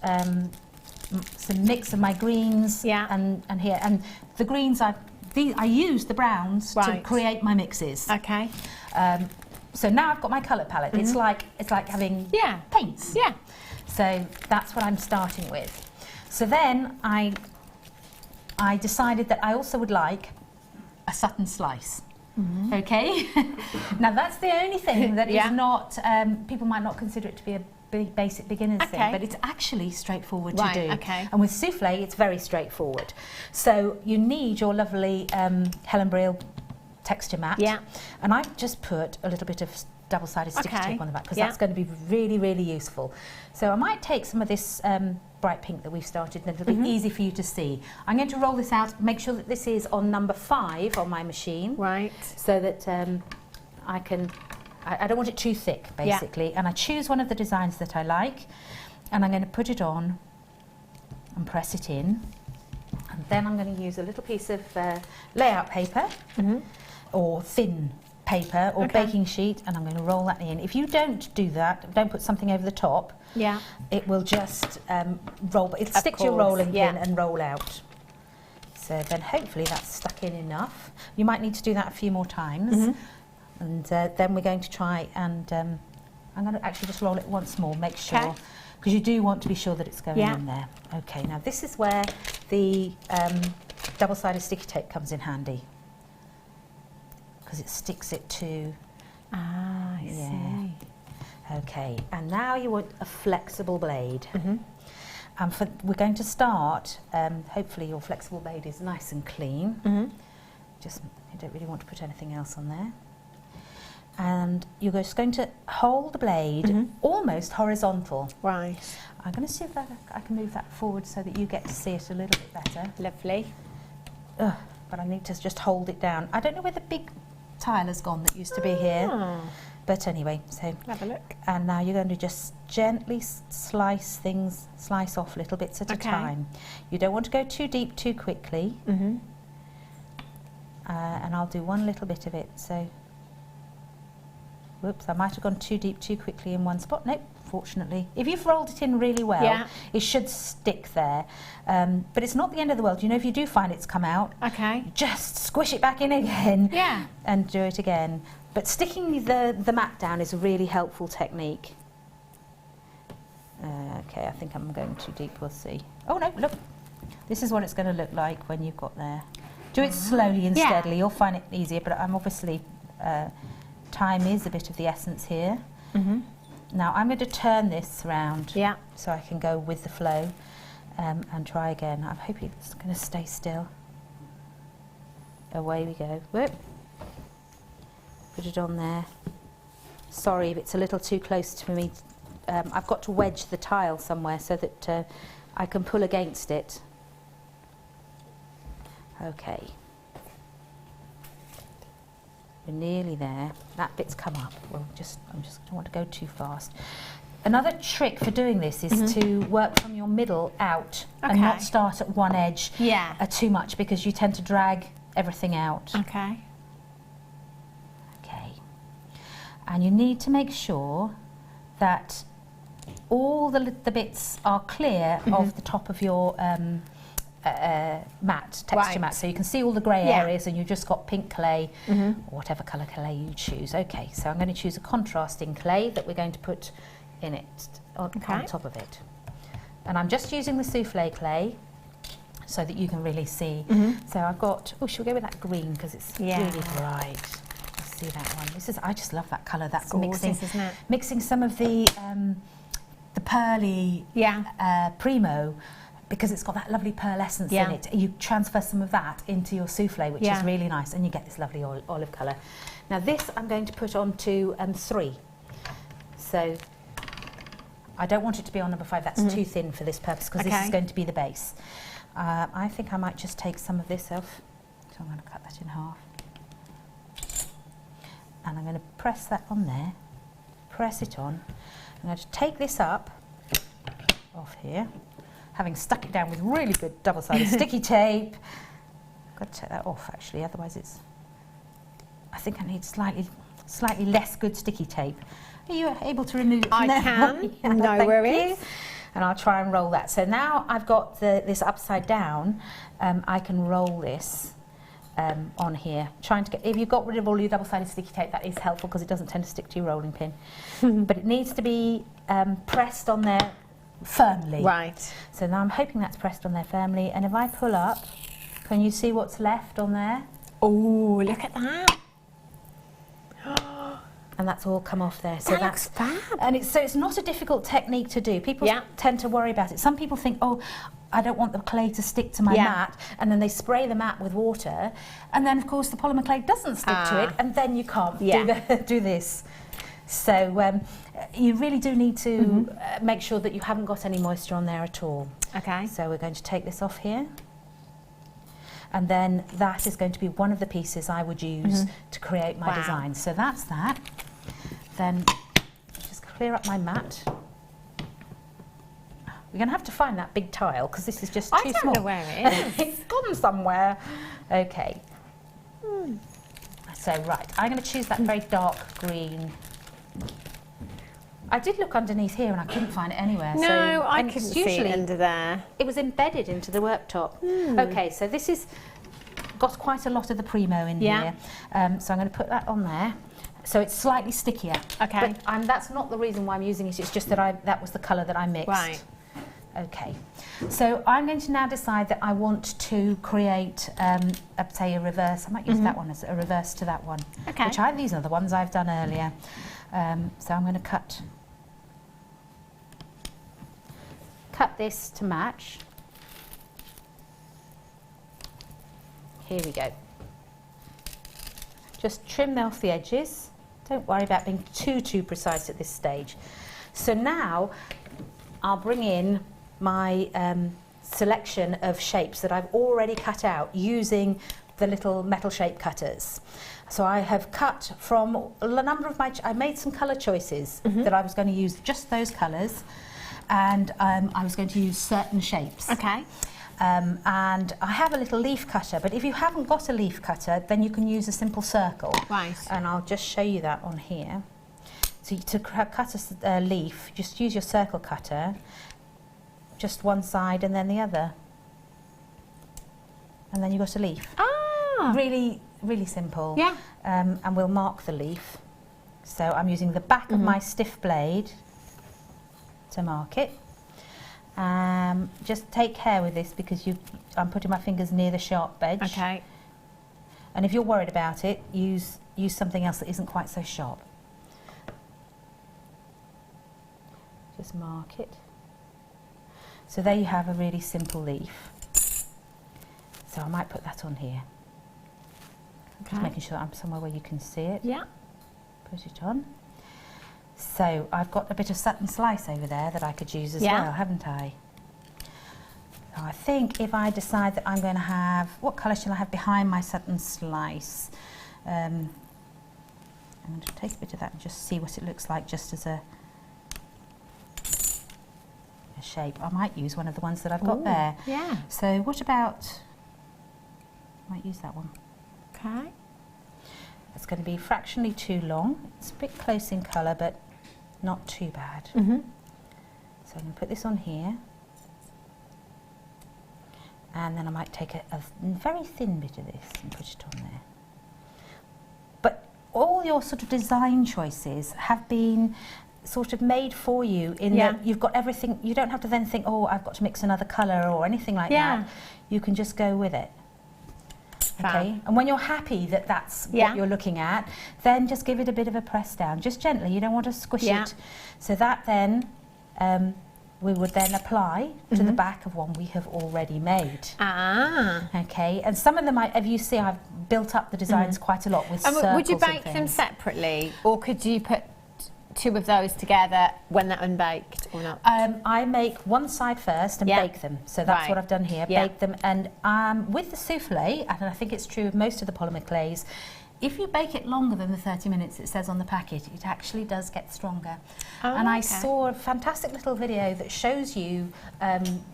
some mix of my greens and here. And the greens, I use the browns to create my mixes. Okay. So now I've got my colour palette. It's like having paints. Yeah. So that's what I'm starting with. So then I decided that I also would like a satin slice. Okay. Now that's the only thing that is not, people might not consider it to be a basic beginner's thing, but it's actually straightforward to do. Okay. And with souffle, it's very straightforward. So you need your lovely Helen Brill texture mat. Yeah. And I've just put a little bit of double-sided sticky tape on the back because that's going to be really, really useful. So I might take some of this bright pink that we've started, and it'll be easy for you to see. I'm going to roll this out, make sure that this is on number 5 on my machine. Right. So that I don't want it too thick, basically. And I choose one of the designs that I like, and I'm going to put it on and press it in. And then I'm going to use a little piece of layout paper or thin paper or baking sheet, and I'm going to roll that in. If you don't do that, don't put something over the top, it will just roll, but it'll stick to your rolling pin and roll out. So then hopefully that's stuck in enough. You might need to do that a few more times. And then we're going to try and I'm going to actually just roll it once more, make sure, because you do want to be sure that it's going in there. Okay, now this is where the double-sided sticky tape comes in handy, because it sticks it to... Ah, I see. Okay, and now you want a flexible blade. And we're going to start, hopefully your flexible blade is nice and clean. Just, you don't really want to put anything else on there. And you're just going to hold the blade almost horizontal. Right. I'm going to see if I can move that forward so that you get to see it a little bit better. Lovely. But I need to just hold it down. I don't know where the big tile has gone that used to be here. But anyway, so have a look. And now you're going to just gently slice off little bits at a time. You don't want to go too deep too quickly. And I'll do one little bit of it. So, whoops, I might have gone too deep too quickly in one spot. Nope, fortunately. If you've rolled it in really well, it should stick there. But it's not the end of the world. You know, if you do find it's come out, just squish it back in again and do it again. But sticking the mat down is a really helpful technique. Okay, I think I'm going too deep, we'll see. Oh no, look. This is what it's going to look like when you've got there. Do it slowly and steadily, you'll find it easier, but I'm obviously, time is a bit of the essence here. Now I'm going to turn this round so I can go with the flow and try again. I'm hoping it's going to stay still. Away we go. Whoop. Put it on there. Sorry if it's a little too close to me. I've got to wedge the tile somewhere so that I can pull against it. Okay. We're nearly there. That bit's come up. Well, I just don't want to go too fast. Another trick for doing this is to work from your middle out and not start at one edge too much, because you tend to drag everything out. Okay. And you need to make sure that all the bits are clear of the top of your texture mat, so you can see all the grey areas, and you've just got pink clay, or whatever colour clay you choose. Okay, so I'm going to choose a contrasting clay that we're going to put in it, on top of it. And I'm just using the souffle clay so that you can really see. So I've got, should we go with that green, because it's really bright. See that one. I just love that colour. That's gorgeous, isn't it? Mixing some of the pearly Primo, because it's got that lovely pearl essence in it. You transfer some of that into your souffle, which is really nice, and you get this lovely olive colour. Now this I'm going to put on to 3. So I don't want it to be on number 5. That's too thin for this purpose, because this is going to be the base. I think I might just take some of this off. So I'm going to cut that in half. And I'm going to press that on there, press it on. I'm going to take this up off here, having stuck it down with really good double-sided sticky tape. I've got to take that off actually, otherwise I think I need slightly less good sticky tape. Are you able to remove it? I can, no worries. and I'll try and roll that. So now I've got this upside down, I can roll this on here. Trying to get, if you've got rid of all your double-sided sticky tape, that is helpful because it doesn't tend to stick to your rolling pin. But it needs to be pressed on there firmly. Right. So now I'm hoping that's pressed on there firmly, and if I pull up, can you see what's left on there? Oh, look at that. And that's all come off there. So That that's looks fab. And it's not a difficult technique to do. People tend to worry about it. Some people think, oh, I don't want the clay to stick to my mat, and then they spray the mat with water, and then of course the polymer clay doesn't stick to it, and then you can't do this. So you really do need to make sure that you haven't got any moisture on there at all. Okay. So we're going to take this off here. And then that is going to be one of the pieces I would use to create my design. So that's that. Then just clear up my mat. We're going to have to find that big tile because this is just too small. I don't know where it is. It's gone somewhere. Okay. So right, I'm going to choose that very dark green. I did look underneath here and I couldn't find it anywhere. No, I couldn't see it under there. It was embedded into the worktop. Okay, so this is got quite a lot of the Primo in here. So I'm going to put that on there. So it's slightly stickier. Okay. But that's not the reason why I'm using it. It's just that that was the colour that I mixed. Right. Okay. So I'm going to now decide that I want to create, say, a reverse. I might use that one as a reverse to that one. Okay. These are the ones I've done earlier. So I'm going to cut this to match. Here we go. Just trim off the edges. Don't worry about being too precise at this stage. So now I'll bring in my selection of shapes that I've already cut out using the little metal shape cutters. So I have cut from a number of I made some colour choices that I was going to use just those colours, and I was going to use certain shapes. Okay. And I have a little leaf cutter, but if you haven't got a leaf cutter, then you can use a simple circle. Right. And I'll just show you that on here. So to cut a leaf, just use your circle cutter, just one side and then the other. And then you've got a leaf. Ah! Really, really simple. Yeah. And we'll mark the leaf. So I'm using the back of my stiff blade to mark it. Just take care with this because I'm putting my fingers near the sharp edge. Okay. And if you're worried about it, use something else that isn't quite so sharp. Just mark it. So there you have a really simple leaf. So I might put that on here. Okay. Just making sure I'm somewhere where you can see it. Yeah. Put it on. So I've got a bit of satin slice over there that I could use as well, haven't I? So I think if I decide that I'm going to have, what colour shall I have behind my satin slice? I'm going to take a bit of that and just see what it looks like just as a shape. I might use one of the ones that I've got there. Yeah. So what about, I might use that one. Okay. It's going to be fractionally too long. It's a bit close in colour, but not too bad. So I'm going to put this on here. And then I might take a very thin bit of this and put it on there. But all your sort of design choices have been sort of made for you in that you've got everything. You don't have to then think, oh, I've got to mix another colour or anything like that. You can just go with it. Okay, and when you're happy that that's what you're looking at, then just give it a bit of a press down, just gently. You don't want to squish it. So that then we would then apply to the back of one we have already made. Ah. Okay, and some of them, as you see, I've built up the designs quite a lot with circles. Would you bake them separately, or could you put two of those together when they're unbaked or not? I make one side first and bake them. So that's what I've done here, bake them. And with the souffle, and I think it's true of most of the polymer clays, if you bake it longer than the 30 minutes it says on the packet, it actually does get stronger. And I saw a fantastic little video that shows you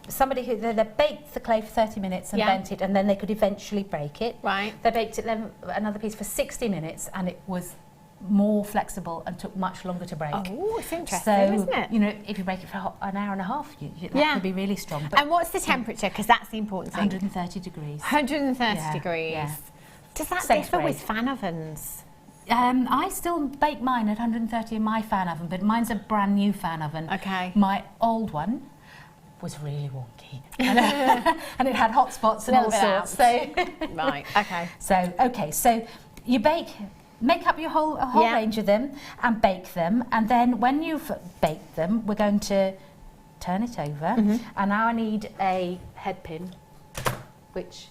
somebody who they baked the clay for 30 minutes and bent it, and then they could eventually break it. Right. They baked it then another piece for 60 minutes and it was more flexible and took much longer to break. Oh, it's interesting, isn't it? You know, if you break it for an hour and a half, that could be really strong. But and what's the temperature? Because that's the important thing. 130 degrees. 130 degrees. Yeah. Does that differ with fan ovens? I still bake mine at 130 in my fan oven, but mine's a brand new fan oven. Okay. My old one was really wonky, and it had hot spots and all sorts. So right. Okay. So you make up your whole range of them and bake them, and then when you've baked them, we're going to turn it over, and now I need a head pin, which.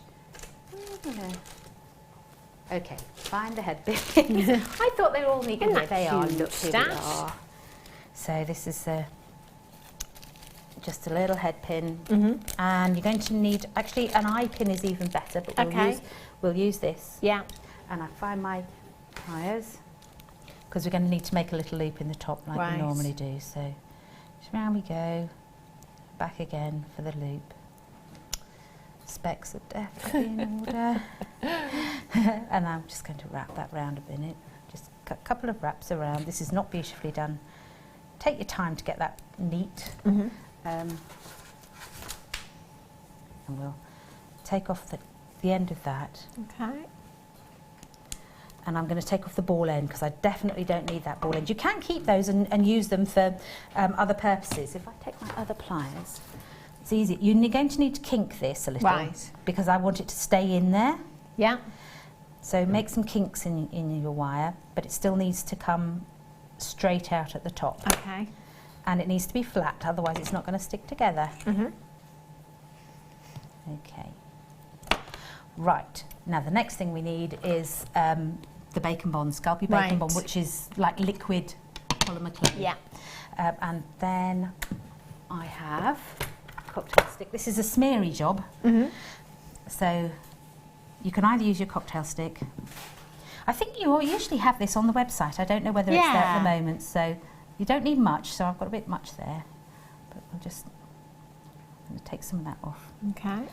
Okay, find the head pin. I thought they were all neat. They are. Look, here they are. So this is just a little head pin, and you're going to need, actually an eye pin is even better, but we'll use this. Yeah. And I find my pliers, because we're going to need to make a little loop in the top like we normally do. So just round we go, back again for the loop. Specs are definitely in order. And I'm just going to wrap that round a minute. Just a couple of wraps around. This is not beautifully done. Take your time to get that neat. And we'll take off the end of that. Okay. And I'm going to take off the ball end because I definitely don't need that ball end. You can keep those and use them for other purposes. If I take my other pliers, it's easy. You're going to need to kink this a little because I want it to stay in there. Yeah. So make some kinks in your wire, but it still needs to come straight out at the top. Okay. And it needs to be flat, otherwise it's not going to stick together. Okay. Right. Now the next thing we need is the bacon bond, Sculpey bacon bond, which is like liquid polymer clay. Yeah. And then I have cocktail stick. This is a smeary job. So you can either use your cocktail stick. I think you usually have this on the website. I don't know whether it's there at the moment. So you don't need much. So I've got a bit much there, but I'm going to take some of that off. Okay.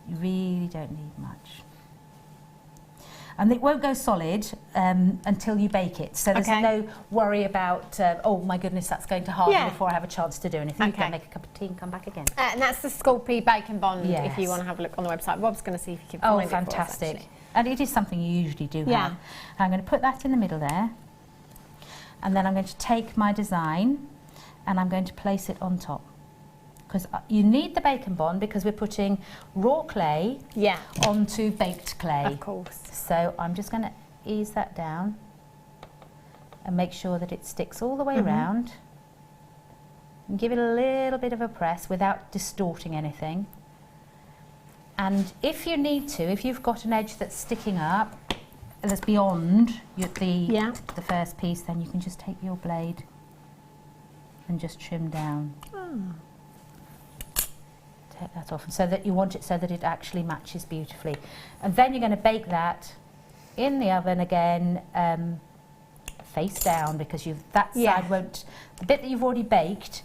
You really don't need much. And it won't go solid until you bake it. So there's no worry about, oh my goodness, that's going to harden before I have a chance to do anything. You can make a cup of tea and come back again. And that's the Sculpey Bacon Bond, if you want to have a look on the website. Rob's going to see if you can find it fantastic. For us, and it is something you usually do have. I'm going to put that in the middle there. And then I'm going to take my design and I'm going to place it on top. Because you need the bacon bond because we're putting raw clay onto baked clay. Of course. So I'm just going to ease that down and make sure that it sticks all the way around. And give it a little bit of a press without distorting anything. And if you need to, if you've got an edge that's sticking up, that's beyond the first piece, then you can just take your blade and just trim down. Take that off, and so that you want it so that it actually matches beautifully. And then you're going to bake that in the oven again, face down, because that side won't, the bit that you've already baked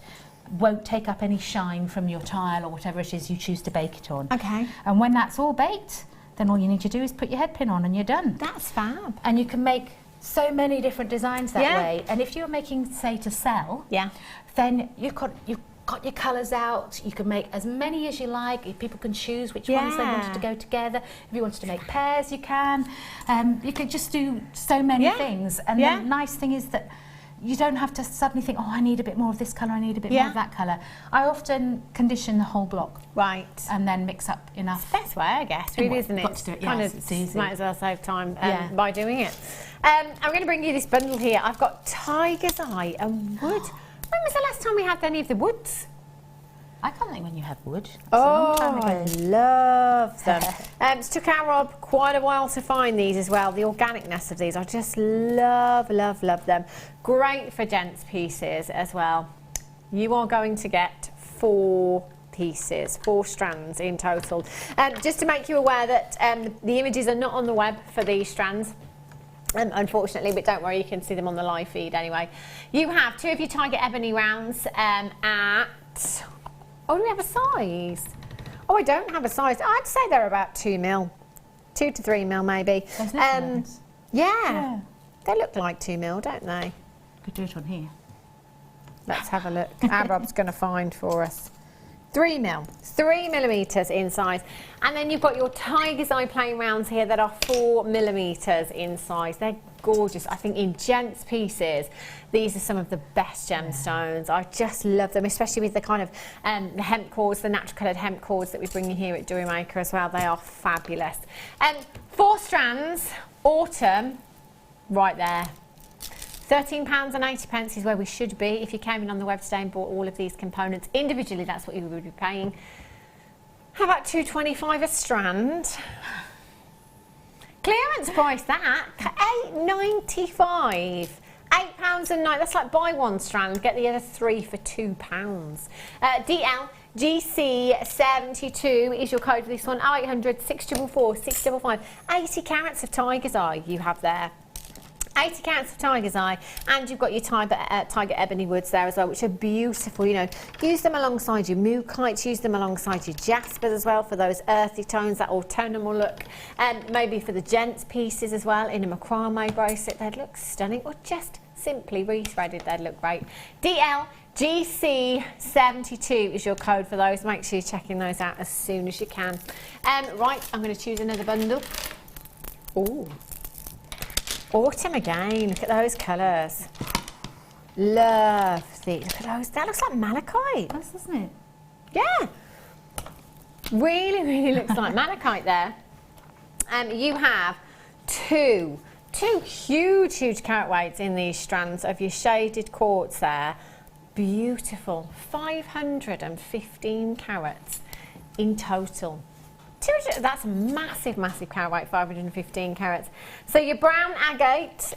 won't take up any shine from your tile or whatever it is you choose to bake it on. Okay. And when that's all baked, then all you need to do is put your head pin on and you're done. That's fab. And you can make so many different designs that way. And if you're making, say, to sell, then you've got your colours out. You can make as many as you like. People can choose which ones they wanted to go together. If you wanted to make pairs, you can. You could just do so many things. And the nice thing is that you don't have to suddenly think, oh, I need a bit more of this colour, I need a bit more of that colour. I often condition the whole block. Right. And then mix up enough. It's the best way, I guess, really, isn't it? Got to do it, kind of it's easy. Might as well save time by doing it. I'm going to bring you this bundle here. I've got Tiger's Eye and wood. When was the last time we had any of the woods? I can't think when you had wood. Oh, I love them. It took our Rob quite a while to find these as well. The organicness of these, I just love, love, love them. Great for gents pieces as well. You are going to get 4 pieces, 4 strands in total. Just to make you aware that the images are not on the web for these strands. Unfortunately, but don't worry, you can see them on the live feed anyway. You have 2 of your Tiger Ebony rounds at... Oh, do we have a size? Oh, I don't have a size. I'd say they're about 2 mil. 2 to 3 mil, maybe. Yeah. They look like 2 mil, don't they? Could do it on here. Let's have a look. Our Rob's going to find for us. 3 mil, 3 millimetres in size. And then you've got your Tiger's Eye plain rounds here that are 4 millimetres in size. They're gorgeous. I think in gents pieces, these are some of the best gemstones. I just love them, especially with the kind of the hemp cords, the natural coloured hemp cords that we bring you here at Jewellery Maker as well. They are fabulous. 4 strands, autumn, right there. £13.80 is where we should be. If you came in on the web today and bought all of these components individually, that's what you would be paying. How about £2.25 a strand? Clearance price that, £8.95. £8.09. That's like buy 1 strand, get the other 3 for £2. DL GC72 is your code for this one. 0800 644 655. 80 carats of Tiger's Eye you have there. 80 carats of Tiger's Eye, and you've got your Tiger Ebony Woods there as well, which are beautiful. You know, use them alongside your mookites, use them alongside your jaspers as well for those earthy tones, that autumnal look, and maybe for the gents pieces as well in a macrame bracelet. They'd look stunning, or just simply re-threaded, they'd look great. DL GC72 is your code for those. Make sure you're checking those out as soon as you can. Right, I'm going to choose another bundle. Ooh. Autumn again, look at those colours. Lovely, look at those, that looks like malachite. Nice, doesn't it? Yeah, really, really looks like malachite there. You have two huge carat weights in these strands of your shaded quartz there. Beautiful, 515 carats in total. That's a massive carat weight, 515 carats. So your brown agate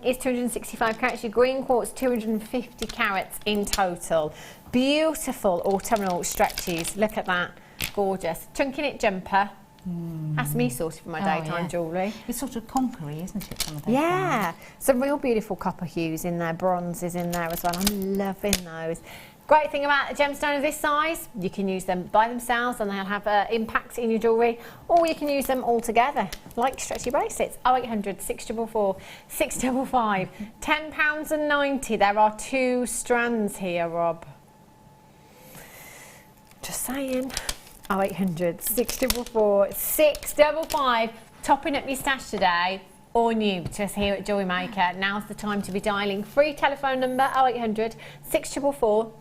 is 265 carats, your green quartz 250 carats in total. Beautiful autumnal stretches, look at that, gorgeous. Chunky knit jumper, that's me sorted for my daytime jewellery. It's sort of conquery, isn't it? Some of those yeah, some real beautiful copper hues in there, bronzes in there as well, I'm loving those. Great thing about a gemstone of this size, you can use them by themselves and they'll have impact in your jewellery, or you can use them all together, like stretchy bracelets. 0800 644 655. £10.90. There are 2 strands here, Rob. Just saying. 0800 644 655. Topping up your stash today, or new to us here at Jewellery Maker. Now's the time to be dialing. Free telephone number 0800 644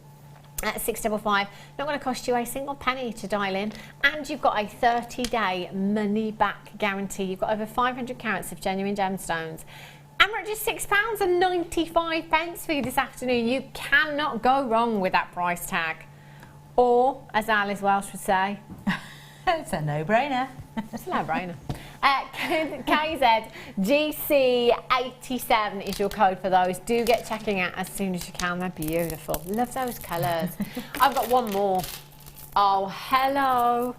655. Not going to cost you a single penny to dial in, and you've got a 30-day money-back guarantee. You've got over 500 carats of genuine gemstones, and we're at just £6.95 for you this afternoon. You cannot go wrong with that price tag, or as Alice Welch would say, it's a no-brainer. It's a no-brainer. KZ GC87 is your code for those. Do get checking out as soon as you can. They're beautiful. Love those colours. I've got one more. Oh, hello.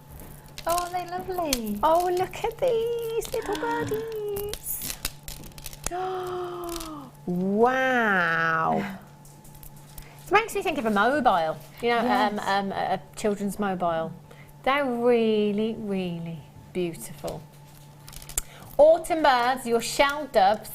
Oh, they're lovely. Oh, look at these little birdies. Oh, wow. It makes me think of a mobile. You know, yes. A children's mobile. They're really, really beautiful. Autumn birds, your shell doves,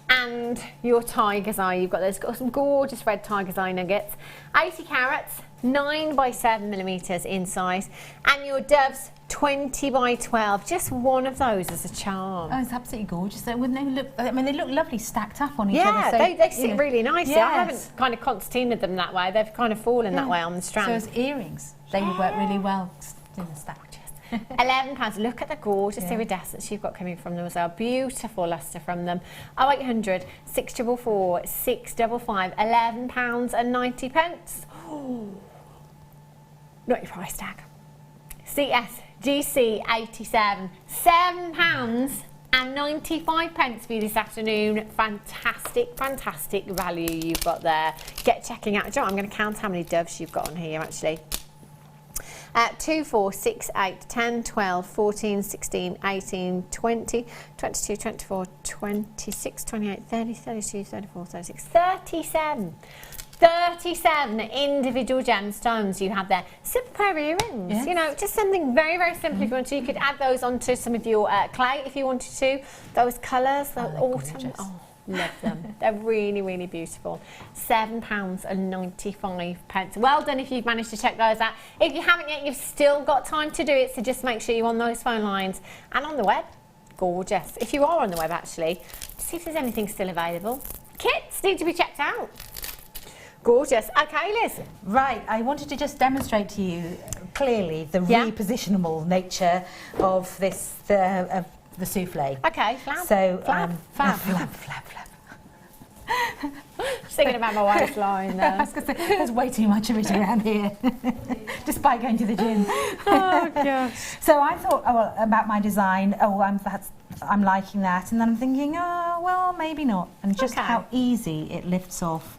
and your Tiger's Eye. You've got some gorgeous red Tiger's Eye nuggets. 80 carats, 9 by 7 millimetres in size, and your doves 20 by 12. Just one of those as a charm. Oh, it's absolutely gorgeous. Wouldn't they look? I mean, they look lovely stacked up on each other. Yeah, so, they sit really nicely. Yes. I haven't kind of concertinaed them that way. They've kind of fallen that way on the strand. So as earrings, they would work really well in the stack. £11. Look at the gorgeous iridescence you've got coming from them as well. Beautiful lustre from them. 0800 644 655. £11.90. Oh, not your price tag. CS GC87. £7.95 for you this afternoon. Fantastic value you've got there. Get checking out. I'm going to count how many doves you've got on here actually. 2, 4, 6, 8, 10, 12, 14, 16, 18, 20, 22, 24, 26, 28, 30, 32, 34, 36, 37. 37 individual gemstones you have there. Simple pair of earrings, yes. You know, just something very, very simple if you want to. You could add those onto some of your clay if you wanted to. Those colours, the autumn. Oh, Love them. They're really, really beautiful. £7.95. Well done if you've managed to check those out. If you haven't yet, you've still got time to do it, so just make sure you're on those phone lines and on the web. Gorgeous. If you are on the web, actually, see if there's anything still available. Kits need to be checked out. Gorgeous. Okay, Liz. Right, I wanted to just demonstrate to you clearly the repositionable nature of this, the souffle. Okay, flab. So, flab. flab. Thinking about my wife's line there. I was going to say, there's way too much of it around here, despite going to the gym. Oh, gosh. So I thought about my design, I'm liking that, and then I'm thinking, oh, well, maybe not. And just how easy it lifts off.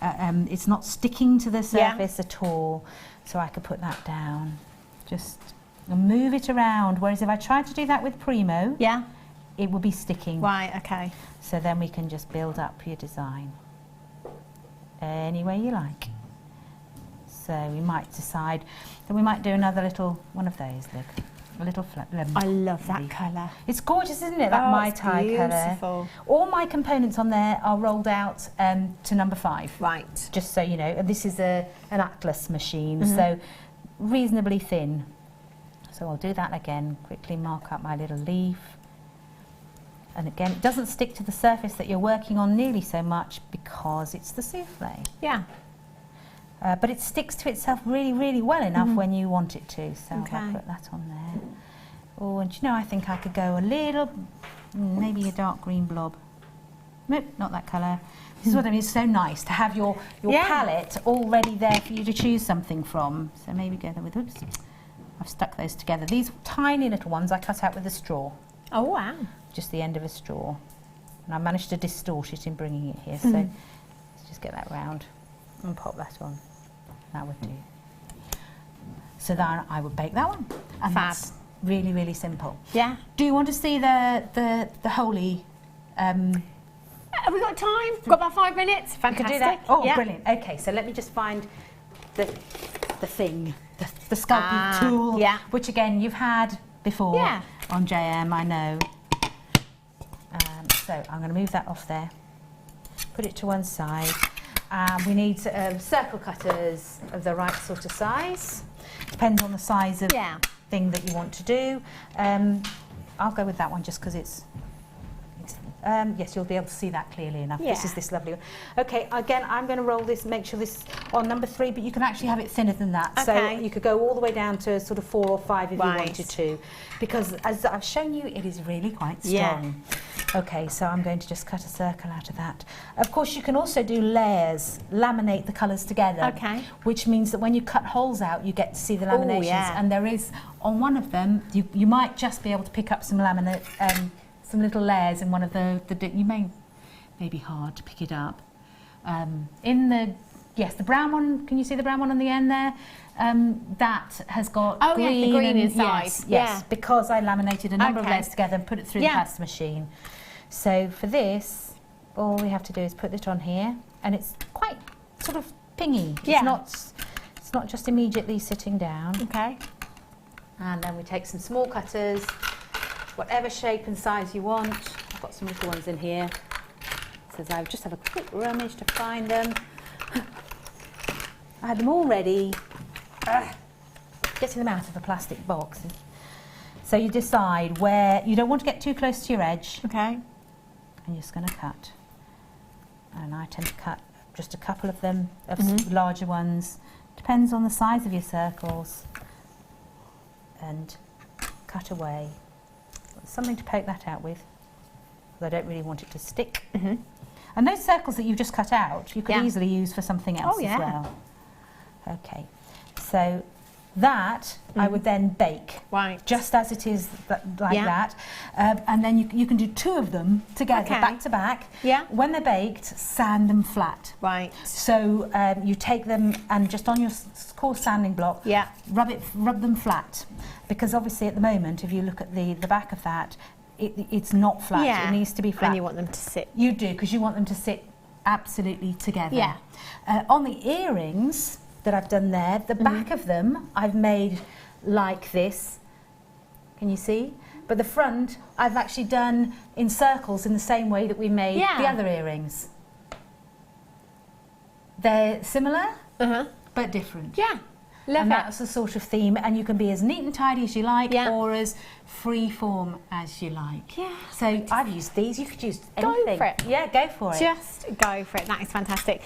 It's not sticking to the surface at all, so I could put that down. Just move it around, whereas if I tried to do that with Primo, it would be sticking. Right, okay. So then we can just build up your design any way you like. So we might decide that we might do another little one of those, look. A little I love that colour. It's gorgeous, isn't it? That Mai Tai colour. All my components on there are rolled out to number 5. Right. Just so you know. And this is an Atlas machine, so reasonably thin. So I'll do that again. Quickly mark up my little leaf. And again, it doesn't stick to the surface that you're working on nearly so much because it's the souffle. Yeah. But it sticks to itself really, really well enough when you want it to. So I'll put that on there. Oh, and you know, I think I could go a little, maybe a dark green blob. Nope, not that colour. This is what I mean, it's so nice to have your palette already there for you to choose something from. So maybe go there with, oops, I've stuck those together. These tiny little ones I cut out with a straw. Oh, wow. Just the end of a straw. And I managed to distort it in bringing it here. So let's just get that round and pop that on. That would do. So then I would bake that one. And that's really, really simple. Yeah. Do you want to see the holy? Have we got time? We've got about 5 minutes. Fantastic. Could do that. Oh, brilliant. Okay, so let me just find the thing, the sculpting tool, which again you've had before on JM, I know. So I'm going to move that off there. Put it to one side. We need circle cutters of the right sort of size. Depends on the size of thing that you want to do. I'll go with that one just because it's yes, you'll be able to see that clearly enough. This is this lovely one. Okay, again, I'm going to roll this, make sure this is on number 3, but you can actually have it thinner than that. So you could go all the way down to sort of 4 or 5 if you wanted to, because as I've shown you, it is really quite strong. Okay, so I'm going to just cut a circle out of that. Of course, you can also do layers, laminate the colours together, which means that when you cut holes out, you get to see the laminations. And there is, on one of them, you might just be able to pick up some laminate, some little layers in one of the you may be hard to pick it up. In the brown one, can you see the brown one on the end there? That has got green, the green inside. Yes, because I laminated a number of layers together and put it through the pasta machine. So for this, all we have to do is put it on here, and it's quite sort of pingy. It's not just immediately sitting down. Okay. And then we take some small cutters, whatever shape and size you want. I've got some little ones in here. So I just have a quick rummage to find them. I had them all ready. Getting them out of the plastic box. So you decide where, you don't want to get too close to your edge. Okay. And you're just going to cut. And I tend to cut just a couple of them, of larger ones. Depends on the size of your circles. And cut away. Something to poke that out with. I don't really want it to stick. And those circles that you've just cut out, you could easily use for something else as well. Okay, so that I would then bake, just as it is, like that. And then you can do 2 of them together, back to back. When they're baked, sand them flat. So you take them and just on your coarse sanding block, rub them flat. Because obviously at the moment, if you look at the back of that, it's not flat. It needs to be flat. And you want them to sit. You do, because you want them to sit absolutely together. On the earrings that I've done there, the back of them I've made like this. Can you see? But the front, I've actually done in circles in the same way that we made the other earrings. They're similar, but different. Yeah. Love and it. that's the sort of theme, and you can be as neat and tidy as you like, or as free form as you like. Yeah. So I've used these. You could use anything. Go for it. Yeah, go for it. Just go for it. That is fantastic.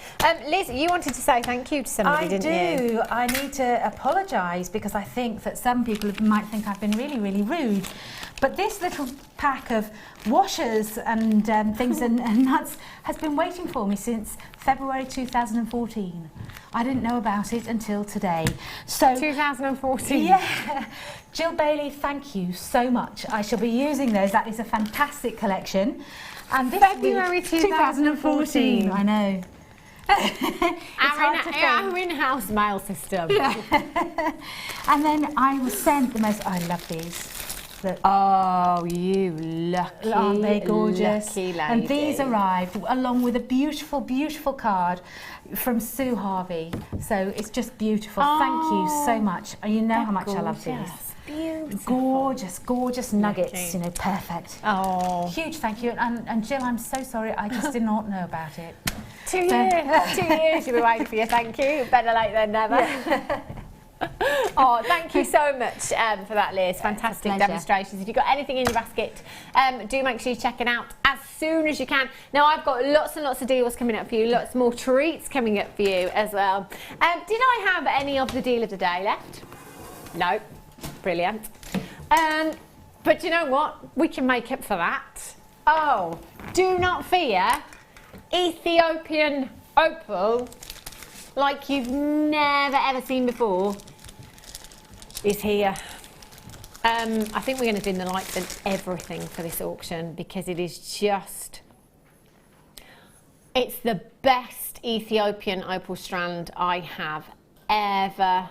Liz, you wanted to say thank you to somebody, didn't you? I need to apologise because I think that some people might think I've been really, really rude. But this little pack of washers and things and nuts has been waiting for me since February 2014. I didn't know about it until today. So 2014. Yeah. Jill Bailey, thank you so much. I shall be using those. That is a fantastic collection. And this February 2014. I know. Our in-house mail system. Yeah. And then I was sent the most. I love these. Oh, you lucky. Aren't they gorgeous? Lucky lady. And these arrived along with a beautiful, beautiful card from Sue Harvey. So it's just beautiful. Thank you so much. And you know how much I love these. Beautiful. Gorgeous, gorgeous nuggets, you know, perfect. Oh. Huge thank you. And Jill, I'm so sorry, I just did not know about it. 2 years. 2 years you've been waiting for your thank you. Better late than never. Yeah. Oh, thank you so much for that, Liz. Fantastic demonstrations. If you've got anything in your basket, do make sure you check it out as soon as you can. Now, I've got lots and lots of deals coming up for you, lots more treats coming up for you as well. Did I have any of the deal of the day left? No. Brilliant. But you know what? We can make up for that. Oh, do not fear. Ethiopian opal, like you've never ever seen before, is here. I think we're going to dim the lights and everything for this auction because it is just, it's the best Ethiopian opal strand I have ever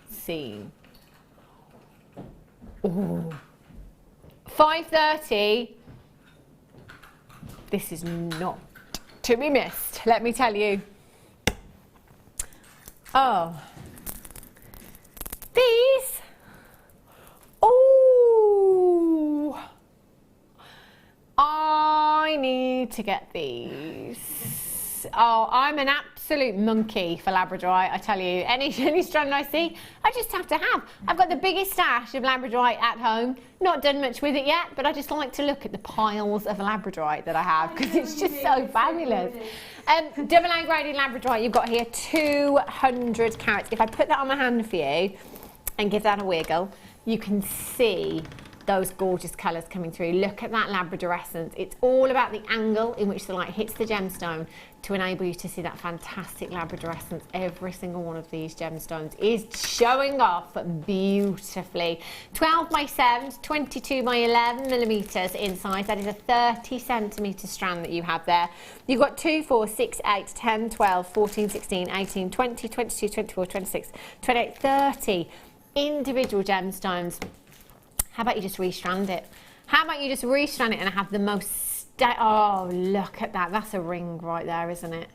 seen. Ooh. 5:30. This is not to be missed, let me tell you. Oh. These. Oh. I need to get these. Oh, I'm an absolute monkey for Labradorite, I tell you. Any strand I see, I just have to have. I've got the biggest stash of Labradorite at home. Not done much with it yet, but I just like to look at the piles of Labradorite that I have because it's just so fabulous. Double A graded Labradorite, you've got here 200 carats. If I put that on my hand for you and give that a wiggle, you can see those gorgeous colours coming through. Look at that Labradorescence. It's all about the angle in which the light hits the gemstone to enable you to see that fantastic Labradorescence. Every single one of these gemstones is showing off beautifully. 12 by 7, 22 by 11 millimetres in size. That is a 30 centimetre strand that you have there. You've got 2, 4, 6, 8, 10, 12, 14, 16, 18, 20, 22, 24, 26, 28, 30 individual gemstones. How about you just restrand it? How about you just restrand it and have the most, oh, look at that. That's a ring right there, isn't it?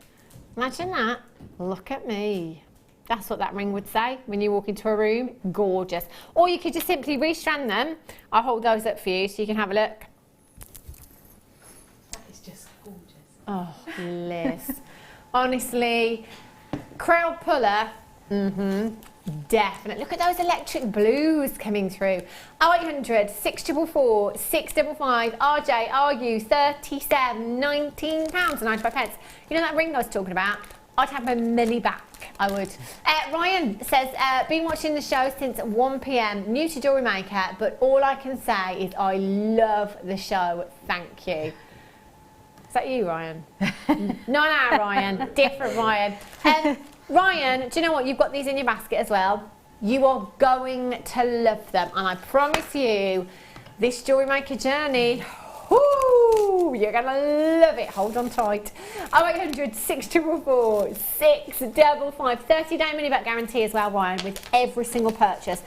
Imagine that. Look at me. That's what that ring would say when you walk into a room. Gorgeous. Or you could just simply restrand them. I'll hold those up for you so you can have a look. That is just gorgeous. Oh, Liz. Honestly, crowd puller. Definitely. Look at those electric blues coming through. 0800 644 655 RJ RU 37 £19.95. You know that ring I was talking about? I'd have my money back. I would. Ryan says, been watching the show since 1 p.m. New to Jewellery Maker, but all I can say is I love the show. Thank you. Is that you, Ryan? Not our Ryan. Different Ryan. Ryan, do you know what? You've got these in your basket as well. You are going to love them. And I promise you, this Jewellery Maker journey, whoo, you're going to love it. Hold on tight. 0800 644 655. 30-day money-back guarantee as well, Ryan, with every single purchase.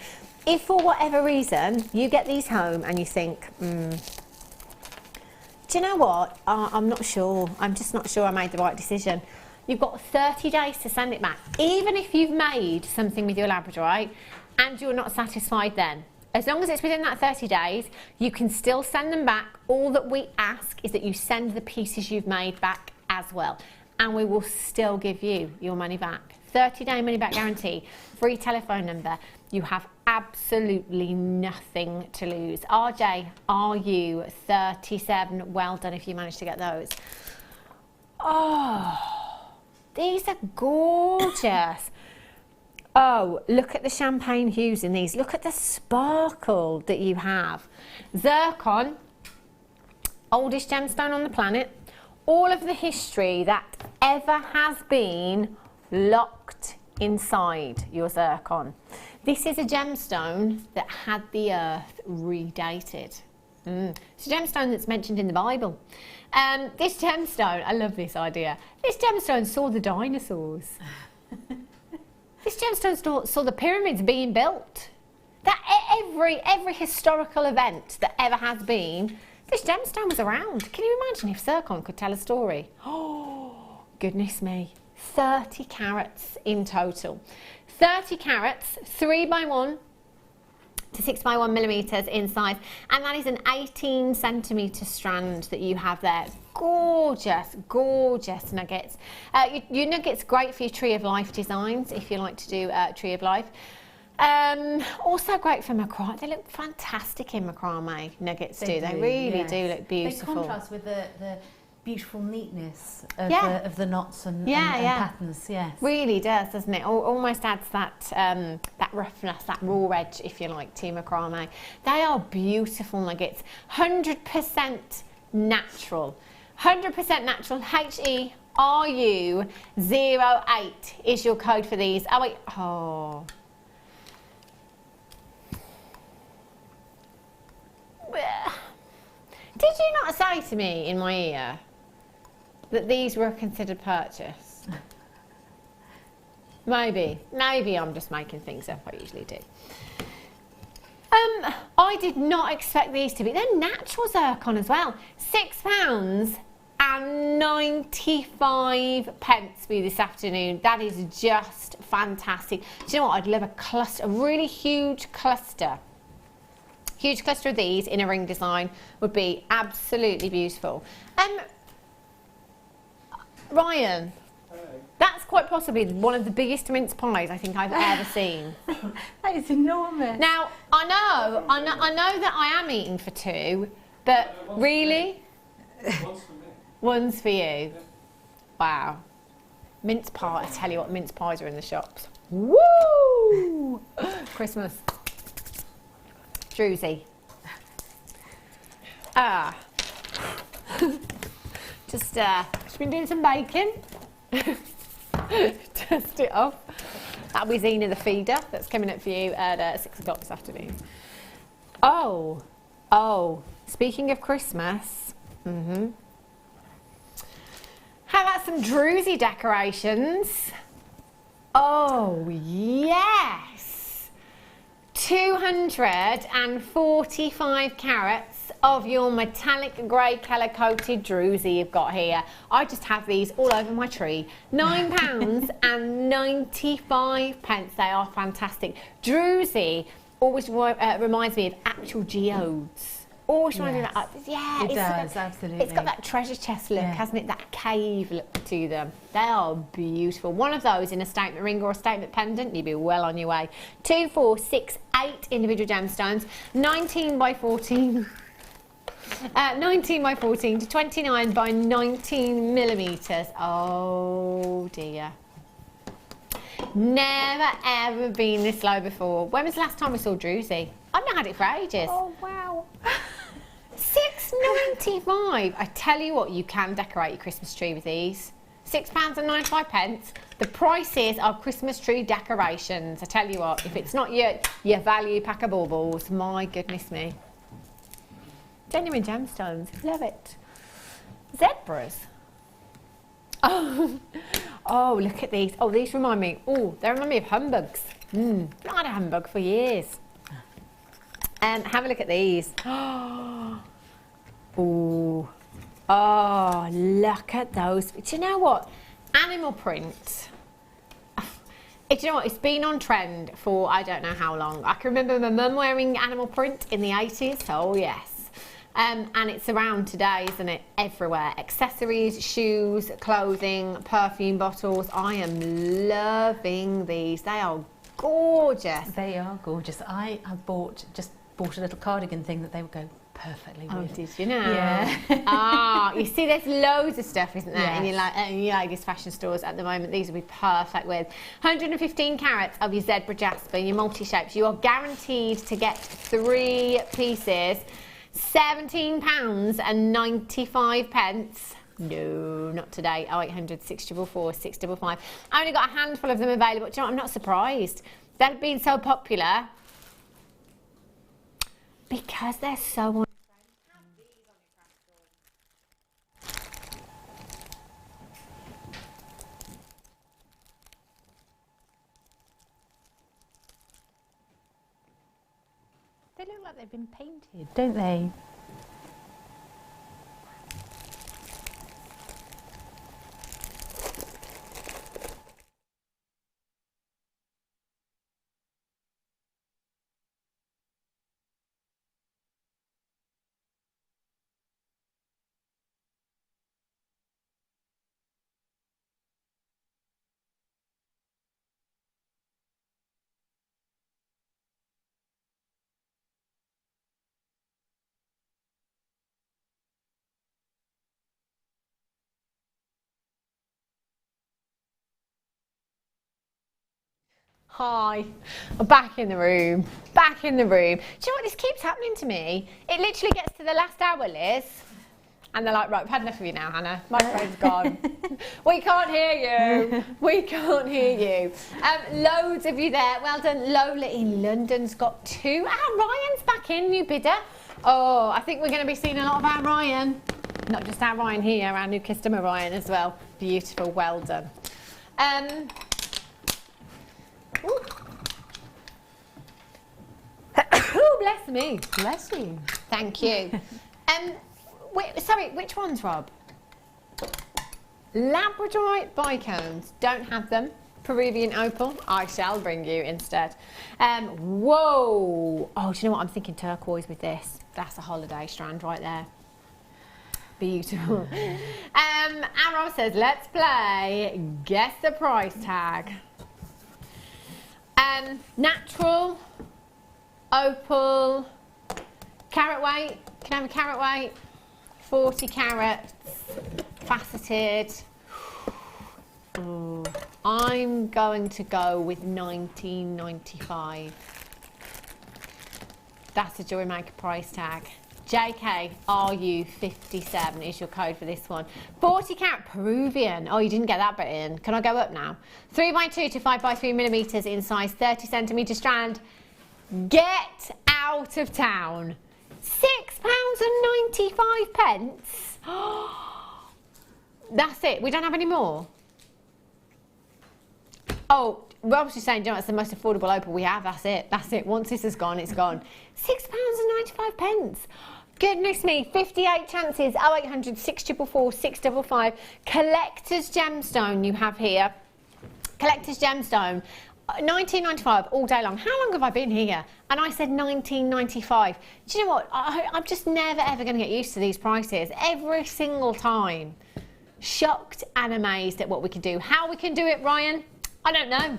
If for whatever reason you get these home and you think, do you know what? I'm not sure. I'm just not sure I made the right decision. You've got 30 days to send it back. Even if you've made something with your Labradorite and you're not satisfied then, as long as it's within that 30 days, you can still send them back. All that we ask is that you send the pieces you've made back as well, and we will still give you your money back. 30-day money back guarantee, free telephone number. You have absolutely nothing to lose. RJ, are you 37? Well done if you managed to get those. Oh, these are gorgeous. Oh, look at the champagne hues in these. Look at the sparkle that you have. Zircon, oldest gemstone on the planet. All of the history that ever has been locked inside your zircon. This is a gemstone that had the earth redated. It's a gemstone that's mentioned in the Bible. This gemstone, I love this idea. This gemstone saw the dinosaurs. This gemstone saw the pyramids being built. That every historical event that ever has been, this gemstone was around. Can you imagine if zircon could tell a story? Oh, goodness me. 30 carats in total. 30 carats, 3x1 to 6x1 millimeters in size, and that is an 18 centimeter strand that you have there. Gorgeous, gorgeous nuggets. Your nuggets great for your Tree of Life designs if you like to do Tree of Life. Also great for macrame. They look fantastic in macrame nuggets. They really do look beautiful. They contrast with the beautiful neatness of the knots and patterns. Yes, really does, doesn't it? Almost adds that that roughness, that raw edge, if you like, to macrame. They are beautiful nuggets. 100% natural. 100% natural. HERU08 is your code for these. Oh wait. Oh. Did you not say to me in my ear that these were a considered purchase? Maybe I'm just making things up. I usually do. I did not expect these to be. They're natural zircon as well. £6.95 for you this afternoon. That is just fantastic. Do you know what? I'd love a cluster, a really huge cluster. Huge cluster of these in a ring design would be absolutely beautiful. Ryan, that's quite possibly one of the biggest mince pies I think I've ever seen. That is enormous. Now, I know that I am eating for two, but really? One's for me. One's for you. Yeah. Wow. Mince pie, I tell you what, mince pies are in the shops. Woo! Christmas. Druzy. Just been doing some baking. Dust it off. That'll be Zena the feeder. That's coming up for you at 6 o'clock this afternoon. Oh, speaking of Christmas, how about some druzy decorations? Oh, yes. 245 carats of your metallic grey colour coated druzy you've got here. I just have these all over my tree. £9.95. They are fantastic. Druzy always reminds me of actual geodes. Always reminds me of that. Yeah, it does, absolutely. It's got that treasure chest look, hasn't it? That cave look to them. They are beautiful. One of those in a statement ring or a statement pendant, you'd be well on your way. 2, 4, 6, 8 individual gemstones, 19 by 14. 19 by 14 to 29 by 19 millimetres. Oh dear. Never ever been this low before. When was the last time we saw druzy? I've not had it for ages. Oh wow. £6.95. I tell you what, you can decorate your Christmas tree with these. £6.95. The prices are Christmas tree decorations. I tell you what, if it's not your value pack of baubles, my goodness me. Genuine gemstones, love it. Zebras. Oh, look at these. Oh, these remind me. Oh, they remind me of humbugs. I've not had a humbug for years. Have a look at these. Oh, look at those. Do you know what? Animal print. Do you know what? It's been on trend for I don't know how long. I can remember my mum wearing animal print in the 80s. Oh yes. And it's around today, isn't it? Everywhere. Accessories, shoes, clothing, perfume bottles. I am loving these. They are gorgeous. They are gorgeous. I just bought a little cardigan thing that they would go perfectly with. Oh, did you know? Yeah. You see, there's loads of stuff, isn't there? Yes. In your ladies' fashion stores at the moment. These will be perfect with 115 carats of your zebra jasper, your multi-shapes. You are guaranteed to get 3 pieces. £17.95. No, not today. 0800 644 655. I only got a handful of them available. Do you know what? I'm not surprised. They've been so popular because they're so on. They look like they've been painted, don't they? Hi, I'm back in the room, back in the room. Do you know what, this keeps happening to me? It literally gets to the last hour, Liz, and they're like, right, we've had enough of you now, Hannah. My phone's gone. We can't hear you. We can't hear you. Loads of you there. Well done. Lola in London's got 2. Ryan's back in, new bidder. Oh, I think we're going to be seeing a lot of our Ryan. Not just our Ryan here, our new customer Ryan as well. Beautiful, well done. Oh, bless me. Bless you. Thank you. Sorry, which ones, Rob? Labradorite bicones. Don't have them. Peruvian opal. I shall bring you instead. Whoa. Oh, do you know what? I'm thinking turquoise with this. That's a holiday strand right there. Beautiful. Arrow says, let's play Guess the Price Tag. Natural, opal, carat weight. Can I have a carat weight? 40 carats, faceted. Ooh, I'm going to go with 19.95. That's the Jewellery Maker price tag. JKRU57 is your code for this one. 40 carat Peruvian. Oh, you didn't get that bit in. Can I go up now? 3x2 to 5x3 millimeters in size 30 centimetre strand. Get out of town. £6.95. That's it. We don't have any more. Oh, Rob's just saying, you know, it's the most affordable opal we have. That's it. That's it. Once this is gone, it's gone. £6.95. Goodness me, 58 chances, 0800 644 655. Collector's gemstone you have here. Collector's gemstone, 19.95 all day long. How long have I been here? And I said 19.95. Do you know what? I'm just never ever going to get used to these prices. Every single time. Shocked and amazed at what we can do. How we can do it, Ryan? I don't know.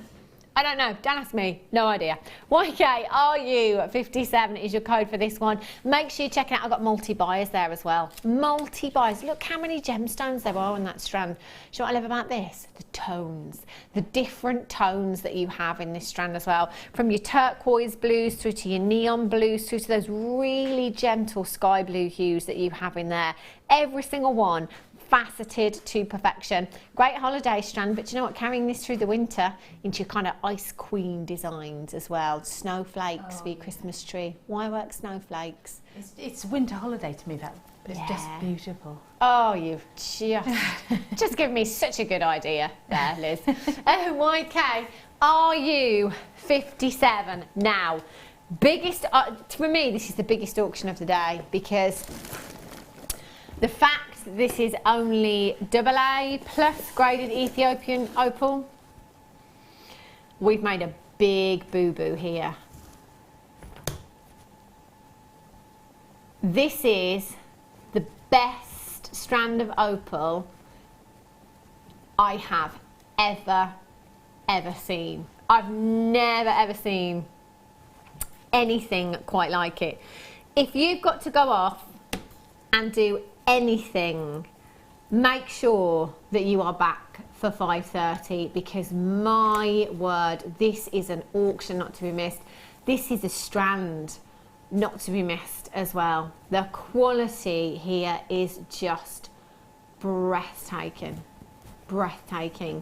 I don't know. Don't ask me. No idea. YKRU57 is your code for this one. Make sure you check it out. I've got multi-buyers there as well. Multi-buyers. Look how many gemstones there are on that strand. Do you know what I love about this? The tones. The different tones that you have in this strand as well. From your turquoise blues through to your neon blues through to those really gentle sky blue hues that you have in there. Every single one faceted to perfection. Great holiday strand, but you know what, carrying this through the winter into your kind of ice queen designs as well. Snowflakes for your Christmas tree. Why work snowflakes? It's winter holiday to me. It's just beautiful. Oh, you've just given me such a good idea there, Liz. YKRU57 now. Biggest, for me, this is the biggest auction of the day because the fact this is only AA plus graded Ethiopian opal. we've made a big boo-boo here. This is the best strand of opal I have ever seen. I've never ever seen anything quite like it. If you've got to go off and do anything, make sure that you are back for 5:30, because my word, this is an auction not to be missed. This is a strand not to be missed as well. The quality here is just breathtaking. Breathtaking.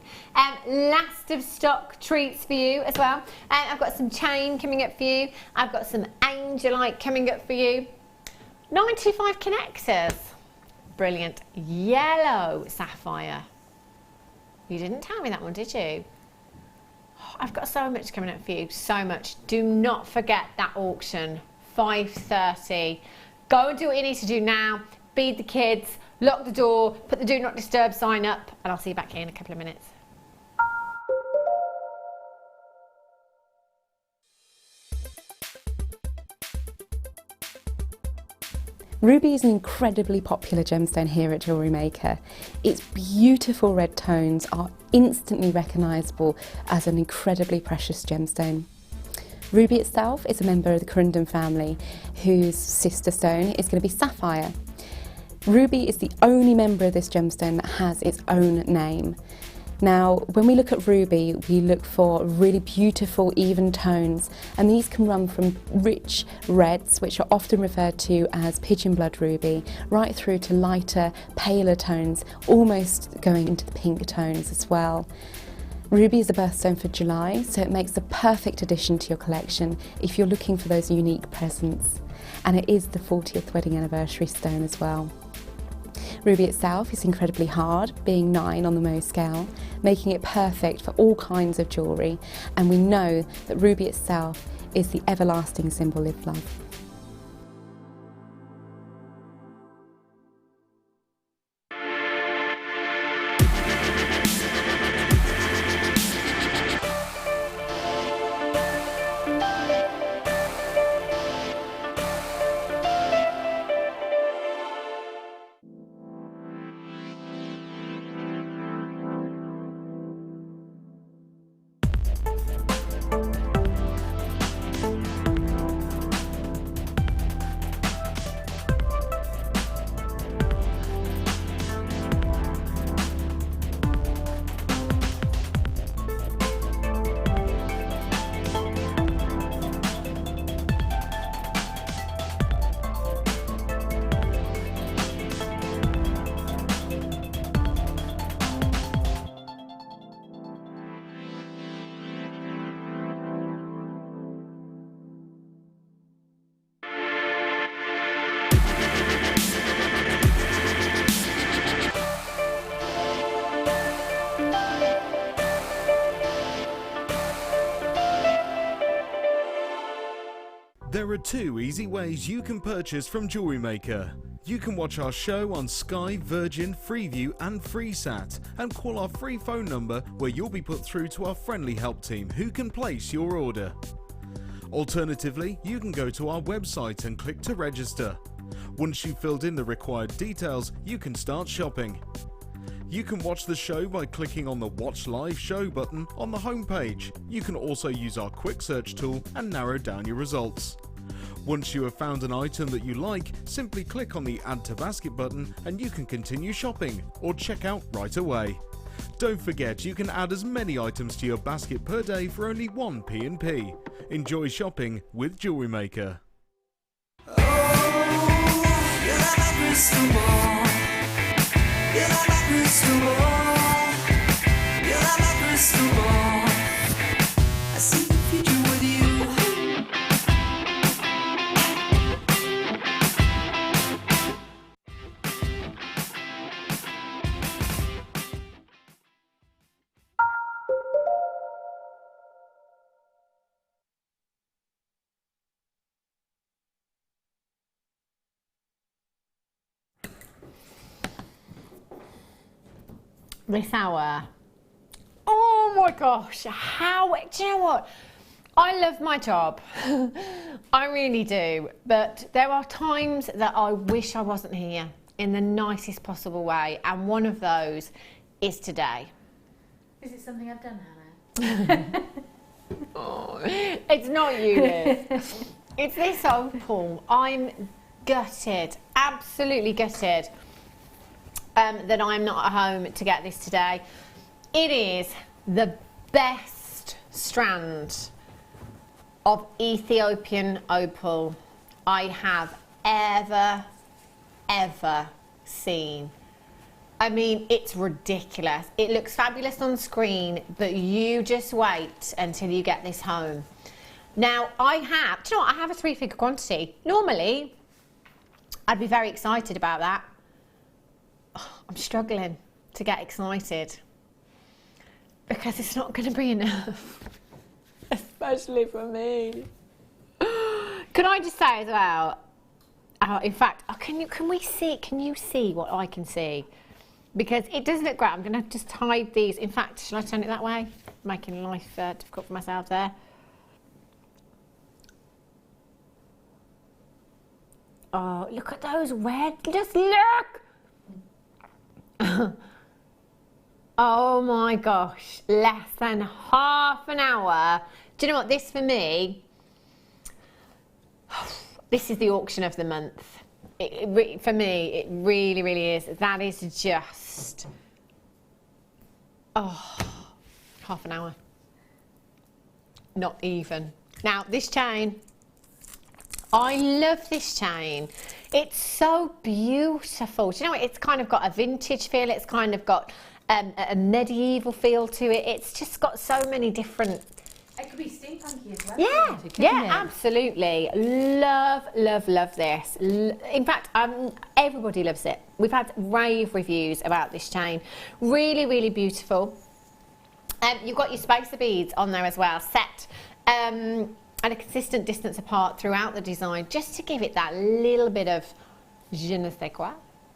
Last of stock treats for you as well. I've got some chain coming up for you. I've got some angelite coming up for you. 925 connectors. Brilliant. Yellow sapphire. You didn't tell me that one, did you? Oh, I've got so much coming up for you. So much. Do not forget that auction. 5:30. Go and do what you need to do now. Feed the kids. Lock the door, put the do not disturb sign up, and I'll see you back here in a couple of minutes. Ruby is an incredibly popular gemstone here at Jewellery Maker. Its beautiful red tones are instantly recognisable as an incredibly precious gemstone. Ruby itself is a member of the Corundum family, whose sister stone is going to be sapphire. Ruby is the only member of this gemstone that has its own name. Now, when we look at ruby, we look for really beautiful, even tones, and these can run from rich reds, which are often referred to as pigeon blood ruby, right through to lighter, paler tones, almost going into the pink tones as well. Ruby is a birthstone for July, so it makes the perfect addition to your collection if you're looking for those unique presents. And it is the 40th wedding anniversary stone as well. Ruby itself is incredibly hard, being 9 on the Mohs scale, making it perfect for all kinds of jewellery, and we know that ruby itself is the everlasting symbol of love. There are 2 easy ways you can purchase from Jewellery Maker. You can watch our show on Sky, Virgin, Freeview and FreeSat, and call our free phone number where you'll be put through to our friendly help team who can place your order. Alternatively, you can go to our website and click to register. Once you've filled in the required details, you can start shopping. You can watch the show by clicking on the Watch Live Show button on the homepage. You can also use our quick search tool and narrow down your results. Once you have found an item that you like, simply click on the Add to Basket button and you can continue shopping or check out right away. Don't forget, you can add as many items to your basket per day for only 1 P&P. Enjoy shopping with Jewellery Maker. I see the future with you. This hour. Oh Oh my gosh, how, do you know what? I love my job, I really do, but there are times that I wish I wasn't here in the nicest possible way, and one of those is today. Is it something I've done, Hannah? Oh, it's not you, Liz. It's this opal. I'm gutted, absolutely gutted, that I'm not at home to get this today. It is the best strand of Ethiopian opal I have ever seen. I mean, it's ridiculous. It looks fabulous on screen, but you just wait until you get this home. Now, do you know what? I have a 3-figure quantity. Normally, I'd be very excited about that. Oh, I'm struggling to get excited because it's not going to be enough, especially for me. Can I just say as well, in fact, can you see what I can see? Because it does look great. I'm going to just hide these. In fact, shall I turn it that way? Making life difficult for myself there. Oh, look at those red. Just look. Oh my gosh. Less than half an hour. Do you know what? This for me, this is the auction of the month. For me, it really is. That is just, half an hour. Not even. Now, this chain, I love this chain. It's so beautiful. Do you know what? It's kind of got a vintage feel. It's kind of got a medieval feel to it. It's just got so many different... It could be steampunky as well. Yeah, absolutely. Love this. In fact, everybody loves it. We've had rave reviews about this chain. Really beautiful. You've got your spacer beads on there as well, set at a consistent distance apart throughout the design, just to give it that little bit of je ne sais quoi,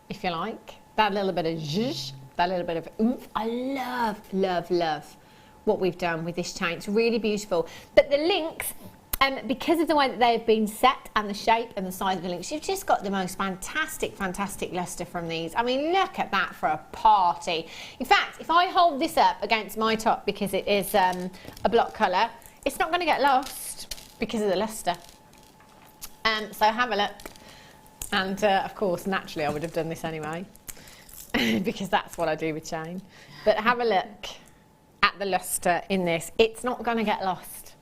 if you like. That little bit of zhuzh, that little bit of oomph. I love what we've done with this chain. It's really beautiful. But the links, because of the way that they've been set and the shape and the size of the links, you've just got the most fantastic lustre from these. I mean, look at that for a party. In fact, if I hold this up against my top, because it is a block colour, it's not going to get lost because of the lustre. So have a look. And of course, naturally, I would have done this anyway, because that's what I do with chain. But have a look at the lustre in this. It's not going to get lost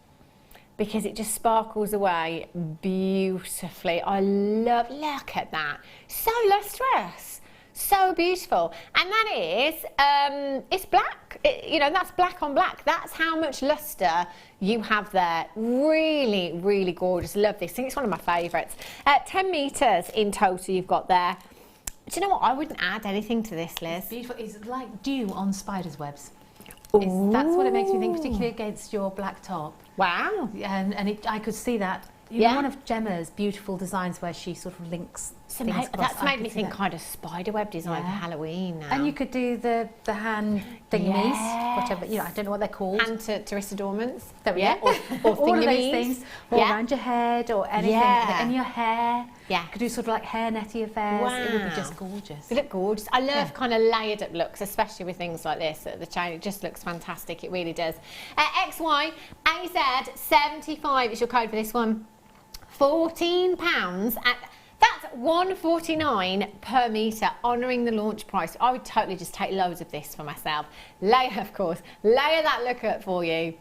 because it just sparkles away beautifully. Look at that. So lustrous, so beautiful. And that is, it's black. That's black on black. That's how much lustre you have there. Really gorgeous. Love this. I think it's one of my favourites. 10 metres in total you've got there. Do you know what? I wouldn't add anything to this, Liz. It's beautiful. It's like dew on spider's webs. That's what it makes me think, particularly against your black top. Wow. And I could see that. One of Gemma's beautiful designs where she sort of links things across. That's made me think kind of spiderweb design for Halloween now. And you could do the hand thingies, whatever, I don't know what they're called. Hand to wrist adornments. There we go. Or all of those things. Or around your head or anything. In your hair. Yeah. You could do sort of like hair netty affairs. Wow. It would be just gorgeous. They look gorgeous. I love kind of layered up looks, especially with things like this. The chain, it just looks fantastic. It really does. XY AZ 75 is your code for this one. £14 that's £1.49 per metre, honouring the launch price. I would totally just take loads of this for myself. Layer that look up for you.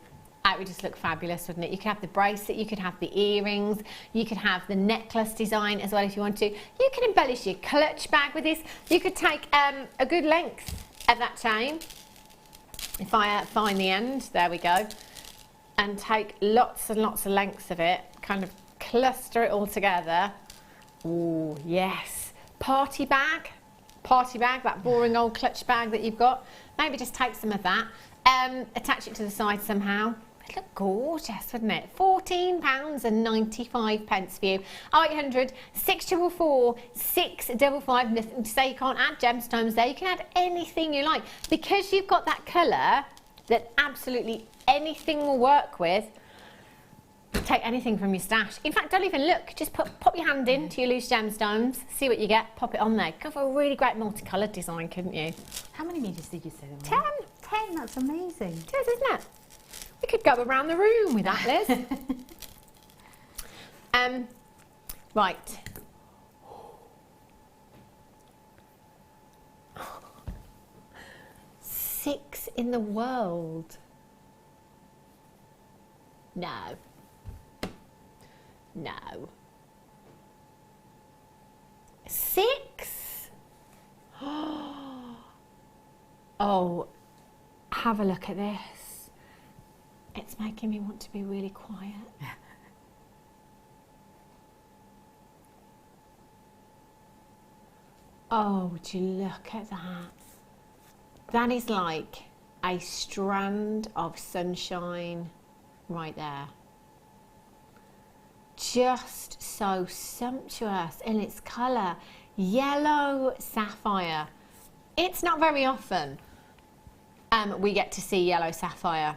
It would just look fabulous, wouldn't it? You could have the bracelet, you could have the earrings, you could have the necklace design as well if you want to. You can embellish your clutch bag with this. You could take a good length of that chain. If I find the end, there we go. And take lots and lots of lengths of it, kind of cluster it all together. Oh yes, party bag, that boring old clutch bag that you've got. Maybe just take some of that, attach it to the side somehow. It'd look gorgeous, wouldn't it? £14.95 for you. 0800 644 655. Nothing to say you can't add gemstones there. You can add anything you like because you've got that colour. that absolutely anything will work with. Take anything from your stash. In fact, don't even look. Just pop your hand into your loose gemstones, see what you get, pop it on there. Go for a really great multicoloured design, couldn't you? How many metres did you say there were? 10. 10, that's amazing. It is, isn't it? We could go around the room with that, Liz. Right. Six in the world. No. No. 6? Oh, have a look at this. It's making me want to be really quiet. Oh, would you look at that? That is like a strand of sunshine right there. Just so sumptuous in its colour. Yellow sapphire. It's not very often we get to see yellow sapphire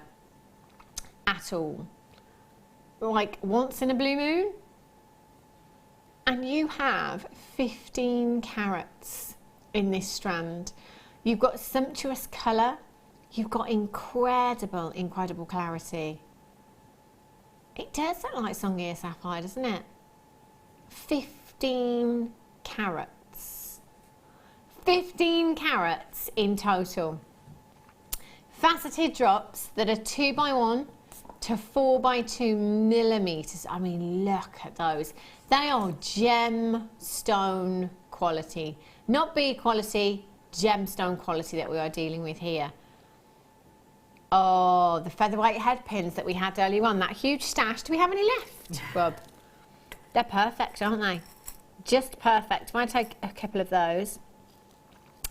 at all. Like once in a blue moon. And you have 15 carats in this strand. You've got sumptuous colour. You've got incredible, incredible clarity. It does look like Songia sapphire, doesn't it? 15 carats. 15 carats in total. Faceted drops that are 2x1 to 4x2 millimetres. I mean, look at those. They are gemstone quality. Not bead quality, gemstone quality that we are dealing with here. Oh, the featherweight head pins that we had earlier on, that huge stash. Do we have any left, Rob? They're perfect, aren't they? Just perfect. Might take a couple of those.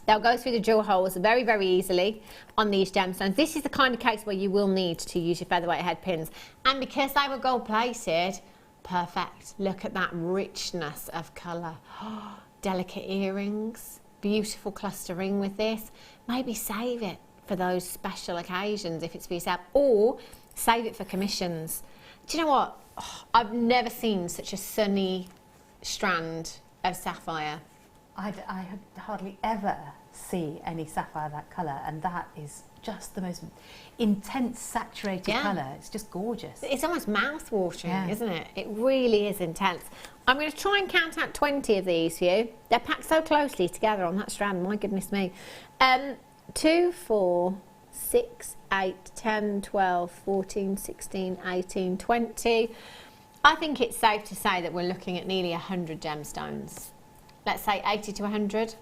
They'll go through the drill holes very, very easily on these gemstones. This is the kind of case where you will need to use your featherweight head pins. And because they were gold plated, perfect. Look at that richness of colour. Oh, delicate earrings, beautiful cluster ring with this. Maybe save it for those special occasions if it's for yourself, or save it for commissions. Do you know what? Oh, I've never seen such a sunny strand of sapphire. I hardly ever see any sapphire that colour, and that is just the most intense saturated colour. It's just gorgeous. It's almost mouth-watering, isn't it? It really is intense. I'm going to try and count out 20 of these for you. They're packed so closely together on that strand, my goodness me. 2, 4, 6, 8, 10, 12, 14, 16, 18, 20. I think it's safe to say that we're looking at nearly 100 gemstones. Let's say 80 to 100.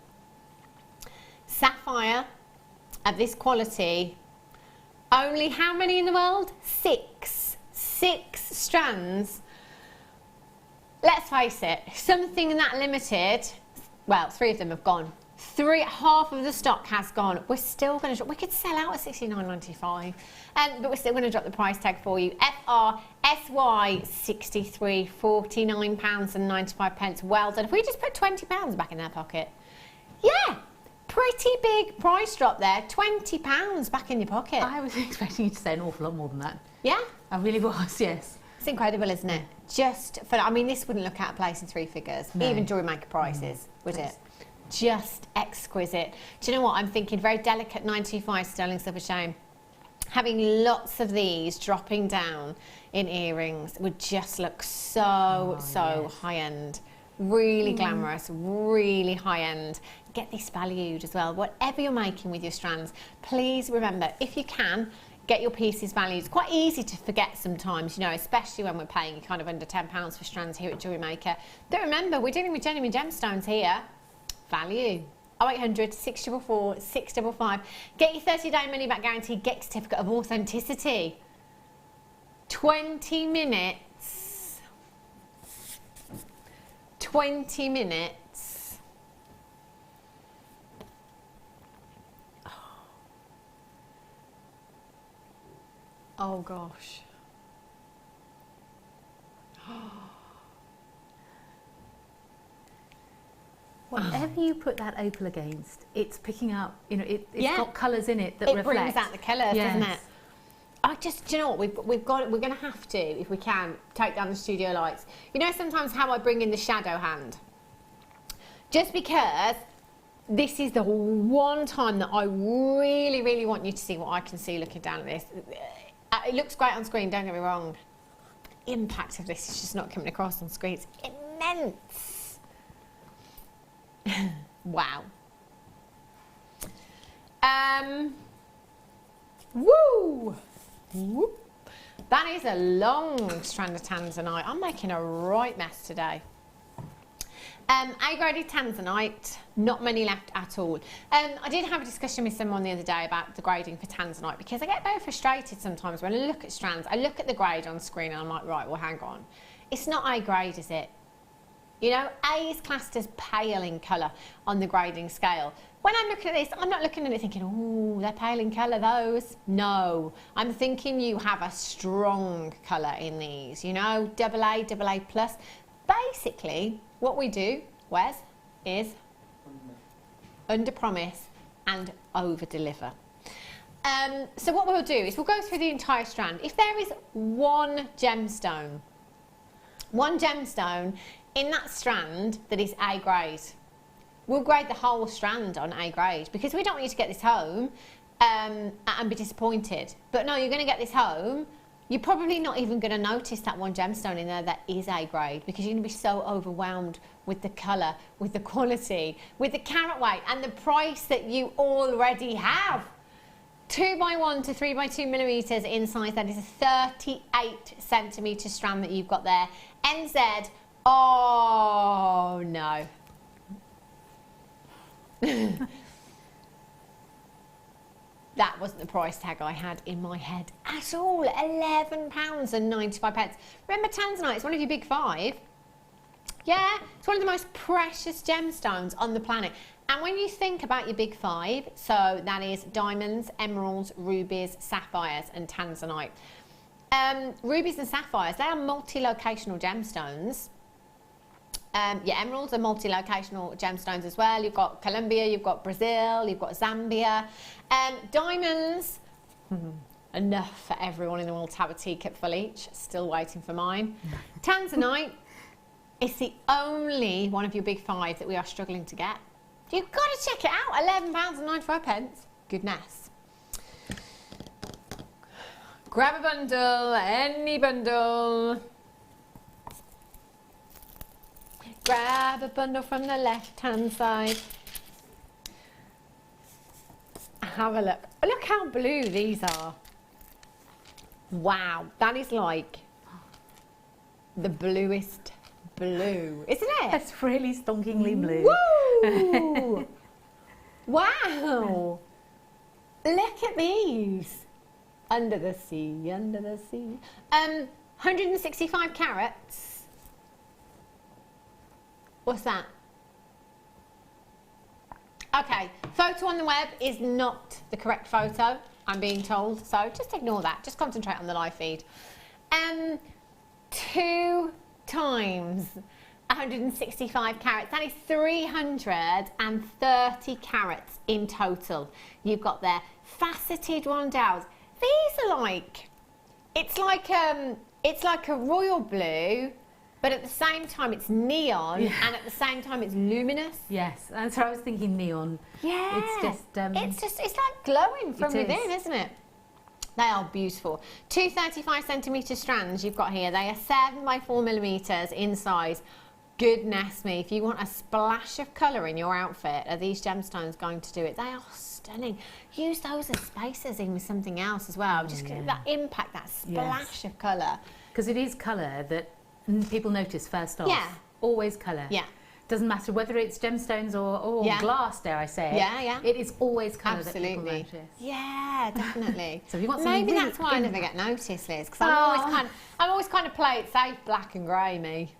Sapphire of this quality, only how many in the world? 6. 6 strands. Let's face it, something that limited, well, 3 of them have gone. Half of the stock has gone. We're still going to drop. We could sell out at £69.95, but we're still going to drop the price tag for you. FRSY 63, £49.95. Well done. If we just put £20 back in their pocket, yeah, pretty big price drop there. £20 back in your pocket. I was expecting you to say an awful lot more than that. Yeah, I really was. Yes. It's incredible, isn't it? Just for, I mean, this wouldn't look out of place in 3 figures, no. even Jewellery Maker prices, would it? Just exquisite. Do you know what I'm thinking? Very delicate 925 sterling silver chain. Having lots of these dropping down in earrings would just look so high end. Really glamorous, really high end. Get this valued as well. Whatever you're making with your strands, please remember, if you can, get your pieces valued. It's quite easy to forget sometimes, you know, especially when we're paying kind of under £10 for strands here at Jewellery Maker. But remember, we're dealing with genuine gemstones here. Value. 0800 644 655. Get your 30-day money-back guarantee. Get your certificate of authenticity. 20 minutes. 20 minutes. Oh gosh. Whatever you put that opal against, it's picking up, you know, it's got colours in it that reflect. It brings out the colours, doesn't it? Do you know what, we're going to have to, if we can, take down the studio lights. You know sometimes how I bring in the shadow hand? Just because this is the one time that I really, really want you to see what I can see looking down at this. It looks great on screen, don't get me wrong. The impact of this is just not coming across on screen. It's immense. Wow. Woo! Whoop. That is a long strand of tanzanite. I'm making a right mess today. A-graded tanzanite, not many left at all. I did have a discussion with someone the other day about the grading for tanzanite because I get very frustrated sometimes when I look at strands. I look at the grade on screen and I'm like, right, well, hang on. It's not A-grade, is it? You know, A is classed as pale in colour on the grading scale. When I'm looking at this, I'm not looking at it thinking, oh, they're pale in colour, those. No, I'm thinking you have a strong colour in these, you know, AA, AA plus. Basically, what we do, Wes, is under promise and over deliver. So what we'll do is we'll go through the entire strand. If there is one gemstone in that strand that is A grade, we'll grade the whole strand on A grade because we don't want you to get this home and be disappointed. But no, you're going to get this home. You're probably not even going to notice that one gemstone in there that is A grade because you're going to be so overwhelmed with the colour, with the quality, with the carat weight and the price that you already have. 2x1 to 3x2 millimetres in size. That is a 38 centimetre strand that you've got there. NZ. Oh no. That wasn't the price tag I had in my head at all. £11.95. Remember tanzanite, it's one of your big five. Yeah, it's one of the most precious gemstones on the planet. And when you think about your big five, so that is diamonds, emeralds, rubies, sapphires and tanzanite. Rubies and sapphires, they are multi-locational gemstones. Yeah, emeralds are multi-locational gemstones as well. You've got Colombia, you've got Brazil, you've got Zambia. Diamonds, enough for everyone in the world to have a teacup full each. Still waiting for mine. Tanzanite is the only one of your big five that we are struggling to get. You've got to check it out. £11.95. Goodness. Grab a bundle, any bundle. Grab a bundle from the left-hand side. Have a look. Look how blue these are. Wow, that is like the bluest blue, isn't it? That's really stonkingly blue. Woo! Wow! Look at these. Under the sea, under the sea. 165 carats. What's that? Okay, photo on the web is not the correct photo, I'm being told, so just ignore that. Just concentrate on the live feed. 2 times 165 carats. That is 330 carats in total. You've got there faceted rondelles. These are like, it's like a royal blue, but at the same time it's neon, and at the same time it's luminous. Yes, that's what I was thinking, neon. Yeah. It's like glowing from within, isn't it? They are beautiful. 2 35 centimetre strands you've got here. They are 7x4 millimetres in size. Goodness me, if you want a splash of colour in your outfit, are these gemstones going to do it? They are stunning. Use those as spacers in with something else as well. Just that impact, that splash of colour. Because it is colour that people notice first off. Yeah. Always colour. Yeah. Doesn't matter whether it's gemstones or glass, dare I say it. Yeah, yeah. It is always colour that people notice. Yeah, definitely. So if you want maybe really that's why I never get noticed, Liz, because I'm always kind of play it safe, black and grey, me.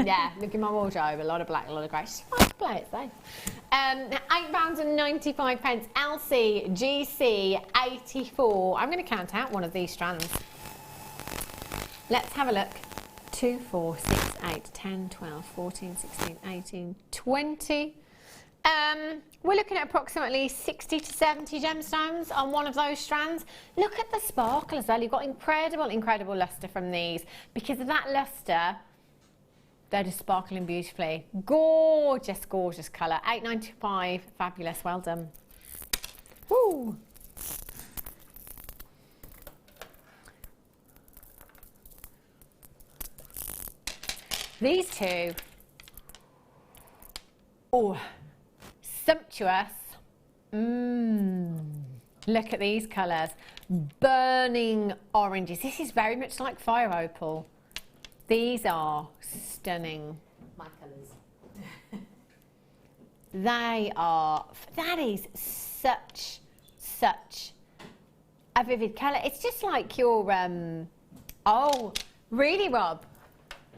Yeah, look in my wardrobe, a lot of black, a lot of grey. Just like to play it safe. £8.95. LC GC 84. I'm going to count out one of these strands. Let's have a look. 2, 4, 6, 8, 10, 12, 14, 16, 18, 20. We're looking at approximately 60 to 70 gemstones on one of those strands. Look at the sparkle as well. You've got incredible lustre from these. Because of that lustre, they're just sparkling beautifully. Gorgeous colour. 8.95, fabulous, well done. Woo! These two, oh, sumptuous. Look at these colours. Burning oranges. This is very much like fire opal. These are stunning. My colours. They are, that is such a vivid colour. It's just like your, oh, really, Rob?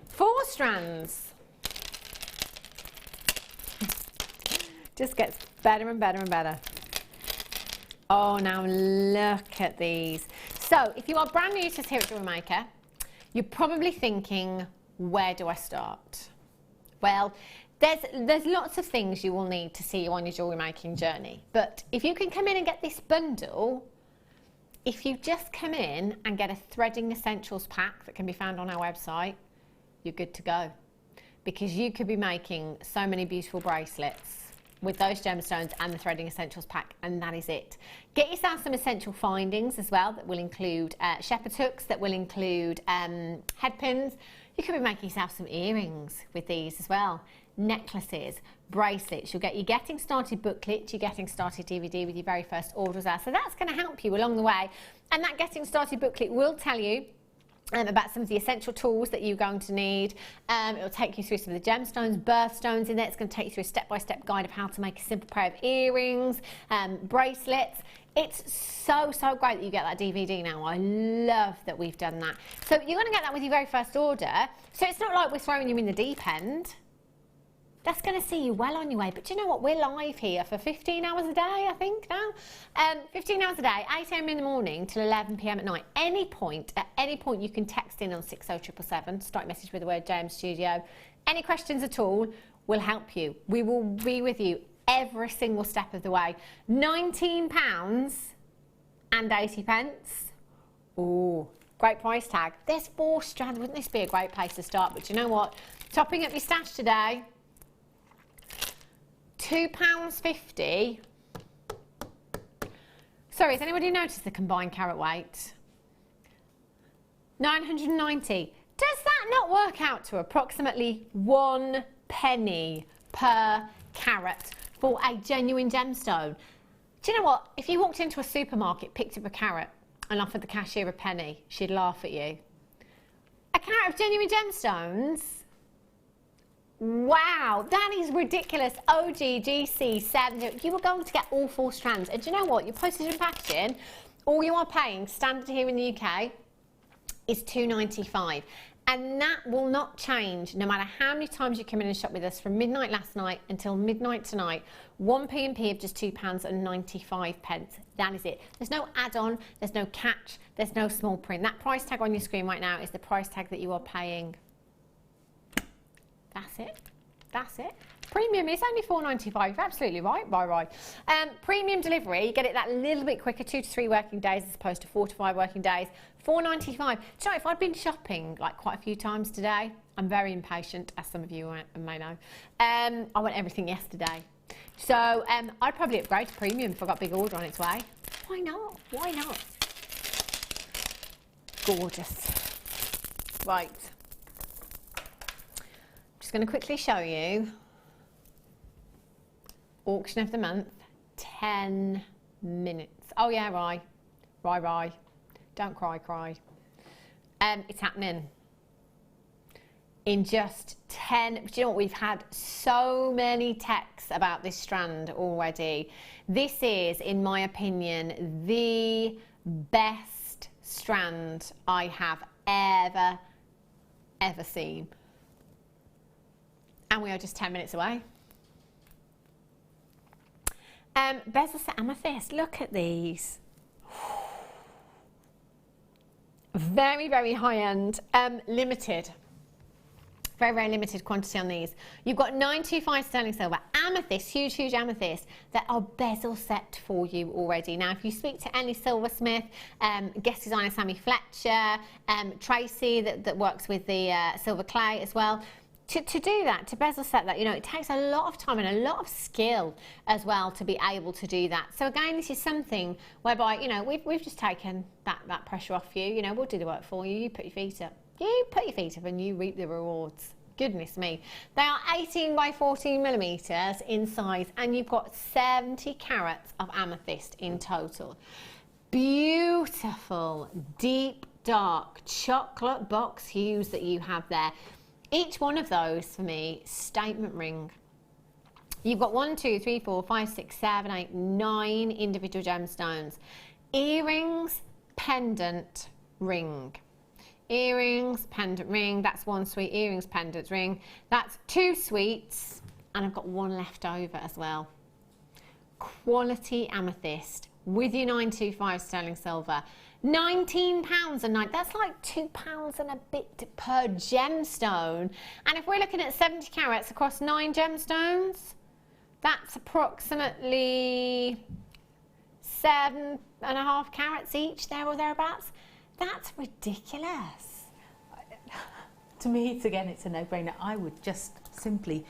4 strands. Just gets better and better and better. Oh, now look at these. So, if you are brand new to us here at Jewellery Maker, you're probably thinking, where do I start? Well, there's lots of things you will need to see you on your jewellery making journey. But if you can come in and get this bundle, if you just come in and get a threading essentials pack that can be found on our website, you're good to go. Because you could be making so many beautiful bracelets with those gemstones and the threading essentials pack, and that is it. Get yourself some essential findings as well that will include shepherd's hooks, that will include head pins. You could be making yourself some earrings with these as well. Necklaces, bracelets. You'll get your Getting Started booklet, your Getting Started DVD with your very first order as well. So that's going to help you along the way. And that Getting Started booklet will tell you about some of the essential tools that you're going to need. It will take you through some of the gemstones, birthstones in there. It's going to take you through a step-by-step guide of how to make a simple pair of earrings, bracelets. It's so great that you get that DVD now. I love that we've done that. So you're going to get that with your very first order. So it's not like we're throwing you in the deep end. That's going to see you well on your way. But do you know what? We're live here for 15 hours a day, I think, now. 15 hours a day, 8 a.m. in the morning till 11 p.m. at night. At any point, you can text in on 60777, start your message with the word JM Studio. Any questions at all, we'll help you. We will be with you every single step of the way. £19.80. Ooh, great price tag. There's 4 strands. Wouldn't this be a great place to start? But you know what? Topping up your stash today, £2.50. Sorry, has anybody noticed the combined carat weight? 990. Does that not work out to approximately 1 penny per carat for a genuine gemstone? Do you know what? If you walked into a supermarket, picked up a carat and offered the cashier a penny, she'd laugh at you. A carat of genuine gemstones? Wow, that is ridiculous. OGGC7, you were going to get all 4 strands. And do you know what? Your postage and packaging, all you are paying standard here in the UK is £2.95. And that will not change no matter how many times you come in and shop with us from midnight last night until midnight tonight. 1 P&P of just £2.95. That is it. There's no add-on, there's no catch, there's no small print. That price tag on your screen right now is the price tag that you are paying. That's it. That's it. Premium is only £4.95. You're absolutely right, right. Premium delivery, you get it that little bit quicker, 2 to 3 working days as opposed to 4 to 5 working days. £4.95. Do you know, if I'd been shopping like quite a few times today, I'm very impatient, as some of you may know. I want everything yesterday. So I'd probably upgrade to premium if I got a big order on its way. Why not? Why not? Gorgeous. Right. Just going to quickly show you auction of the month, 10 minutes. Oh yeah, Rye. Don't cry. It's happening in just 10. Do you know what? We've had so many texts about this strand already. This is, in my opinion, the best strand I have ever seen. And we are just 10 minutes away. Bezel set amethyst, look at these. Very high end, limited. Very, very limited quantity on these. You've got 925 sterling silver, amethyst, huge, huge amethyst that are bezel set for you already. Now, if you speak to any silversmith, guest designer Sammy Fletcher, Tracy that works with the silver clay as well, to do that, to bezel set that, you know, it takes a lot of time and a lot of skill as well to be able to do that. So again, this is something whereby, you know, we've just taken that pressure off you. You know, we'll do the work for you. You put your feet up. You put your feet up and you reap the rewards. Goodness me. They are 18 by 14 millimeters in size, and you've got 70 carats of amethyst in total. Beautiful, deep, dark chocolate box hues that you have there. Each one of those, for me, statement ring. You've got 1, 2, 3, 4, 5, 6, 7, 8, 9 individual gemstones. Earrings, pendant, ring. Earrings, pendant, ring. That's one suite. Earrings, pendant, ring. That's 2 suites, and I've got 1 left over as well. Quality amethyst with your 925 sterling silver. £19 a night. That's like £2 and a bit per gemstone. And if we're looking at 70 carats across 9 gemstones, that's approximately 7.5 carats each, there or thereabouts. That's ridiculous. To me, it's a no-brainer. I would just simply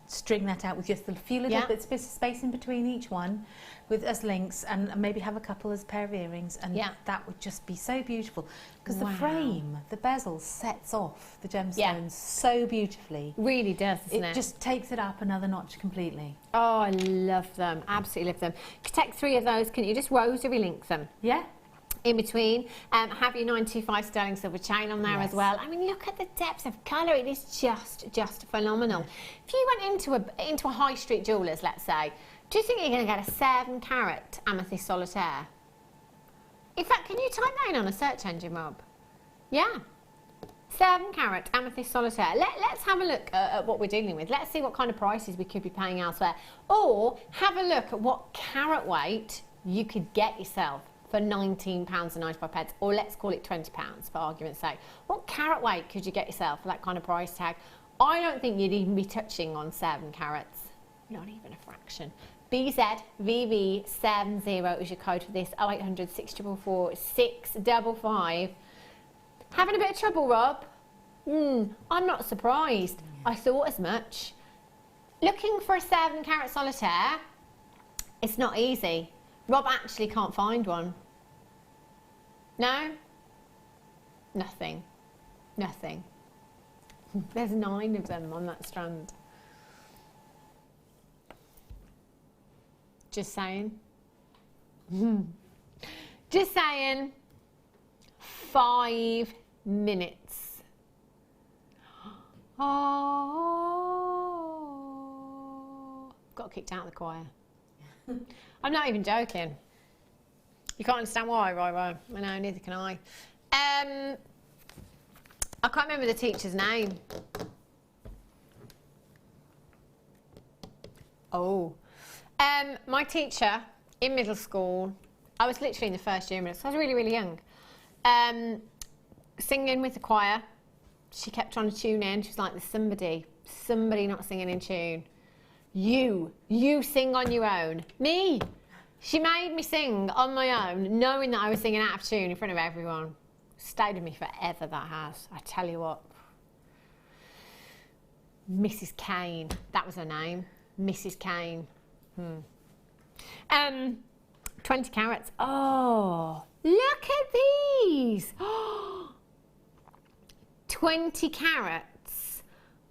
string that out with just a few little bits of space in between each one with as links, and maybe have a couple as a pair of earrings, and that would just be so beautiful, because the frame, the bezel sets off the gemstones so beautifully. Really does, doesn't it? It just takes it up another notch completely. Oh, I love them. Absolutely love them. You could take 3 of those, can you? Just rosary link them. Yeah. In between, have your 925 sterling silver chain on there as well. I mean, look at the depth of colour. It is just phenomenal. If you went into a high street jeweller's, let's say, do you think you're going to get a 7 carat amethyst solitaire? In fact, can you type that in on a search engine, Rob? Yeah. 7 carat amethyst solitaire. Let's have a look at what we're dealing with. Let's see what kind of prices we could be paying elsewhere. Or have a look at what carat weight you could get yourself for £19.95, or let's call it £20 for argument's sake. What carat weight could you get yourself for that kind of price tag? I don't think you'd even be touching on 7 carats, not even a fraction. BZVV70 is your code for this, 0800 644 655. Having a bit of trouble, Rob? I'm not surprised. I thought as much. Looking for a 7 carat solitaire, it's not easy. Rob actually can't find one. No? Nothing. Nothing. There's 9 of them on that strand. Just saying. Just saying. 5 minutes. Oh. Got kicked out of the choir. I'm not even joking. You can't understand why, right? I know, neither can I. I can't remember the teacher's name. Oh. My teacher in middle school, I was literally in the first year of middle school, so I was really, really young. Singing with the choir. She kept trying to tune in. She was like, there's somebody not singing in tune. You sing on your own. Me. She made me sing on my own, knowing that I was singing out of tune in front of everyone. Stayed with me forever, that has. I tell you what. Mrs. Kane. That was her name. Mrs. Kane. 20 carats. Oh, look at these. 20 carats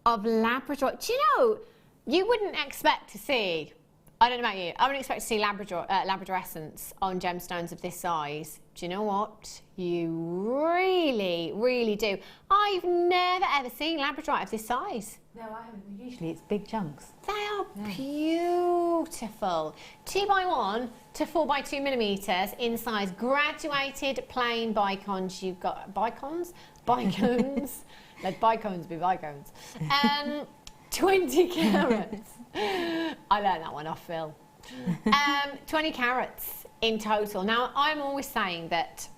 of Labrador. Do you know, you wouldn't expect to see, I don't know about you, I wouldn't expect to see Labrador essence on gemstones of this size. Do you know what? You really, really do. I've never ever seen Labradorite of this size. No, I haven't. Usually it's big chunks. They are beautiful. 2x1 to 4x2 millimeters in size. Graduated plain bicons. You've got bicons? Bicons. Let bicons be bicons. 20 carats. I learned that one off Phil. 20 carats in total. Now, I'm always saying that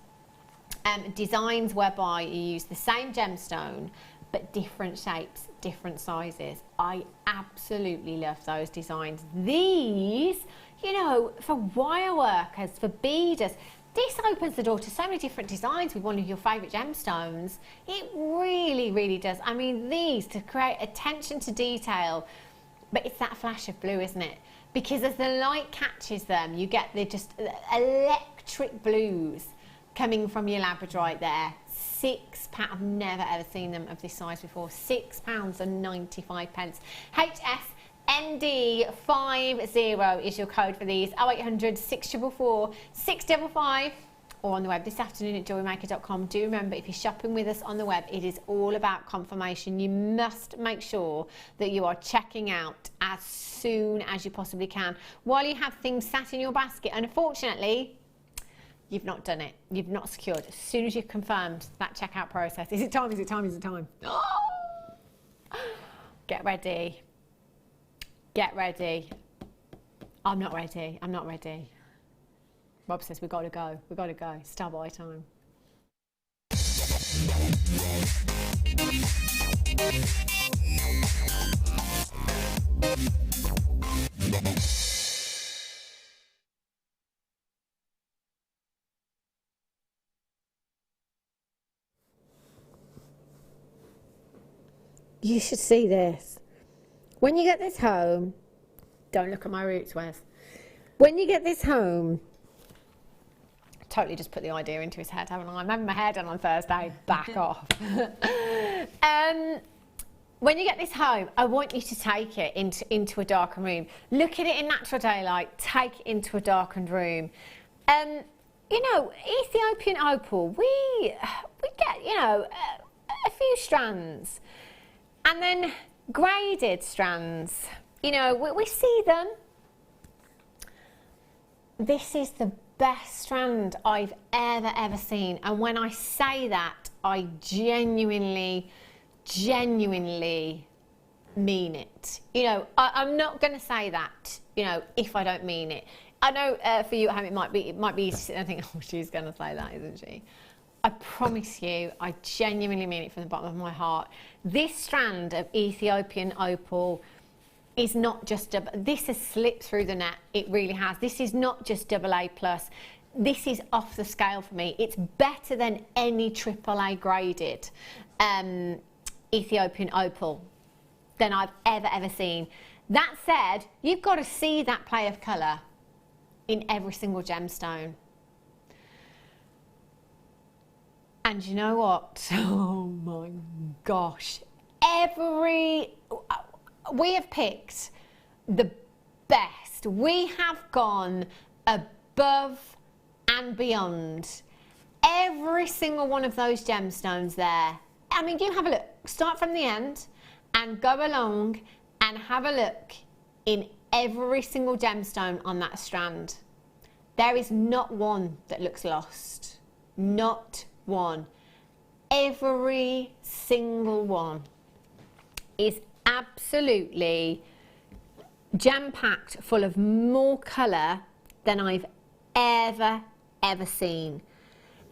designs whereby you use the same gemstone but different shapes, different sizes. I absolutely love those designs. These, you know, for wire workers, for beaders, this opens the door to so many different designs with one of your favourite gemstones. It really, really does. I mean, these, to create attention to detail, but it's that flash of blue, isn't it? Because as the light catches them, you get the just electric blues coming from your labradorite there. £6. I've never ever seen them of this size before. £6.95. HSND50 is your code for these. 0800 644 655, or on the web this afternoon at jewellerymaker.com. Do remember, if you're shopping with us on the web, it is all about confirmation. You must make sure that you are checking out as soon as you possibly can while you have things sat in your basket. And unfortunately, you've not done it. You've not secured. As soon as you've confirmed that checkout process, is it time, is it time, is it time? Get ready. Get ready. I'm not ready. I'm not ready. Rob says we've got to go. We've got to go. Star by time. You should see this. When you get this home, don't look at my roots, Wes. When you get this home, totally just put the idea into his head, haven't I? I'm having my hair done on Thursday. Back off. When you get this home, I want you to take it into a darkened room. Look at it in natural daylight. Take it into a darkened room. You know, Ethiopian opal, we get, you know, a few strands. And then graded strands, you know, we see them. This is the best strand I've ever seen. And when I say that, I genuinely mean it. You know, I'm not going to say that, you know, if I don't mean it. I know for you at home it might be easy to sit there and think, oh, she's going to say that, isn't she? I promise you, I genuinely mean it from the bottom of my heart. This strand of Ethiopian opal is not just this has slipped through the net. It really has. This is not just AA+. This is off the scale for me. It's better than any AAA graded Ethiopian opal than I've ever seen. That said, you've got to see that play of colour in every single gemstone. And you know what? Oh my gosh. We have picked the best. We have gone above and beyond. Every single one of those gemstones there. I mean, you have a look. Start from the end and go along and have a look in every single gemstone on that strand. There is not one that looks lost. Not one. Every single one is absolutely jam-packed full of more colour than I've ever seen.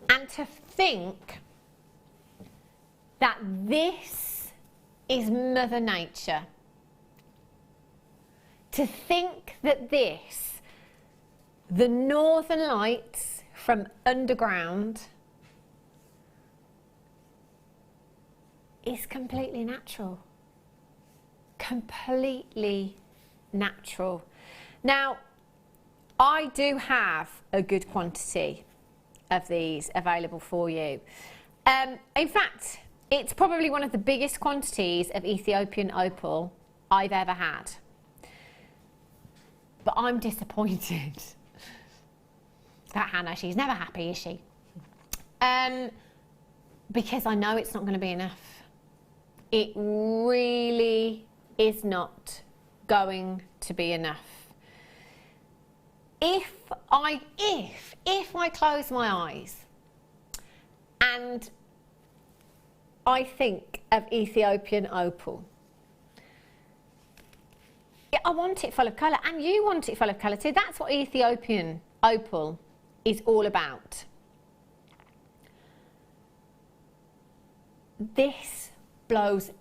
And to think that this is Mother Nature, to think that this, the Northern Lights from underground, is completely natural. Completely natural. Now, I do have a good quantity of these available for you. In fact, it's probably one of the biggest quantities of Ethiopian opal I've ever had. But I'm disappointed. That Hannah, she's never happy, is she? Because I know it's not going to be enough. It really is not going to be enough. If I close my eyes and I think of Ethiopian opal, I want it full of colour, and you want it full of colour too. That's what Ethiopian opal is all about. This blows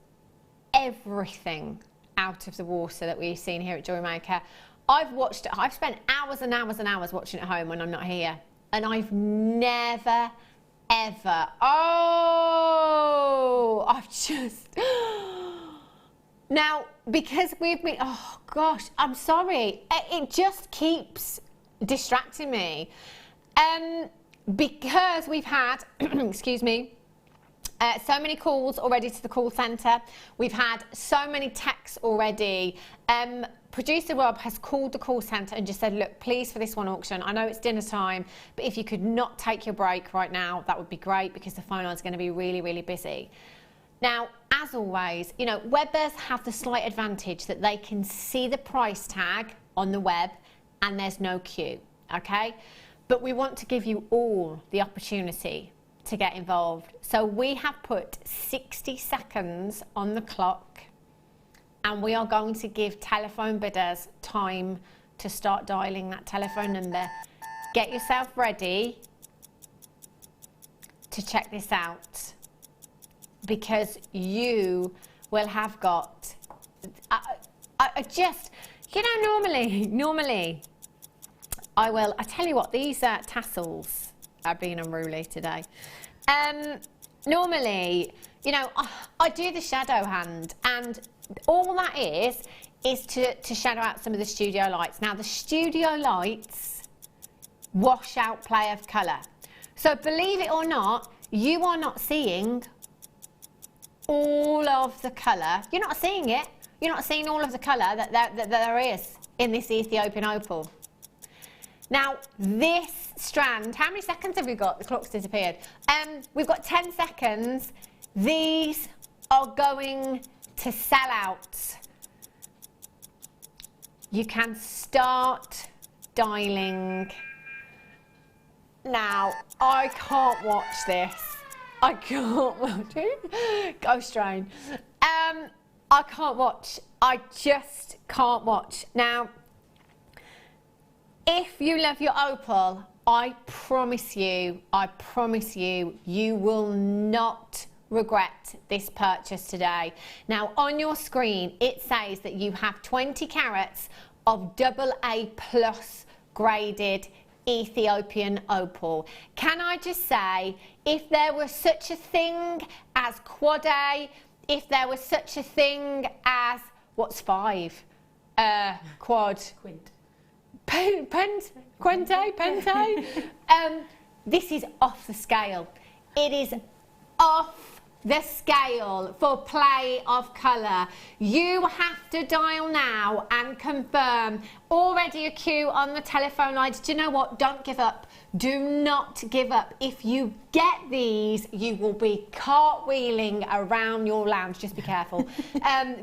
everything out of the water that we've seen here at Jewellery Maker. I've spent hours and hours and hours watching at home when I'm not here, and I've never, ever, now, because we've been, oh gosh, I'm sorry, it just keeps distracting me. Because we've had, excuse me, so many calls already to the call centre. We've had so many texts already. Producer Rob has called the call centre and just said, look, please, for this one auction, I know it's dinner time, but if you could not take your break right now, that would be great, because the phone line's going to be really, really busy. Now, as always, you know, webbers have the slight advantage that they can see the price tag on the web and there's no queue, okay? But we want to give you all the opportunity to get involved. So we have put 60 seconds on the clock, and we are going to give telephone bidders time to start dialing that telephone number. Get yourself ready to check this out, because you will have got, I just, you know, normally, I tell you what, these tassels are being unruly today. Normally, you know, I do the shadow hand, and all that is to shadow out some of the studio lights. Now, the studio lights wash out play of colour. So believe it or not, you are not seeing all of the colour. You're not seeing it. You're not seeing all of the colour that there is in this Ethiopian opal. Now, this strand, how many seconds have we got? The clock's disappeared. We've got 10 seconds. These are going to sell out. You can start dialing now. I can't watch this. I can't watch it. Ghost train. I can't watch. I just can't watch. Now, if you love your opal, I promise you, you will not regret this purchase today. Now, on your screen, it says that you have 20 carats of AA+ graded Ethiopian opal. Can I just say, if there was such a thing as quad A, if there was such a thing as, what's 5? Quad. Quinte? This is off the scale. It is off the scale for play of colour. You have to dial now and confirm. Already a queue on the telephone lines. Do you know what? Don't give up. Do not give up. If you get these, you will be cartwheeling around your lounge. Just be careful.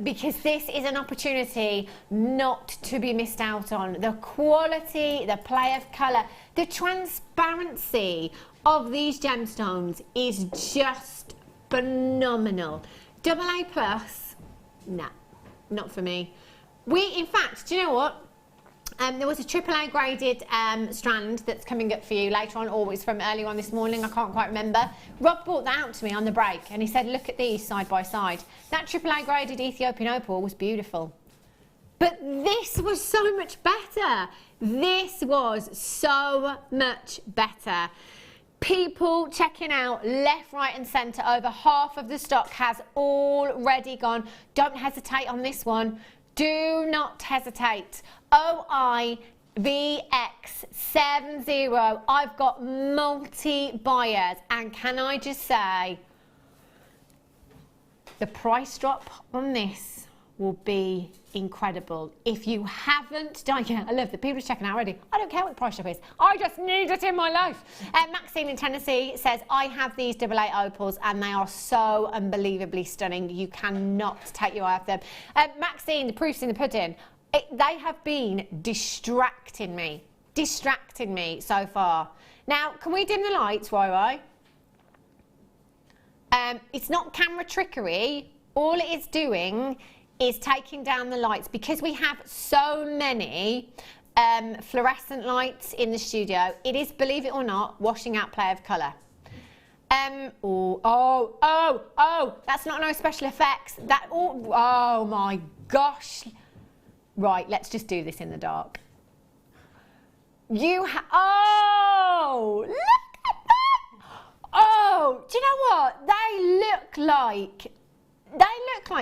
Because this is an opportunity not to be missed out on. The quality, the play of colour, the transparency of these gemstones is just phenomenal. AA+, nah, not for me. In fact, do you know what? There was a AAA graded strand that's coming up for you later on, or it's from earlier on this morning, I can't quite remember. Rob brought that out to me on the break, and he said, look at these side by side. That AAA graded Ethiopian opal was beautiful. But this was so much better. This was so much better. People checking out left, right and centre. Over half of the stock has already gone. Don't hesitate on this one. Do not hesitate. OIVX70. I've got multi-buyers. And can I just say, the price drop on this will be incredible. If you haven't done yet, I love that people are checking out already. I don't care what the price drop is. I just need it in my life. Maxine in Tennessee says, I have these AA opals and they are so unbelievably stunning. You cannot take your eye off them. Maxine, the proof's in the pudding. They have been distracting me so far. Now, can we dim the lights, Roy? It's not camera trickery. All it is doing is taking down the lights, because we have so many fluorescent lights in the studio. It is, believe it or not, washing out play of colour. That's not no special effects. Oh my gosh. Right, let's just do this in the dark. Look at that! Oh, do you know what? They look like,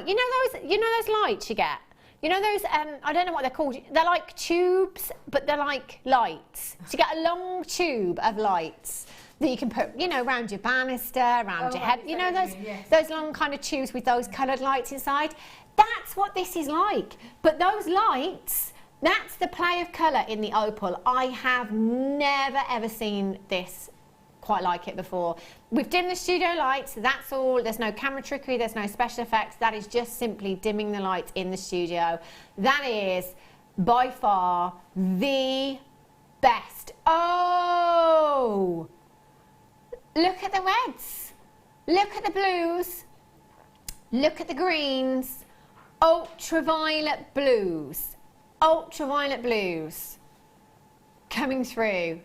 you know those lights you get? You know those, I don't know what they're called. They're like tubes, but they're like lights. So you get a long tube of lights that you can put, you know, around your banister, around your head. You know those long kind of tubes with those coloured lights inside? That's what this is like. But those lights, that's the play of colour in the opal. I have never ever seen this quite like it before. We've dimmed the studio lights, that's all. There's no camera trickery, there's no special effects. That is just simply dimming the lights in the studio. That is by far the best. Oh! Look at the reds. Look at the blues. Look at the greens. Ultraviolet blues. Ultraviolet blues coming through.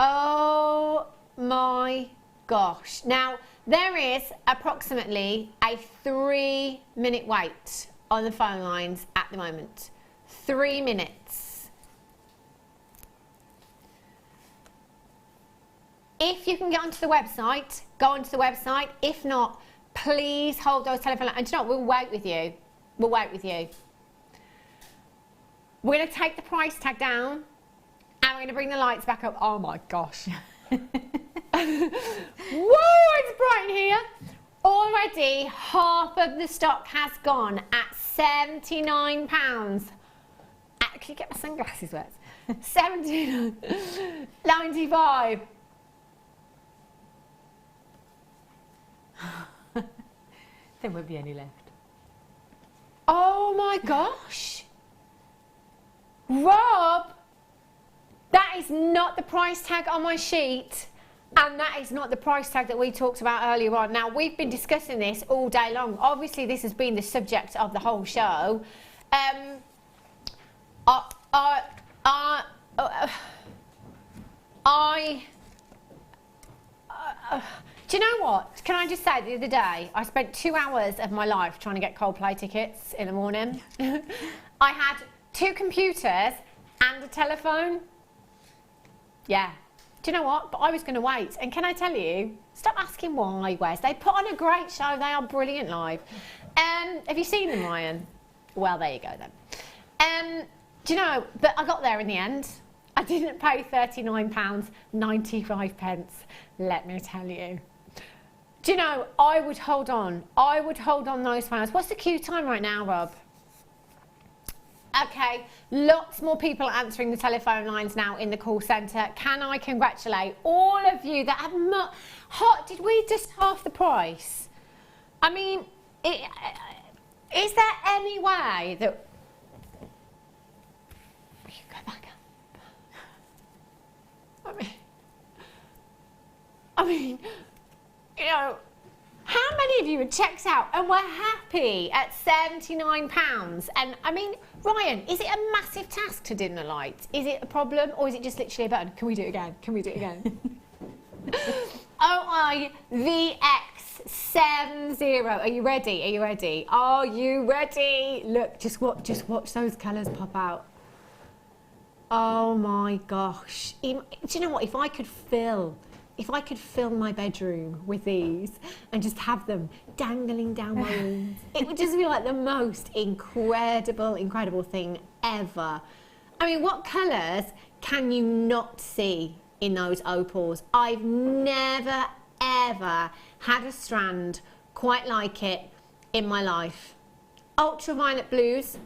Oh my gosh. Now, there is approximately a 3-minute wait on the phone lines at the moment. 3 minutes. If you can get onto the website, go onto the website. If not, please hold those telephone lines. And do you know what? We'll wait with you. We'll wait with you. We're going to take the price tag down and we're going to bring the lights back up. Oh my gosh. Whoa, it's bright in here. Already half of the stock has gone at £79. Can you get my sunglasses wet? £79.95. There won't be any left. Oh my gosh. Rob, that is not the price tag on my sheet, and that is not the price tag that we talked about earlier on. Now, we've been discussing this all day long. Obviously, this has been the subject of the whole show. Do you know what? Can I just say, the other day, I spent 2 hours of my life trying to get Coldplay tickets in the morning. I had 2 computers and a telephone. Yeah. Do you know what? But I was going to wait. And can I tell you, stop asking why, Wes. They put on a great show. They are brilliant live. Have you seen them, Ryan? Well, there you go then. Do you know, but I got there in the end. I didn't pay £39.95, let me tell you. Do you know, I would hold on. I would hold on those fans. What's the queue time right now, Rob? Okay, lots more people answering the telephone lines now in the call centre. Can I congratulate all of you that have did we just half the price? I mean, is there any way that we can go back up? I mean, you know, how many of you had checked out and were happy at £79? And I mean, Ryan, is it a massive task to dim the lights? Is it a problem, or is it just literally a button? Can we do it again? Can we do it again? OIVX70. Are you ready? Are you ready? Are you ready? Look, just watch those colours pop out. Oh my gosh. Do you know what? If I could fill my bedroom with these and just have them dangling down my walls, it would just be like the most incredible thing ever. I mean, what colours can you not see in those opals? I've never, ever had a strand quite like it in my life. Ultraviolet blues,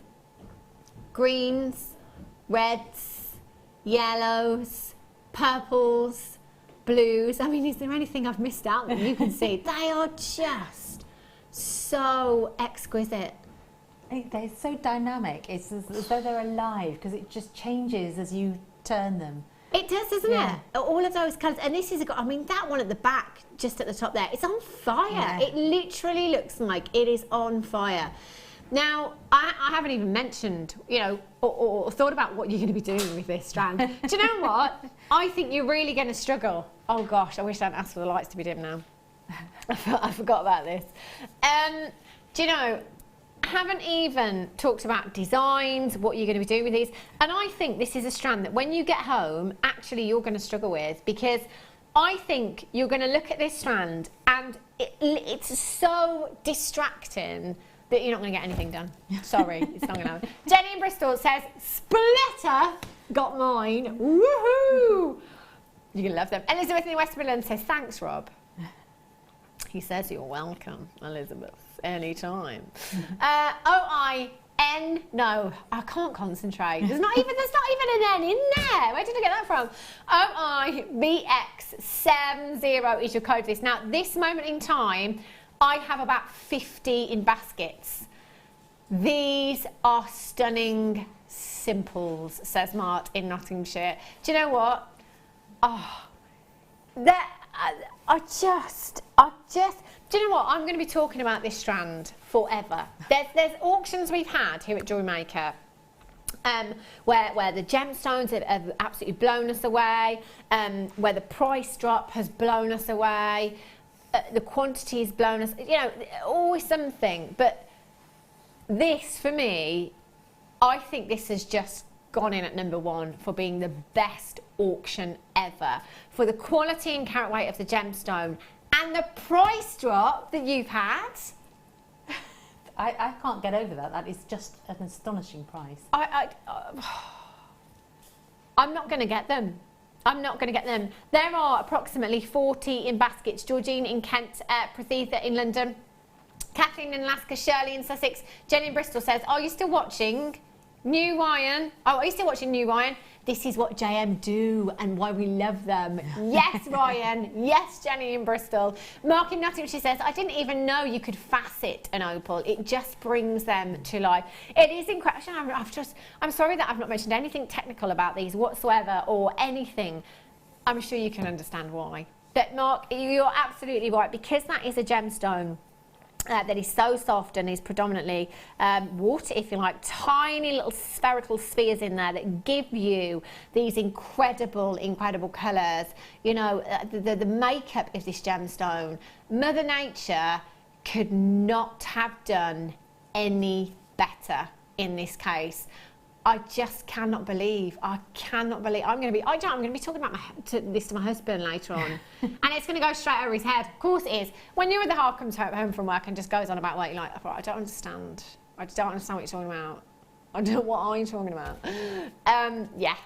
greens, reds, yellows, purples, blues. I mean, is there anything I've missed out that you can see? They are just so exquisite. They're so dynamic. It's as though they're alive, because it just changes as you turn them. It does, doesn't it? All of those colours. And this is, I mean, that one at the back, just at the top there, it's on fire. Yeah. It literally looks like it is on fire. Now, I haven't even mentioned, you know, or thought about what you're going to be doing with this strand. Do you know what? I think you're really going to struggle. Oh gosh, I wish I hadn't asked for the lights to be dim now. I forgot about this. Do you know, I haven't even talked about designs, what you're going to be doing with these. And I think this is a strand that when you get home, actually you're going to struggle with, because I think you're going to look at this strand and it's so distracting that you're not going to get anything done. Sorry, it's not going to happen. Jenny in Bristol says, splitter, got mine, woohoo! You're going to love them. Elizabeth in West Midlands says, thanks, Rob. He says, you're welcome, Elizabeth, anytime. O-I-N, no, I can't concentrate. There's not even an N in there. Where did I get that from? O-I-B-X-70 is your code for this. Now, this moment in time, I have about 50 in baskets. These are stunning simples, says Mart in Nottinghamshire. Do you know what? Oh, I just, do you know what? I'm going to be talking about this strand forever. There's auctions we've had here at Jewellery Maker where the gemstones have absolutely blown us away, where the price drop has blown us away, the quantity has blown us, you know, always something. But this, for me, I think this has just gone in at #1 for being the best auction ever, for the quality and carat weight of the gemstone and the price drop that you've had. I can't get over that. That is just an astonishing price. I'm not going to get them. I'm not going to get them. There are approximately 40 in baskets. Georgine in Kent, Prathitha in London, Kathleen in Alaska, Shirley in Sussex, Jenny in Bristol says, are you still watching New Ryan? Oh, are you still watching New Ryan? This is what JM do and why we love them. Yes, Ryan. Yes, Jenny in Bristol. Mark in Nottingham, she says, I didn't even know you could facet an opal. It just brings them to life. It is incredible. I'm sorry that I've not mentioned anything technical about these whatsoever or anything. I'm sure you can understand why. But Mark, you're absolutely right, because that is a gemstone. That is so soft and is predominantly water, if you like, tiny little spherical spheres in there that give you these incredible colours. You know, the makeup of this gemstone, Mother Nature could not have done any better in this case. I just cannot believe. I'm going to be talking about this to my husband later on, and it's going to go straight over his head. Of course it is. When your other half comes home from work and just goes on about what you like, I don't understand. I just don't understand what you're talking about. I don't know what are you talking about. Yeah,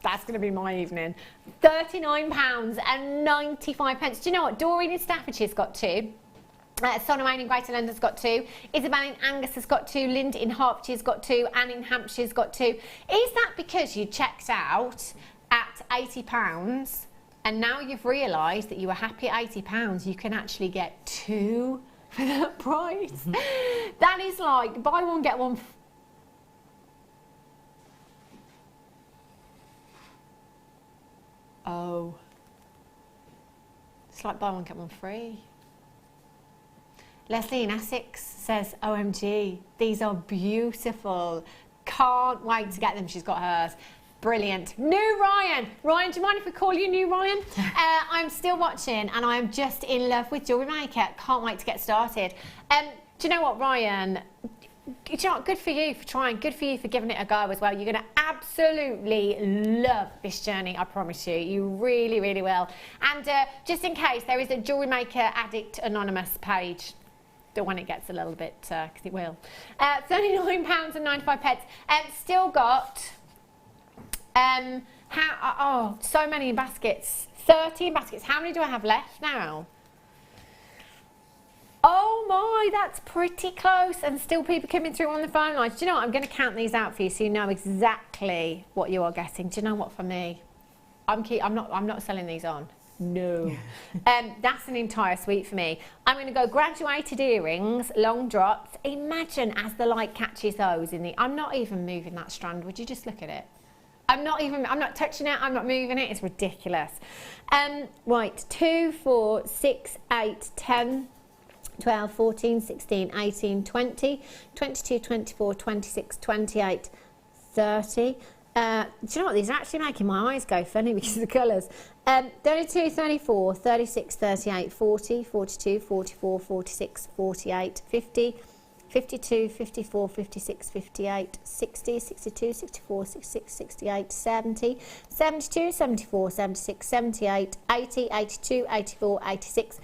that's going to be my evening. £39.95. Do you know what? Doreen in Staffordshire's got 2. Sonna Wayne in Greater London's got 2. Isabel in Angus has got 2. Linda in Hertfordshire's got 2. Anne in Hampshire's got 2. Is that because you checked out at £80 and now you've realised that you were happy at £80, you can actually get 2 for that price? That is like buy one, get one. Oh. It's like buy one, get one free. Leslie in Essex says, OMG, these are beautiful. Can't wait to get them. She's got hers. Brilliant. New Ryan. Ryan, do you mind if we call you New Ryan? I'm still watching and I'm just in love with Jewellery Maker. Can't wait to get started. Do you know what, Ryan? Do you know what? Good for you for trying. Good for you for giving it a go as well. You're going to absolutely love this journey, I promise you. You really, really will. And just in case, there is a Jewellery Maker Addict Anonymous page. When it gets a little bit, because it will. £39.95. Still got, so many baskets. 13 baskets. How many do I have left now? Oh my, that's pretty close. And still people coming through on the phone lines. Do you know what? I'm going to count these out for you so you know exactly what you are getting. Do you know what, for me? I'm not selling these on. No. That's an entire suite for me. I'm going to go graduated earrings, long drops. Imagine as the light catches those in the... I'm not even moving that strand. Would you just look at it? I'm not touching it. I'm not moving it. It's ridiculous. Right. 2, 4, 6, 8, 10, 12, 14, 16, 18, 20, 22, 24, 26, 28, 30. Do you know what? These are actually making my eyes go funny because of the colours. 32, 34, 36, 38, 40, 42, 44, 46, 48, 50, 52, 54, 56, 58, 60, 62, 64, 66, 68, 70, 72, 74, 76, 78, 80, 82, 84, 86,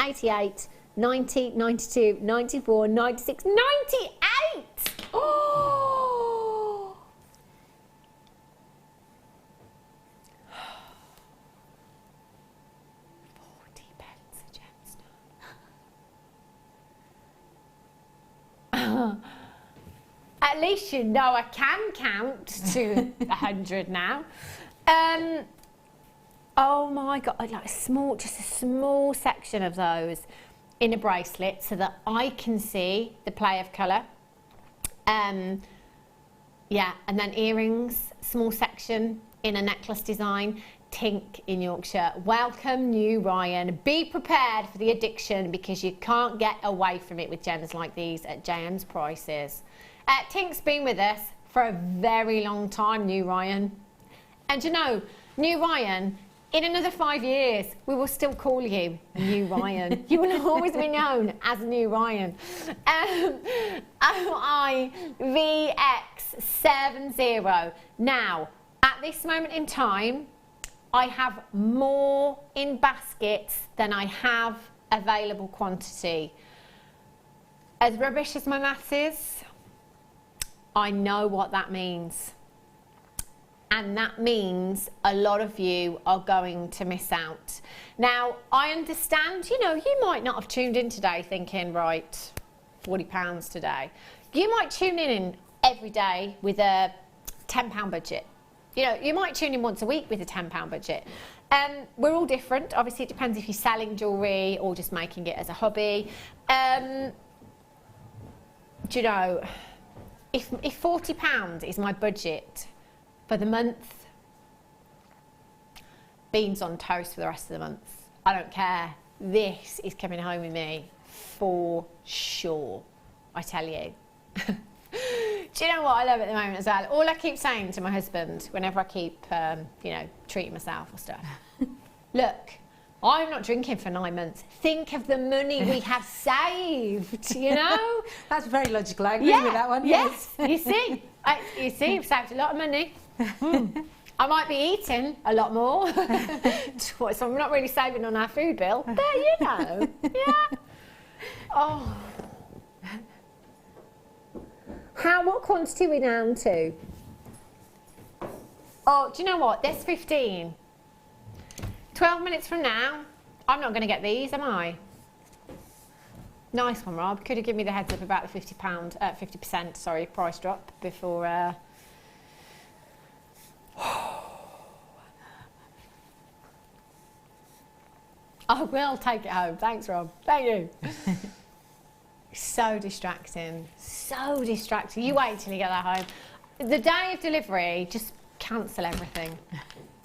88, 90, 92, 94, 96, 98! Oh! 40 pence a gemstone. At least you know I can count to 100 now. Oh my God, I'd like just a small section of those in a bracelet so that I can see the play of colour. Yeah, and then earrings, small section in a necklace design, Tink in Yorkshire. Welcome, new Ryan. Be prepared for the addiction because you can't get away from it with gems like these at JM's prices. Tink's been with us for a very long time, new Ryan. And you know, new Ryan, in another 5 years, we will still call you New Ryan. You will always be known as New Ryan. OIVX70. Now, at this moment in time, I have more in baskets than I have available quantity. As rubbish as my maths is, I know what that means. And that means a lot of you are going to miss out. Now, I understand, you know, you might not have tuned in today thinking, right, £40 today. You might tune in every day with a £10 budget. You know, you might tune in once a week with a £10 budget. We're all different. Obviously, it depends if you're selling jewellery or just making it as a hobby. Do you know, if £40 is my budget for the month, beans on toast for the rest of the month. I don't care. This is coming home with me for sure, I tell you. Do you know what I love at the moment as well? All I keep saying to my husband whenever I keep, you know, treating myself or stuff. Look, I'm not drinking for 9 months. Think of the money we have saved, you know? That's very logical. I agree with that one. Yes, you see, we've saved a lot of money. I might be eating a lot more, so I'm not really saving on our food bill. But you know, yeah. Oh, what quantity are we down to? Oh, do you know what? There's 15. 12 minutes from now, I'm not going to get these, am I? Nice one, Rob. Could have given me the heads up about the £50%, sorry, price drop before. I will take it home. Thanks, Rob. Thank you. So distracting. So distracting. You wait till you get that home. The day of delivery, just cancel everything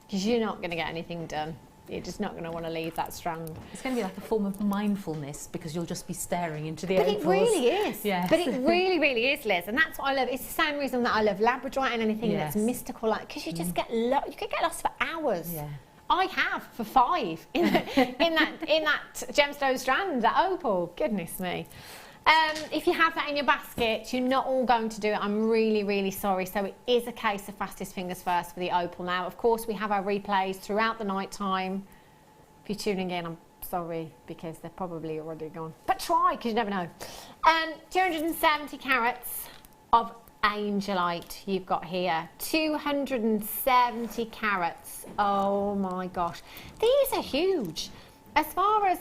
because you're not going to get anything done. You're just not going to want to leave that strand. It's going to be like a form of mindfulness because you'll just be staring into the opals. But it really is. Yes. But it really, really is, Liz. And that's what I love. It's the same reason that I love Labradorite and anything that's mystical, like because you just get you could get lost for hours. Yeah. I have for 5 in that gemstone strand, that opal. Goodness me. If you have that in your basket, you're not all going to do it. I'm really, really sorry. So it is a case of fastest fingers first for the opal now. Of course, we have our replays throughout the night time. If you're tuning in, I'm sorry because they're probably already gone. But try, because you never know. 270 carats of Angelite you've got here. 270 carats. Oh my gosh. These are huge. As far as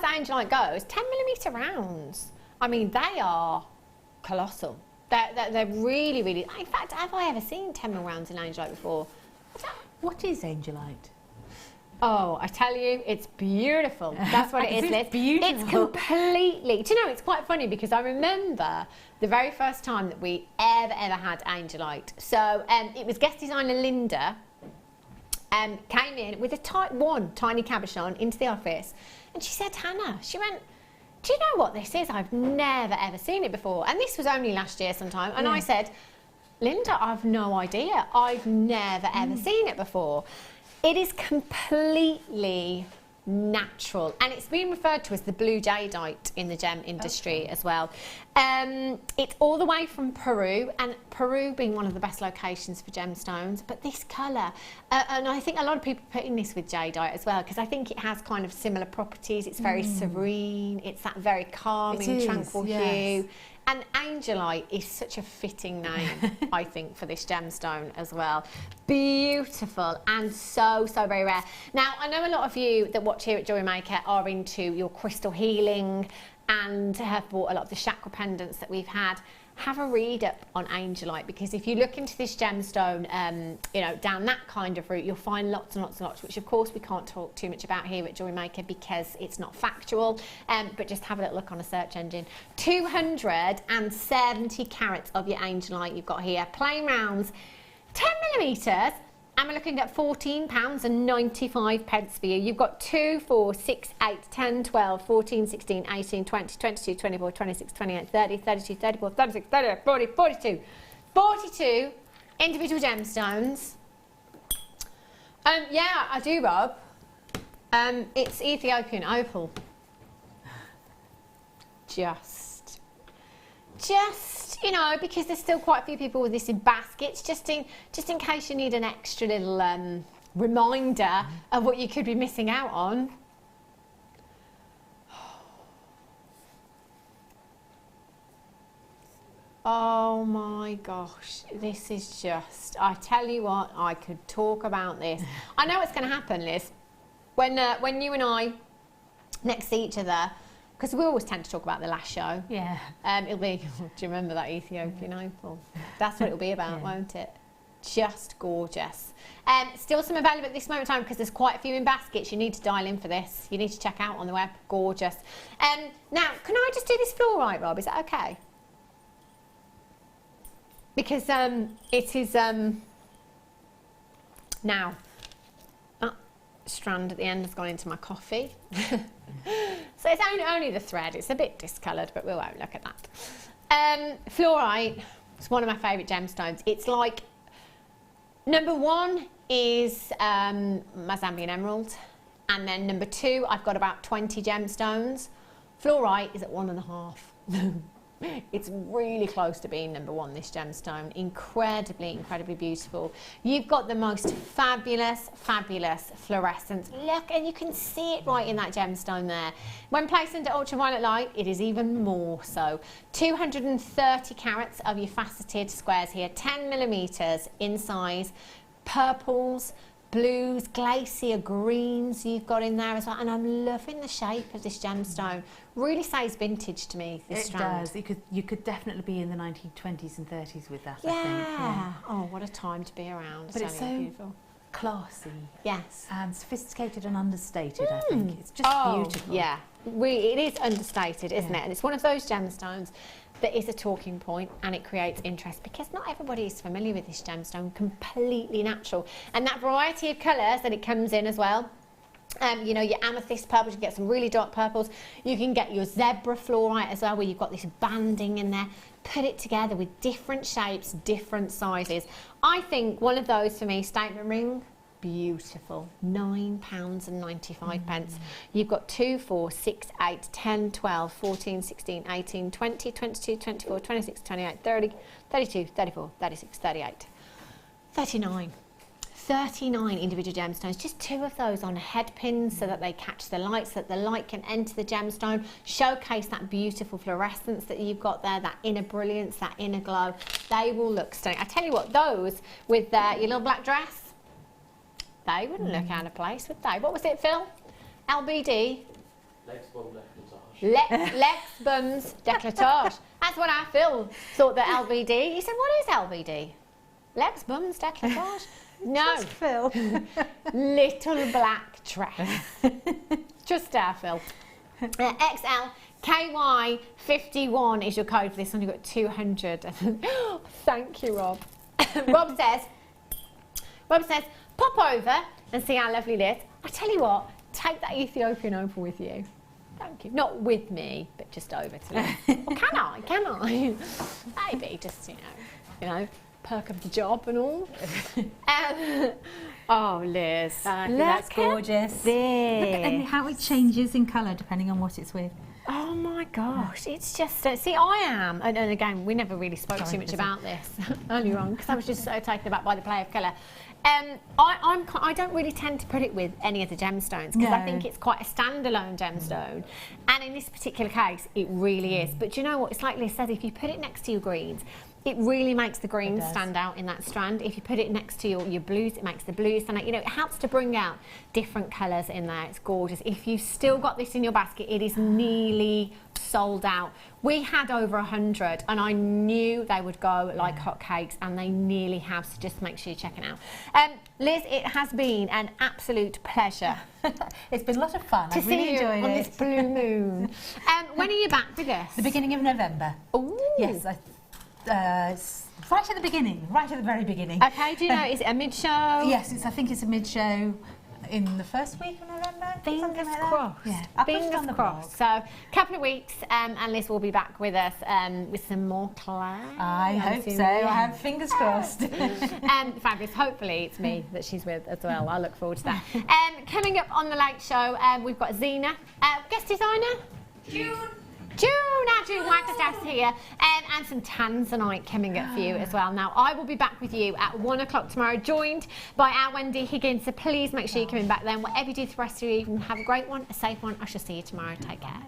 Angelite goes, 10mm rounds. I mean, they are colossal. They're really, really... In fact, have I ever seen 10mm rounds in Angelite before? What is Angelite? Oh, I tell you, it's beautiful. That's what it is, Liz. It's beautiful. It's completely... Do you know, it's quite funny because I remember the very first time that we ever had Angelite. So it was guest designer Linda came in with a tiny cabochon into the office. And she said, Hannah, she went, do you know what this is? I've never, ever seen it before. And this was only last year sometime. And I said, Linda, I've no idea. I've never ever seen it before. It is completely natural, and it's been referred to as the blue jadeite in the gem industry as well. It's all the way from Peru, and Peru being one of the best locations for gemstones, but this colour, and I think a lot of people put in this with jadeite as well, because I think it has kind of similar properties. It's very serene, it's that very calming, tranquil hue. And angelite is such a fitting name, I think, for this gemstone as well. Beautiful and so very rare. Now, I know a lot of you that watch here at Jewellery Maker are into your crystal healing and have bought a lot of the chakra pendants that we've had. Have a read up on angelite, because if you look into this gemstone, you know, down that kind of route, you'll find lots and lots, which of course we can't talk too much about here at Jewellery Maker because it's not factual, but just have a little look on a search engine. 270 carats of your angelite you've got here, plain rounds, 10 millimetres, and we're looking at £14.95 for you. You've got 2, 4, 6, 8, 10, 12, 14, 16, 18, 20, 22, 24, 26, 28, 30, 32, 34, 36, 38, 40, 42. 42 individual gemstones. Yeah, I do, Rob. It's Ethiopian opal. Just, you know, because there's still quite a few people with this in baskets, just in case you need an extra little reminder of what you could be missing out on. Oh my gosh, this is just, I tell you what, I could talk about this. I know what's going to happen, Liz, when you and I next see each other, because we always tend to talk about the last show. Yeah. It'll be, do you remember that Ethiopian opal? That's what it'll be about, won't it? Just gorgeous. Still some available at this moment in time, because there's quite a few in baskets. You need to dial in for this. You need to check out on the web. Gorgeous. Now, can I just do this fluorite, Rob? Is that okay? Because it is now. Strand at the end has gone into my coffee. So it's only the thread. It's a bit discoloured, but we won't look at that. Fluorite is one of my favourite gemstones. It's like, number 1 is my Zambian emerald, and then number 2, I've got about 20 gemstones. Fluorite is at 1.5. It's really close to being number 1, this gemstone. Incredibly beautiful. You've got the most fabulous fluorescence. Look, and you can see it right in that gemstone there. When placed under ultraviolet light, it is even more so. 230 carats of your faceted squares here, 10 millimetres in size, purples, blues, glacier greens you've got in there as well, and I'm loving the shape of this gemstone. Really says vintage to me, this strand. It does. You could definitely be in the 1920s and 30s with that, yeah. I think. Yeah. Oh, what a time to be around. But it's so beautiful. Classy. Yes. And sophisticated and understated, I think. It's just beautiful. Yeah. It is understated, isn't it? And it's one of those gemstones that is a talking point, and it creates interest because not everybody is familiar with this gemstone. Completely natural, and that variety of colours that it comes in as well. You know, your amethyst purples, you get some really dark purples. You can get your zebra fluorite as well, where you've got this banding in there. Put it together with different shapes, different sizes. I think one of those for me, statement ring. Beautiful. £9.95. You've got 2, 4, 6, 8, 10, 12, 14, 16, 18, 20, 22, 24, 26, 28, 30, 32, 34, 36, 38, 39. 39 individual gemstones, just 2 of those on head pins so that they catch the light, so that the light can enter the gemstone, showcase that beautiful fluorescence that you've got there, that inner brilliance, that inner glow. They will look stunning. I tell you what, those with your little black dress, they wouldn't look out of place, would they? What was it, Phil? LBD? Legs, bum, décolletage. Legs, bums, décolletage. That's what I Phil thought, the LBD. He said, what is LBD? Legs, bums, décolletage? No. Just Phil. Little black dress. Just our Phil. XL. KY51 is your code for this one. You've got 200. Thank you, Rob. Rob says, pop over and see our lovely list. I tell you what, take that Ethiopian opal with you. Thank you. Not with me, but just over to me. Or can I? Maybe just, you know, perk of the job and all. Oh, Liz. That's gorgeous. Look at how it changes in colour depending on what it's with. Oh my gosh, it's just, see, I am, and again, we never really spoke too much about this earlier on because I was just so taken aback by the play of colour. I don't really tend to put it with any of the gemstones because I think it's quite a standalone gemstone, and in this particular case, it really is. But do you know what? It's like Liz said, if you put it next to your greens, it really makes the greens stand out in that strand. If you put it next to your blues, it makes the blues stand out. You know, it helps to bring out different colours in there. It's gorgeous. If you've still got this in your basket, it is nearly sold out. We had over 100 and I knew they would go like hotcakes, and they nearly have, so just make sure you check it out. Liz, it has been an absolute pleasure. It's been a lot of fun. To see you on this blue moon. When are you back with us? The beginning of November. Ooh. Yes, right at the beginning, right at the very beginning. Okay, do you know, is it a mid-show? Yes, I think it's a mid-show in the first week of November. Fingers crossed. Yeah, fingers crossed. So, a couple of weeks, and Liz will be back with us with some more clay. I hope so. I have fingers crossed. Fabulous. Hopefully, it's me that she's with as well. I look forward to that. Coming up on the Late Show, we've got Zena, guest designer. June, Jewellery Maker's here, and some Tanzanite coming up for you as well. Now, I will be back with you at 1 o'clock tomorrow, joined by our Wendy Higgins, so please make sure you're coming back then. Whatever you do for the rest of your evening, have a great one, a safe one. I shall see you tomorrow. Take care.